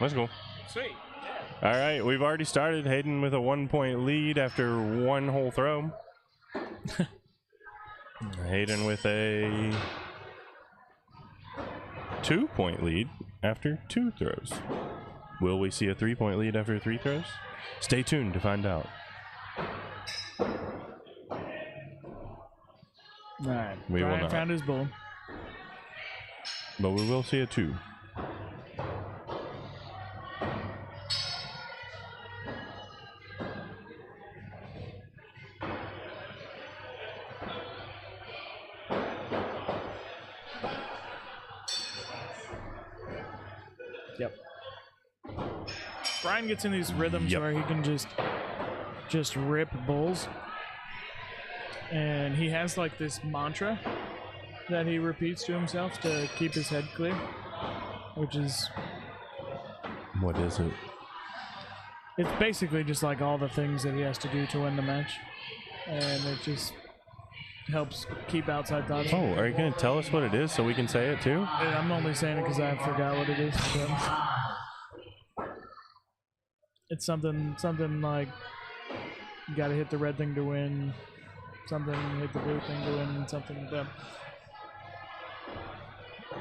Let's go. Sweet. All right, we've already started. Hayden with a 1-point lead after one whole throw. Hayden with a 2-point lead after 2 throws. Will we see a 3-point lead after 3 throws? Stay tuned to find out. All right. We will Brian not. found his bull. But we will see a 2. Yep. Brian gets in these rhythms where he can just rip bulls. And he has like this mantra that he repeats to himself to keep his head clear, which is... What is it? It's basically just like all the things that he has to do to win the match. And it just helps keep outside thoughts. Oh, are you going to tell us what it is so we can say it too? And I'm only saying it because I forgot what it is. So. It's something like you got to hit the red thing to win, something hit the blue thing to win, and something like that.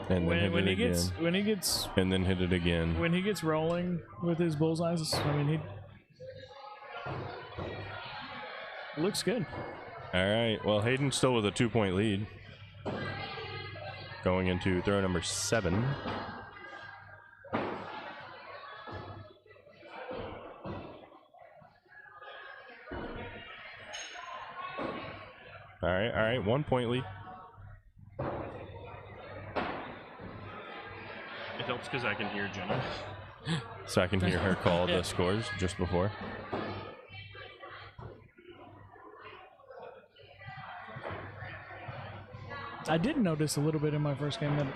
And then When hit he it gets again. And then hit it again. When he gets rolling with his bullseyes, I mean, he looks good. All right. Well, Hayden's still with a 2-point lead. Going into throw number 7. All right. 1-point lead. It helps because I can hear Jenna. So I can hear her call the scores just before. I did notice a little bit in my first game that it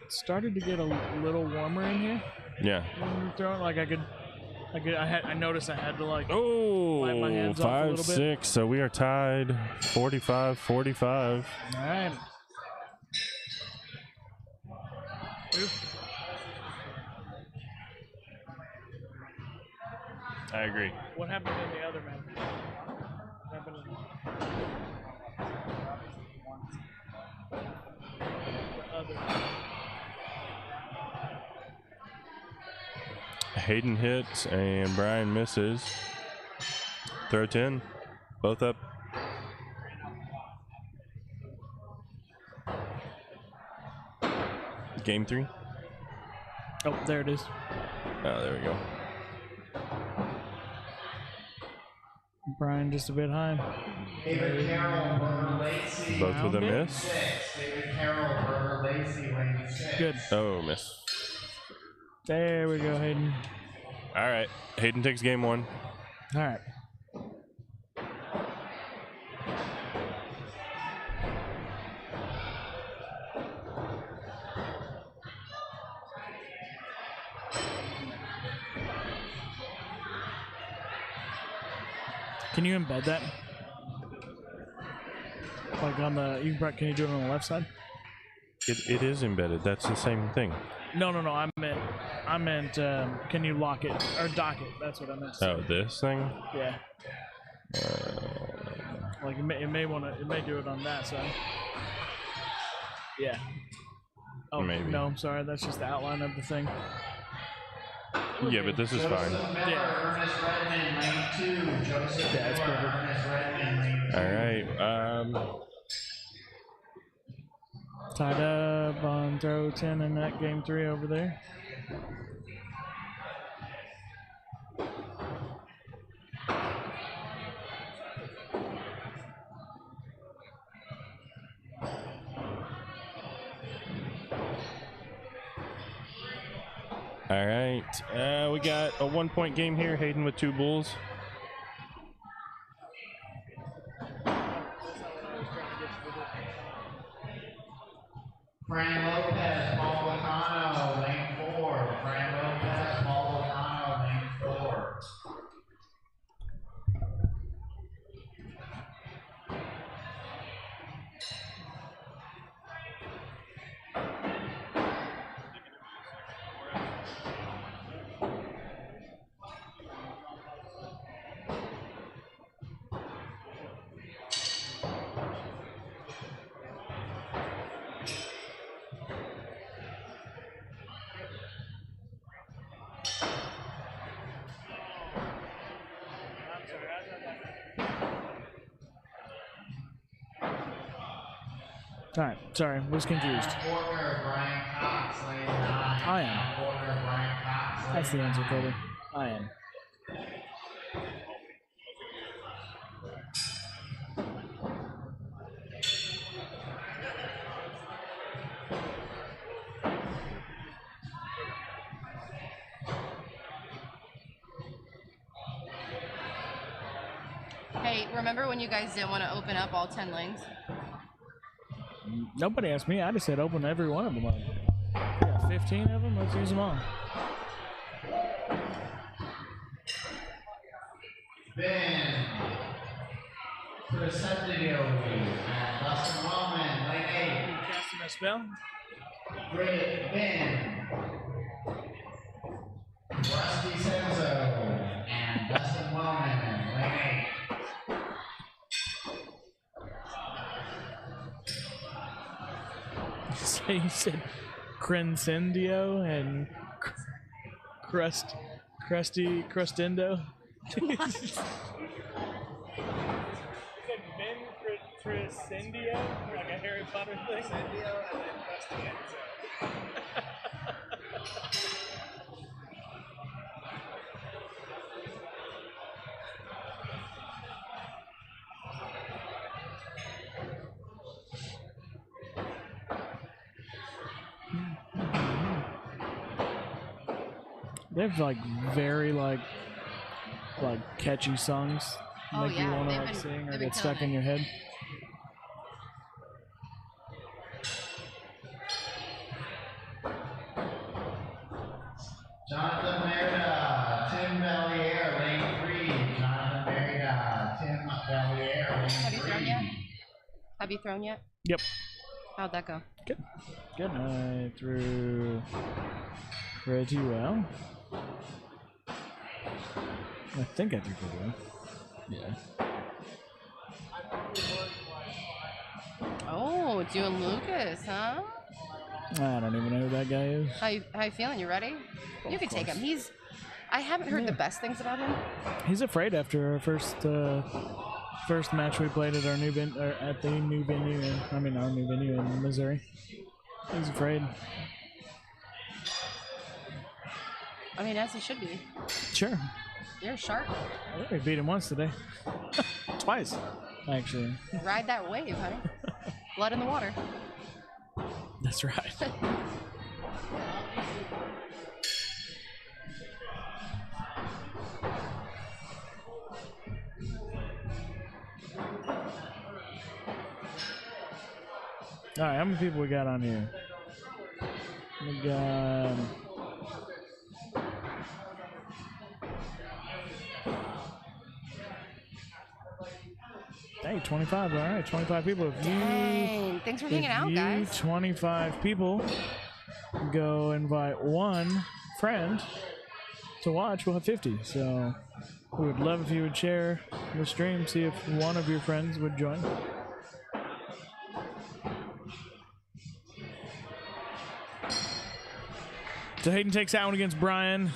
started to get a little warmer in here. Yeah. When you're throwing, like I noticed I had to like wipe my Oh, hands off a 5, little bit. 6. So we are tied 45-45. All right. I agree. What happened in the other match? What happened in the other? Hayden hits and Brian misses. Throw 10. Both up. Game 3. Oh, there it is. Oh, there we go. Brian just a bit high. David Carroll, Burger Lacey. Both with a miss. 6. David Carroll, Burger Lacey, lane 6. Good. Oh, miss. There we go, Hayden. All right. Hayden takes game 1. All right. Can you embed that? Like on the, can you do it on the left side? It is embedded. That's the same thing. No. I meant. Can you lock it or dock it? That's what I meant to say. Oh, this thing? Yeah. Like it may do it on that side. Yeah. Oh Maybe. no, I'm sorry. That's just the outline of the thing. Yeah, but this is fine. Ernest Redmond, lane 2. Joseph Yeah, it's perfect. Ernest Redmond, lane 2. All right. Tied up on throw 10 in that game 3 over there. All right. We got a 1-point game here. Hayden with 2 bulls. Fran Lopez, Paul Locano, lane 4. Fran Lopez, Paul Locano, lane 4. All right, sorry, was confused. Corner, Brian Cox, lane 9. I am. Corner, Brian Cox, lane That's the answer, 9. Cody. I am. Hey, remember when you guys didn't want to open up all 10 lanes? Nobody asked me. I just said open every one of them up. Yeah, 15 of them. Let's use them all. Ben Crescendio and Dustin Wellman, lane 8. Casting a spell. Great Ben. Rusty Senzo and Dustin Wellman, lane 8. So you said Crescendio and Crustendo. You said Ben Crescendio, like a Harry Potter thing. Crescendio and then Crustenzo. They have like very like catchy songs. Oh, Make you yeah, want to they've like been- sing or they've been get stuck killing in your head. Jonathan Merida, Tim Bellier, lane 3. Jonathan Merida, Tim Bellier, lane 3. Have you thrown yet? Have you thrown yet? Yep. How'd that go? Good. Good. I threw pretty well. I think I threw pretty well. Yeah. Oh, it's you and Lucas, huh? I don't even know who that guy is. How you feeling? You ready? You could take him. I haven't heard the best things about him. He's afraid after our first match we played at our new at the new venue our new venue in Missouri. He's afraid. I mean, as he should be. Sure. You're sharp. We beat him once today. Twice, actually. Ride that wave, honey. Blood in the water. That's right. All right, how many people we got on here? We got... Hey, 25. All right, 25 people. If you, Dang, thanks for hanging out, guys. 25 people go invite one friend to watch, we'll have 50. So we would love if you would share the stream, see if one of your friends would join. So Hayden takes that one against Brian.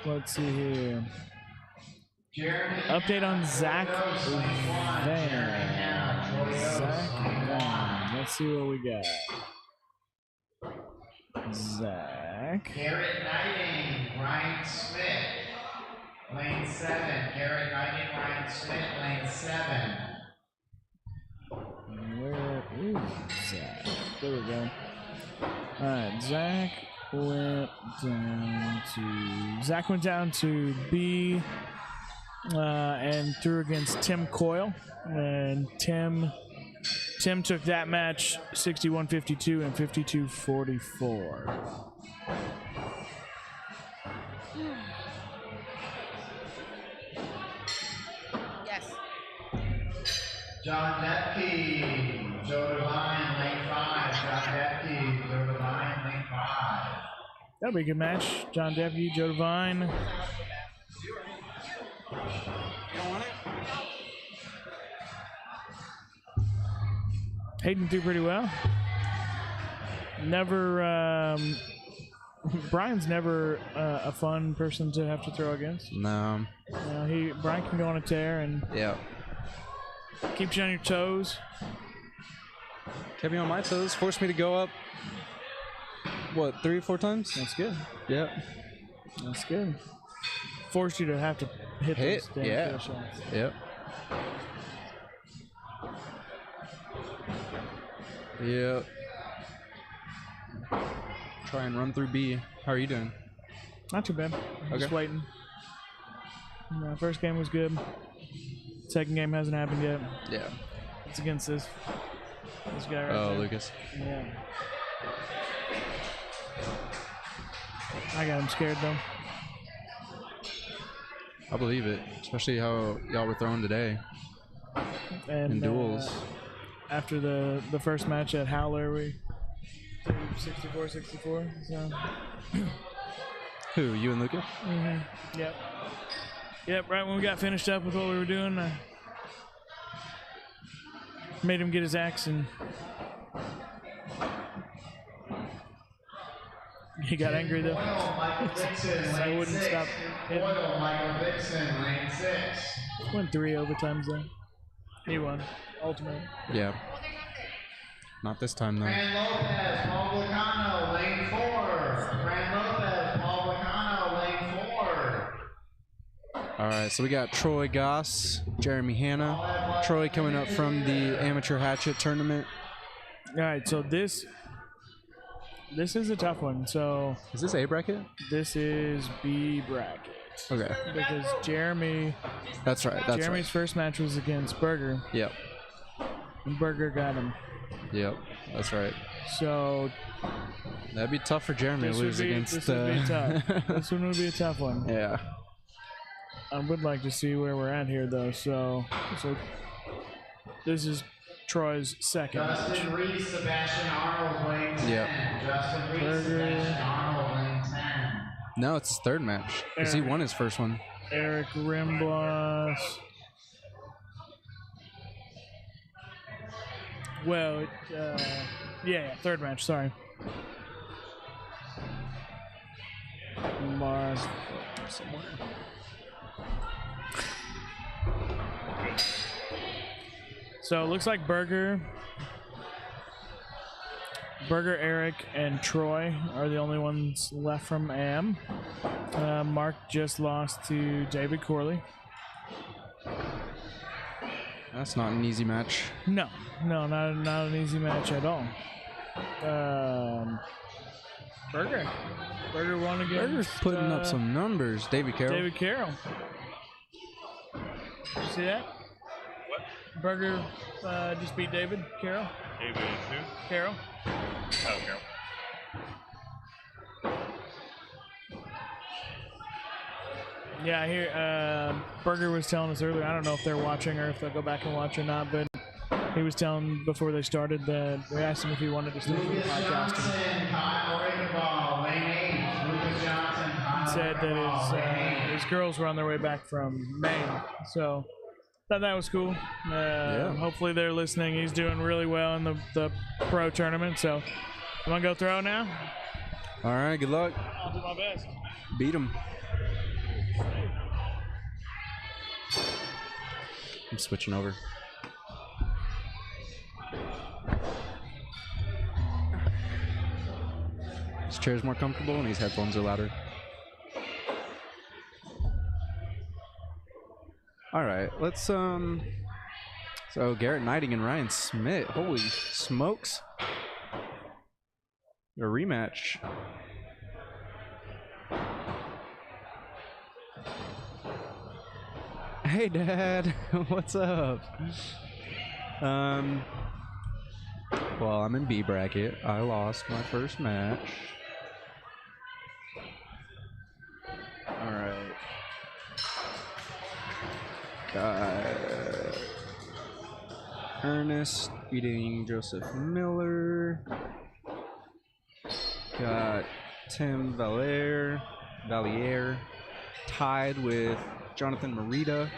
Let's see here. Update on Zach Van. Zach Van. Let's see what we got. Zach. Garrett Knighting, Ryan Smith, lane 7. Garrett Knighting, Ryan Smith, lane 7. Where is Zach? There we go. Alright, Zach went down to B and threw against Tim Coyle. And Tim took that match 61-52 and 52-44. Yes. John Depke, Joe Devine, lane 5. John Depke, Joe Devine, lane 5. That'll be a good match. John Deputy, Joe Devine. You don't want it? Hayden threw pretty well. Brian's never a fun person to have to throw against. No. Brian can go on a tear and yeah. Keeps you on your toes. Kept me on my toes. Forced me to go up, what, 3 or 4 times? That's good. Yep. That's good. Forced you to have to hit those damn yeah. kill shots. Yep. Yep. Try and run through B. How are you doing? Not too bad. Just Okay. waiting. First game was good. Second game hasn't happened yet. Yeah. It's against this guy right Oh, there. Lucas. Yeah. I got him scared though. I believe it, especially how y'all were throwing today And in duels. After the first match at Howler, we did 64-64. So. Who? You and Lucas? Mm-hmm. Yep. Yep. Right when we got finished up with what we were doing, I made him get his axe, and he got angry though. I wouldn't stop hitting. Michael Dixon, lane 6. Went 3 overtimes though. He won. Ultimate. Yeah. Not this time though. Fran Lopez, Paul Blicano, lane 4. Fran Lopez, Paul Blicano, lane 4. All right, so we got Troy Goss, Jeremy Hanna. Troy coming up from the Amateur Hatchet tournament. All right, so this is a tough one. So is this A bracket? This is B bracket. Okay. Because Jeremy. That's right. That's Jeremy's first match was against Berger. Yep. And Berger got him. Yep. That's right. So that'd be tough for Jeremy to lose against. This would be tough. This one would be a tough one. Yeah. I would like to see where we're at here, though. So this is Troy's second Justin match. Reese, Sebastian Arnold, lane 10. Yep. Justin Reese, Sebastian Arnold, lane 10. No, it's his third match because he won his first one. Eric Rimblas. Well, yeah, third match. Sorry. Mars somewhere. So it looks like Berger, Eric, and Troy are the only ones left from AM. Mark just lost to David Corley. That's not an easy match. No, not an easy match at all. Berger won against. Berger's putting up some numbers. David Carroll. David Carroll. Did you see that? What? Berger just beat David Carroll. David who? Carroll. Oh, Carroll. Yeah, I hear Berger was telling us earlier. I don't know if they're watching or if they'll go back and watch or not, but he was telling before they started that we asked him if he wanted to stay for the podcast. He said that his girls were on their way back from Maine, so thought that was cool. Hopefully they're listening. He's doing really well in the pro tournament, so I'm gonna go throw now. All right, good luck. I'll do my best. Beat him. I'm switching over. His chair's more comfortable and these headphones are louder. All right, let's so Garrett Knighting and Ryan Smith. Holy smokes. A rematch. Hey, Dad. What's up? Well, I'm in B bracket. I lost my first match. All right. Got Ernest beating Joseph Miller. Got Tim Valier tied with Jonathan Marita.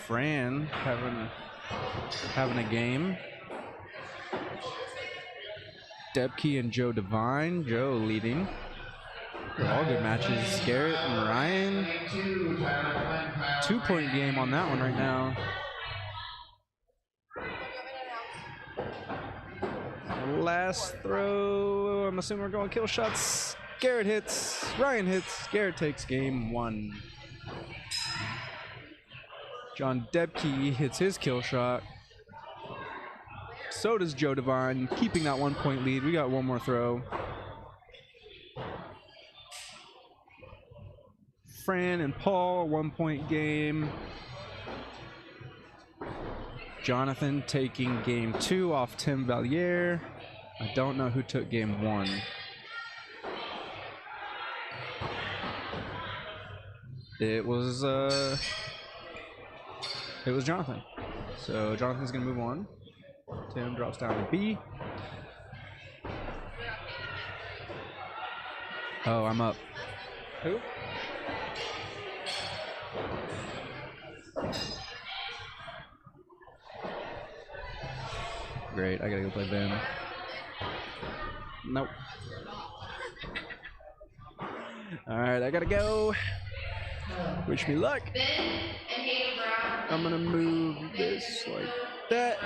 Fran having a game. Debke and Joe Devine. Joe leading. They're all good matches. Garrett and Ryan. 2-point game on that one right now. Last throw. I'm assuming we're going kill shots. Garrett hits. Ryan hits. Garrett takes game 1. John Debke hits his kill shot. So does Joe Devine, keeping that 1-point lead. We got one more throw. Fran and Paul, 1-point game. Jonathan taking game 2 off Tim Valier. I don't know who took game 1. It was Jonathan. So Jonathan's gonna move on. Tim drops down to B. Oh, I'm up. Who? Great, I gotta go play Ben. Nope. Alright, I gotta go. Wish me luck. I'm gonna move this like that.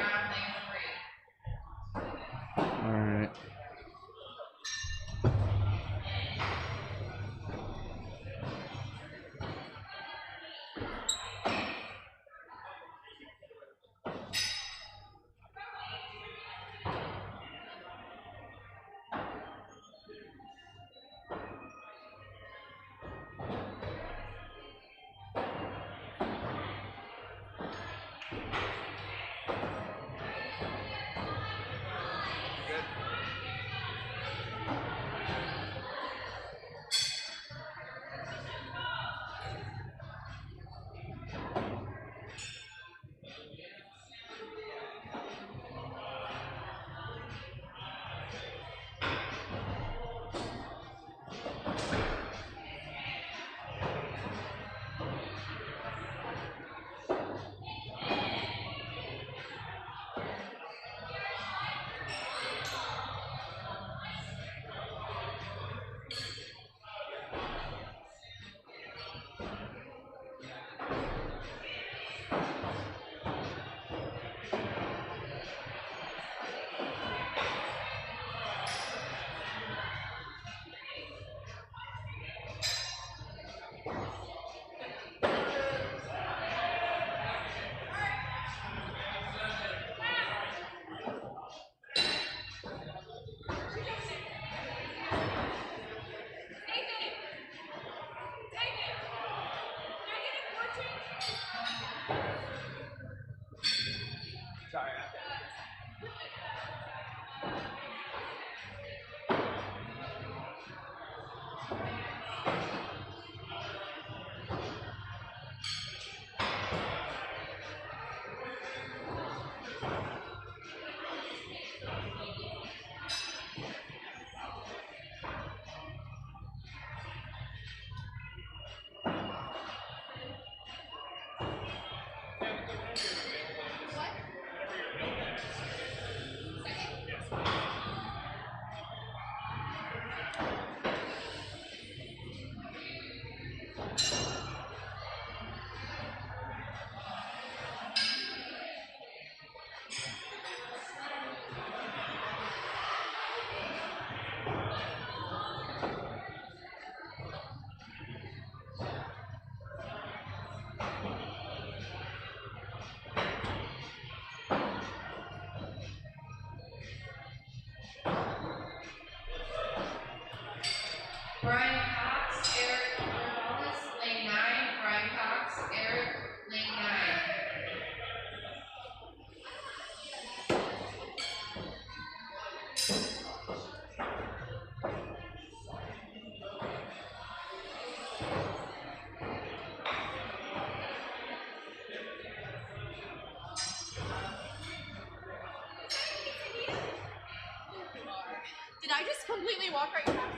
Alright. Brian Cox, Eric Morales, lane 9. Brian Cox, Eric, lane 9. Did I just completely walk right past you?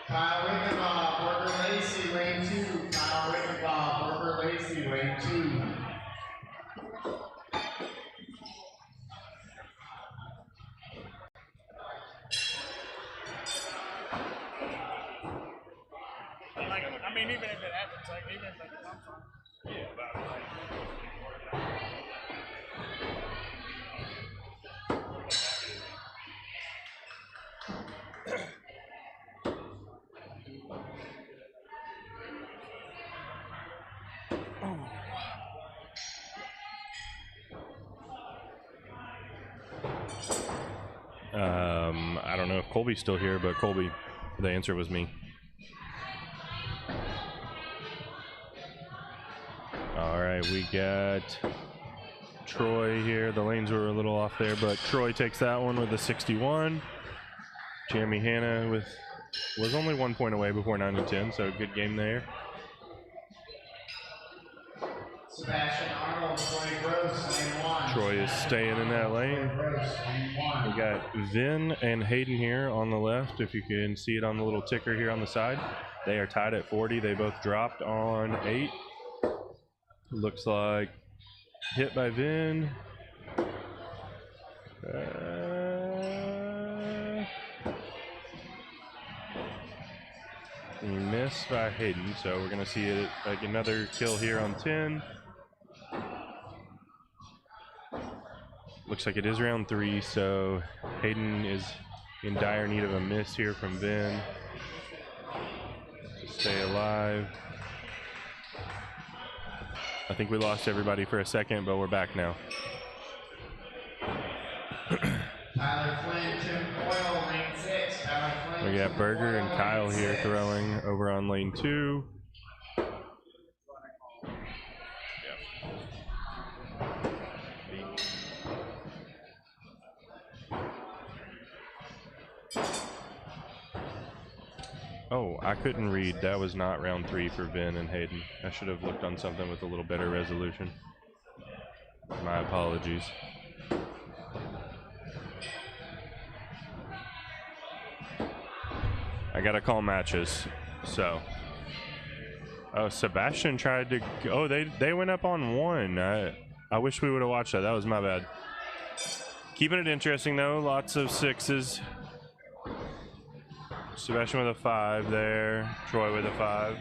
Kyle Rickenbaugh, Parker Lacey, lane 2. Kyle Rickenbaugh, Parker Lacey, lane 2. Like, I mean, even if it happens, like, even if it comes on. I don't know if Colby's still here, but Colby, the answer was me. All right, we got Troy here. The lanes were a little off there, but Troy takes that one with a 61. Jamie Hanna was only 1 point away before 9-10, so good game there. Sebastian Arnold, Troy Gross, lane 1. Troy is staying in that lane. We got Vin and Hayden here on the left, if you can see it on the little ticker here on the side. They are tied at 40. They both dropped on 8. Looks like hit by Vin. Missed by Hayden, so we're going to see it like another kill here on 10. Looks like it is round 3, so Hayden is in dire need of a miss here from Vin to stay alive. I think we lost everybody for a second, but we're back now. Tyler Flynn, Tim Coyle, lane 6. Tyler Flynn, We got Berger and Kyle here throwing over on lane 2. Oh, I couldn't read. That was not round 3 for Vin and Hayden. I should have looked on something with a little better resolution. My apologies. I gotta call matches, so. Oh, Sebastian tried to. Oh, they went up on 1. I wish we would have watched that. That was my bad. Keeping it interesting though, lots of 6s. Sebastian with a 5 there, Troy with a 5.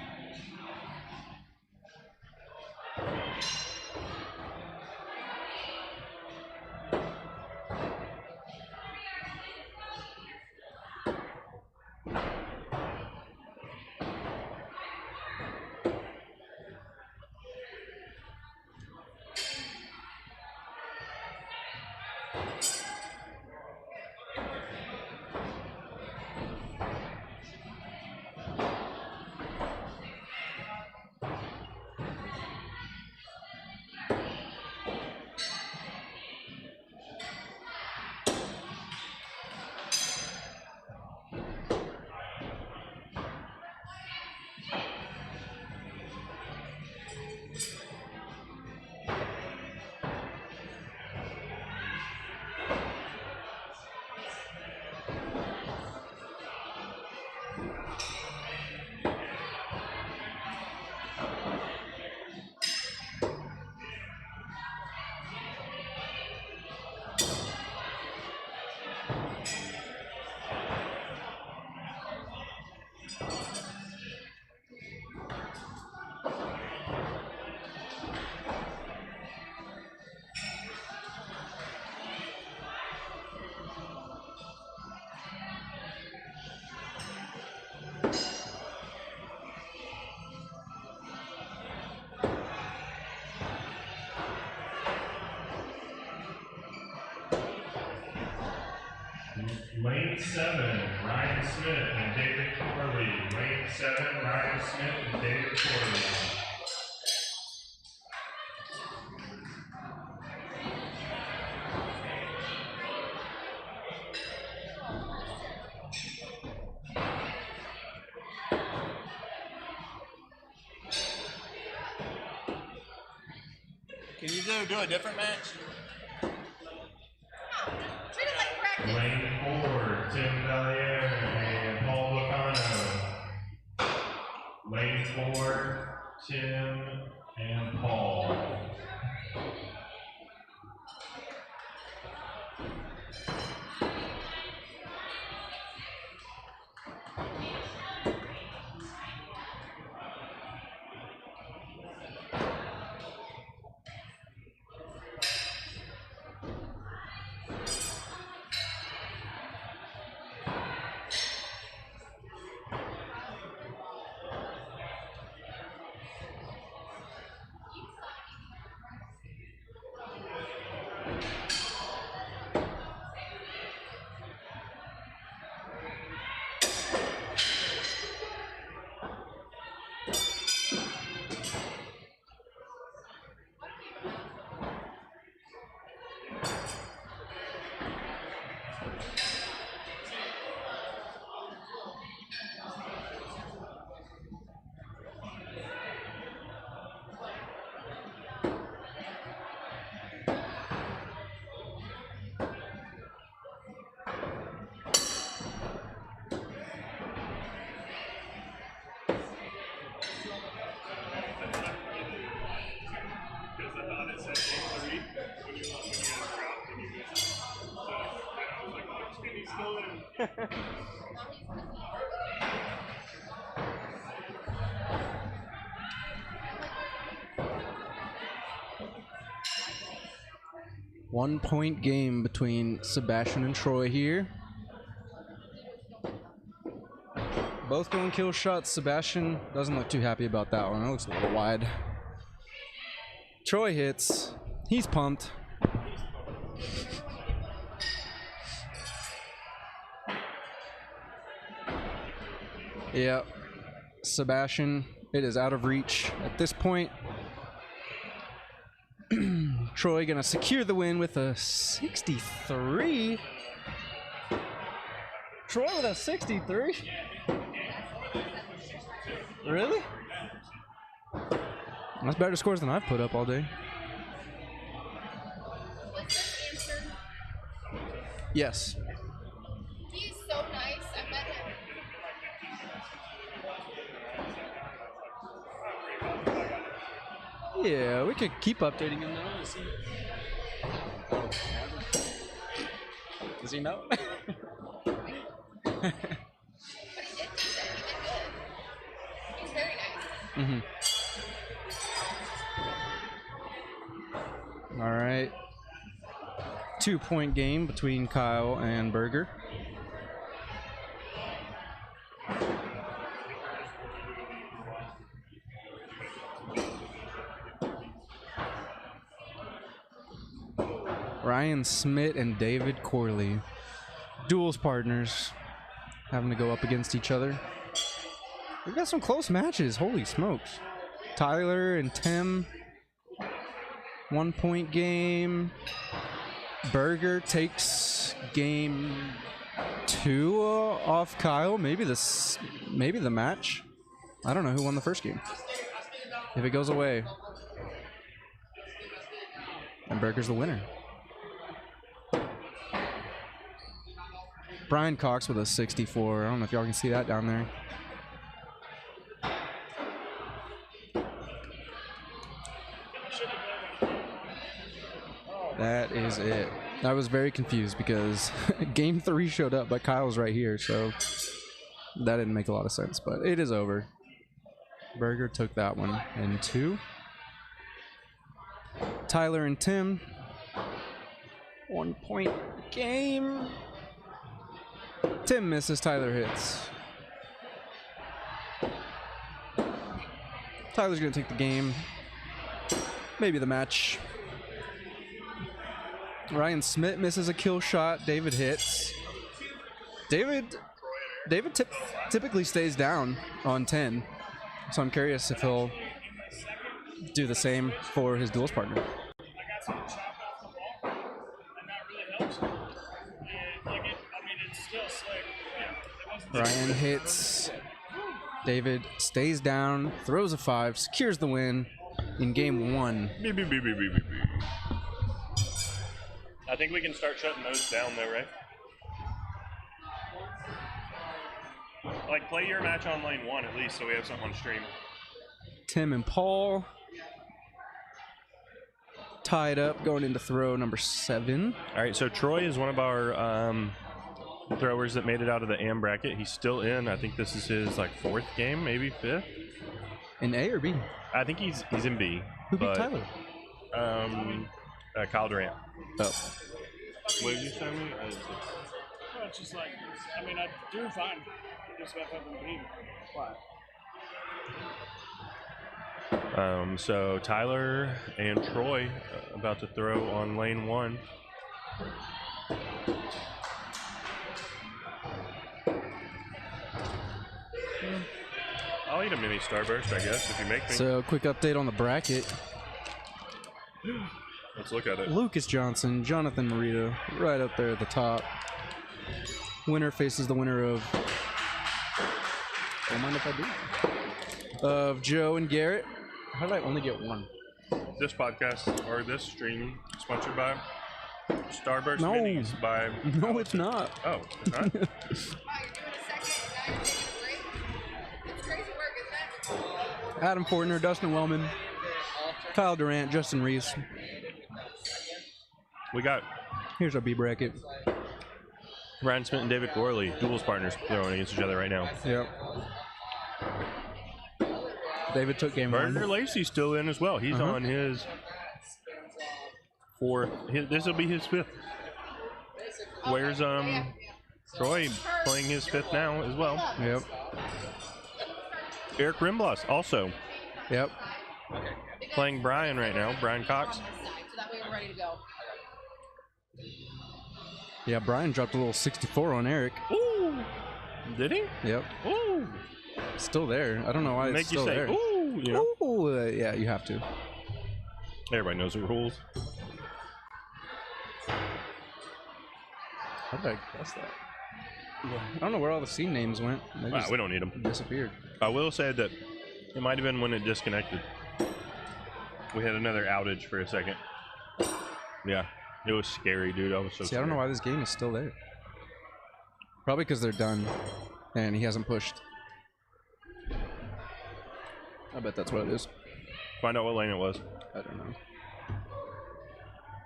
Lane 7, Ryan Smith and David Corley. Lane 7, Ryan Smith and David Corley. Can you do a different match? Lane 4, Tim Valliere and Paul Bacano. Lane 4, Tim and Paul. One-point game between Sebastian and Troy here. Both going kill shots. Sebastian doesn't look too happy about that one. It looks a little wide. Troy hits. He's pumped. Yeah. Sebastian, it is out of reach at this point. Troy gonna secure the win with a 63. Troy with a 63? Really? That's better scores than I've put up all day. Yes. He's so nice. I met him. Yeah, we could keep updating him now. Does he know? But he did. He did good. He's very nice. Mm-hmm. All right. 2-point game between Kyle and Berger. Ryan Smith and David Corley, duels partners, having to go up against each other. We've got some close matches. Holy smokes. Tyler and Tim, 1-point game. Berger takes game 2 off Kyle. Maybe the match. I don't know who won the first game. If it goes away, and Berger's the winner. Brian Cox with a 64. I don't know if y'all can see that down there. That is it. I was very confused because game 3 showed up, but Kyle's right here, so that didn't make a lot of sense, but it is over. Berger took that one in 2. Tyler and Tim, 1-point game. Tim misses, Tyler hits. Tyler's gonna take the game. Maybe the match. Ryan Smith misses a kill shot. David hits. David typically stays down on 10, so I'm curious if he'll do the same for his duels partner. Ryan hits. David stays down, throws a 5, secures the win in game 1. I think we can start shutting those down though, right? Like, play your match on lane 1 at least so we have something on stream. Tim and Paul tied up going into throw number 7. All right, so Troy is one of our throwers that made it out of the AM bracket. He's still in. I think this is his 4th game, maybe 5th. In A or B? I think he's in B. Who beat Tyler? Kyle Durant. Oh. What did you tell me? Well, it's just like, I mean, I do fine. Just about fucking beat. Why? So Tyler and Troy about to throw on lane 1. I'll eat a mini Starburst, I guess, if you make me. So, quick update on the bracket. Let's look at it. Lucas Johnson, Jonathan Morita, right up there at the top. Winner faces the winner of... Don't mind if I do. Of Joe and Garrett. How did I only get one? This podcast, or this stream, sponsored by Starburst No. Minis by... No, it's not. Oh, it's not? Adam Fortner, Dustin Wellman, Kyle Durant, Justin Reese. We got... Here's our B bracket. Ryan Smith and David Corley, duels partners, throwing against each other right now. Yep. David took game 1. Berger Lacey's still in as well. He's on his 4th. This will be his 5th. Where's Troy playing his 5th now as well? Yep. Eric Rimblas also. Yep. Playing Brian right now, Brian Cox. So that way we're ready to go. Yeah, Brian dropped a little 64 on Eric. Ooh. Did he? Yep. Ooh. Still there. I don't know why Make it's still you say, there. ooh, you know? Ooh, yeah, you have to. Everybody knows the rules. How did I guess that? I don't know where all the scene names went. They just we don't need them. Disappeared. I will say that it might have been when it disconnected. We had another outage for a second. Yeah, it was scary, dude. I was so See, scared. I don't know why this game is still there. Probably because they're done and he hasn't pushed. I bet that's what it is. Find out what lane it was. I don't know.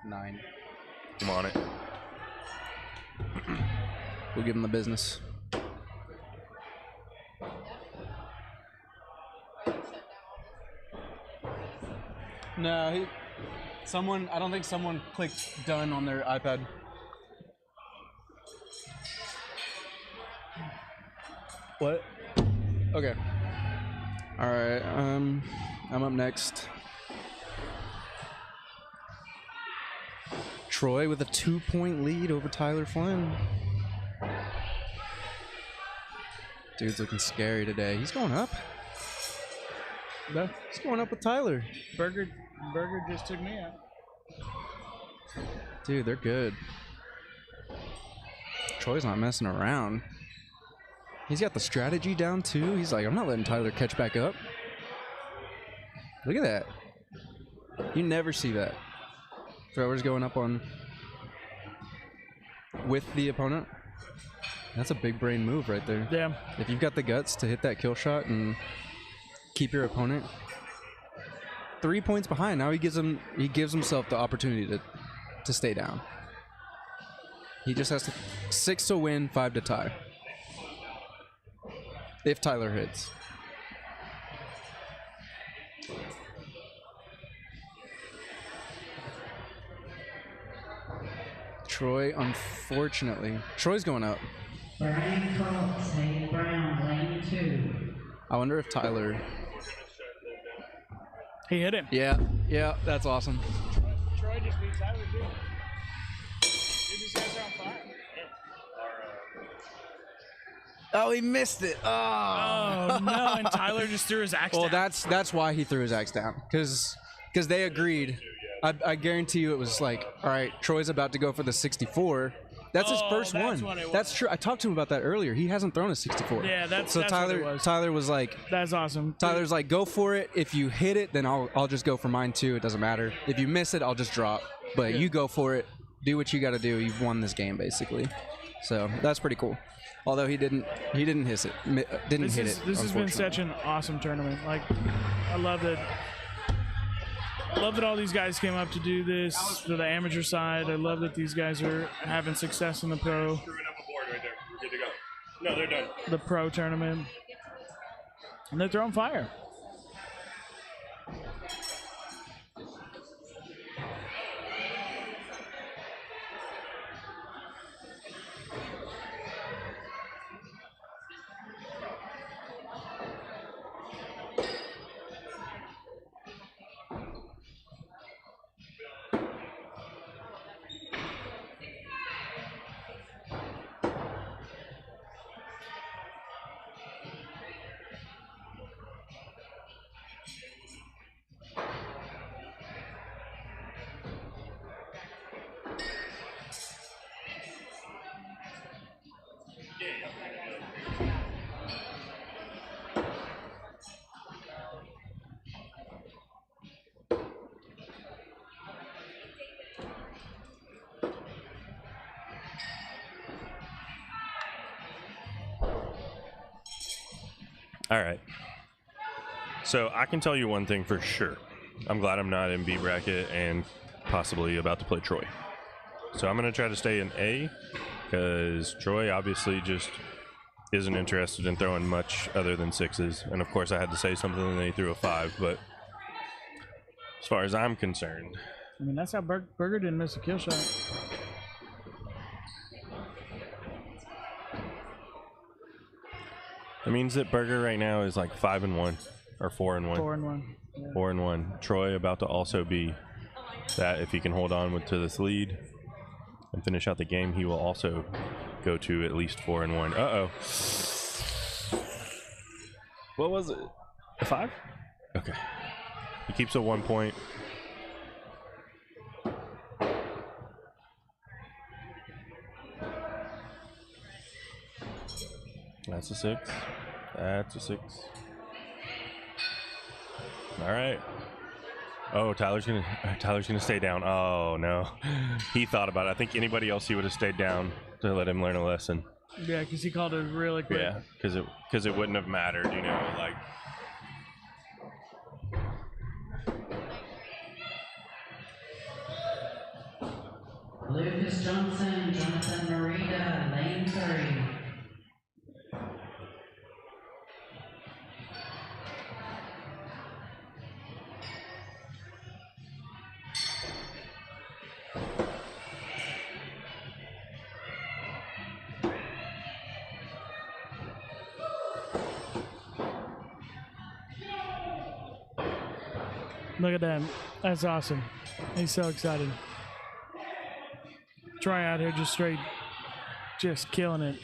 9. I'm on it. We'll give him the business. No, I don't think someone clicked done on their iPad. What? Okay. All right. I'm up next. Troy with a 2-point lead over Tyler Flynn. Dude's looking scary today. He's going up. No. He's going up with Tyler. Burger just took me out. Dude, they're good. Troy's not messing around. He's got the strategy down too. He's like, I'm not letting Tyler catch back up. Look at that. You never see that. Throwers going up on with the opponent. That's a big brain move right there. Yeah. If you've got the guts to hit that kill shot and keep your opponent 3 points behind, now he gives himself the opportunity to stay down. He just has to 6 to win, 5 to tie. If Tyler hits. Troy, unfortunately. Troy's going up. Brian Cox, Hayden Brown, lane 2. I wonder if Tyler... He hit him. Yeah, that's awesome. Troy just beat Tyler, too. Dude, these guys are on fire. Oh, he missed it. Oh no! And Tyler just threw his axe down. Well, that's why he threw his axe down, because they agreed. I guarantee you it was like, all right, Troy's about to go for the 64. That's his first one. That's true. I talked to him about that earlier. He hasn't thrown a 64. Yeah, that's Tyler. what it was. Tyler was like, "That's awesome." Tyler's like, "Go for it. If you hit it, then I'll just go for mine too. It doesn't matter. If you miss it, I'll just drop. But you go for it. Do what you got to do. You've won this game, basically." So that's pretty cool. Although he didn't hit it. This has been such an awesome tournament. Like, I love that. I love that all these guys came up to do this for the amateur side. I love that these guys are having success in the pro. Screwing up a board right there. We're good to go. No, they're done. The pro tournament. And they're throwing fire. All right. So I can tell you one thing for sure. I'm glad I'm not in B bracket and possibly about to play Troy. So I'm going to try to stay in A because Troy obviously just isn't interested in throwing much other than 6s. And of course I had to say something and they threw a 5. But as far as I'm concerned. I mean, that's how Burger didn't miss a kill shot. It means that Burger right now is like 5-1 or 4-1. 4-1. Yeah. 4-1. Troy about to also be that if he can hold on to this lead and finish out the game, he will also go to at least 4-1. Uh-oh. What was it? A 5? Okay. He keeps a 1 point. That's a 6. That's a 6. All right. Oh, Tyler's gonna stay down. Oh no, he thought about it. I think anybody else he would have stayed down to let him learn a lesson. Yeah, because he called it really quick. Yeah, because it wouldn't have mattered, you know, like. Lucas Johnson, Jonathan Marita, lane 3. Look at that. That's awesome. He's so excited. Troy out here just killing it.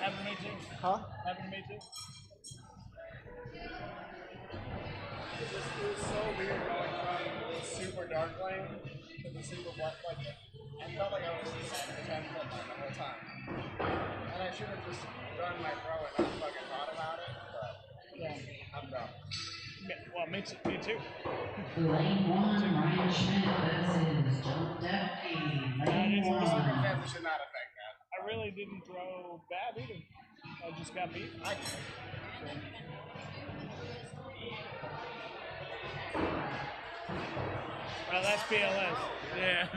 Happened to me too. Huh? Happened to me too. It was so weird going from the super dark lane to the super black lane. I felt like I was in the 10 foot line the whole time. And I should have just done my throw and not fucking thought about it, but yeah, I'm dumb. Yeah, well, me too. Lane 1, Ryan Schmidt versus John Depke. Lane 1. Circumstances should not affect that. I really didn't throw bad either. I just got beat. Well, that's PLS. Yeah.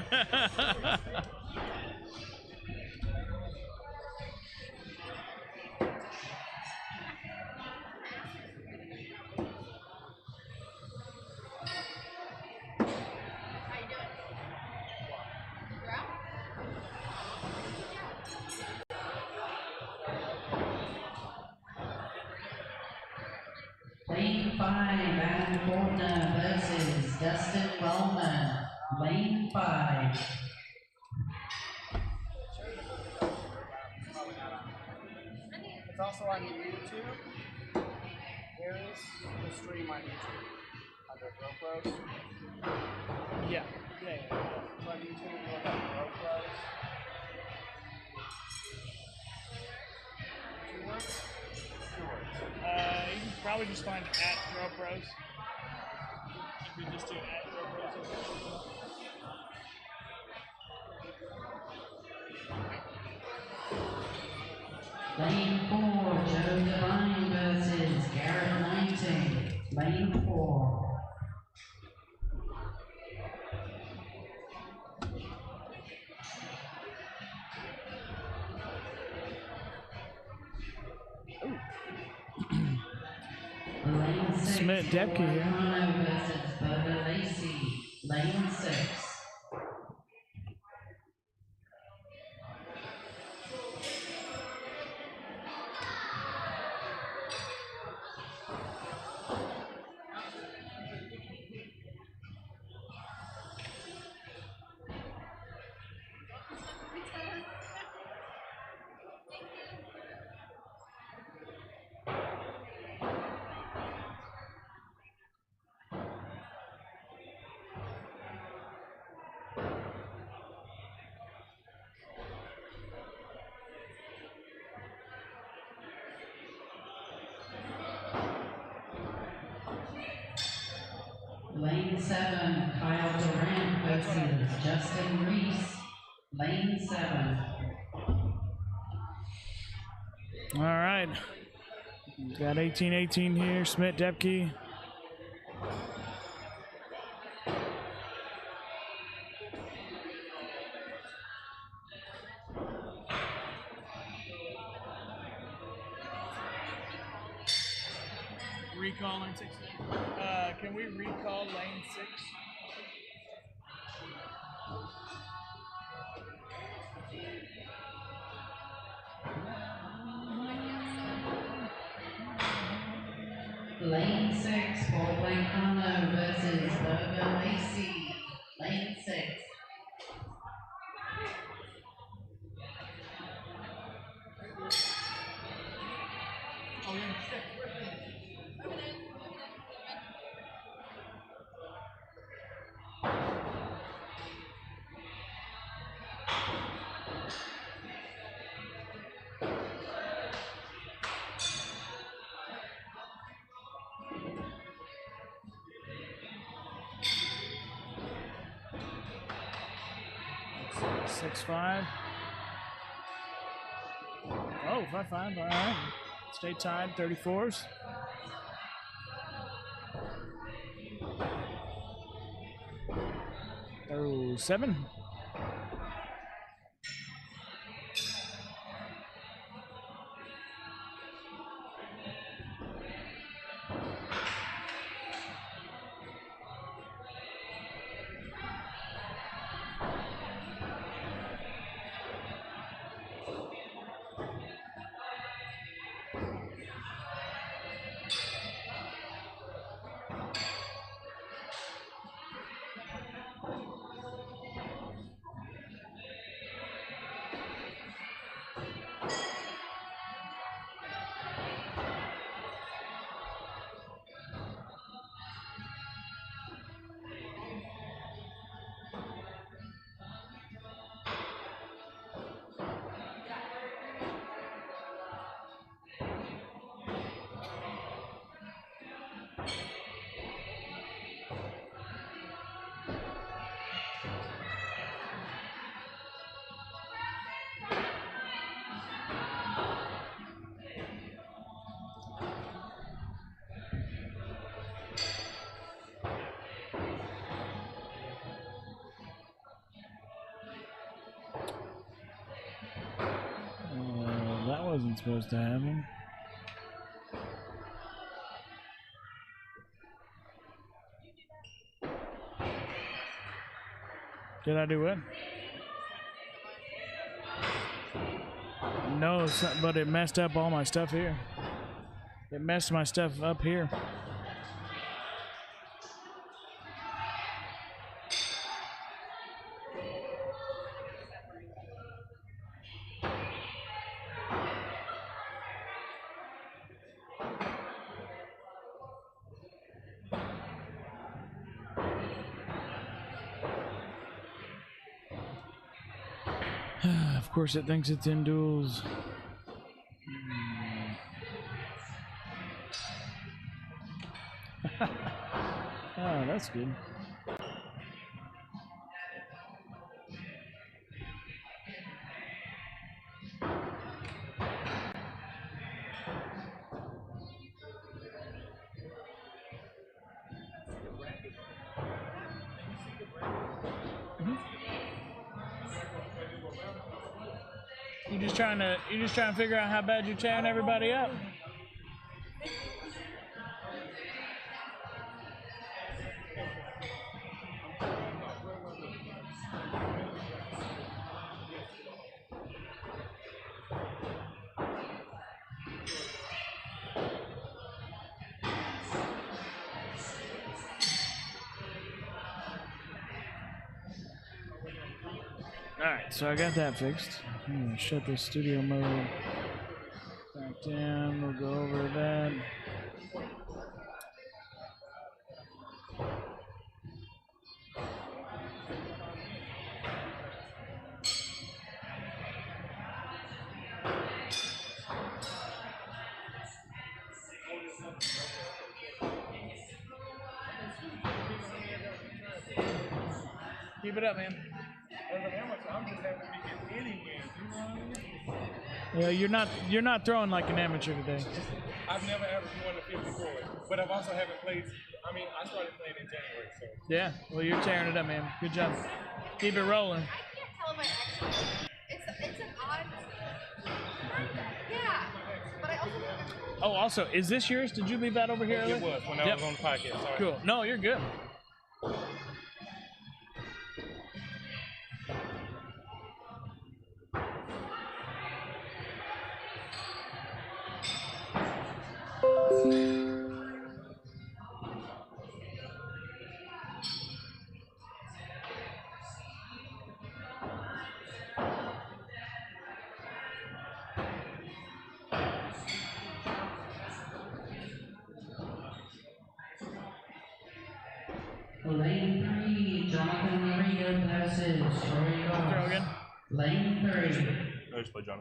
Lane 5, Adam Fortner versus Dustin Wellman. Lane 5. It's also on YouTube. There is the stream on YouTube under GoPros. Yeah. So on YouTube, you look up GoPros. 2 words? 2 words. You can probably just find @GoPros. If you just do @GoPros. Lane 4, Joe Devine versus Garrett 19. Lane 4. Lane 6, Smith Depke here. Connor versus Bubba Lacey. Lane 6. Lane 7, Kyle Durant versus Justin Reese. Lane 7. All right. Got 18-18 here. Smith Depke. Recall lane 6. Can we recall lane 6? Lane 6, Paul Blancano versus Bubba Lacey. Lane 6. 6-5. Oh, 5-5. All right. Stay tied. 34s. Oh, 7. That wasn't supposed to happen. Did I do what? No, but it messed up all my stuff here. It messed my stuff up here. Of course, it thinks it's in duels. Oh, that's good. You just trying to figure out how bad you're tearing everybody up. Alright, so I got that fixed. I'm gonna shut this studio mode back down. We'll go over that. Keep it up, man. As an amateur, I'm just happy to get any wins. You know what I mean? Yeah, you're not throwing like an amateur today. I've never averaged more than 54, but I've also haven't played. I mean, I started playing in January, so. Yeah, well, you're tearing it up, man. Good job. Keep it rolling. I can't tell if I actually. It's an odd. Yeah, but I also. Oh, also, is this yours? Did you leave that over here? It was when I was on the podcast. Sorry. Cool. No, you're good. Lane 3, Jonathan Marino passes. Throw again. Lane 3. I just play John.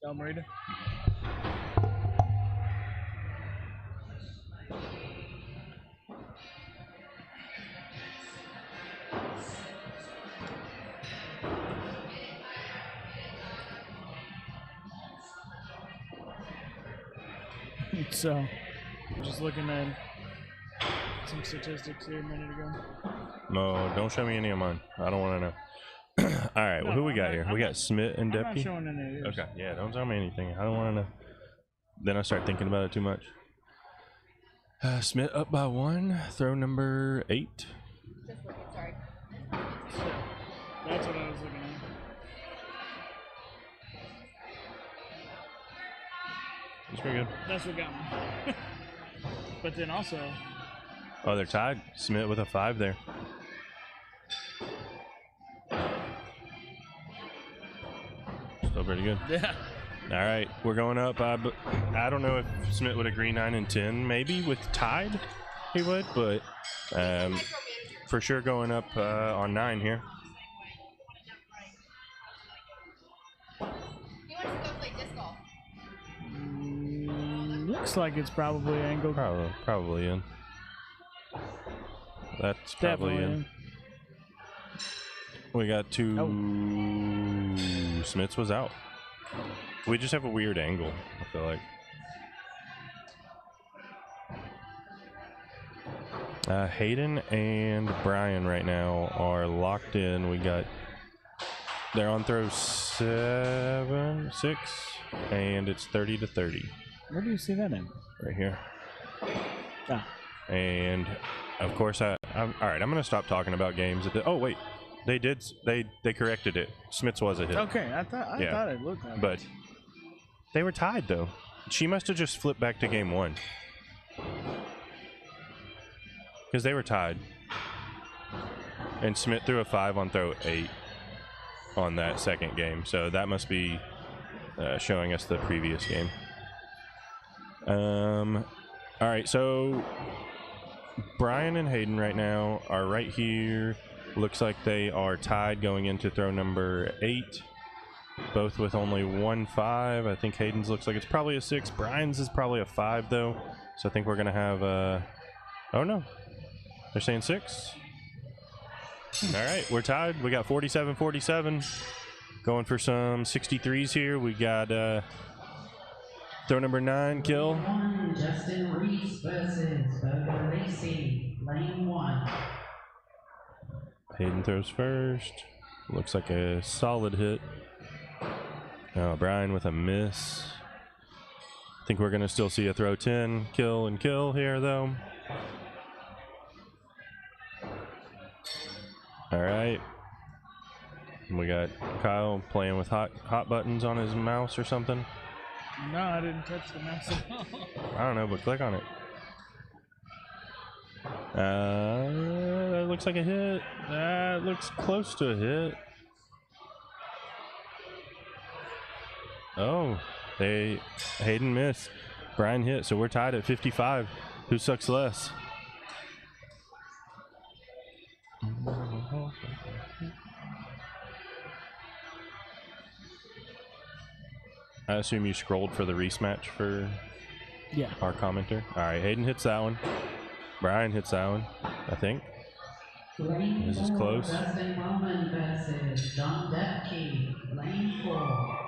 Tell Marita. So, just looking at some statistics here a minute ago. No, don't show me any of mine. I don't want to know. All right, well, who we got here? We got Smith and I'm not Depke. showing any of yours. Okay, yeah, don't tell me anything. I don't want to know. Then I start thinking about it too much. Smith up by 1. Throw number 8. Just looking, sorry. That's what I was looking at. That's pretty good. That's what got me. But then also, Oh, they're tied. Smith with a 5 there. Still pretty good. yeah. All right, we're going up. I don't know if Smith would agree 9 and 10. Maybe with tied, he would, but for sure going up on 9 here. He wants to go play disc golf. Looks like it's probably angled. Probably in. That's probably Definitely in. We got 2. Smith's was out. We just have a weird angle, I feel like. Hayden and Brian right now are locked in. They're on throw 6, and it's 30-30. Where do you see that in? Right here. Ah. And of course, all right, I'm gonna stop talking about games. Oh wait, they corrected it. Smith's was a hit. Okay, I thought it looked like But they were tied though. She must have just flipped back to game 1. Because they were tied. And Smith threw a 5 on throw 8 on that second game. So that must be showing us the previous game. All right, so Brian and Hayden right now are right here. Looks like they are tied going into throw number 8. Both with only 1 5. I think Hayden's looks like it's probably a 6. Brian's is probably a 5 though. So I think we're gonna have oh no. They're saying 6. All right, we're tied. We got 47-47. Going for some 63s here. We got throw number 9, kill. Justin Reese versus Burger Lacey, lane 1. Hayden throws first. Looks like a solid hit. Brian with a miss. I think we're going to still see a throw 10, kill and kill here, though. All right. We got Kyle playing with hot buttons on his mouse or something. No, I didn't touch the mouse at all. I don't know, but click on it. That looks like a hit. That looks close to a hit. Oh, Hayden missed. Brian hit, so we're tied at 55. Who sucks less? I assume you scrolled for the Reese match for our commenter. All right, Hayden hits that one. Brian hits that one, I think. This is close. Dustin Bowman versus John Depke, lane 4.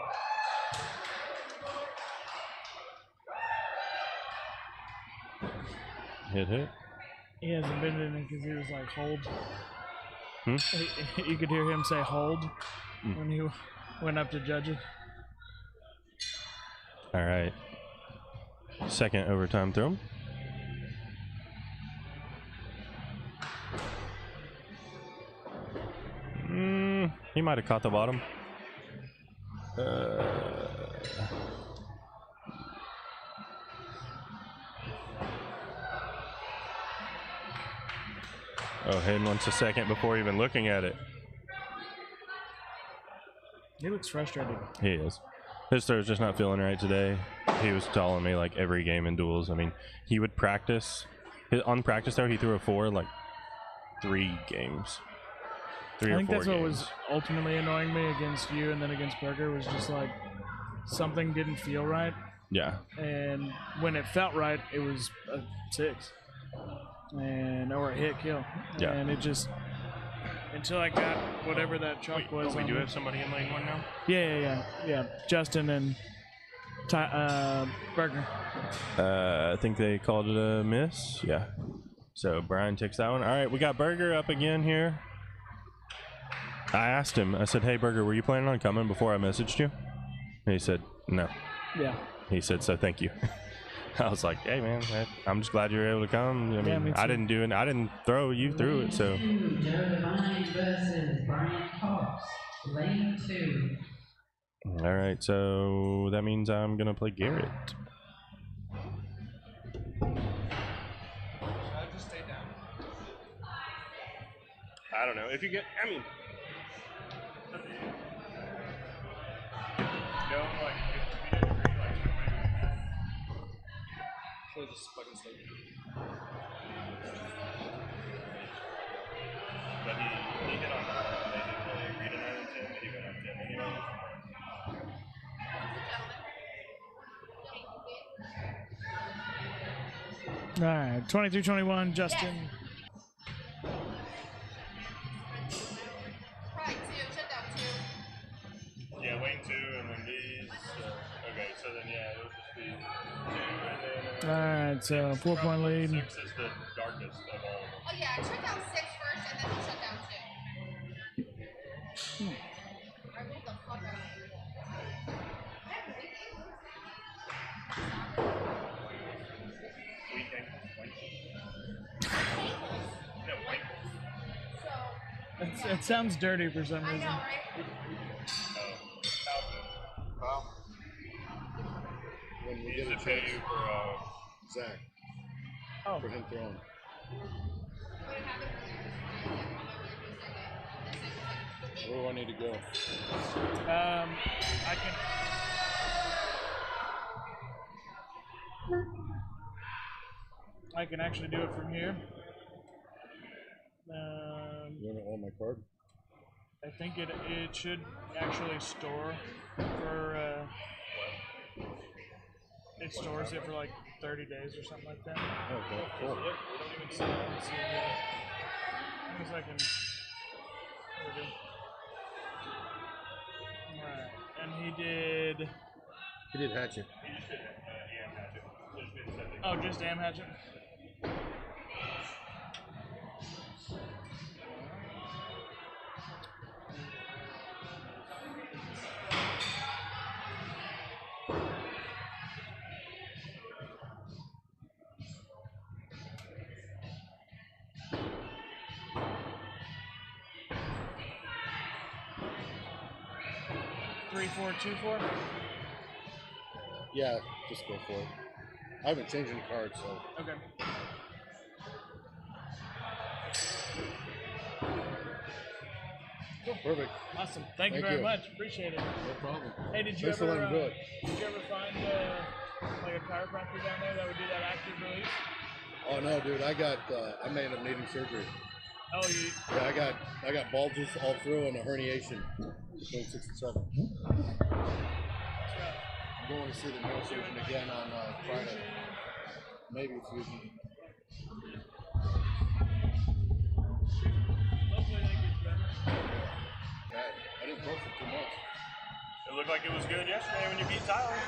Hit. He hasn't been in it because he was like, hold. Hmm? You could hear him say hold when he went up to judge it. All right. Second overtime throw. He might have caught the bottom. Oh, Hayden wants a second before even looking at it. He looks frustrated. He is. His throw's just not feeling right today. He was telling me like every game in duels. I mean, he would practice. On practice throw, he threw a 4 like 3 games. 3 or 4 games. I think that's what was ultimately annoying me against you and then against Berger was just like something didn't feel right. Yeah. And when it felt right, it was a 6. Or a hit kill. Yeah. And it just until I got whatever that chuck was. We do have somebody in lane 1 now? Yeah. Justin and Burger. I think they called it a miss. Yeah. So Brian takes that one. All right, we got Burger up again here. I asked him, I said, hey, Burger, were you planning on coming before I messaged you? And he said, no. Yeah. He said, so thank you. I was like, hey, man, I'm just glad you were able to come. I mean, me I too. didn't do it. I didn't throw you through it, so. Joe Devine versus Brian Cox. Lane 2. All right, so that means I'm going to play Garrett. Just stay down. I don't know. If you get, I mean. No, like, So just fucking stay down. But he hit on that. They didn't really agree to 9 and 10, but he went on 10 anyway. All right, 23-21, Justin. Right, 2, shutdown 2. Yeah, Wayne 2, and then these. Okay, so then, yeah, it'll just be 2, and then. All right, so 4-point lead. 6 is the darkest of all. Oh yeah, shut down 6 first, and then we'll shut down 2. I moved the fuck out of here. It sounds dirty for some reason. Well, when we get a chance for Zach, for him throwing. Where do I need to go? I can actually do it from here. You want to hold my card? I think it should actually store for it stores it for like 30 days or something like that. Okay, cool. We don't even see it. As long as I can. Alright, and he did. He did Hatchet. He just did AM Hatchet. There's been something. Oh, just AM Hatchet. Three, 4, 2, 4. Yeah, just go for it. I haven't changed any cards, so. Okay. Perfect. Awesome. Thank you very much. Appreciate it. No problem. Hey, did you Thanks for ever letting me do it. did you ever find like a chiropractor down there that would do that active release? Oh no, dude! I may end up needing surgery. Oh, you? Yeah, I got bulges all through and a herniation between 6 and 7. I'm going to see the neurosurgeon again on Friday. Maybe a fusion. Hopefully that gets better. Yeah, I didn't go for 2 months. It looked like it was good yesterday when you beat Tyler.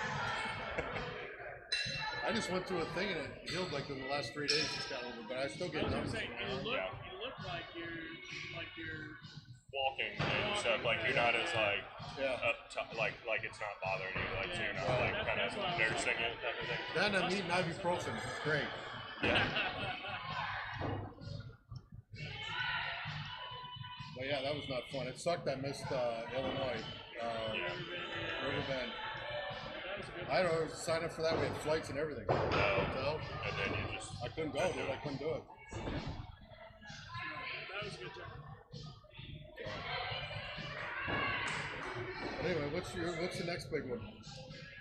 I just went through a thing and it healed like in the last 3 days. It's got a little bit, but I still get numbness. You look like you're Walking and stuff, like you're not as like like it's not bothering you, like so you're not like kind of nursing it type of thing. Then I'm eating ibuprofen. It's great. Yeah. But yeah, that was not fun. It sucked. I missed Illinois, Riverbend. I had to sign up for that. We had flights and everything. Hotel. And then you just. I couldn't go, dude. I couldn't do it. That was a good job. But anyway, what's the next big one?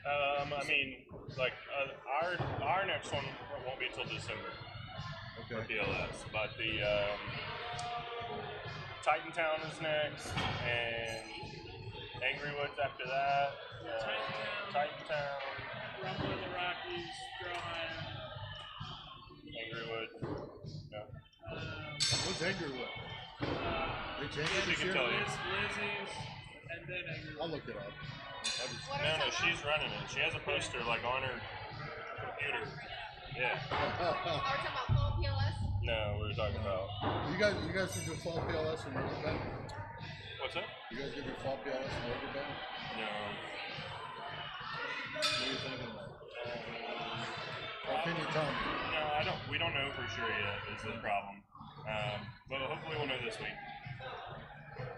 I mean, like our next one won't be until December for PLS, but the Titantown is next, and Angry Woods after that. Titantown. Rumble of the Rockies, Strawman. Angry Woods. No. What's Angry Wood? They changed it this year? Lizzie's, and then Angry Woods. I'll look it up. No, she's running it. She has a poster like on her computer. Yeah. Are we talking about full PLS? No, we're talking about. You guys did your fall PLS and Rover Bend? What's that? You guys did your fall PLS and Rover Bend? No. What are you thinking about? Or can you tell me? No, I don't. We don't know for sure yet. Is the problem. But hopefully we'll know this week.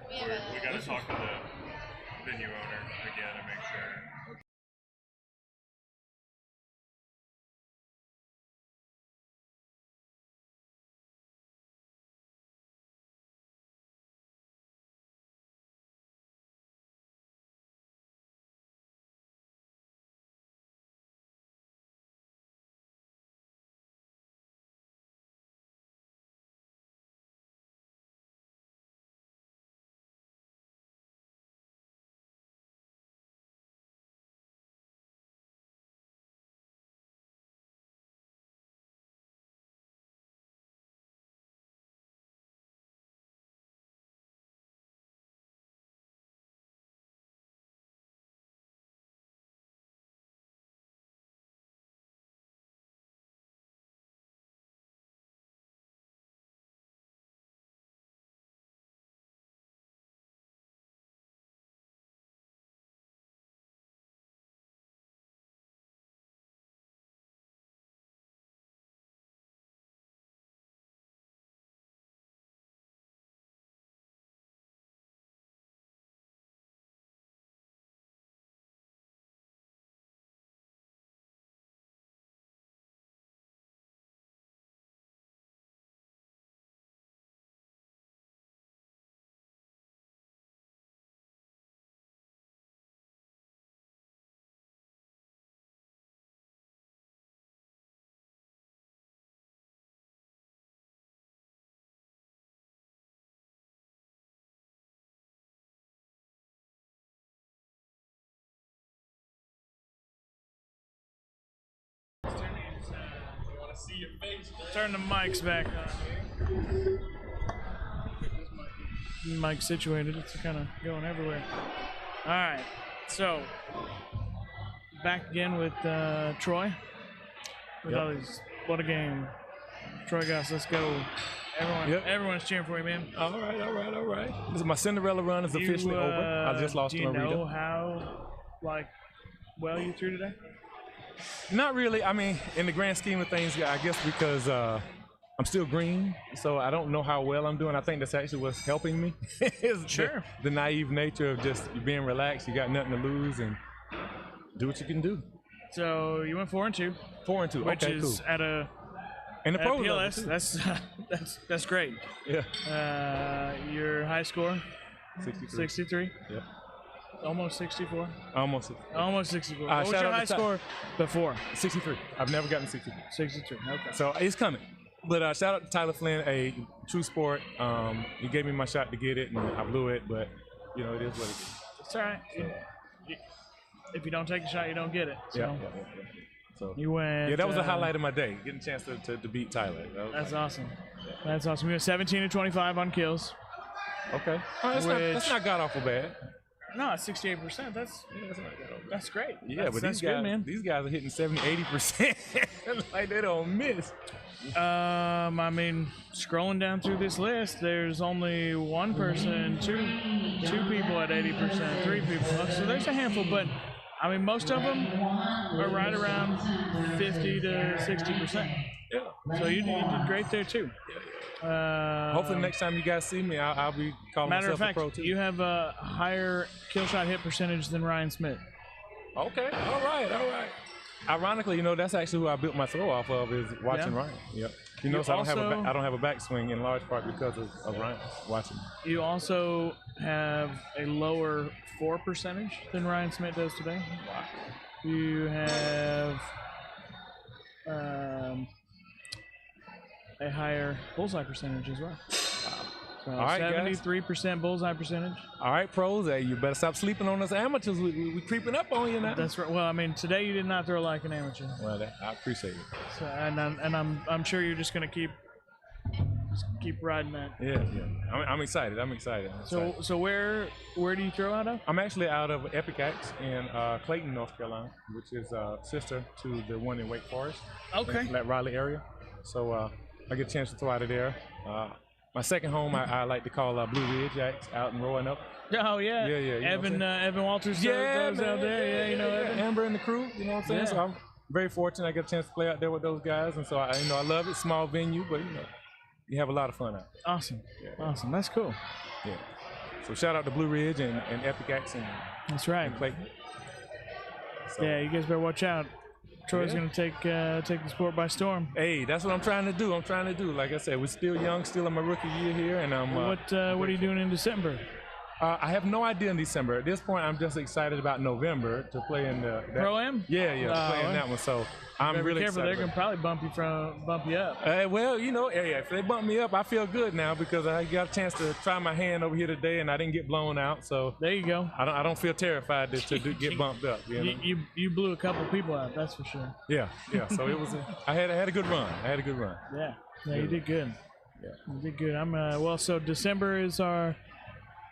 We got to talk to the venue owner again and make sure. See your face. Turn the mics back on. Mic situated. It's kind of going everywhere. All right. So back again with Troy. With all these, what a game. Troy guys, let's go. Everyone's cheering for you, man. All right. This is my Cinderella run is officially over. I just lost to Marita. Do you know how, well you threw today? Not really. I mean, in the grand scheme of things, I guess because I'm still green, so I don't know how well I'm doing. I think that's actually what's helping me. Sure. The naive nature of just being relaxed. You got nothing to lose and do what you can do. So you went 4-2. 4-2. Which okay, is cool. at a and the at pro PLS. That's great. Yeah. Your high score? 63. Yep. Almost 64. Almost 64. What was your high score before? 63. I've never gotten 63. 63. Okay. So it's coming. But shout out to Tyler Flynn, a true sport. He gave me my shot to get it, and I blew it. But you know, it is what it is. It's all right. If you don't take a shot, you don't get it. So. Yeah. So you went. Yeah, that was the highlight of my day, getting a chance to beat Tyler. That's awesome. That's awesome. You went 17-25 on kills. Okay. That's not god awful bad. No, 68%. That's great. Yeah, but that's good, man. These guys are hitting 70-80%. Like they don't miss. I mean, scrolling down through this list, there's only one person, two people at 80%, 3 people. So there's a handful, but I mean, most of them are right around 50 to 60%. Yeah. So you did great there too. Hopefully next time you guys see me, I'll be calling matter myself of fact, a pro too. You have a higher kill shot hit percentage than Ryan Smith. Okay, all right. Ironically, you know, that's actually who I built my throw off of is watching Ryan. Yep. You know, so I don't have a backswing in large part because of Ryan watching. You also have a lower 4 percentage than Ryan Smith does today. Wow. You have a higher bullseye percentage as well. Wow. So all right, 73% bullseye percentage. All right, pros. Hey, you better stop sleeping on us amateurs. We creeping up on you now. That's right. Well, I mean, today you did not throw like an amateur. Well, I appreciate it. So, and I'm sure you're just gonna keep keep riding that. Yeah. I'm excited. I'm excited. So where do you throw out of? I'm actually out of Epic Axe in Clayton, North Carolina, which is sister to the one in Wake Forest. Okay. In that Raleigh area. So I get a chance to throw out of there. My second home, I like to call Blue Ridge Axe out in Roanoke. Oh yeah. Yeah. Evan Walters throws out there. Yeah, Evan. Amber and the crew. You know what I'm saying? Yeah. So I'm very fortunate. I get a chance to play out there with those guys, and so I love it. Small venue, but you have a lot of fun out. Awesome. Awesome. That's cool. Yeah. So shout out to Blue Ridge and Epic Axe and that's right. And Clayton. So, yeah, you guys better watch out. Troy's gonna take the sport by storm. Hey, that's what I'm trying to do. Like I said, we're still young, still in my rookie year here, and I'm. What are you doing in December? I have no idea in December. At this point, I'm just excited about November to play in the Pro-Am. Yeah, play in that one. So I'm really careful. excited. They're gonna probably bump you up. Well, if they bump me up, I feel good now because I got a chance to try my hand over here today, and I didn't get blown out. So there you go. I don't feel terrified to get bumped up. You blew a couple people out. That's for sure. Yeah. So it was. I had a good run. Yeah. You did good. Yeah. You did good. I'm so December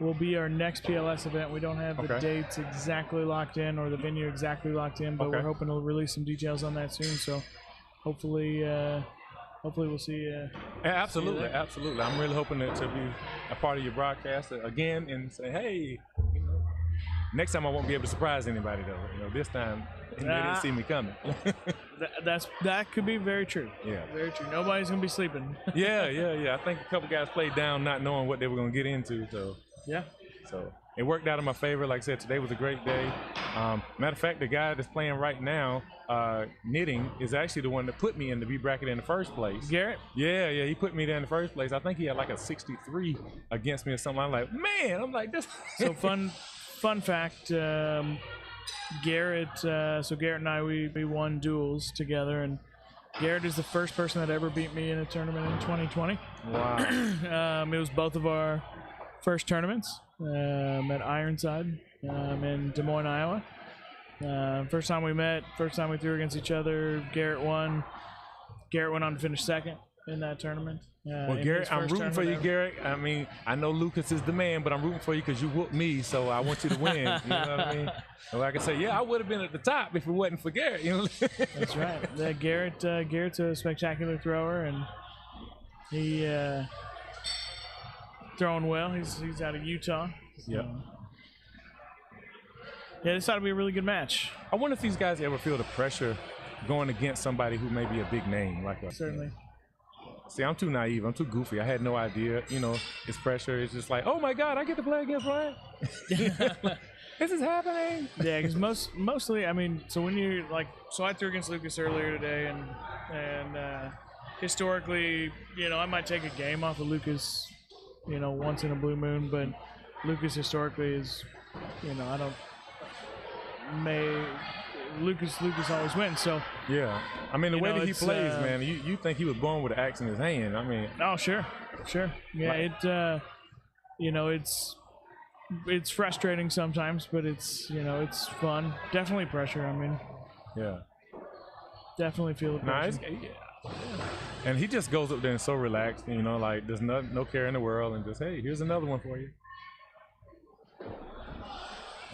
will be our next PLS event. We don't have the dates exactly locked in or the venue exactly locked in, but we're hoping to release some details on that soon. So hopefully we'll see. Absolutely. I'm really hoping to be a part of your broadcast again and say, hey, next time I won't be able to surprise anybody though. This time they didn't see me coming. that could be very true. Yeah. Very true. Nobody's gonna be sleeping. Yeah. I think a couple guys played down not knowing what they were gonna get into. So. Yeah. So it worked out in my favor. Like I said, today was a great day. Matter of fact, the guy that's playing right now, knitting, is actually the one that put me in the B bracket in the first place. Garrett? Yeah, he put me there in the first place. I think he had like a 63 against me or something. I'm like, this. So fun fact, Garrett. So Garrett and I, we won duels together, and Garrett is the first person that ever beat me in a tournament in 2020. Wow. It was both of our first tournaments at Ironside in Des Moines, Iowa. First time we met, first time we threw against each other, Garrett won. Garrett went on to finish second in that tournament. Well, Garrett, I'm rooting for you, Garrett. I mean, I know Lucas is the man, but I'm rooting for you because you whooped me, so I want you to win. You know what I mean? So I can say, I would have been at the top if it wasn't for Garrett. That's right. Garrett's a spectacular thrower, and he throwing well. He's out of Utah. So. Yep. Yeah, this ought to be a really good match. I wonder if these guys ever feel the pressure going against somebody who may be a big name like us. Certainly. See, I'm too naive. I'm too goofy. I had no idea. It's pressure. It's just like, oh my God, I get to play against Ryan. This is happening. Yeah, because mostly, I mean, so when you so I threw against Lucas earlier today, and historically, I might take a game off of Lucas, once in a blue moon, but Lucas historically is, Lucas always wins. So yeah, I mean the way that he plays, man, you think he was born with an axe in his hand? I mean, oh sure, yeah, it's frustrating sometimes, but it's it's fun. Definitely pressure. I mean, yeah, definitely feel the pressure. And he just goes up there and so relaxed, like there's no care in the world, and just hey, here's another one for you.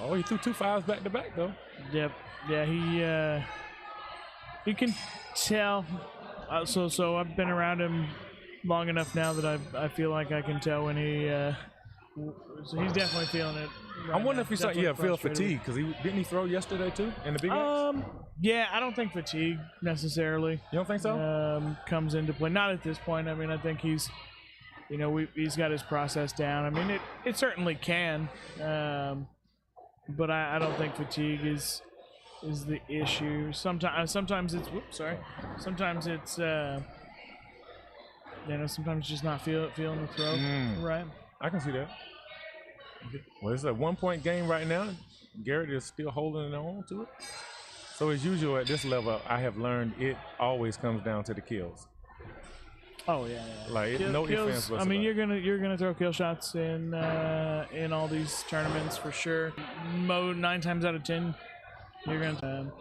Oh, he threw 2 5s back to back though. Yep. Yeah, he can tell. So I've been around him long enough now that I feel like I can tell when he. So he's definitely feeling it. I wonder if he's feel fatigue because didn't he throw yesterday too in the big X? Yeah, I don't think fatigue necessarily. You don't think so? Comes into play. Not at this point. I mean, I think he's. He's got his process down. I mean, it certainly can. But I don't think fatigue is the issue. Sometimes it's sometimes it's sometimes just not feeling the throw right. I can see that. Well, it's a 1-point game right now. Garrett is still holding on to it. So as usual at this level, I have learned it always comes down to the kills. Oh yeah. Like no defense. I mean, you're gonna throw kill shots in all these tournaments for sure. 9 times out of 10, you're gonna.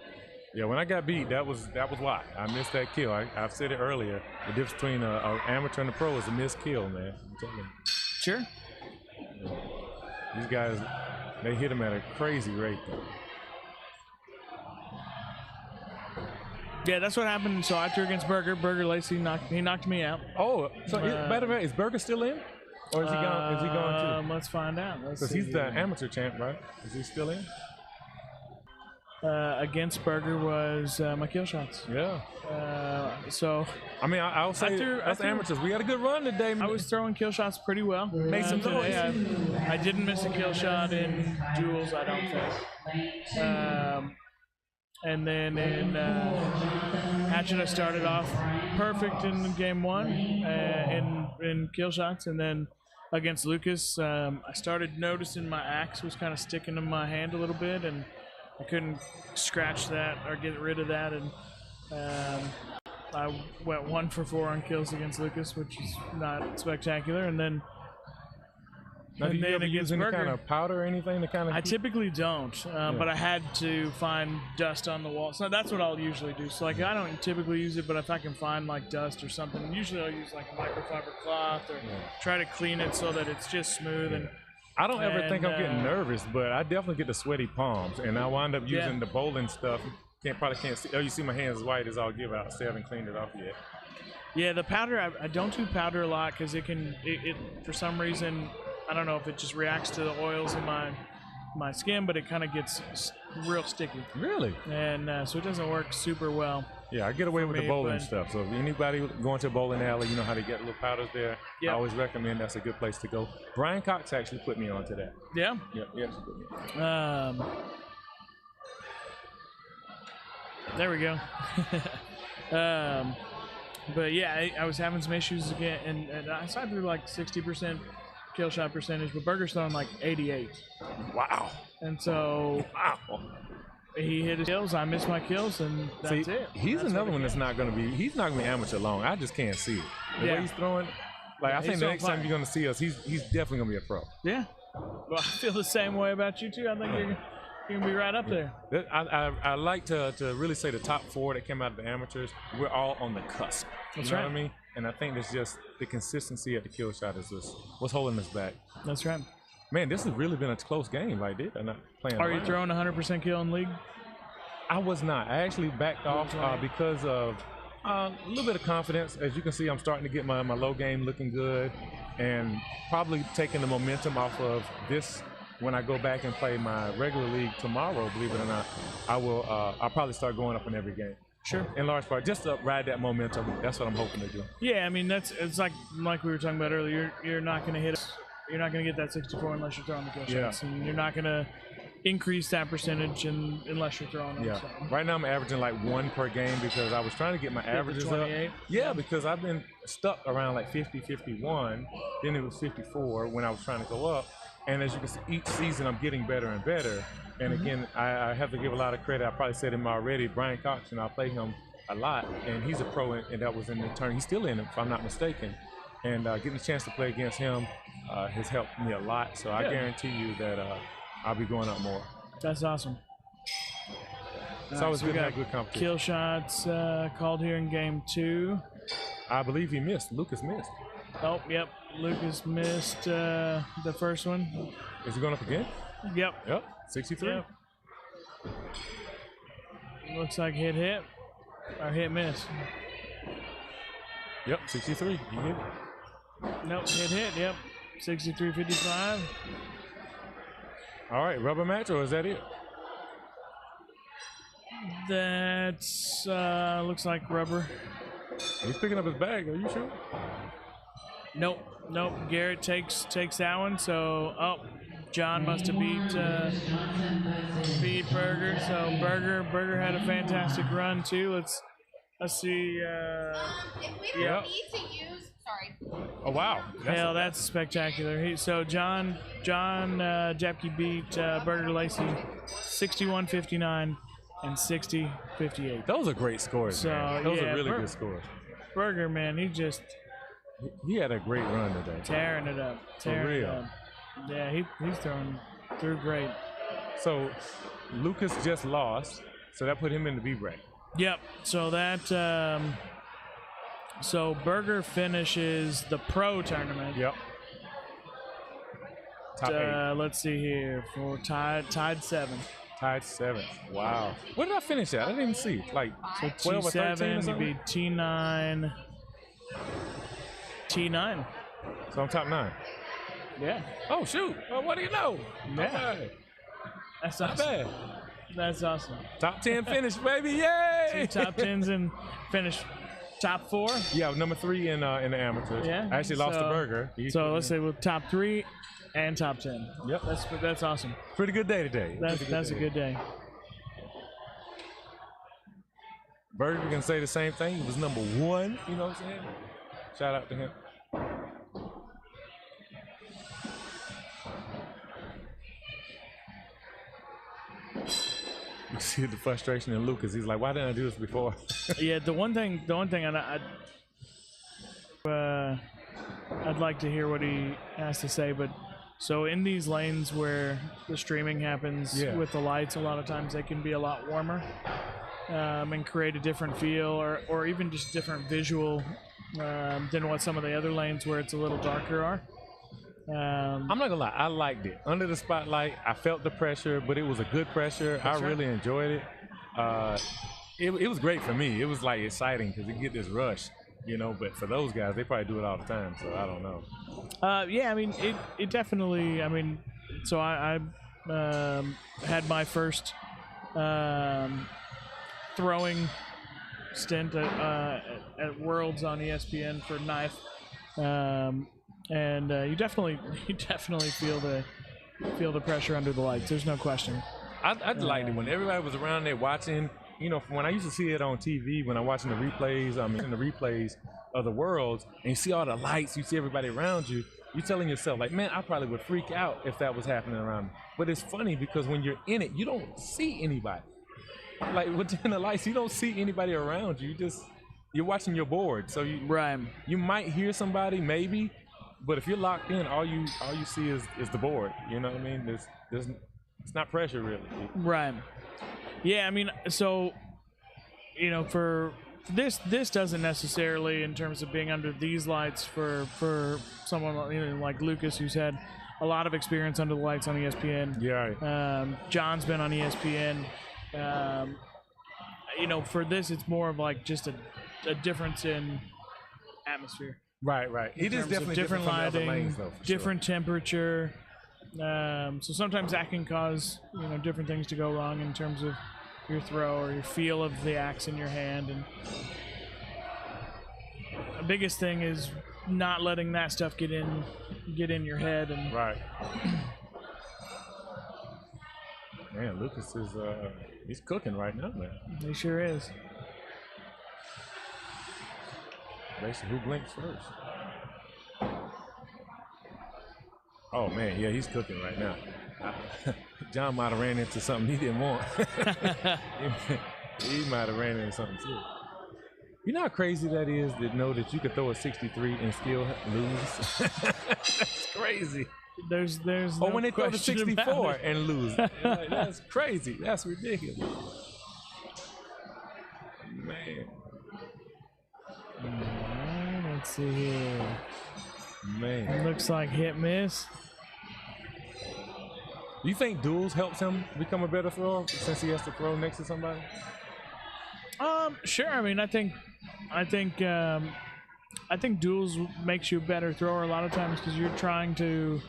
Yeah, when I got beat, that was why I missed that kill. I've said it earlier. The difference between an amateur and a pro is a missed kill, man. I'm telling you. Sure. These guys, they hit him at a crazy rate, though. Yeah, that's what happened. So I threw against Burger. Burger Lacey knocked me out. Oh, so matter of fact, is Burger still in, or is he gone? Is he going too? Let's find out. Because he's the amateur champ, right? Is he still in? Against Burger was my kill shots. Yeah. So I mean, I'll say us amateurs, we had a good run today. I was throwing kill shots pretty well. Make some noise. I didn't miss a kill shot in duels, I don't think. And then in Hatchet, I started off perfect in game 1 in kill shots, and then against Lucas, I started noticing my axe was kind of sticking to my hand a little bit, and I couldn't scratch that or get rid of that, and I went 1 for 4 on kills against Lucas, which is not spectacular, and then. Now, do you ever use any kind of powder or anything to kind of? I typically don't, but I had to find dust on the wall. So that's what I'll usually do. So like I don't typically use it, but if I can find like dust or something, usually I'll use like a microfiber cloth or try to clean it so that it's just smooth. And I don't ever think I'm getting nervous, but I definitely get the sweaty palms, and I wind up using the bowling stuff. Probably can't see. Oh, you see my hands white as all give out. Still haven't cleaned it off yet. Yeah, the powder I don't do powder a lot because it for some reason. I don't know if it just reacts to the oils in my skin, but it kind of gets real sticky. Really? And so it doesn't work super well. Yeah, I get away with the bowling stuff. So if anybody going to a bowling alley, you know how to get little powders there. Yep. I always recommend that's a good place to go. Brian Cox actually put me onto that. Yeah? Yeah, he actually put me on. There we go. But yeah, I was having some issues again, and I saw through like 60% kill shot percentage, but Burger's throwing like 88. Wow. And so he hit his kills, I missed my kills, and that's it. He's another one that's not going to be, he's not going to be amateur long. I just can't see it. The way he's throwing, like I think the next time you're going to see us, he's definitely going to be a pro. Yeah. Well, I feel the same way about you too. I think you're going to be right up there. I like to really say the top 4 that came out of the amateurs, we're all on the cusp. That's you know right. what I mean? And I think it's just the consistency at the kill shot is just what's holding us back. That's right. Man, this has really been a close game. Like, I'm not playing. Are you throwing 100% kill in league? I was not. I actually backed off because of a little bit of confidence. As you can see, I'm starting to get my low game looking good, and probably taking the momentum off of this. When I go back and play my regular league tomorrow, believe it or not, I'll probably start going up in every game. Sure. In large part, just to ride that momentum. That's what I'm hoping to do. Yeah, I mean it's like we were talking about earlier. You're not going to hit. You're not going to get that 64 unless you're throwing the kill shots, and you're not going to increase that percentage unless you're throwing them. Yeah. So. Right now I'm averaging like 1 per game because I was trying to get my averages up. Yeah, because I've been stuck around like 50, 51. Then it was 54 when I was trying to go up. And as you can see, each season I'm getting better and better. And again, I have to give a lot of credit. I probably said him already. Brian Cox, and I play him a lot, and he's a pro, and that was in the tournament. He's still in it, if I'm not mistaken. And getting a chance to play against him has helped me a lot. So I guarantee you that I'll be going up more. That's awesome. It's always good to have good competition. Kill shots called here in game 2. I believe he missed. Lucas missed. Oh, yep. Lucas missed the first one. Is he going up again? Yep. Yep. 63. Yep. Looks like hit or hit miss. Yep, 63. He hit. Nope, hit. Yep, 63-55. All right, rubber match, or is that it? That's looks like rubber. He's picking up his bag. Are you sure? Nope. Garrett takes that one. So John must have beat Burger. So Burger had a fantastic run too. Let's see. If we don't need to use, sorry. Oh wow! That's spectacular. John Japke beat Burger Lacey 61-59 and 60-58. Those are great scores. So man. Those are really good scores. Burger, man, he had a great run today. Tearing it up. It up. Yeah, he's through great. So Lucas just lost. So that put him in the B bracket. Yep. So that so Berger finishes the pro tournament. Yep. Top 8. Let's see here for tied 7. Tied 7. Wow. What did I finish at? I didn't even see. Like So 12 or 13 or T7 would something? be T9. T9. So I'm top 9. Yeah. Oh shoot! Oh, what do you know? Yeah. Not bad. That's Not awesome. bad. That's awesome. Top 10 finish, baby! Yay! 2 top 10s and finish top 4. Yeah, number 3 in the amateurs. Yeah. I actually lost to Berger. So let's say with top 3 and top 10. Yep. That's awesome. Pretty good day today. That's a good day. Berger can say the same thing. He was number 1. You know what I'm saying? Shout out to him. You see the frustration in Lucas. He's like, "Why didn't I do this before?" Yeah, the one thing I'd like to hear what he has to say, but so in these lanes where the streaming happens with the lights, a lot of times they can be a lot warmer and create a different feel or even just different visual than what some of the other lanes where it's a little darker are. I'm not gonna lie, I liked it. Under the spotlight, I felt the pressure, but it was a good pressure. I really enjoyed it. It was great for me. It was like exciting because you get this rush, you know. But for those guys, they probably do it all the time, so I don't know. Yeah, I mean, it definitely. I mean, so I had my first throwing stint at Worlds on ESPN for knife. And you definitely feel the pressure under the lights. There's no question. I liked it when everybody was around there watching. You know, when I used to see it on TV, when I'm watching the replays, of the Worlds, and you see all the lights, you see everybody around you. You're telling yourself, like, man, I probably would freak out if that was happening around me. But it's funny because when you're in it, you don't see anybody. Like within the lights, you don't see anybody around you. You're watching your board, so you might hear somebody maybe. But if you're locked in, all you see is the board. You know what I mean? It's not pressure really. Right. Yeah, I mean, so you know, for this doesn't necessarily in terms of being under these lights for someone like Lucas who's had a lot of experience under the lights on ESPN. Yeah. John's been on ESPN. You know, for this, it's more of like just a difference in atmosphere. Right. It is definitely different from the other lanes, though. Different temperature. So sometimes that can cause different things to go wrong in terms of your throw or your feel of the axe in your hand. And the biggest thing is not letting that stuff get in your head. And right. Man, Lucas is he's cooking right now, man. He sure is. Basically, who blinks first? Oh man, yeah, he's cooking right now. John might have ran into something he didn't want. He might have ran into something too. You know how crazy that is to know that you could throw a 63 and still lose? That's crazy. There's or no when they throw the question 64 about it. and lose. Like, that's crazy. That's ridiculous. Man. Alright, let's see here. Man. It looks like hit miss. Do you think duels helps him become a better thrower since he has to throw next to somebody? Sure. I mean, I think duels makes you a better thrower a lot of times because you're trying to,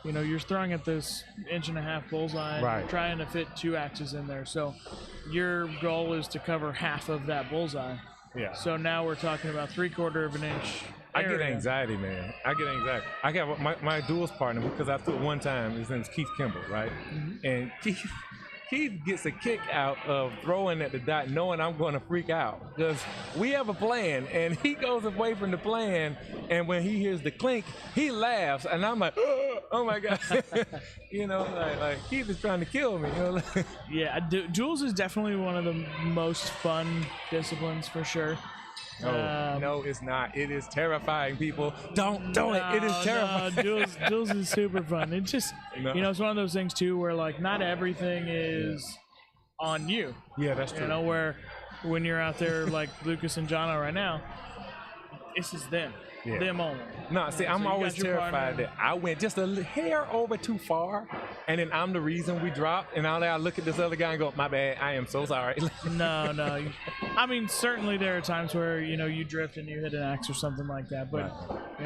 you're throwing at this 1.5-inch bullseye, right? You're trying to fit 2 axes in there. So your goal is to cover half of that bullseye. Yeah. So now we're talking about 3/4 inch. I get anxiety, man. I get anxiety. I got my duels partner because I threw it one time. His name's Keith Kimball, right? Mm-hmm. And Keith gets a kick out of throwing at the dot knowing I'm going to freak out because we have a plan and he goes away from the plan and when he hears the clink, he laughs and I'm like, oh my God. Like Keith is trying to kill me. Yeah, duels is definitely one of the most fun disciplines for sure. No, it's not. It is terrifying, people. Don't do it. It is terrifying. No, duels is super fun. It just, No. it's one of those things too where like not everything is on you. Yeah, that's true. You know, where when you're out there like Lucas and John are right now, this is them. Yeah. Them only. No, see, So I'm you always got your terrified partner. that I went just a hair over too far, and then I'm the reason we dropped. And now I look at this other guy and go, "My bad, I am so sorry." No. I mean, certainly there are times where you drift and you hit an axe or something like that. But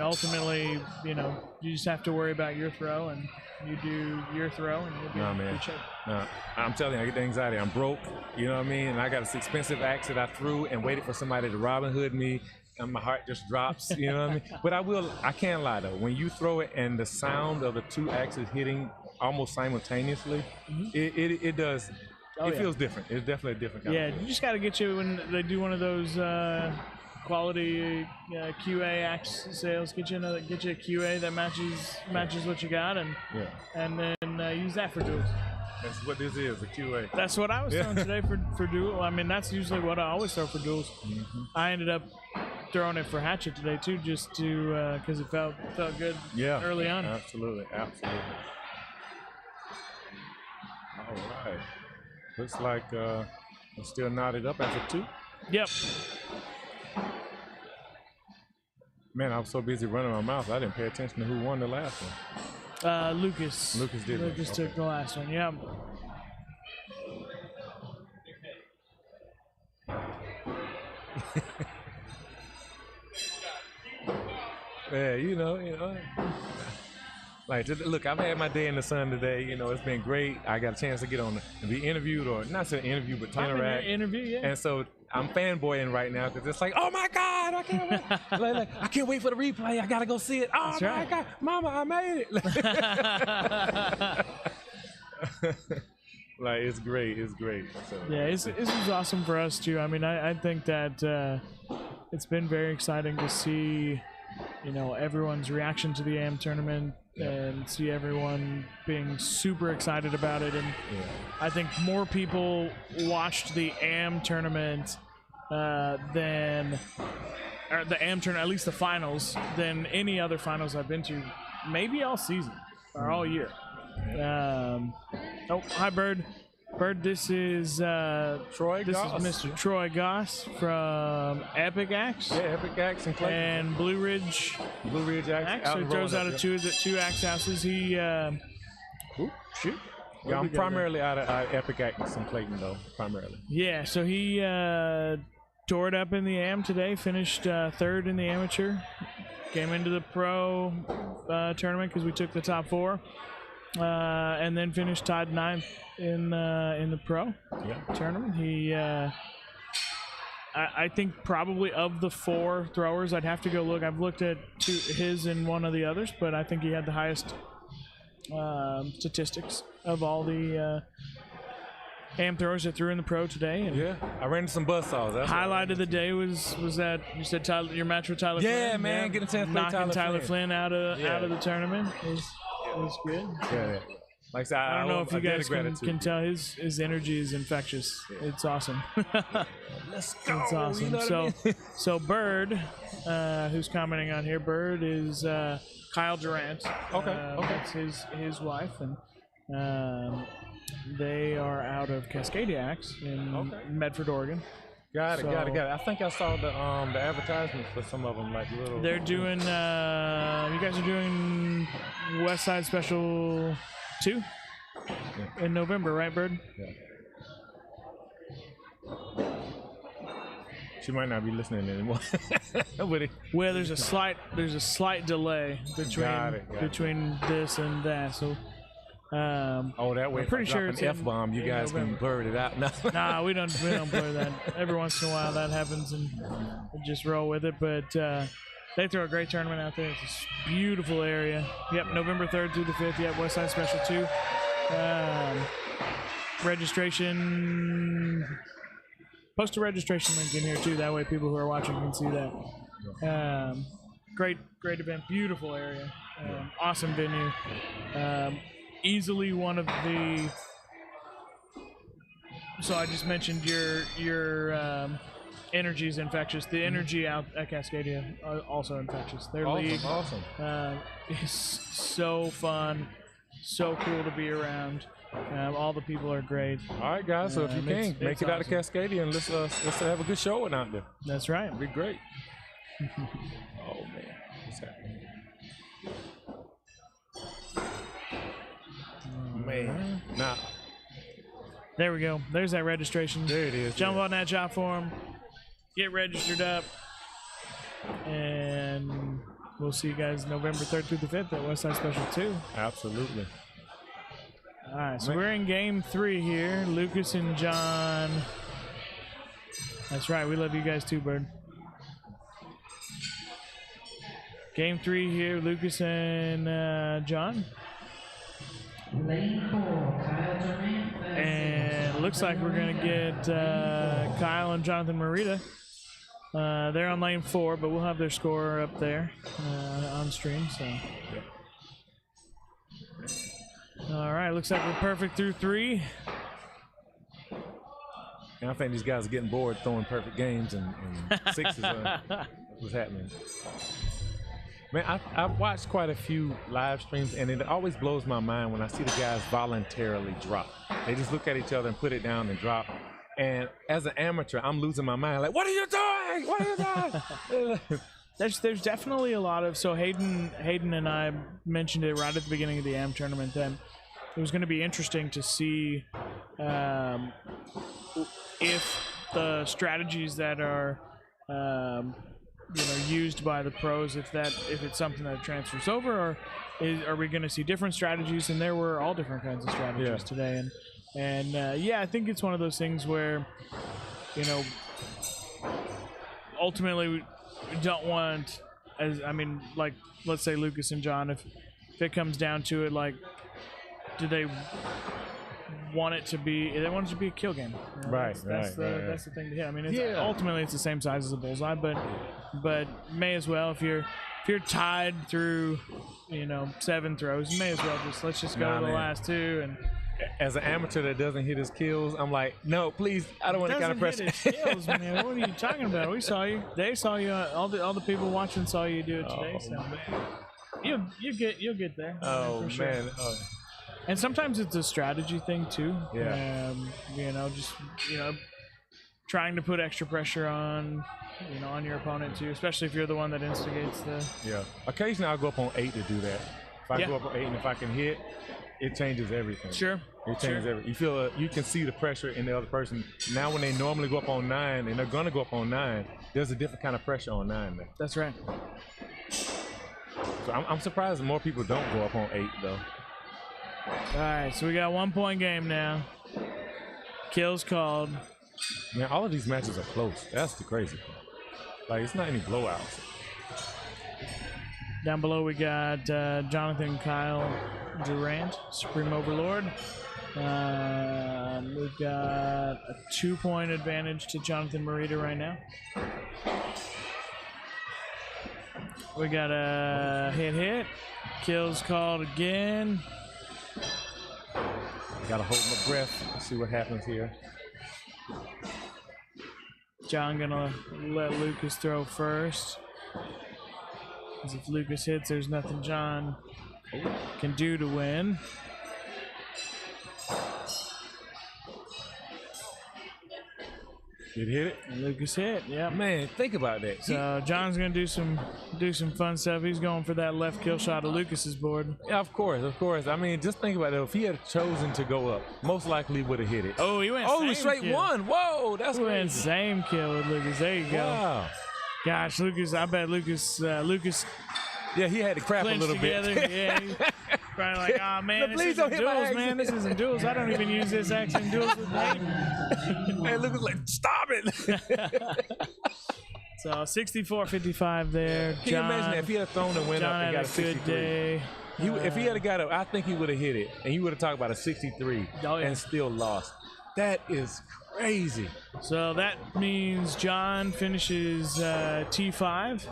ultimately, you just have to worry about your throw, and you do your throw, and you'll be No, in man. good shape. No, I'm telling you, I get the anxiety. I'm broke, you know what I mean? And I got this expensive axe that I threw and waited for somebody to Robin Hood me, and my heart just drops, you know what I mean? But I can't lie though. When you throw it and the sound of the two axes hitting almost simultaneously, it does. It feels different. It's definitely a different kind of Yeah, you just got to get you when they do one of those quality QA axe sales. Get you a QA that matches what you got, and then use that for duels. That's what this is, a QA. That's what I was throwing today for duel. I mean, that's usually what I always throw for duels. I ended up throwing it for Hatchet today too, just to because it felt good early on. Absolutely. All right. Looks like I'm still knotted up after 2. Yep. Man, I was so busy running my mouth, I didn't pay attention to who won the last one. Lucas. Lucas did. Lucas took the last one. Yeah. Yeah, you know. Like, look, I've had my day in the sun today. You know, it's been great. I got a chance to get on and be interviewed, or not to interview, but to interact. Interview, yeah. And so I'm fanboying right now because it's like, oh my God, I can't wait. like, I can't wait for the replay. I gotta go see it. Oh That's my right. God, Mama, I made it. Like, it's great. It's great. So, Yeah, this was awesome for us too. I mean, I think that it's been very exciting to see, everyone's reaction to the AM tournament and see everyone being super excited about it. And I think more people watched the AM tournament or the AM tournament, at least the finals, than any other finals I've been to, maybe all season or all year. Hi, Bird. Bird, this is Troy. This Goss. is Mr. Troy Goss from Epic Axe. Yeah, Epic Axe and Clayton. And Blue Ridge Axe. So he throws out of two axe houses. He shoot. Yeah, I'm primarily out of Epic Axe and Clayton though, primarily. Yeah, so he tore it up in the AM today. Finished third in the amateur. Came into the pro tournament because we took the top 4. And then finished tied 9th in the pro tournament. He, I think probably of the 4 throwers, I'd have to go look. I've looked at his and one of the others, but I think he had the highest statistics of all the AM throwers that threw in the pro today. And I ran some buzzsaws. Highlight of the day was that you said your match with Tyler Flynn. Yeah, man, getting a chance to play knocking Tyler Flynn out of the tournament was good. Yeah. Like I said, I don't know if you guys can tell his energy is infectious. It's awesome. Let's go. It's awesome. You know what I mean? So Bird, who's commenting on here, Bird is Kyle Durant. Okay. That's his wife, and they are out of Cascadia Axe in Medford, Oregon. Got it. I think I saw the advertisements for some of them, like little. They're doing. You guys are doing West Side Special 2 in November, right, Bird? Yeah. She might not be listening anymore. Well, there's a slight delay between this and that, so. That way. I'm pretty sure it's an F-bomb. You guys can blur it out. Nah, we don't blur that. Every once in a while that happens, and we just roll with it. But they throw a great tournament out there. It's a beautiful area. Yep, November 3rd through the 5th. Yep, West Side Special 2. Registration. Post a registration link in here too. That way, people who are watching can see that. Great event. Beautiful area. Awesome venue. Easily one of the. So I just mentioned your energy is infectious. The energy out at Cascadia are also infectious. Their league awesome. is so fun. so cool to be around. All the people are great. All right, guys. So if you can make it out of Cascadia and let's have a good showing out there. That's right. It'd be great. Oh man, what's happening? Man, nah. There we go. There's that registration. There it is. Jump on that job form. Get registered up. And we'll see you guys November 3rd through the 5th at Westside Special 2. Absolutely. All right, so we're in game 3 here. Lucas and John. That's right. We love you guys too, Bird. Game 3 here. Lucas and John. Lane 4, Kyle Durant. And it looks like we're going to get Kyle and Jonathan Morita. They're on lane 4, but we'll have their score up there on stream. So, all right, looks like we're perfect through 3. And I think these guys are getting bored throwing perfect games and sixes. What's happening? Man, I've watched quite a few live streams, and it always blows my mind when I see the guys voluntarily drop. They just look at each other and put it down and drop. And as an amateur, I'm losing my mind. Like, what are you doing? What are you doing? There's definitely a lot of, so Hayden and I mentioned it right at the beginning of the AM tournament that it was going to be interesting to see if the strategies that are used by the pros, if it's something that transfers over, or are we going to see different strategies? And there were all different kinds of strategies today, and I think it's one of those things where, ultimately we don't want, let's say Lucas and John, if it comes down to it, like, do they want it to be? They want it to be a kill game, right? That's the thing to hit. I mean, ultimately it's the same size as a bullseye, but may as well, if you're tied through 7 throws, you may as well let's just go to the last 2. And as an amateur that doesn't hit his kills, I'm like, no, please, I don't want to kind of pressure. Kills, man. What are you talking about? We saw you. They saw you. All the people watching saw you do it today. You'll get there. Oh, for sure. Man. Oh. And sometimes it's a strategy thing too. Yeah. Trying to put extra pressure on your opponent too, especially if you're the one that instigates the. Yeah. Occasionally I'll go up on 8 to do that. If I go up on 8 and if I can hit, it changes everything. Sure. It changes everything. You can see the pressure in the other person. Now when they normally go up on 9 and they're gonna go up on 9, there's a different kind of pressure on 9 there. That's right. So I'm surprised that more people don't go up on 8 though. All right, so we got 1 point game now. Kills called. Man, all of these matches are close. That's the crazy thing. Like, it's not any blowouts. Down below we got Jonathan Kyle Durant, Supreme Overlord. We've got a 2-point advantage to Jonathan Morita right now. We got a hit. Kills called again. Gotta hold my breath. Let's see what happens here. John gonna let Lucas throw first. Because if Lucas hits, there's nothing John can do to win. Did hit it? And Lucas hit, yeah. Man, think about that. So John's gonna do some fun stuff. He's going for that left kill shot of Lucas's board. Yeah, of course. I mean, just think about it. If he had chosen to go up, most likely would have hit it. Oh, he went. Oh, straight kill. 1. Whoa, that's he crazy. Went same kill with Lucas. There you go. Wow. Gosh, Lucas. I bet Lucas. Yeah, he had to crap a little together. bit. Yeah. Probably like, oh man, No, this isn't duels, man. This isn't duels. I don't even use this action duels with Hayden. Hey, Lucas like, stop it. So 64-55 there. Can you imagine that if he had thrown and went up and got a 63? Day. If he had got up, I think he would have hit it, and he would have talked about a 63 and still lost. That is crazy. So that means John finishes T5.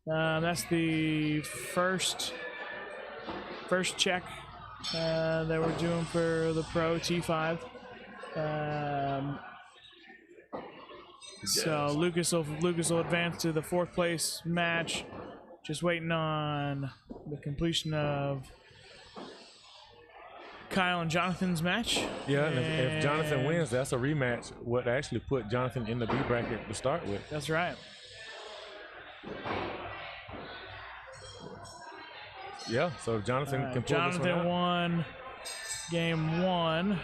That's the first check that we're doing for the Pro T5. So Lucas will advance to the 4th place match. Just waiting on the completion of Kyle and Jonathan's match. Yeah, and if Jonathan wins, that's a rematch. What actually put Jonathan in the B bracket to start with. That's right. Yeah, so Jonathan can pull Jonathan this one out. won game 1.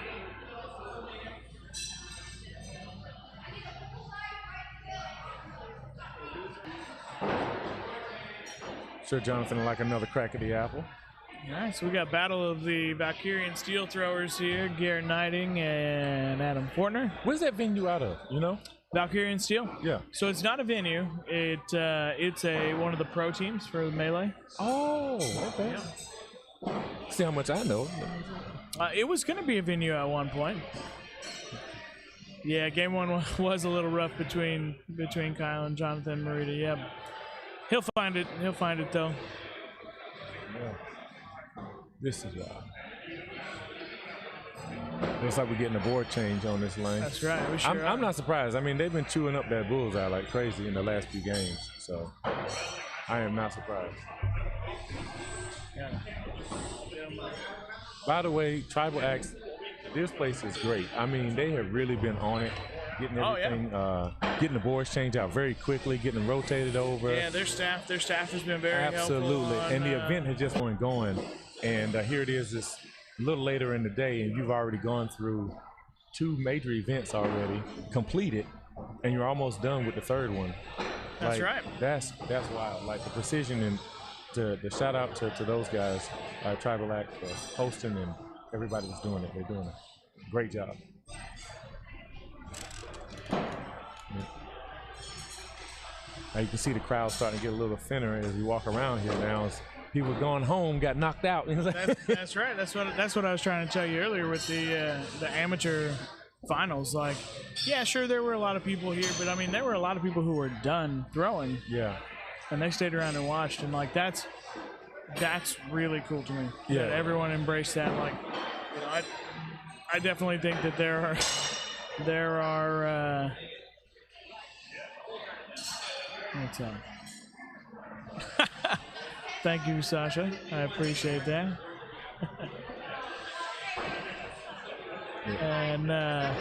Sure, Jonathan would like another crack at the apple. All right, so we got battle of the Valkyrian steel throwers here. Garrett Knighting and Adam Fortner. Where's that venue out of, you know? Valkyrian Steel. Yeah. So it's not a venue. It's one of the pro teams for the Melee. Oh, okay. Yeah. See how much I know. It was going to be a venue at one point. Yeah, game 1 was a little rough between Kyle and Jonathan Marita. Yeah, he'll find it. He'll find it though. Yeah. This is looks like we're getting a board change on this lane. That's right. We sure I'm not surprised. I mean, they've been chewing up that bullseye like crazy in the last few games, so I am not surprised. Yeah. By the way, Tribal Axe, this place is great. I mean, they have really been on it, getting everything, getting the boards changed out very quickly, getting them rotated over. Yeah, their staff has been very absolutely helpful. And the event has just been going, and here it is this a little later in the day, and you've already gone through 2 major events already completed, and you're almost done with the 3rd one. That's like, right. That's wild. Like the precision and the shout out to those guys, Tribal Act for hosting, and everybody that's doing it. They're doing a great job. Now you can see the crowd starting to get a little thinner as you walk around here now. As people going home, got knocked out. That's right. That's what I was trying to tell you earlier with the amateur finals. Like, yeah, sure, there were a lot of people here, but I mean, there were a lot of people who were done throwing. Yeah. And they stayed around and watched, and like that's really cool to me. Yeah. That everyone embraced that. Like, you know, I definitely think that there are what's up? Thank you, Sasha. I appreciate that. And now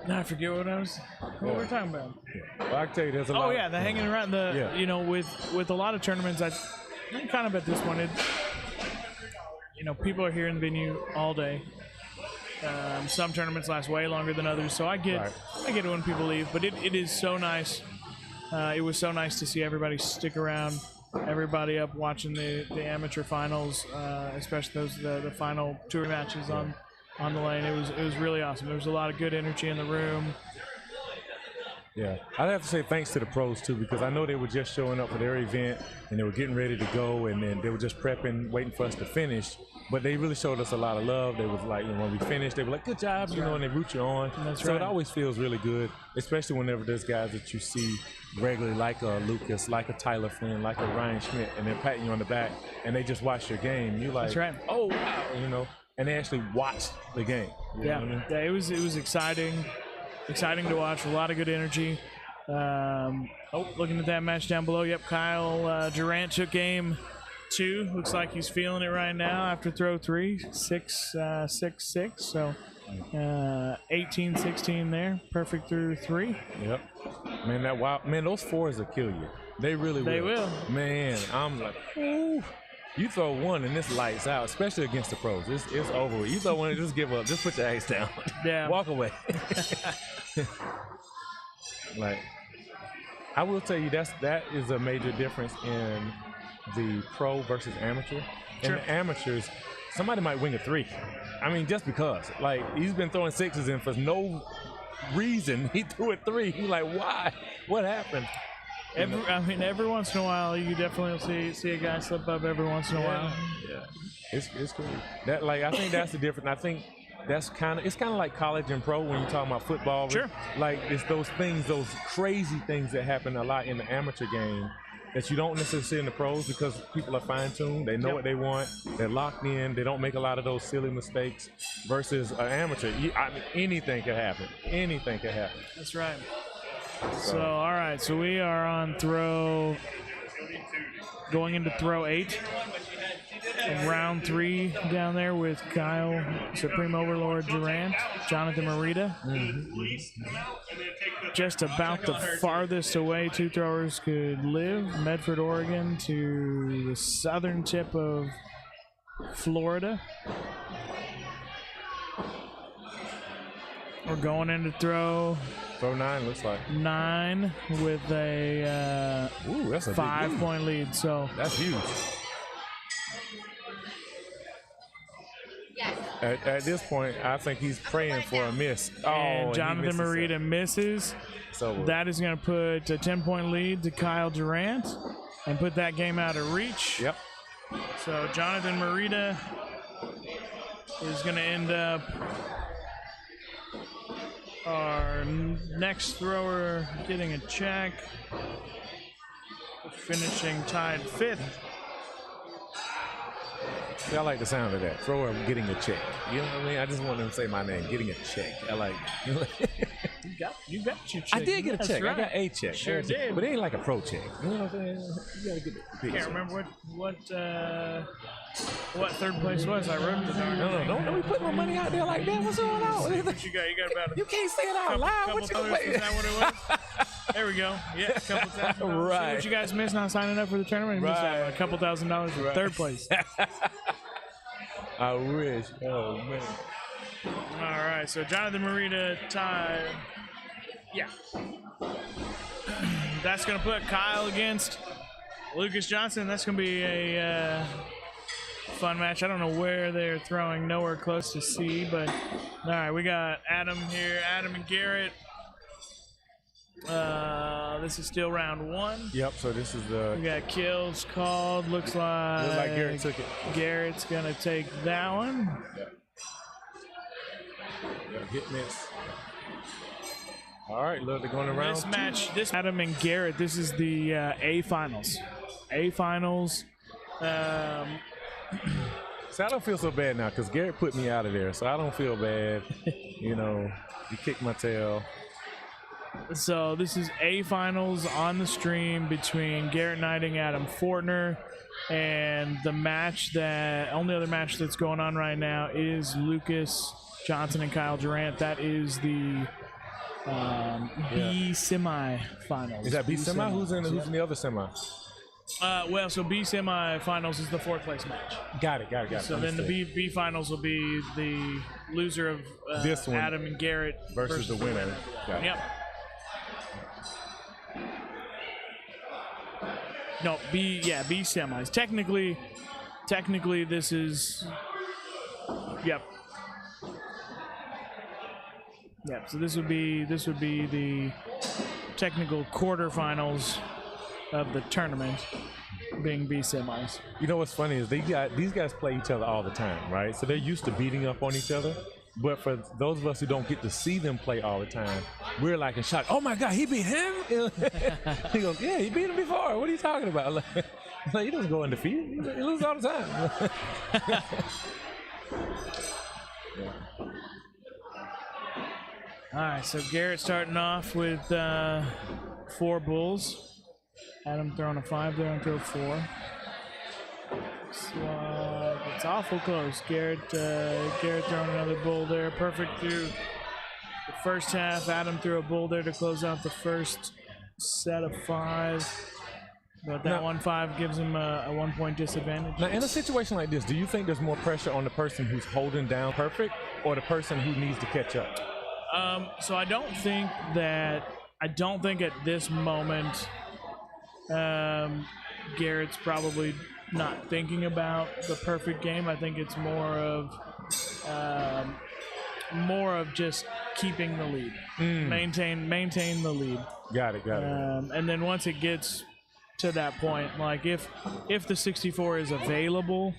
I forget what we were talking about. Well, I can tell you, there's a lot. Oh yeah, the hanging around you know, with a lot of tournaments, I kind of at this one, people are here in the venue all day. Some tournaments last way longer than others, so I get it when people leave. But it is so nice. It was so nice to see everybody stick around, everybody up watching the amateur finals, especially the final 2 matches on the lane. It was really awesome. There was a lot of good energy in the room. Yeah, I'd have to say thanks to the pros too, because I know they were just showing up for their event and they were getting ready to go, and then they were just prepping, waiting for us to finish. But they really showed us a lot of love. They was like, when we finished, they were like, "Good job," you know, and they root you on. So it always feels really good, especially whenever there's guys that you see regularly, like a Lucas, like a Tyler Flynn, like a Ryan Schmidt, and they're patting you on the back, and they just watch your game. And you're like, that's right. Oh wow, you know, and they actually watched the game. You know what I mean? Yeah, it was exciting to watch. A lot of good energy. Looking at that match down below. Yep, Kyle Durant took game 2. Looks like he's feeling it right now after throw 3, 6-6. So 18-16 there. Perfect through 3. Yep. Man, those 4s will kill you. They really will. They will. Man, I'm like, ooh. You throw 1 and this lights out, especially against the pros. It's over with. You throw 1 and just give up. Just put your axe down. Yeah. Walk away. Like, I will tell you that is a major difference in the pro versus amateur. In the amateurs, somebody might wing a 3. I mean, just because. Like, he's been throwing 6s in for no reason. He threw a 3. You're like, why? What happened? Every once in a while, you definitely see a guy slip up every once in a while. Yeah, it's cool. That, like, I think that's the difference. I think it's kind of like college and pro when you're talking about football. Sure. Like, it's those things, those crazy things that happen a lot in the amateur game that you don't necessarily see in the pros, because people are fine-tuned. They know what they want. They're locked in. They don't make a lot of those silly mistakes. Versus an amateur, anything can happen. Anything can happen. That's right. So, all right. So we are on going into throw 8. round 3 down there with Kyle, Supreme Overlord Durant, Jonathan Morita. Just about the farthest away 2 throwers could live. Medford, Oregon to the southern tip of Florida. We're going in to throw. Throw 9 looks like 9 with a ooh, that's a 5-point lead. So that's huge. At this point, I think he's praying for a miss. And Jonathan Morita misses. So that is going to put a 10-point lead to Kyle Durant and put that game out of reach. Yep. So Jonathan Morita is going to end up our next thrower getting a check, finishing tied 5th. See, I like the sound of that. Thrower getting a check. You know what I mean? I just want him to say my name, getting a check. I like You got your check. I did get a That's check. right. I got a check. Sure did. But it ain't like a pro check. You know what I'm saying? You gotta get the Can't remember what 3rd place was. I wrote the darn thing. Don't we put my money out there like that. What's going on? What you got? You got about You can't say it out loud. What you couple wait? Is that what it was? There we go. Yeah, a couple $1,000. Right. See what you guys missed not signing up for the tournament? You missed out on a couple $1,000 for 3rd place. I wish. Oh man. All right, so Jonathan Morita tied. Yeah. That's going to put Kyle against Lucas Johnson. That's going to be a fun match. I don't know where they're throwing, nowhere close to C, but all right, we got Adam here, Adam and Garrett. This is still round 1. Yep, so this is the... We got kills called. Looks like Garrett took it. Garrett's going to take that one. Yep. Hit miss. All right, look, they're going around. This match, this Adam and Garrett, this is the A finals. A finals. See, I don't feel so bad now because Garrett put me out of there, so I don't feel bad. You know, he kicked my tail. So this is A finals on the stream between Garrett Knighting, Adam Fortner, and the match that only other match that's going on right now is Lucas Johnson and Kyle Durant. That is the B semi-finals. Is that B semi? Who's in the other semi? Well, so B semi-finals is the 4th place match. Got it. So then the B finals will be the loser of this one, Adam and Garrett versus the winner. Got it. Yep. No, B semis. Technically this is Yep, so this would be the technical quarterfinals of the tournament, being B semis. You know what's funny is these guys play each other all the time, right? So they're used to beating up on each other. But for those of us who don't get to see them play all the time, we're like in shock. Oh my God, he beat him? He goes, yeah, he beat him before. What are you talking about? Like, he doesn't go undefeated. He loses all the time. All right, so Garrett starting off with 4 bulls. Adam throwing a 5 there and throw 4. So, it's awful close. Garrett throwing another bull there. Perfect through the first half. Adam threw a bull there to close out the first set of 5. But that 1-5 gives him a 1-point disadvantage. Now, in a situation like this, do you think there's more pressure on the person who's holding down perfect or the person who needs to catch up? So I don't think at this moment Garrett's probably not thinking about the perfect game. I think it's more of just keeping the lead, maintain the lead. Got it. And then once it gets to that point, like if the 64 is available,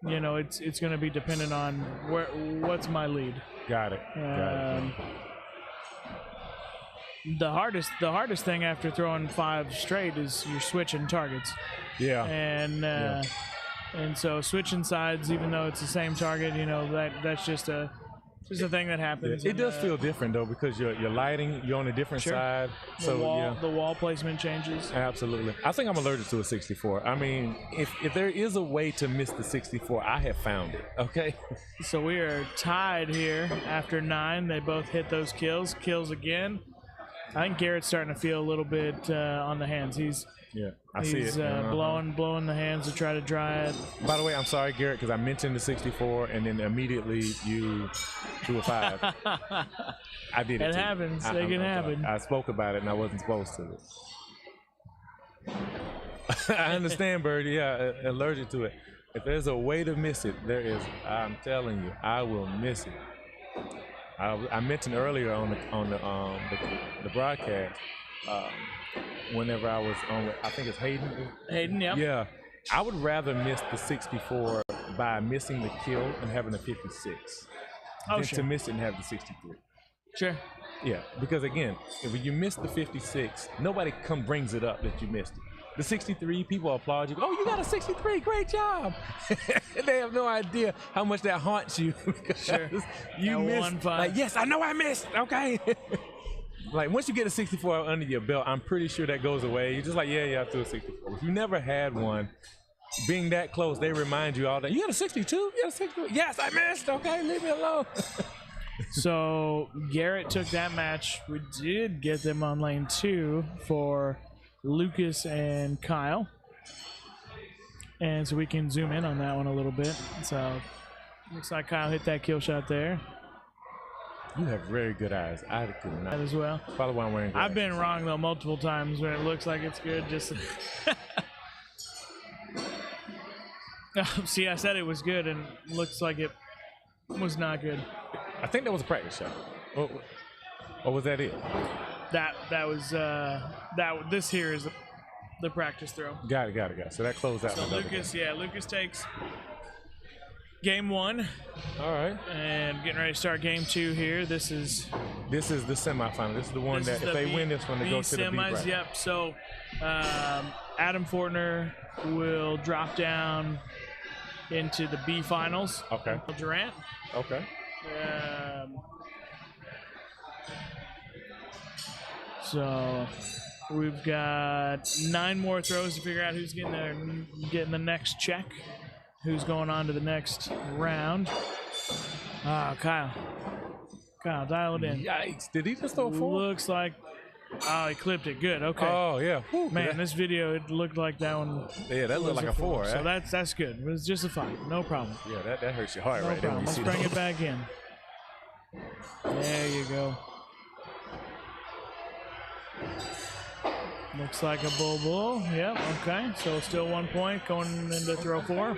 you know, it's going to be dependent on what's my lead. Got it. The hardest thing after throwing 5 straight is you're switching targets. Yeah. And so switching sides, even though it's the same target, you know, that's just a Just a thing that happens. It does feel different though because you're lighting, you're on a different side. So the wall placement changes. Absolutely. I think I'm allergic to a 64. I mean, if there is a way to miss the 64, I have found it. Okay. So we are tied here after 9. They both hit those kills. Kills again. I think Garrett's starting to feel a little bit on the hands. I see it. Blowing the hands to try to dry it. By the way, I'm sorry, Garrett, because I mentioned the 64 and then immediately you threw a 5. I did it. It happens. It can happen. I spoke about it and I wasn't supposed to. I understand, Birdie. Yeah, allergic to it. If there's a way to miss it, there is. I'm telling you, I will miss it. I mentioned earlier on the broadcast. Whenever I was on, I think it's Hayden. Hayden, yeah. Yeah, I would rather miss the 64 by missing the kill and having the 56 than to miss it and have the 63. Sure. Yeah, because again, if you miss the 56, nobody brings it up that you missed it. The 63, people applaud you. Oh, you got a 63, great job. They have no idea how much that haunts you because you missed. Like, yes, I know I missed. Okay. Like once you get a 64 under your belt, I'm pretty sure that goes away. You're just like, yeah, I threw a 64. If you never had one, being that close, they remind you all that. You got a 62? You got a 62? Yes, I missed. Okay, leave me alone. So Garrett took that match. We did get them on lane 2 for Lucas and Kyle. And so we can zoom in on that one a little bit. So looks like Kyle hit that kill shot there. You have very good eyes. I could not. That as well. Probably why I'm wearing glasses. I've been wrong though multiple times when it looks like it's good. Just see, I said it was good and looks like it was not good. I think that was a practice shot. Or was that it? That was this here is the practice throw. Got it. So that closed out. So Lucas takes game 1. All right. And getting ready to start game 2 here. This is the semifinal. This is the one that if they win this one, they go to the B bracket. Yep. So Adam Fortner will drop down into the B finals. Okay. Durant. Okay. So we've got 9 more throws to figure out who's getting the next check. Who's going on to the next round? Kyle, dial it in. Yikes! Did he just throw a 4? Looks like. Oh, he clipped it. Good. Okay. Oh yeah. Whew, man, this video it looked like that one. Yeah, that looked like a 4. So that's good. It was just a 5. No problem. Yeah, that hurts your heart right there. Let's bring it back in. There you go. Looks like a bull. Yep. Okay. So still 1 point going into throw 4.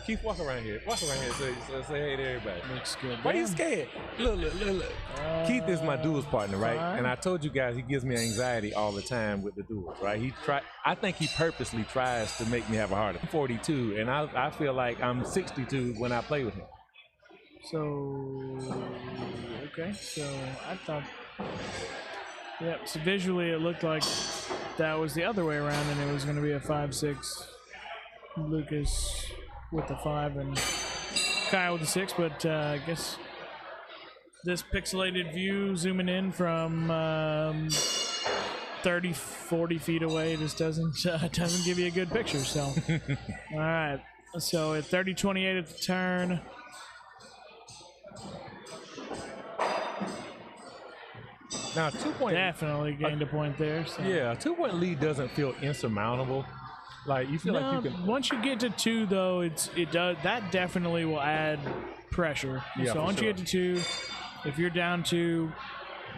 Keith, walk around here. Say hey to everybody. Looks good. Why are you scared? Look. Keith is my duels partner, right? And I told you guys he gives me anxiety all the time with the duels, right? I think he purposely tries to make me have a heart attack. I'm 42, and I feel like I'm 62 when I play with him. So, okay. So I thought, yep. So visually, it looked like that was the other way around, and it was going to be a 5-6. Lucas with the 5 and Kyle with the 6, but I guess this pixelated view zooming in from 30, 40 feet away just doesn't give you a good picture. So, all right. So at 30-28 at the turn. Now, 2-point definitely gained a point there. So. Yeah, a 2-point lead doesn't feel insurmountable. Like you feel like you can. Once you get to 2, though, it does that definitely will add pressure. Yeah, so once you get to 2, if you're down 2,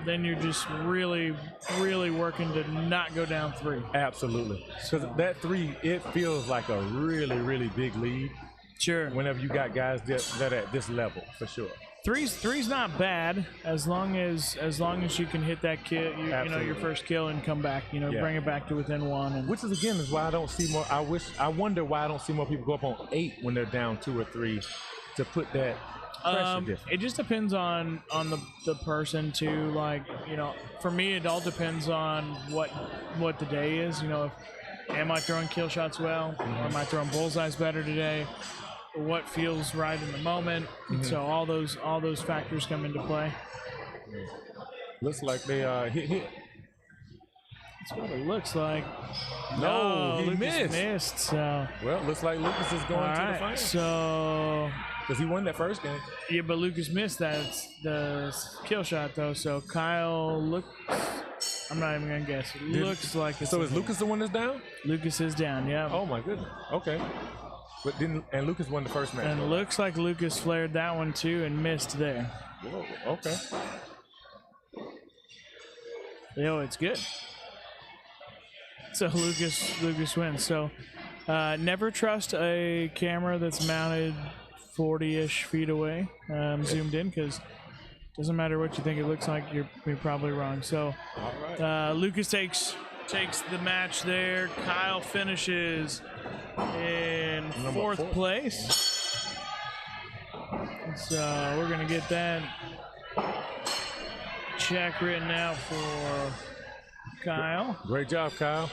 then you're just really, really working to not go down 3. Absolutely, because that 3 it feels like a really, really big lead. Sure. Whenever you got guys that at this level, for sure. Three's not bad as long as you can hit that kill, your first kill and come back, bring it back to within 1. And which is why I don't see more. I wonder why I don't see more people go up on 8 when they're down 2 or 3 to put that pressure difference. It just depends on the person too. Like for me, it all depends on what the day is. am I throwing kill shots well? Or am I throwing bullseyes better today? Or what feels right in the moment? So all those factors come into play. Looks like they hit. That's what it looks like. No, he Lucas missed. So Well, looks like Lucas is going to the final. So because he won that first game. Yeah, but Lucas missed the kill shot though. So Kyle looks. I'm not even gonna guess. It looks like it's. So is Lucas the one that's down? Lucas is down. Yeah. Oh my goodness. Okay. But Lucas won the first match. And it looks like Lucas flared that one too and missed there. Whoa, okay. Yo, it's good. So Lucas wins. So never trust a camera that's mounted 40-ish feet away, zoomed in, because it doesn't matter what you think it looks like, you're probably wrong. So Lucas takes the match there. Kyle finishes in fourth place. So we're gonna get that check written out for Kyle. Great job, Kyle.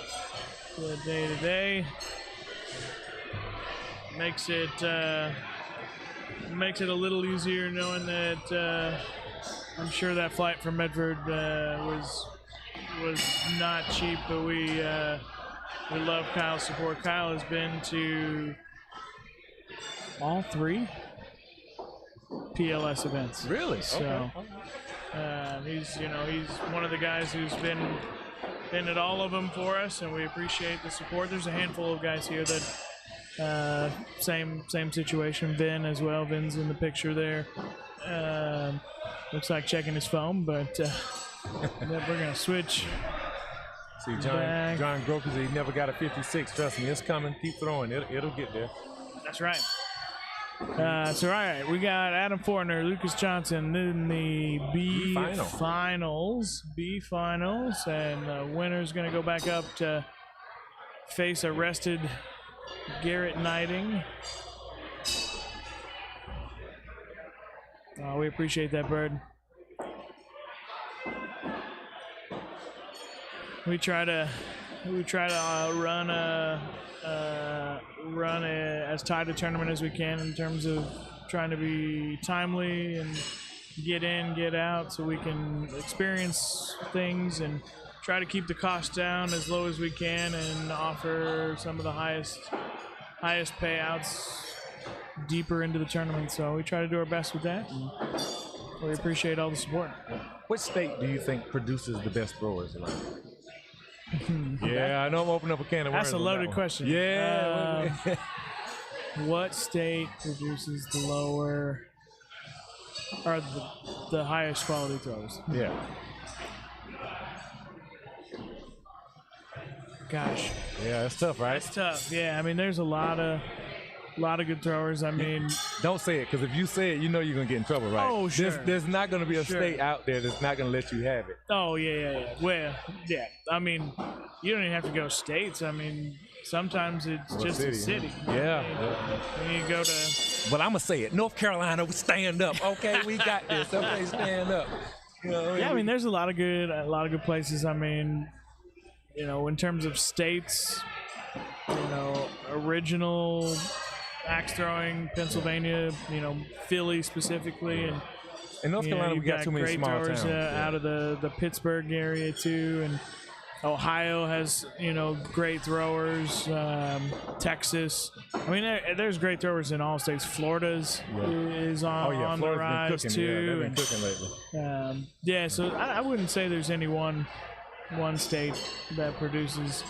Good day today. Makes it a little easier knowing that I'm sure that flight from Medford was not cheap, but we love Kyle's support. Kyle has been to all 3 PLS events. Really? So he's one of the guys who's been at all of them for us, and we appreciate the support. There's a handful of guys here that same situation. Vin as well. Vin's in the picture there. Looks like checking his phone, but we're gonna switch. See, John Groker said he never got a 56. Trust me, it's coming. Keep throwing. It'll get there. That's right. So, all right, we got Adam Fortner, Lucas Johnson in the B finals, and the winner's going to go back up to face a rested Garrett Knighting. We appreciate that, Bird. We try to run as tight a tournament as we can in terms of trying to be timely and get in, get out, so we can experience things and try to keep the cost down as low as we can and offer some of the highest payouts deeper into the tournament. So we try to do our best with that, and we appreciate all the support. What state do you think produces the best throwers? Yeah, I know I'm opening up a can of worms. That's a loaded question. Yeah. What state produces the lower or the highest quality throws? Yeah. Gosh. Yeah, that's tough, right? It's tough. Yeah, I mean, there's a lot of good throwers. I mean, don't say it, because if you say it, you know you're gonna get in trouble, right? Oh, sure. There's not gonna be a state out there that's not gonna let you have it. Oh yeah. Well, yeah. I mean, you don't even have to go states. I mean, sometimes it's just a city. Yeah. And you go to. But I'm gonna say it. North Carolina, we stand up. Okay, we got this. Okay, stand up. You know, yeah, I mean, there's a lot of good places. I mean, in terms of states, original axe throwing, Pennsylvania, Philly specifically, and in North Carolina we got too many great small throwers towns out of the Pittsburgh area too, and Ohio has great throwers. Texas, I mean, there's great throwers in all states. Florida's is on the rise too. Yeah, they've been cooking lately. So I wouldn't say there's any one state that produces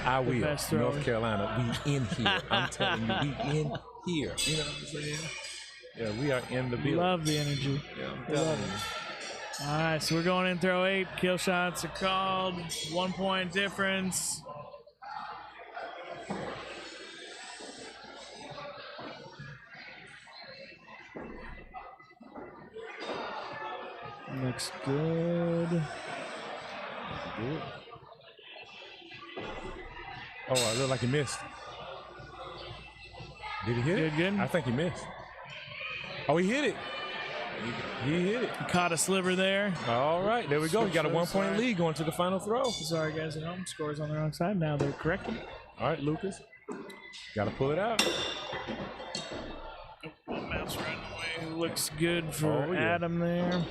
the best throwers. North Carolina, we in here. I'm telling you, we in here. You know what I'm saying? Yeah, we are in the building. Love the energy. Yeah, I'm telling you. All right, so we're going in throw 8. Kill shots are called. 1 point difference. Looks good. Good. Oh, I look like he missed. Did he hit it? Good. I think he missed. Oh, he hit it. He hit it. Caught a sliver there. All right, there we go. You got a 1-point lead going to the final throw. Sorry, guys at home. Scores on the wrong side. Now they're correcting. All right, Lucas. Got to pull it out. Bounce right away. Looks good for Adam there.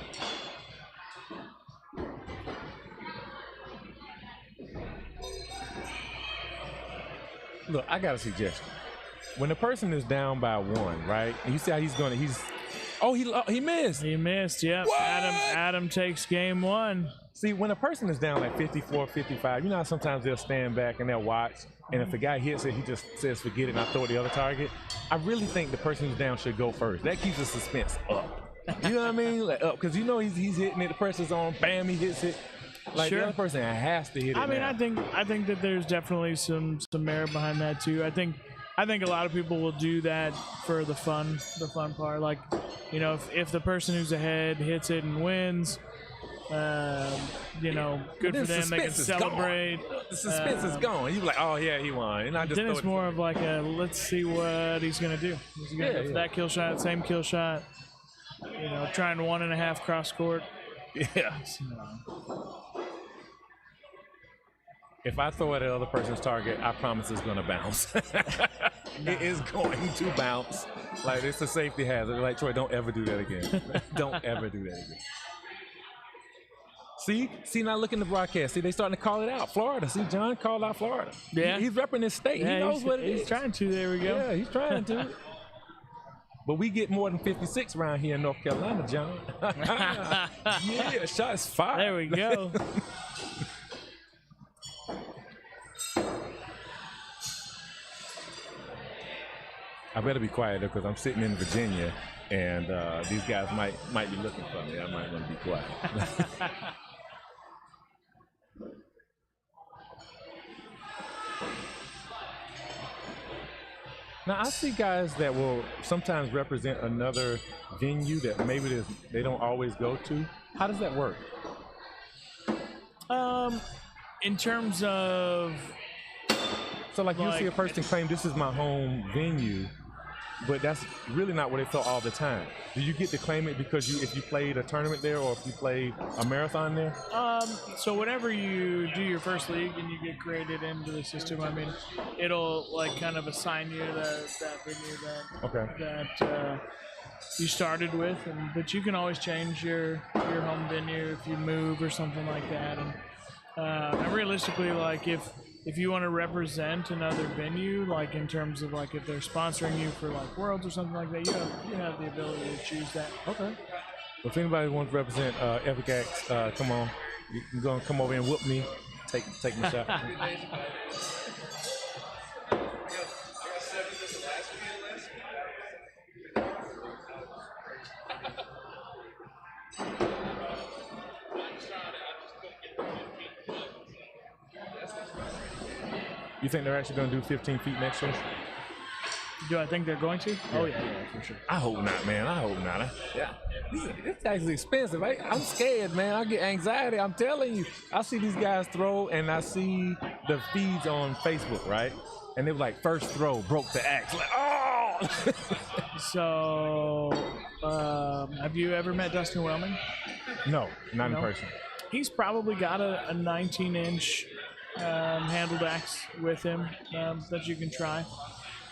Look, I got a suggestion. When the person is down by 1, right? And you see how he missed. He missed, yep. Adam takes game 1. See, when a person is down like 54, 55, you know how sometimes they'll stand back and they'll watch, and if the guy hits it, he just says, forget it, and I throw it the other target. I really think the person who's down should go first. That keeps the suspense up. You know what I mean? Like, up, because you know he's hitting it, the pressure's on, bam, he hits it. Like the other person has to hit it. I mean, now. I think that there's definitely some merit behind that too. I think a lot of people will do that for the fun part. Like, you know, if the person who's ahead hits it and wins, you know, good for them. They can celebrate. The suspense is gone. You're like, oh yeah, he won. And I just then it's more of like a let's see what he's gonna do. Is he gonna go for that kill shot, same kill shot? You know, trying 1.5 cross court. Yeah. If I throw at the other person's target, I promise it's going to bounce. It is going to bounce. Like, it's a safety hazard. Like, Troy, don't ever do that again. Don't ever do that again. See, now look in the broadcast. See, they starting to call it out. Florida. See, John called out Florida. Yeah. He's repping his state. Yeah, he knows what it is. He's trying to. There we go. Yeah, he's trying to. But we get more than 56 around here in North Carolina, John. Yeah, shots fired. There we go. I better be quiet though, because I'm sitting in Virginia, and these guys might be looking for me. I might want to be quiet. Now I see guys that will sometimes represent another venue that maybe they don't always go to. How does that work? In terms of, so like you'll see a person claim this is my home venue, but that's really not what they felt all the time. Do you get to claim it because if you played a tournament there or if you played a marathon there? So whenever you do your first league and you get created into the system, I mean, it'll like kind of assign you that venue that you started with, but you can always change your home venue if you move or something like that. And realistically, like if you want to represent another venue, like in terms of like if they're sponsoring you for like Worlds or something like that, you have the ability to choose that. Okay. Well, if anybody wants to represent Epic Acts, come on. You're going to come over and whoop me. Take my shot. You think they're actually going to do 15 feet next year? Do I think they're going to? Oh yeah, for sure. I hope not, man. I hope not. It's actually expensive. I'm scared, man. I get anxiety. I'm telling you. I see these guys throw, and I see the feeds on Facebook, right? And they were like, first throw broke the axe. Like, oh! So, have you ever met Dustin Wellman? No, not in person. He's probably got a 19-inch handled axe with him that you can try.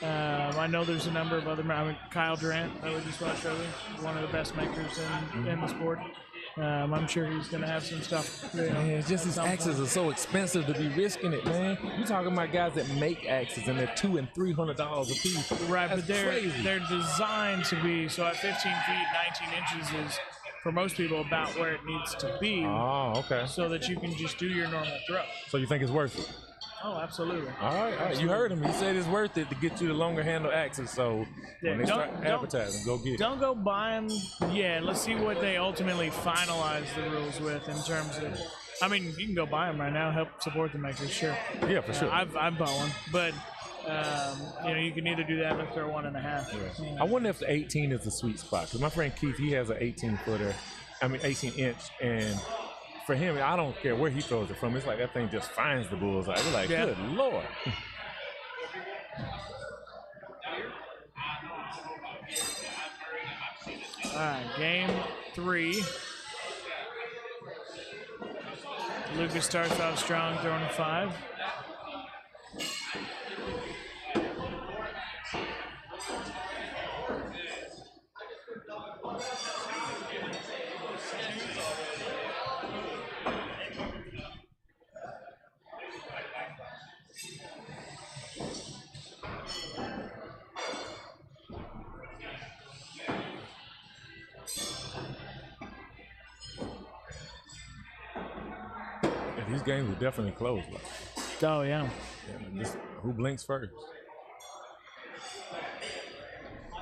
I know there's a number of other. Kyle Durant, that we just watched earlier, one of the best makers in the sport. I'm sure he's going to have some stuff. Man, it's just these axes are so expensive to be risking it, man. You're talking about guys that make axes and they're $200 and $300 a piece. Right, That's but they're crazy. designed to be, so at 15 feet, 19 inches is, for most people, about where it needs to be. Oh, okay. So that you can just do your normal throw. So you think it's worth it? Oh, absolutely. All right. You heard him. He said it's worth it to get you the longer handle axes. So when they start advertising, go get it. Don't go buy them. Yeah, let's see what they ultimately finalize the rules with in terms of. I mean, you can go buy them right now, help support the makers, sure. Yeah, for sure. I've bought one, but you can either do that or throw 1.5. Yeah. I wonder if the 18 is the sweet spot, because my friend Keith, he has an 18-footer, 18-inch, and for him, I don't care where he throws it from. It's like that thing just finds the bullseye. We're like, good Lord. All right, game 3. Lucas starts off strong, throwing a 5. And these games are definitely close. Oh, yeah. Just who blinks first?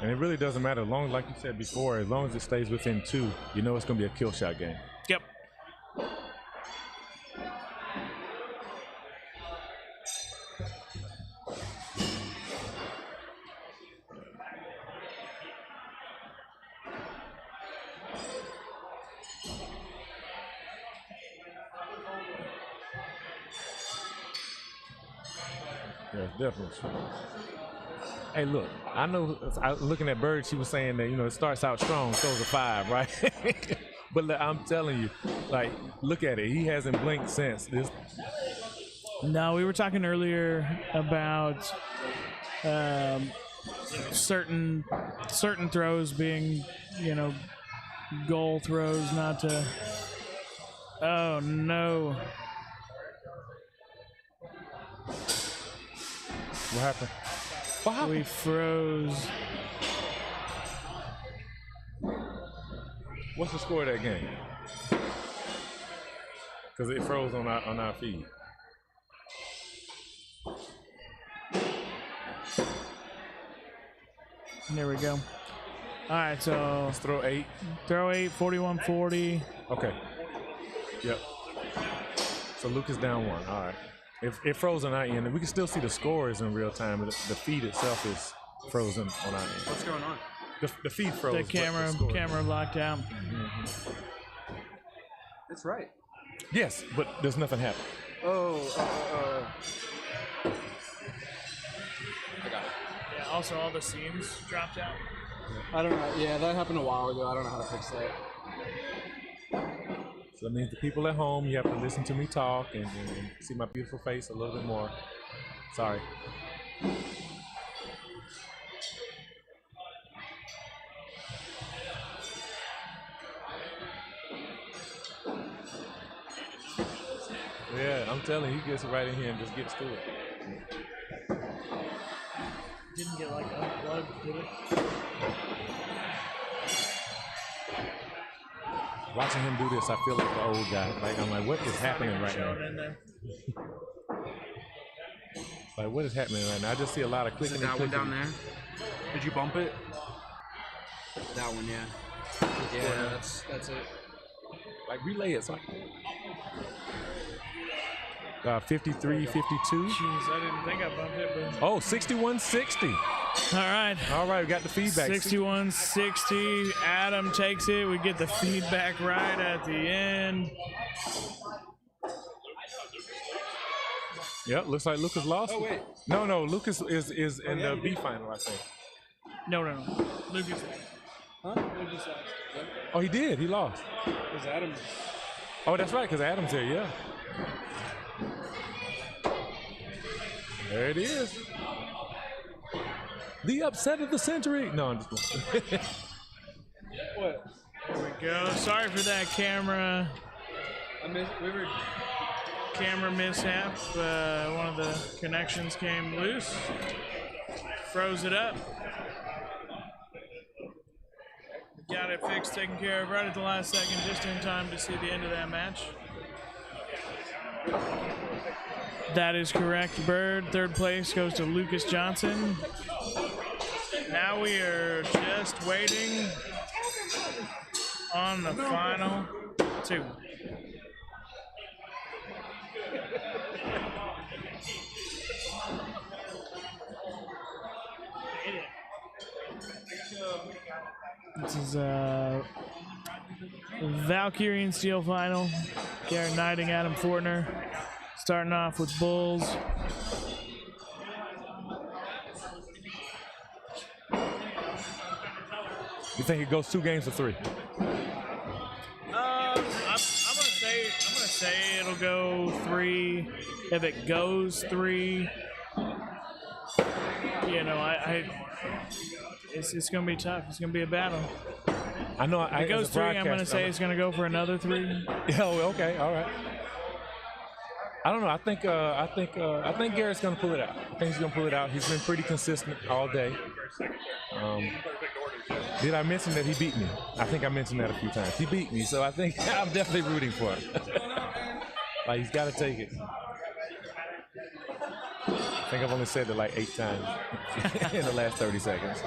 And it really doesn't matter, as long as, like you said before, as long as it stays within 2, you know it's going to be a kill shot game. Yep. Yeah, it's definitely true. Hey, look, I know, looking at Bird, she was saying that, you know, it starts out strong, throws a 5, right? But look, I'm telling you, like, look at it. He hasn't blinked since. No, we were talking earlier about certain throws being, you know, goal throws, not to. Oh no! What happened? Wow. We froze. What's the score of that game? Because it froze on our feed. There we go. All right, so let's throw 8. Throw 8, 41-40. Okay. Yep. So Luke is down 1. All right. If it froze on our end, we can still see the scores in real time. The feed itself is frozen on our end. What's going on? The feed froze. The camera locked down. Mm-hmm. That's right. Yes, but there's nothing happening. Oh, I got it. Yeah, also all the seams dropped out. I don't know. Yeah, that happened a while ago. I don't know how to fix that. So that means the people at home, you have to listen to me talk and see my beautiful face a little bit more. Sorry. Yeah, I'm telling you, he gets right in here and just gets to it. Didn't get like unplugged, did it? Watching him do this, I feel like the old guy. Like I'm like, what is happening right now? Like, what is happening right now? I just see a lot of clicking. Is it that one down there? Did you bump it? That one, yeah. Yeah, that's it. Like relay it, so 53, 52. Jeez, I didn't think I bumped it, but. Oh, 61-60. All right. All right, we got the feedback. 61-60. Adam takes it. We get the feedback right at the end. Yep, looks like Lucas lost. Oh, wait. No, Lucas is in the B final, I think. No. Lucas. Huh? Lucas lost. Yep. Oh, he did. He lost. Because Adam. Oh, that's right, because Adam's here, yeah. There it is. The upset of the century. No, I'm just What? There we go. Sorry for that camera. Camera mishap. One of the connections came loose. Froze it up. Got it fixed, taken care of right at the last second, just in time to see the end of that match. That is correct, Bird. Third place goes to Lucas Johnson. Now we are just waiting on the final 2. This is Valkyrie and Steel final. Garrett Knighting, Adam Fortner. Starting off with Bulls. You think it goes 2 games or 3? I'm gonna say it'll go 3. If it goes 3, you know, it's gonna be tough. It's gonna be a battle. I know. If it goes 3, I'm gonna say it's gonna go for another 3. Oh, okay, all right. I don't know. I think Garrett's gonna pull it out. I think he's gonna pull it out. He's been pretty consistent all day. Did I mention that he beat me? I think I mentioned that a few times. He beat me, so I think I'm definitely rooting for him. Like, he's got to take it. I think I've only said it like 8 times in the last 30 seconds.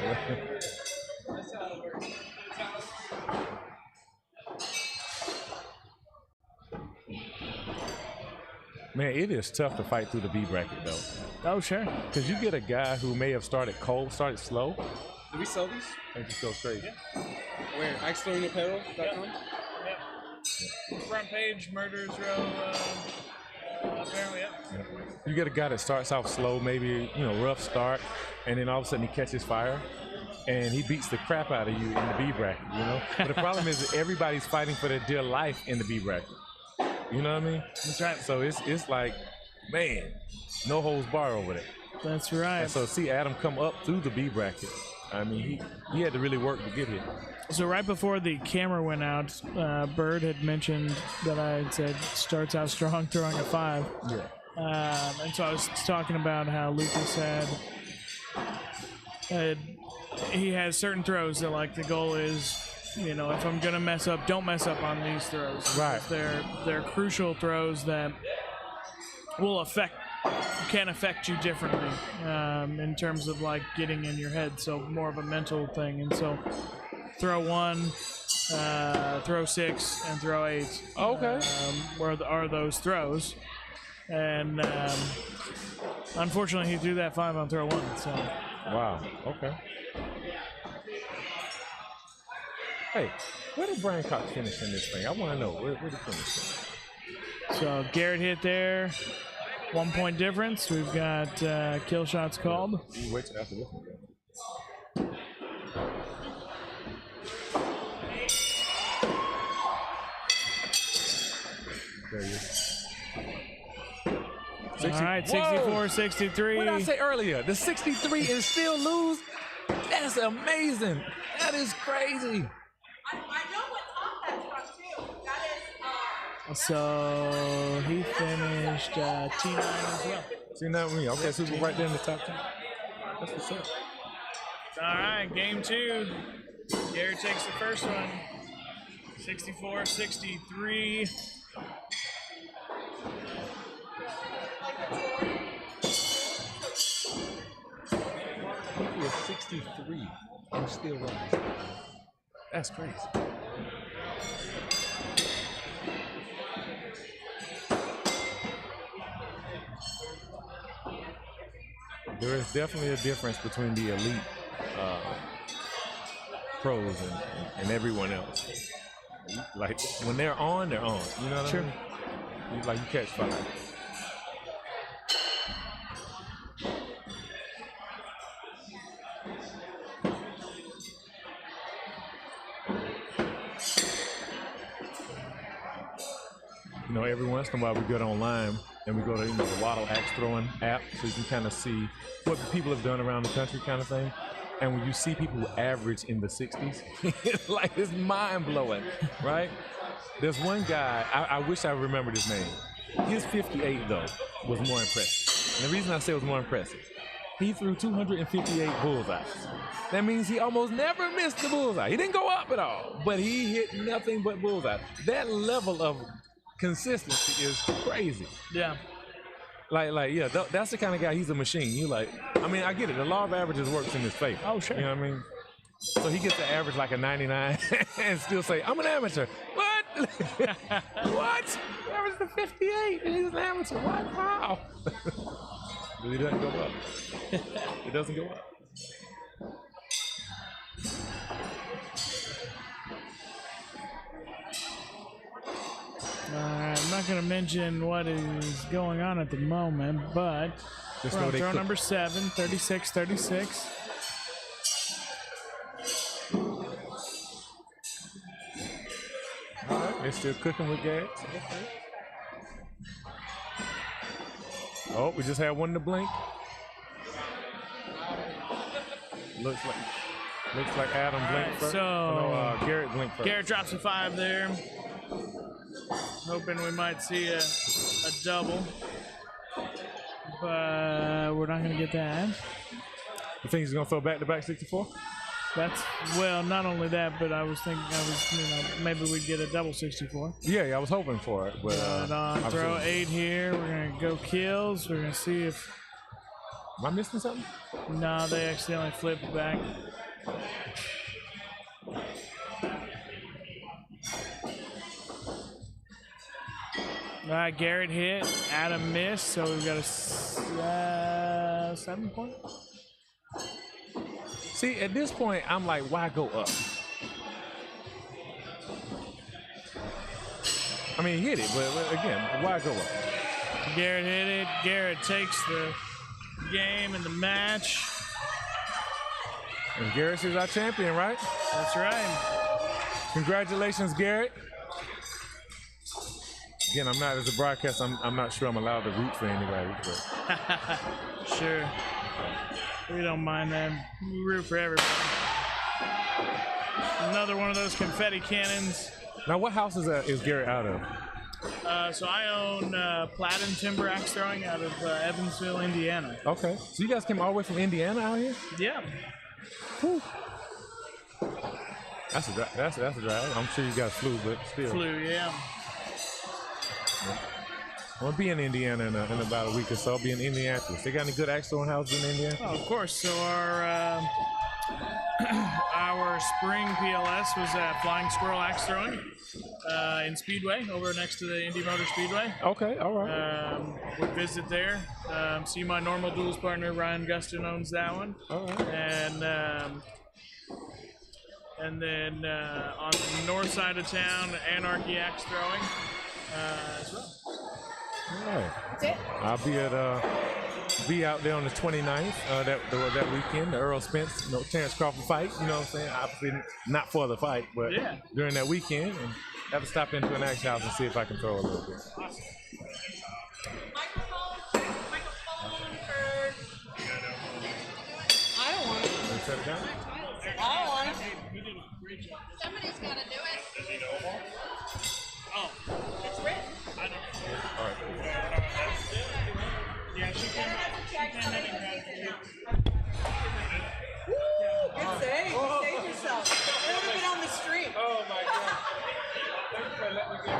Man, it is tough to fight through the B bracket, though. Oh, sure. Because you get a guy who may have started slow. Do we sell these? And just go straight. Yeah. Where? AxeThrowingApparel.com? Yep. Front page, Murderers Row, apparently, yeah. You get a guy that starts off slow, maybe, rough start, and then all of a sudden he catches fire, and he beats the crap out of you in the B bracket, But the problem is that everybody's fighting for their dear life in the B bracket. You know what I mean? That's right. So it's like, man, no holds bar over there. That's right. And so see Adam come up through the B bracket. I mean, he had to really work to get here. So right before the camera went out, Bird had mentioned that I had said starts out strong, throwing a 5. Yeah. And so I was talking about how Lucas he has certain throws that, like, the goal is, if I'm gonna mess up, don't mess up on these throws. Right. They're crucial throws that can affect you differently in terms of, like, getting in your head. So more of a mental thing. And so throw 1, throw 6, and throw 8. Okay. Are those throws? And unfortunately, he threw that 5 on throw 1. So. Wow. Okay. Hey, where did Brian Cox finish in this thing? I want to know. Where did he finish? So Garrett hit there. 1 point difference. We've got kill shots called. You wait till after this one. There he is. All right, 64-63. What did I say earlier? The 63 is still lose? That's amazing. That is crazy. I know what top that's from too. That is. So he finished T9 as well. T9 with me. Okay, so we're right there in the top 10. That's what's up. All right, game 2. Garrett takes the first one. 64-63. 63 and still runs. That's crazy. There is definitely a difference between the elite pros and everyone else. Like, when they're on, they're on. You know what I mean? Like, you catch fire. Every once in a while we get online and we go to the Waddle Axe Throwing app, so you can kind of see what people have done around the country, kind of thing. And when you see people who average in the 60s, it's mind blowing, right? There's one guy, I wish I remembered his name. His 58 though was more impressive. And the reason I say it was more impressive, he threw 258 bullseyes. That means he almost never missed the bullseye. He didn't go up at all, but he hit nothing but bullseyes. That level of consistency is crazy. Yeah. Yeah, that's the kind of guy, he's a machine. I get it. The law of averages works in his favor. Oh, sure. You know what I mean? So he gets to average like a 99 and still say, I'm an amateur. What? What? He averaged a 58 and he's an amateur. What? How? But he doesn't go up. It doesn't go up. I'm not going to mention what is going on at the moment, but just we're on throw number 7, 36-36. They're still cooking with Garrett. Okay. Oh, we just had one to blink. Looks like Adam blinked first. So Garrett blinked first. Garrett drops a 5 there. Hoping we might see a double. But we're not going to get that. You think he's going to throw back-to-back 64? Not only that, but I was thinking, maybe we'd get a double 64. Yeah, I was hoping for it. But on throw 8 here, we're going to go kills. We're going to see if... Am I missing something? No, they accidentally flipped back. All right, Garrett hit, Adam missed, so we've got a 7 point. See, at this point, I'm like, why go up? I mean, he hit it, but again, why go up? Garrett hit it. Garrett takes the game and the match. And Garrett is our champion, right? That's right. Congratulations, Garrett. Again, I'm not, as a broadcast, I'm not sure I'm allowed to root for anybody. But. Sure. We don't mind that. We root for everybody. Another one of those confetti cannons. Now, what house is Garrett out of? So I own Platt and Timber Axe Throwing out of Evansville, Indiana. Okay. So you guys came all the way from Indiana out here? Yeah. Whew. That's a drive. I'm sure you guys flew, but still. Flew, yeah. I'll be in Indiana in about a week or so. I'll be in Indianapolis. They got any good axe throwing houses in Indiana? Oh, of course. So our spring PLS was at Flying Squirrel Axe Throwing in Speedway, over next to the Indy Motor Speedway. Okay, all right. We'll visit there. See my normal duels partner, Ryan Gustin, owns that one. All right. And then on the north side of town, Anarchy Axe Throwing as well. All right. That's it. I'll be out there on the 29th that weekend, the Earl Spence, Terrence Crawford fight. You know what I'm saying? Obviously not for the fight, but during that weekend, and have to stop into an axe house and see if I can throw a little bit. I don't want it. Set it down. I don't want it. Somebody's got to do it. Does he know more? Oh, it's written. I know. All right. Yeah, she can. Good save. You saved yourself. It would have been on the street. Oh my God. Thank you for letting me get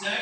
Second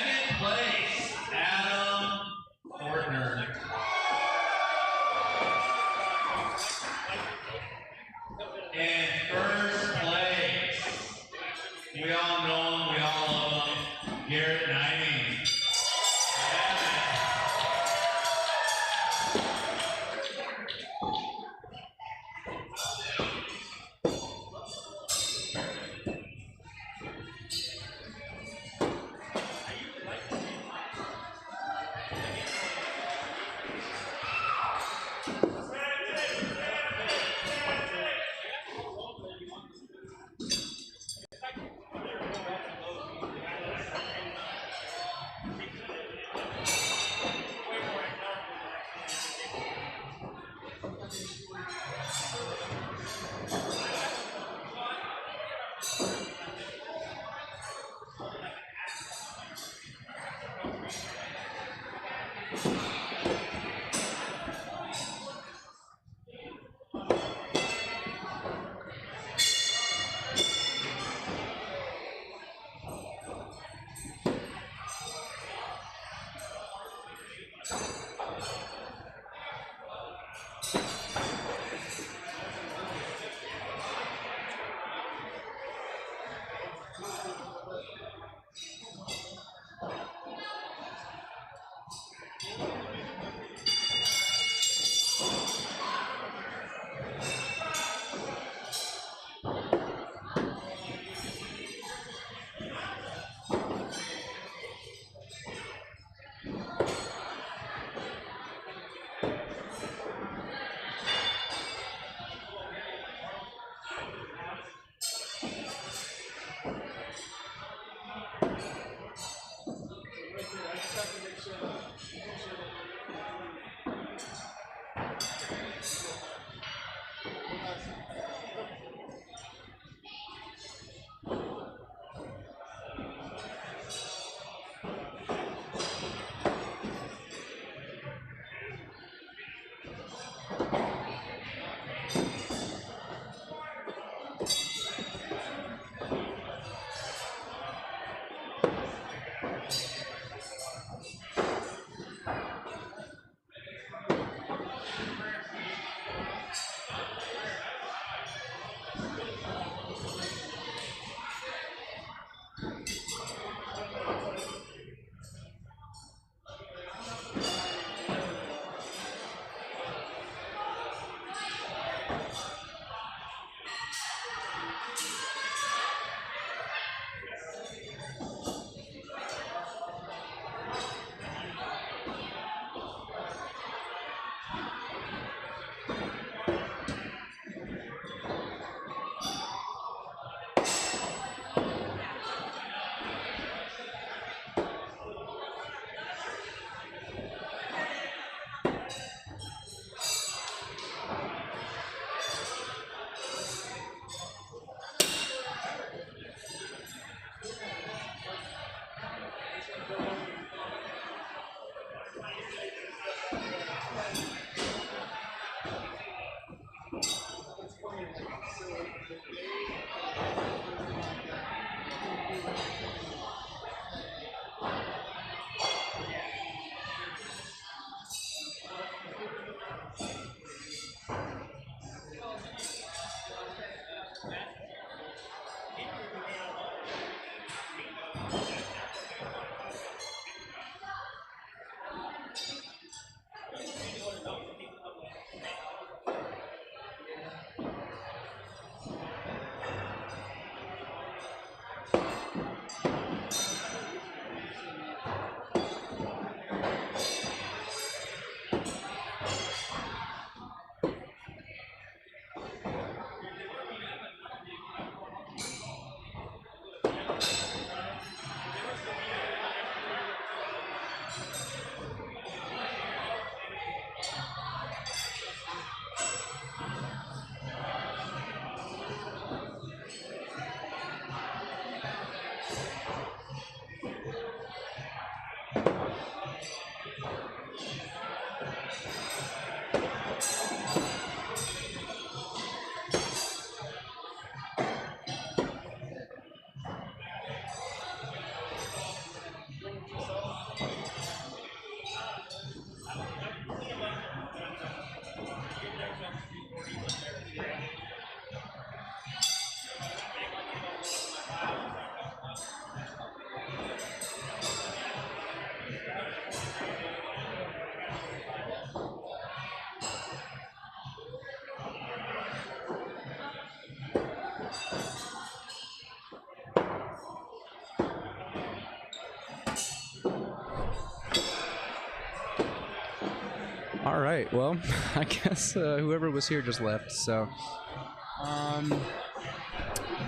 All right, well, I guess whoever was here just left, so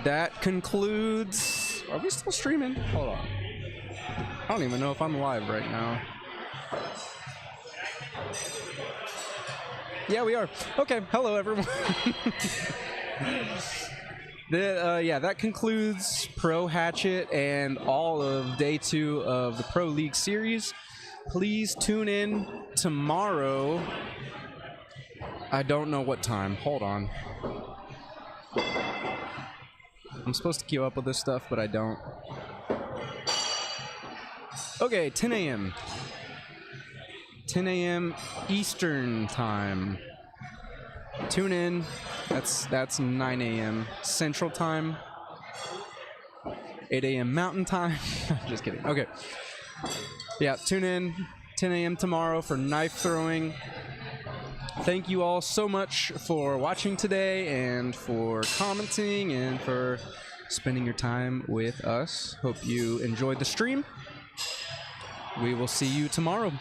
that concludes. Are we still streaming? Hold on. I don't even know if I'm live right now. Yeah, we are. Okay, hello everyone. Yeah, that concludes Pro Hatchet and all of day 2 of the Pro League series. Please tune in tomorrow. I don't know what time. Hold on. I'm supposed to keep up with this stuff, but I don't. Okay, 10 a.m. 10 a.m. Eastern time. Tune in. That's 9 a.m. Central time. 8 a.m. Mountain time. Just kidding. Okay. Yeah, tune in 10 a.m. tomorrow for knife throwing. Thank you all so much for watching today and for commenting and for spending your time with us. Hope you enjoyed the stream. We will see you tomorrow.